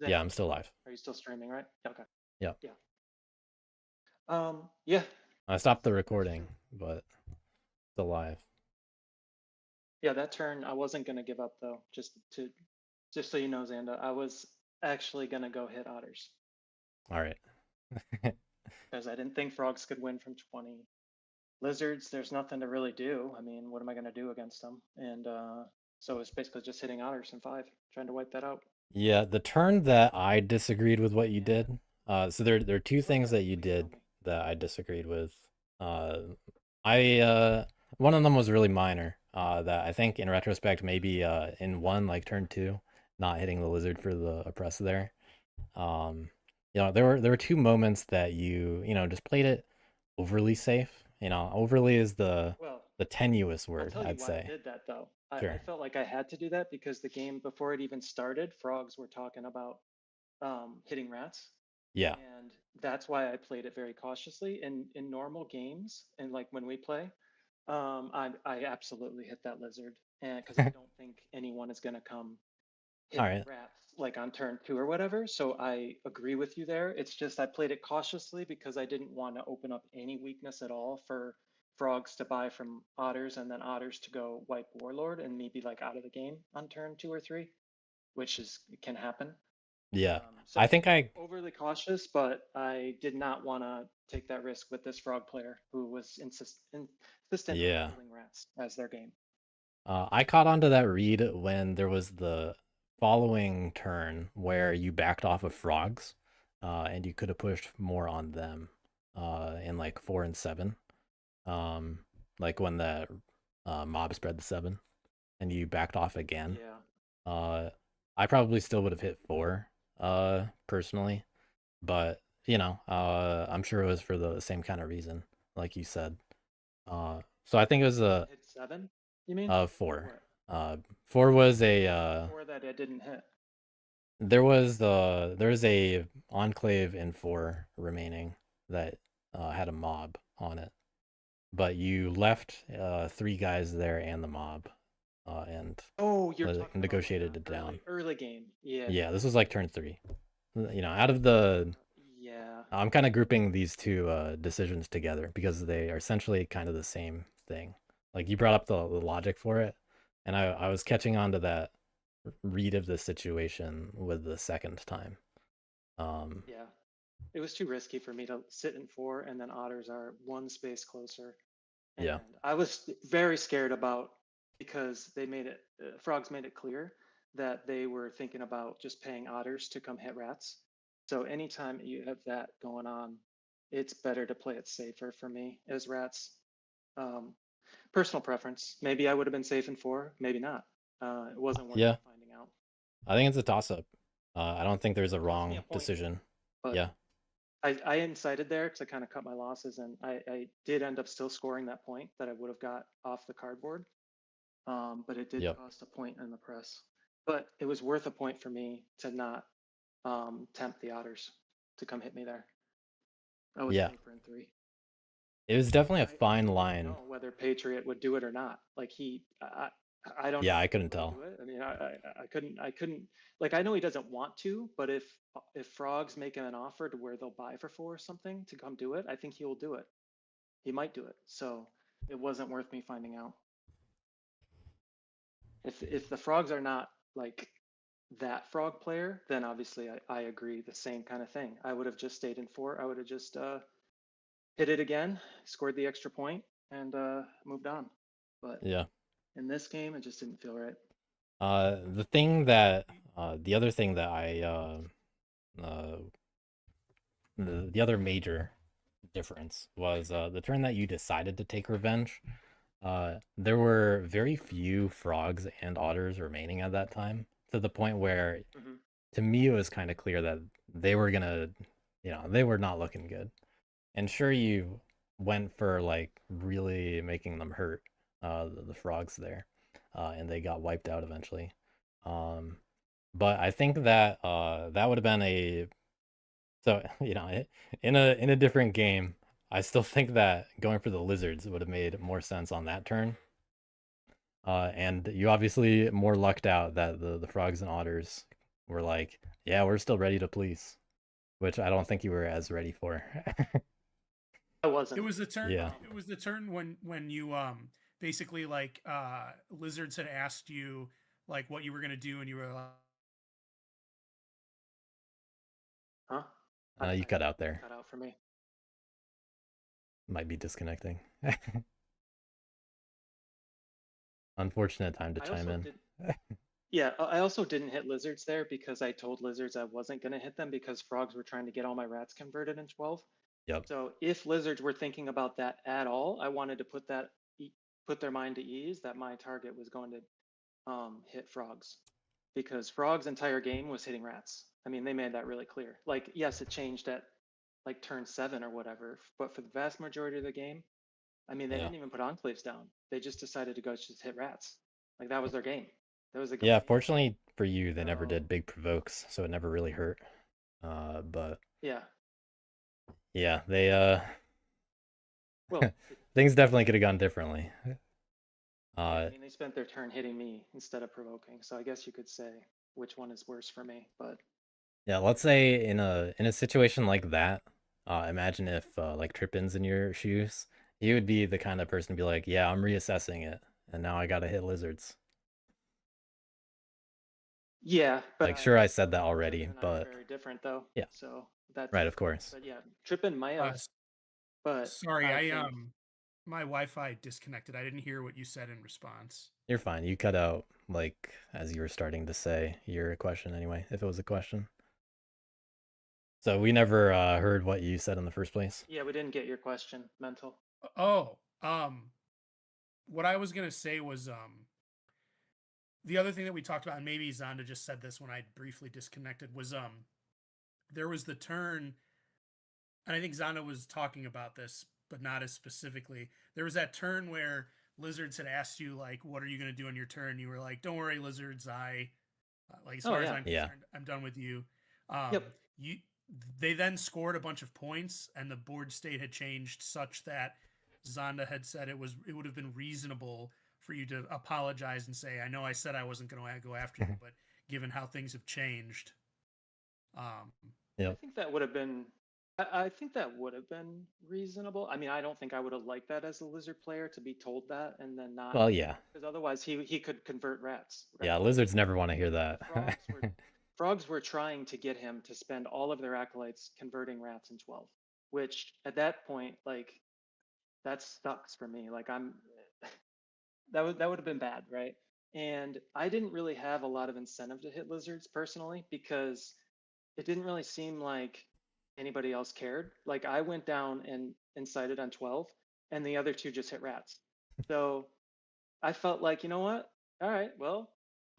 Zach, yeah, I'm still live. Are you still streaming, right? Okay. Yeah. Yeah. Yeah. I stopped the That's recording, true. but still live. Yeah, that turn I wasn't gonna give up though. Just so you know, Xanda, I was actually gonna go hit Otters All right. because I didn't think frogs could win from 20. Lizards, there's nothing to really do. I mean, what am I gonna do against them? And so it's basically just hitting Otters in 5, trying to wipe that out. Yeah, the turn that I disagreed with what you Yeah. did. So there are two things that you Please tell did me. that I disagreed with. One of them was really minor. That I think in retrospect maybe in one, like turn 2, not hitting the lizard for the oppress there. You know, there were 2 moments that you just played it overly safe. You know, overly is the Well, tenuous I'll word, tell you I'd why say. I did that though. I Sure. felt like I had to do that because the game before it even started, frogs were talking about hitting rats. Yeah. And that's why I played it very cautiously. In normal games, and like when we play, I absolutely hit that lizard, and because I don't think anyone is gonna come hit All right. rats like on turn 2 or whatever. So I agree with you there. It's just I played it cautiously because I didn't want to open up any weakness at all for frogs to buy from otters and then otters to go wipe warlord and me be like out of the game on turn 2 or 3, which can happen. Yeah. So I think I overly cautious, but I did not want to take that risk with this frog player who was insistent Yeah. on killing rats as their game. I caught onto that read when there was the following turn where you backed off of frogs, and you could have pushed more on them, in like 4 and 7, like when the mob spread the 7, and you backed off again. Yeah. I probably still would have hit 4, personally, but I'm sure it was for the same kind of reason, like you said. So I think it was a Hit 7, you mean? 4. What? 4 was a 4 that I didn't hit. there was a enclave in 4 remaining that had a mob on it, but you left 3 guys there and the mob, and Oh, you're talking negotiated about it down. early game. Yeah. Yeah, this was like turn 3. Out of the Yeah. I'm kind of grouping these two decisions together because they are essentially kind of the same thing. Like you brought up the logic for it, and I was catching on to that read of the situation with the second time. Yeah. It was too risky for me to sit in 4, and then otters are one space closer. And Yeah. I was very scared about, because they made it, frogs made it clear that they were thinking about just paying otters to come hit rats. So anytime you have that going on, it's better to play it safer for me as rats. Um, Personal preference. Maybe I would have been safe in 4, maybe not. It wasn't worth Yeah. finding out. I think it's a toss up. I don't think there's a It cost me a wrong point, decision. but Yeah. I incited there because I kind of cut my losses, and I did end up still scoring that point that I would have got off the cardboard. But it did Yep. cost a point in the press. But it was worth a point for me to not tempt the otters to come hit me there. I was Yeah. safer in 3. It was definitely a I fine didn't line. know whether Patriot would do it or not. Like I don't Yeah, know I if he couldn't would tell. do it. I mean, I couldn't, like, I know he doesn't want to, but if frogs make him an offer to where they'll buy for 4 or something to come do it, I think he will do it. He might do it. So it wasn't worth me finding out. If the frogs are not like that frog player, then obviously I agree, the same kind of thing. I would have just stayed in 4. I would have just hit it again, scored the extra point, and moved on. But Yeah. in this game, it just didn't feel right. The thing that the other thing that the other major difference was the turn that you decided to take revenge. There were very few frogs and otters remaining at that time, to the point where Mm-hmm. to me it was kind of clear that they were gonna, they were not looking good. And sure, you went for like really making them hurt, the frogs there, and they got wiped out eventually. But I think that that would have been a so in a different game. I still think that going for the lizards would have made more sense on that turn. And you obviously more lucked out that the frogs and otters were like, yeah, we're still ready to police, which I don't think you were as ready for. I wasn't. It was the turn. Yeah. It was the turn when you basically like lizards had asked you like what you were gonna do, and you were like, Huh? You cut out there. Cut out for me. Might be disconnecting. Unfortunate time to I chime also in. did. Yeah, I also didn't hit lizards there because I told lizards I wasn't going to hit them because frogs were trying to get all my rats converted in 12. Yep. So if lizards were thinking about that at all, I wanted to put their mind to ease that my target was going to hit frogs, because frogs' entire game was hitting rats. I mean, they made that really clear. Like, yes, it changed at like turn 7 or whatever, but for the vast majority of the game, I mean, they Yeah. didn't even put enclaves down. They just decided to go just hit rats. Like, that was their game. That was the Yeah, game. fortunately for you, they never So did big provokes, so it never really hurt. But yeah. yeah, they Well, things definitely could have gone differently. yeah, I mean, they spent their turn hitting me instead of provoking. So I guess you could say which one is worse for me. But Yeah, let's say in a situation like that, imagine if like Trippin's in your shoes, you would be the kind of person to be like, yeah, I'm reassessing it, and now I gotta hit lizards. yeah, but Like, sure, I said that lizards already, and I are but very different though. yeah, So that's right, of course. But yeah, Trippin might have. But sorry, I think my Wi-Fi disconnected. I didn't hear what you said in response. You're fine. You cut out like as you were starting to say your question anyway, if it was a question. So we never heard what you said in the first place. yeah, we didn't get your question, mental. Oh, what I was gonna say was the other thing that we talked about, and maybe Zonda just said this when I briefly disconnected, was there was the turn, and I think Zonda was talking about this, but not as specifically. There was that turn where lizards had asked you like, "What are you gonna do on your turn?" You were like, "Don't worry, lizards. Like as Oh, far as yeah. I'm Yeah. concerned, I'm done with you." Yep. They then scored a bunch of points, and the board state had changed such that Zonda had said it would have been reasonable for you to apologize and say, "I know I said I wasn't going to go after you, but given how things have changed." Yep. I think that would have been I think that would have been reasonable. I mean, I don't think I would have liked that as a lizard player to be told that and then not, Well, yeah. because otherwise he could convert rats. Yeah, Right? lizards never want to hear that. Frogs were trying to get him to spend all of their acolytes converting rats in 12, which at that point, like, that sucks for me. Like that would have been bad, right? And I didn't really have a lot of incentive to hit lizards personally because it didn't really seem like anybody else cared. Like I went down and incited on 12 and the other two just hit rats. So I felt like, you know what? All right, well,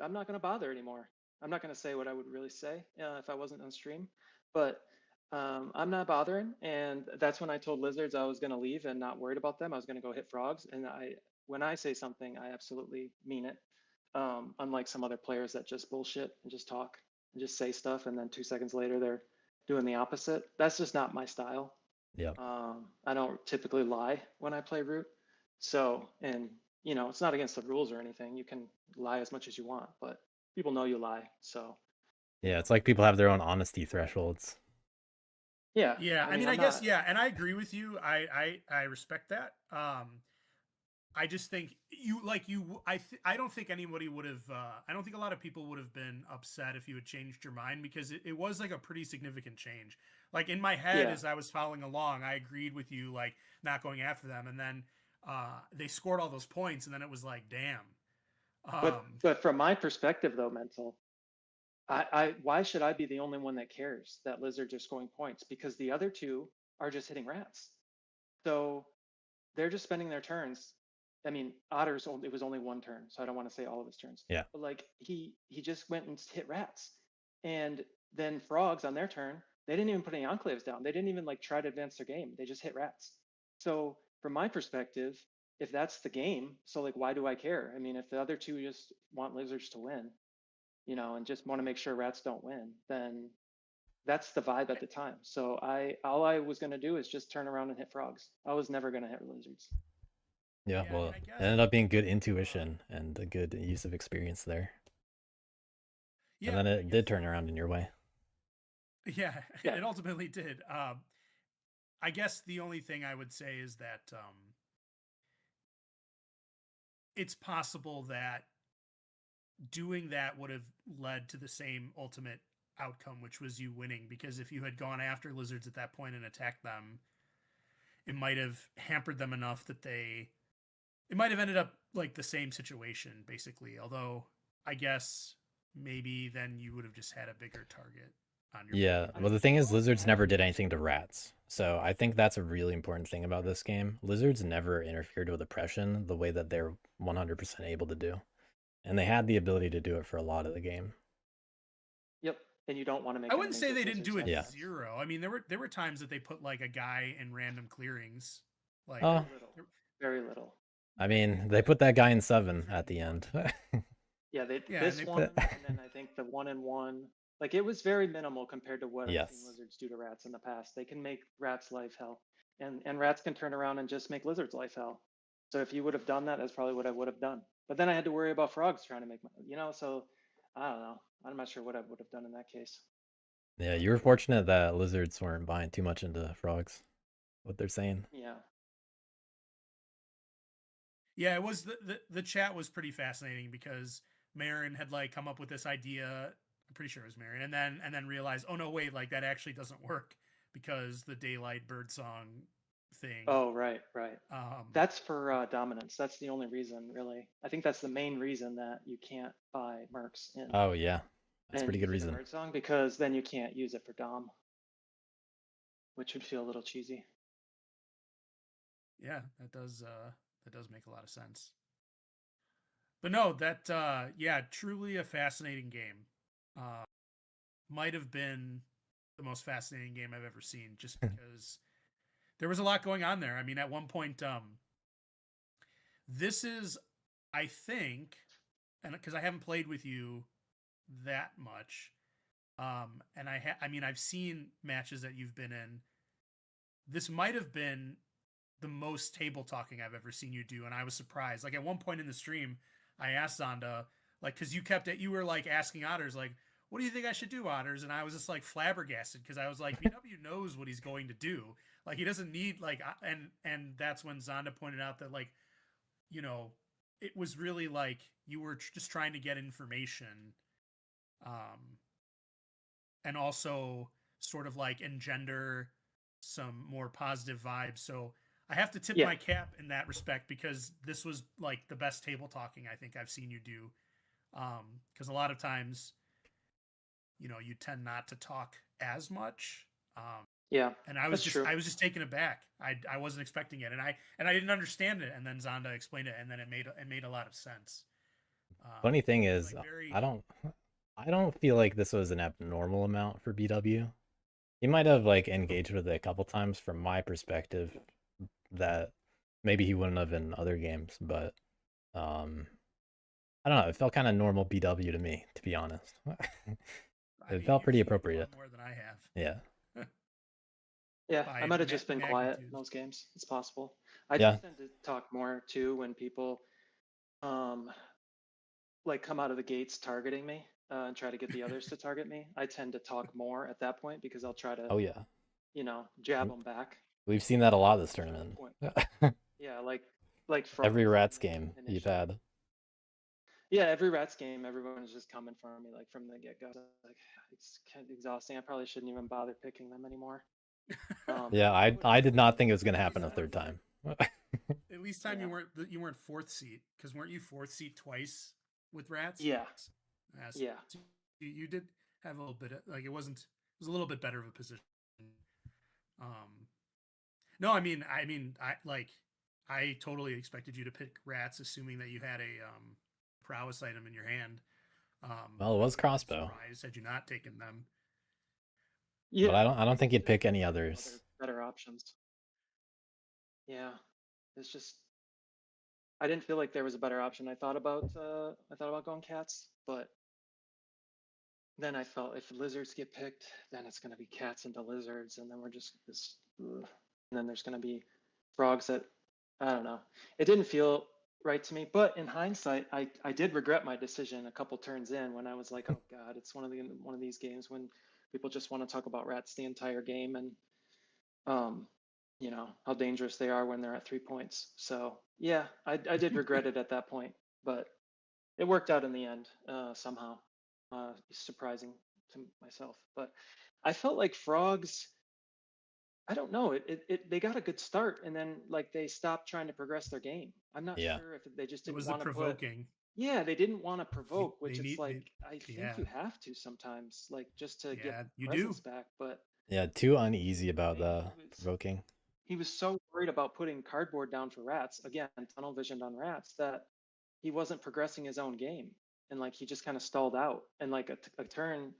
I'm not going to bother anymore. I'm not going to say what I would really say if I wasn't on stream, but I'm not bothering. And that's when I told lizards I was going to leave and not worried about them. I was going to go hit frogs. And when I say something, I absolutely mean it. Unlike some other players that just bullshit and just talk and just say stuff, and then 2 seconds later they're doing the opposite. That's just not my style. Yeah. I don't typically lie when I play Root. So, and it's not against the rules or anything. You can lie as much as you want, but people know you lie. So, Yeah, it's like people have their own honesty thresholds. yeah. Yeah, I mean, I guess, yeah, and I agree with you. I respect that. I just think I don't think anybody would have. I don't think a lot of people would have been upset if you had changed your mind, because it was like a pretty significant change. Like in my head, Yeah. as I was following along, I agreed with you, like not going after them, and then they scored all those points, and then it was like, damn. But from my perspective, though, mental, why should I be the only one that cares that lizards are scoring points? Because the other two are just hitting rats. So they're just spending their turns. I mean, Otter's it was only one turn, so I don't want to say all of his turns. Yeah. But like he just went and hit rats, and then frogs on their turn, they didn't even put any enclaves down. They didn't even like try to advance their game. They just hit rats. So from my perspective, if that's the game, so like why do I care? I mean, if the other two just want lizards to win, and just want to make sure rats don't win, then that's the vibe at the time. So all I was gonna do is just turn around and hit frogs. I was never gonna hit lizards. Yeah, Yeah, I well, mean, I it guess, ended up being good intuition and a good use of experience there. yeah, And then I it did guess, turn around in your way. Yeah, Yeah. it ultimately did. I guess the only thing I would say is that it's possible that doing that would have led to the same ultimate outcome, which was you winning. Because if you had gone after lizards at that point and attacked them, it might have hampered them enough that it might have ended up like the same situation, basically. Although I guess maybe then you would have just had a bigger target on your Yeah, plate. well, the thing is, lizards never did anything to rats. So I think that's a really important thing about this game. Lizards never interfered with oppression the way that they're 100% able to do. And they had the ability to do it for a lot of the game. Yep. And you don't want to make. I wouldn't say enemies they with didn't do it lizards. Yeah. zero. I mean, there were times that they put like a guy in random clearings. Like Oh, Very little. I mean, they put that guy in 7 at the end. Yeah, Yeah, this and one, and then I think the 1-in-1. Like it was very minimal compared to what I've seen Yes. lizards do to rats in the past. They can make rats' life hell, and rats can turn around and just make lizards' life hell. So if you would have done that, that's probably what I would have done. But then I had to worry about frogs trying to make, So I don't know. I'm not sure what I would have done in that case. Yeah, you were fortunate that lizards weren't buying too much into frogs. What they're saying. Yeah. yeah, it was the chat was pretty fascinating because Marin had like come up with this idea. I'm pretty sure it was Marin, and then realized, oh no, wait, like that actually doesn't work because the daylight birdsong thing. Oh, right. Um, That's for dominance. That's the only reason, really. I think that's the main reason that you can't buy mercs in. Oh, yeah. That's a pretty good reason. Birdsong, because then you can't use it for dom, which would feel a little cheesy. yeah, that does make a lot of sense. But no, that yeah, truly a fascinating game. Might have been the most fascinating game I've ever seen, just because there was a lot going on there. I mean, at one point, this is, I think, and because I haven't played with you that much, and I mean, I've seen matches that you've been in. This might have been the most table talking I've ever seen you do, and I was surprised. Like at one point in the stream, I asked Zonda, like, because you were like asking Otters, like, what do you think I should do, Otters? And I was just like flabbergasted because I was like, BW knows what he's going to do. Like he doesn't need like, and that's when Zonda pointed out that like, you know, it was really like you were just trying to get information, and also sort of like engender some more positive vibes. So I have to tip Yeah. my cap in that respect because this was like the best table talking I think I've seen you do. Because a lot of times, you know, you tend not to talk as much. Yeah, And I that's true. was just taken aback. I wasn't expecting it, and I didn't understand it. And then Zonda explained it, and then it made a lot of sense. Funny thing It's is, like very I don't feel like this was an abnormal amount for BW. He might have like engaged with it a couple times from my perspective that maybe he wouldn't have in other games, but I don't know, it felt kind of normal BW to me, to be honest. I It mean, felt pretty you've seen it a lot appropriate. more than I have. Yeah. Yeah, I By might have just been quiet in magnitude. those games. It's possible. I Yeah. just tend to talk more too when people, like come out of the gates targeting me and try to get the others to target me. I tend to talk more at that point because I'll try to, Oh yeah. jab them back. We've seen that a lot this Try to tournament. point. Yeah, like Every frogs Rats in- game you've initially. had. Yeah, every Rats game, everyone's just coming for me like from the get go. Like it's kind of exhausting. I probably shouldn't even bother picking them anymore. Yeah, I did not think it was gonna happen a At third time. At least time Yeah. you weren't fourth seat because weren't you fourth seat twice with Rats? Yeah. So Yeah. you did have a little bit of, like it was a little bit better of a position. No, I mean I totally expected you to pick Rats, assuming that you had a prowess item in your hand. Well, it was crossbow. Surprised had you not taken them. Yeah. But I don't think you'd pick any others. Better options. Yeah. It's just I didn't feel like there was a better option. I thought about going cats, but then I felt if lizards get picked, then it's gonna be cats into lizards, and then we're just this and then there's gonna be frogs that I don't know. It didn't feel right to me, but in hindsight, I did regret my decision a couple turns in when I was like, oh god, it's one of these games when people just want to talk about rats the entire game and how dangerous they are when they're at 3 points. So yeah, I did regret it at that point, but it worked out in the end somehow. Surprising to myself, but I felt like frogs. I don't know. They got a good start, and then like they stopped trying to progress their game. I'm not Yeah. sure if they just It didn't was the want to put. provoking. Yeah, they didn't want to provoke, which they it's need- like I think yeah. you have to sometimes, like just to Yeah, get you presence do. back. But Yeah, too uneasy about maybe the provoking. he was so worried about putting cardboard down for rats again, tunnel visioned on rats, that he wasn't progressing his own game, and like he just kind of stalled out. And like a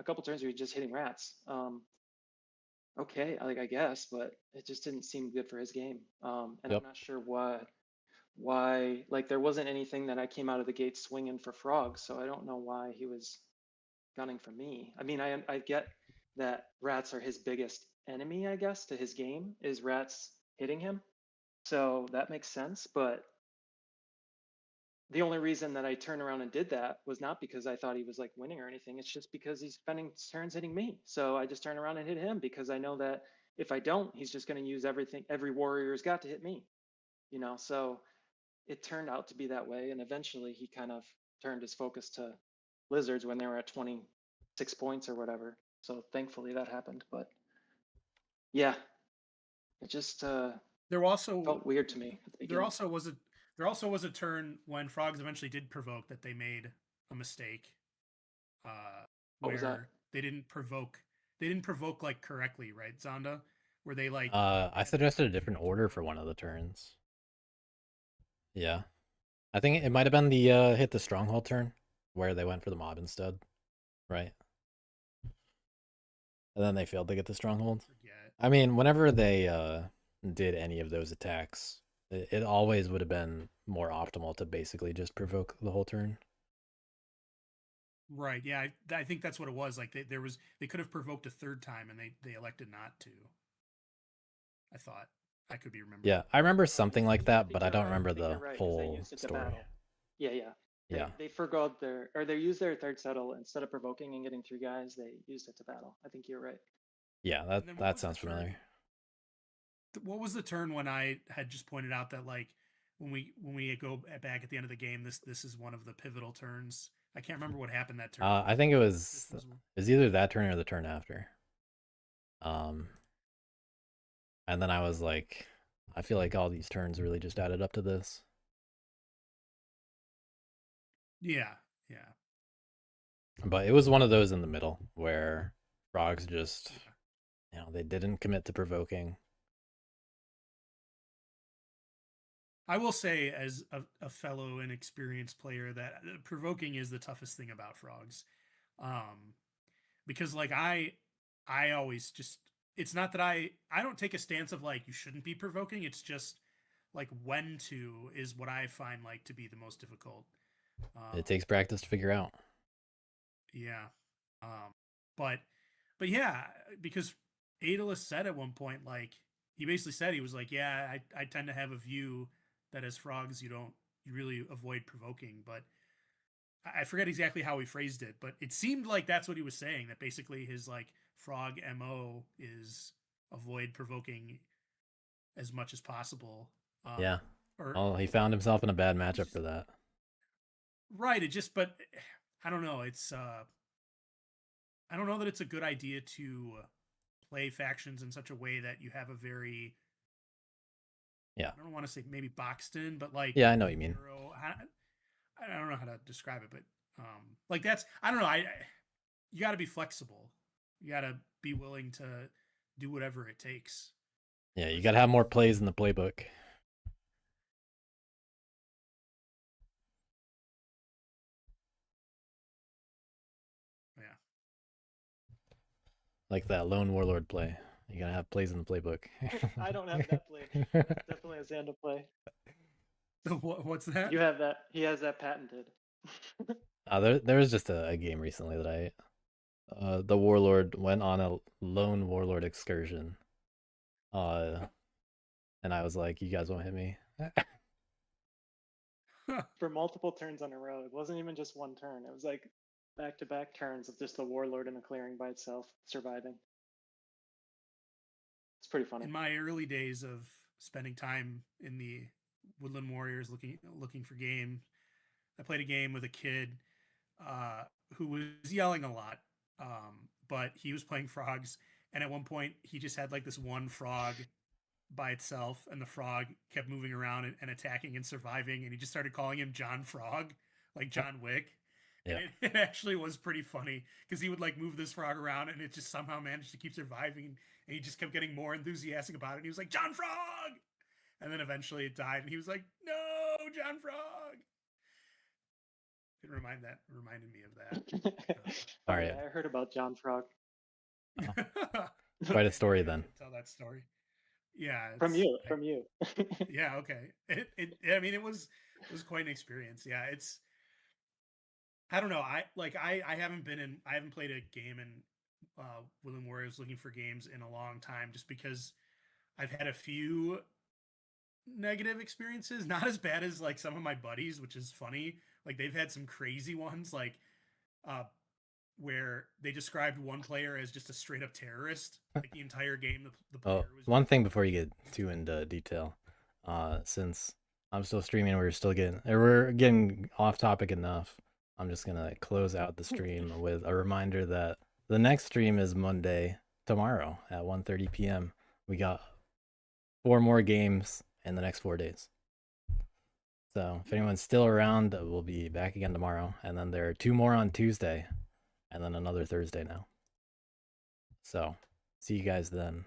couple turns where he just hitting rats. Okay, like I guess, but it just didn't seem good for his game. And Yep. I'm not sure why like there wasn't anything that I came out of the gate swinging for frogs, so I don't know why he was gunning for me. I mean, I get that rats are his biggest enemy, I guess, to his game is rats hitting him. So that makes sense, but the only reason that I turned around and did that was not because I thought he was like winning or anything. It's just because he's spending turns hitting me. So I just turned around and hit him because I know that if I don't, he's just going to use every warrior's got to hit me. So it turned out to be that way. And eventually he kind of turned his focus to lizards when they were at 26 points or whatever. So thankfully that happened. But yeah, it just There also felt weird to me. there also was a turn when frogs eventually did provoke that they made a mistake. What was that? Where they didn't provoke like correctly, right, Zonda? Where they like I suggested a different order for one of the turns. Yeah. I think it might have been the hit the stronghold turn where they went for the mob instead. Right. And then they failed to get the stronghold. I mean, whenever they did any of those attacks, it always would have been more optimal to basically just provoke the whole turn. Right. Yeah, I think that's what it was. Like they could have provoked a third time, and they elected not to. I thought I could be remembering. Yeah, I remember something like I that, think but I don't you're remember the right, 'cause they whole used it to story. battle. Yeah. Yeah. They forgot they used their third settle instead of provoking and getting 3 guys. They used it to battle. I think you're right. Yeah, And then what that was the sounds familiar. What was the turn when I had just pointed out that like when we go back at the end of the game, this is one of the pivotal turns. I can't remember what happened that turn. I think it This was was either that turn or the turn after. And then I was like, I feel like all these turns really just added up to this. yeah. But it was one of those in the middle where frogs just, they didn't commit to provoking. I will say, as a fellow inexperienced player, that provoking is the toughest thing about frogs, because like I always just, it's not that I don't take a stance of like you shouldn't be provoking. It's just like when to is what I find like to be the most difficult. It takes practice to figure out. Yeah, but yeah, because Aeolus said at one point, like he basically said he was like, yeah, I tend to have a view that as frogs you really avoid provoking, but I forget exactly how he phrased it, but it seemed like that's what he was saying, that basically his like frog MO is avoid provoking as much as possible. Yeah. Or Oh, he found himself in a bad matchup for that. right, it just, but I don't know, it's I don't know that it's a good idea to play factions in such a way that you have a very, Yeah. I don't want to say maybe boxed in, but like, yeah, I know what you mean. I don't know how to describe it, but like that's, I don't know. You got to be flexible. You got to be willing to do whatever it takes. Yeah, you got to have more plays in the playbook. Yeah. Like that lone warlord play. You got to have plays in the playbook. I don't have that play. That's definitely a Xander play. What's that? You have that. He has that patented. There was just a game recently that the warlord went on a lone warlord excursion. And I was like, you guys won't hit me. For multiple turns on a row. It wasn't even just one turn. It was like back-to-back turns of just the warlord in a clearing by itself surviving. It's pretty funny. In my early days of spending time in the Woodland Warriors looking for games, I played a game with a kid who was yelling a lot, but he was playing frogs, and at one point he just had like this one frog by itself, and the frog kept moving around and attacking and surviving, and he just started calling him John Frog, like John Wick. Yeah. And it actually was pretty funny because he would like move this frog around and it just somehow managed to keep surviving, and he just kept getting more enthusiastic about it, and he was like, John Frog! And then eventually it died, and he was like, no, John Frog! It reminded me of that. All right. Yeah, I heard about John Frog. Quite a story then. Tell that story. Yeah. From you. Yeah. Okay. I mean, it was quite an experience. Yeah. It's, I don't know. I haven't played a game in Woodland Warriors looking for games in a long time, just because I've had a few negative experiences, not as bad as like some of my buddies, which is funny. Like they've had some crazy ones, like where they described one player as just a straight up terrorist. Like the entire game, the player was. One thing before you get too into detail, since I'm still streaming, we're getting off topic enough. I'm just gonna close out the stream with a reminder that the next stream is Monday, tomorrow at 1:30 p.m. We got 4 more games in the next 4 days. So if anyone's still around, we'll be back again tomorrow. And then there are 2 more on Tuesday, and then another Thursday now. So see you guys then.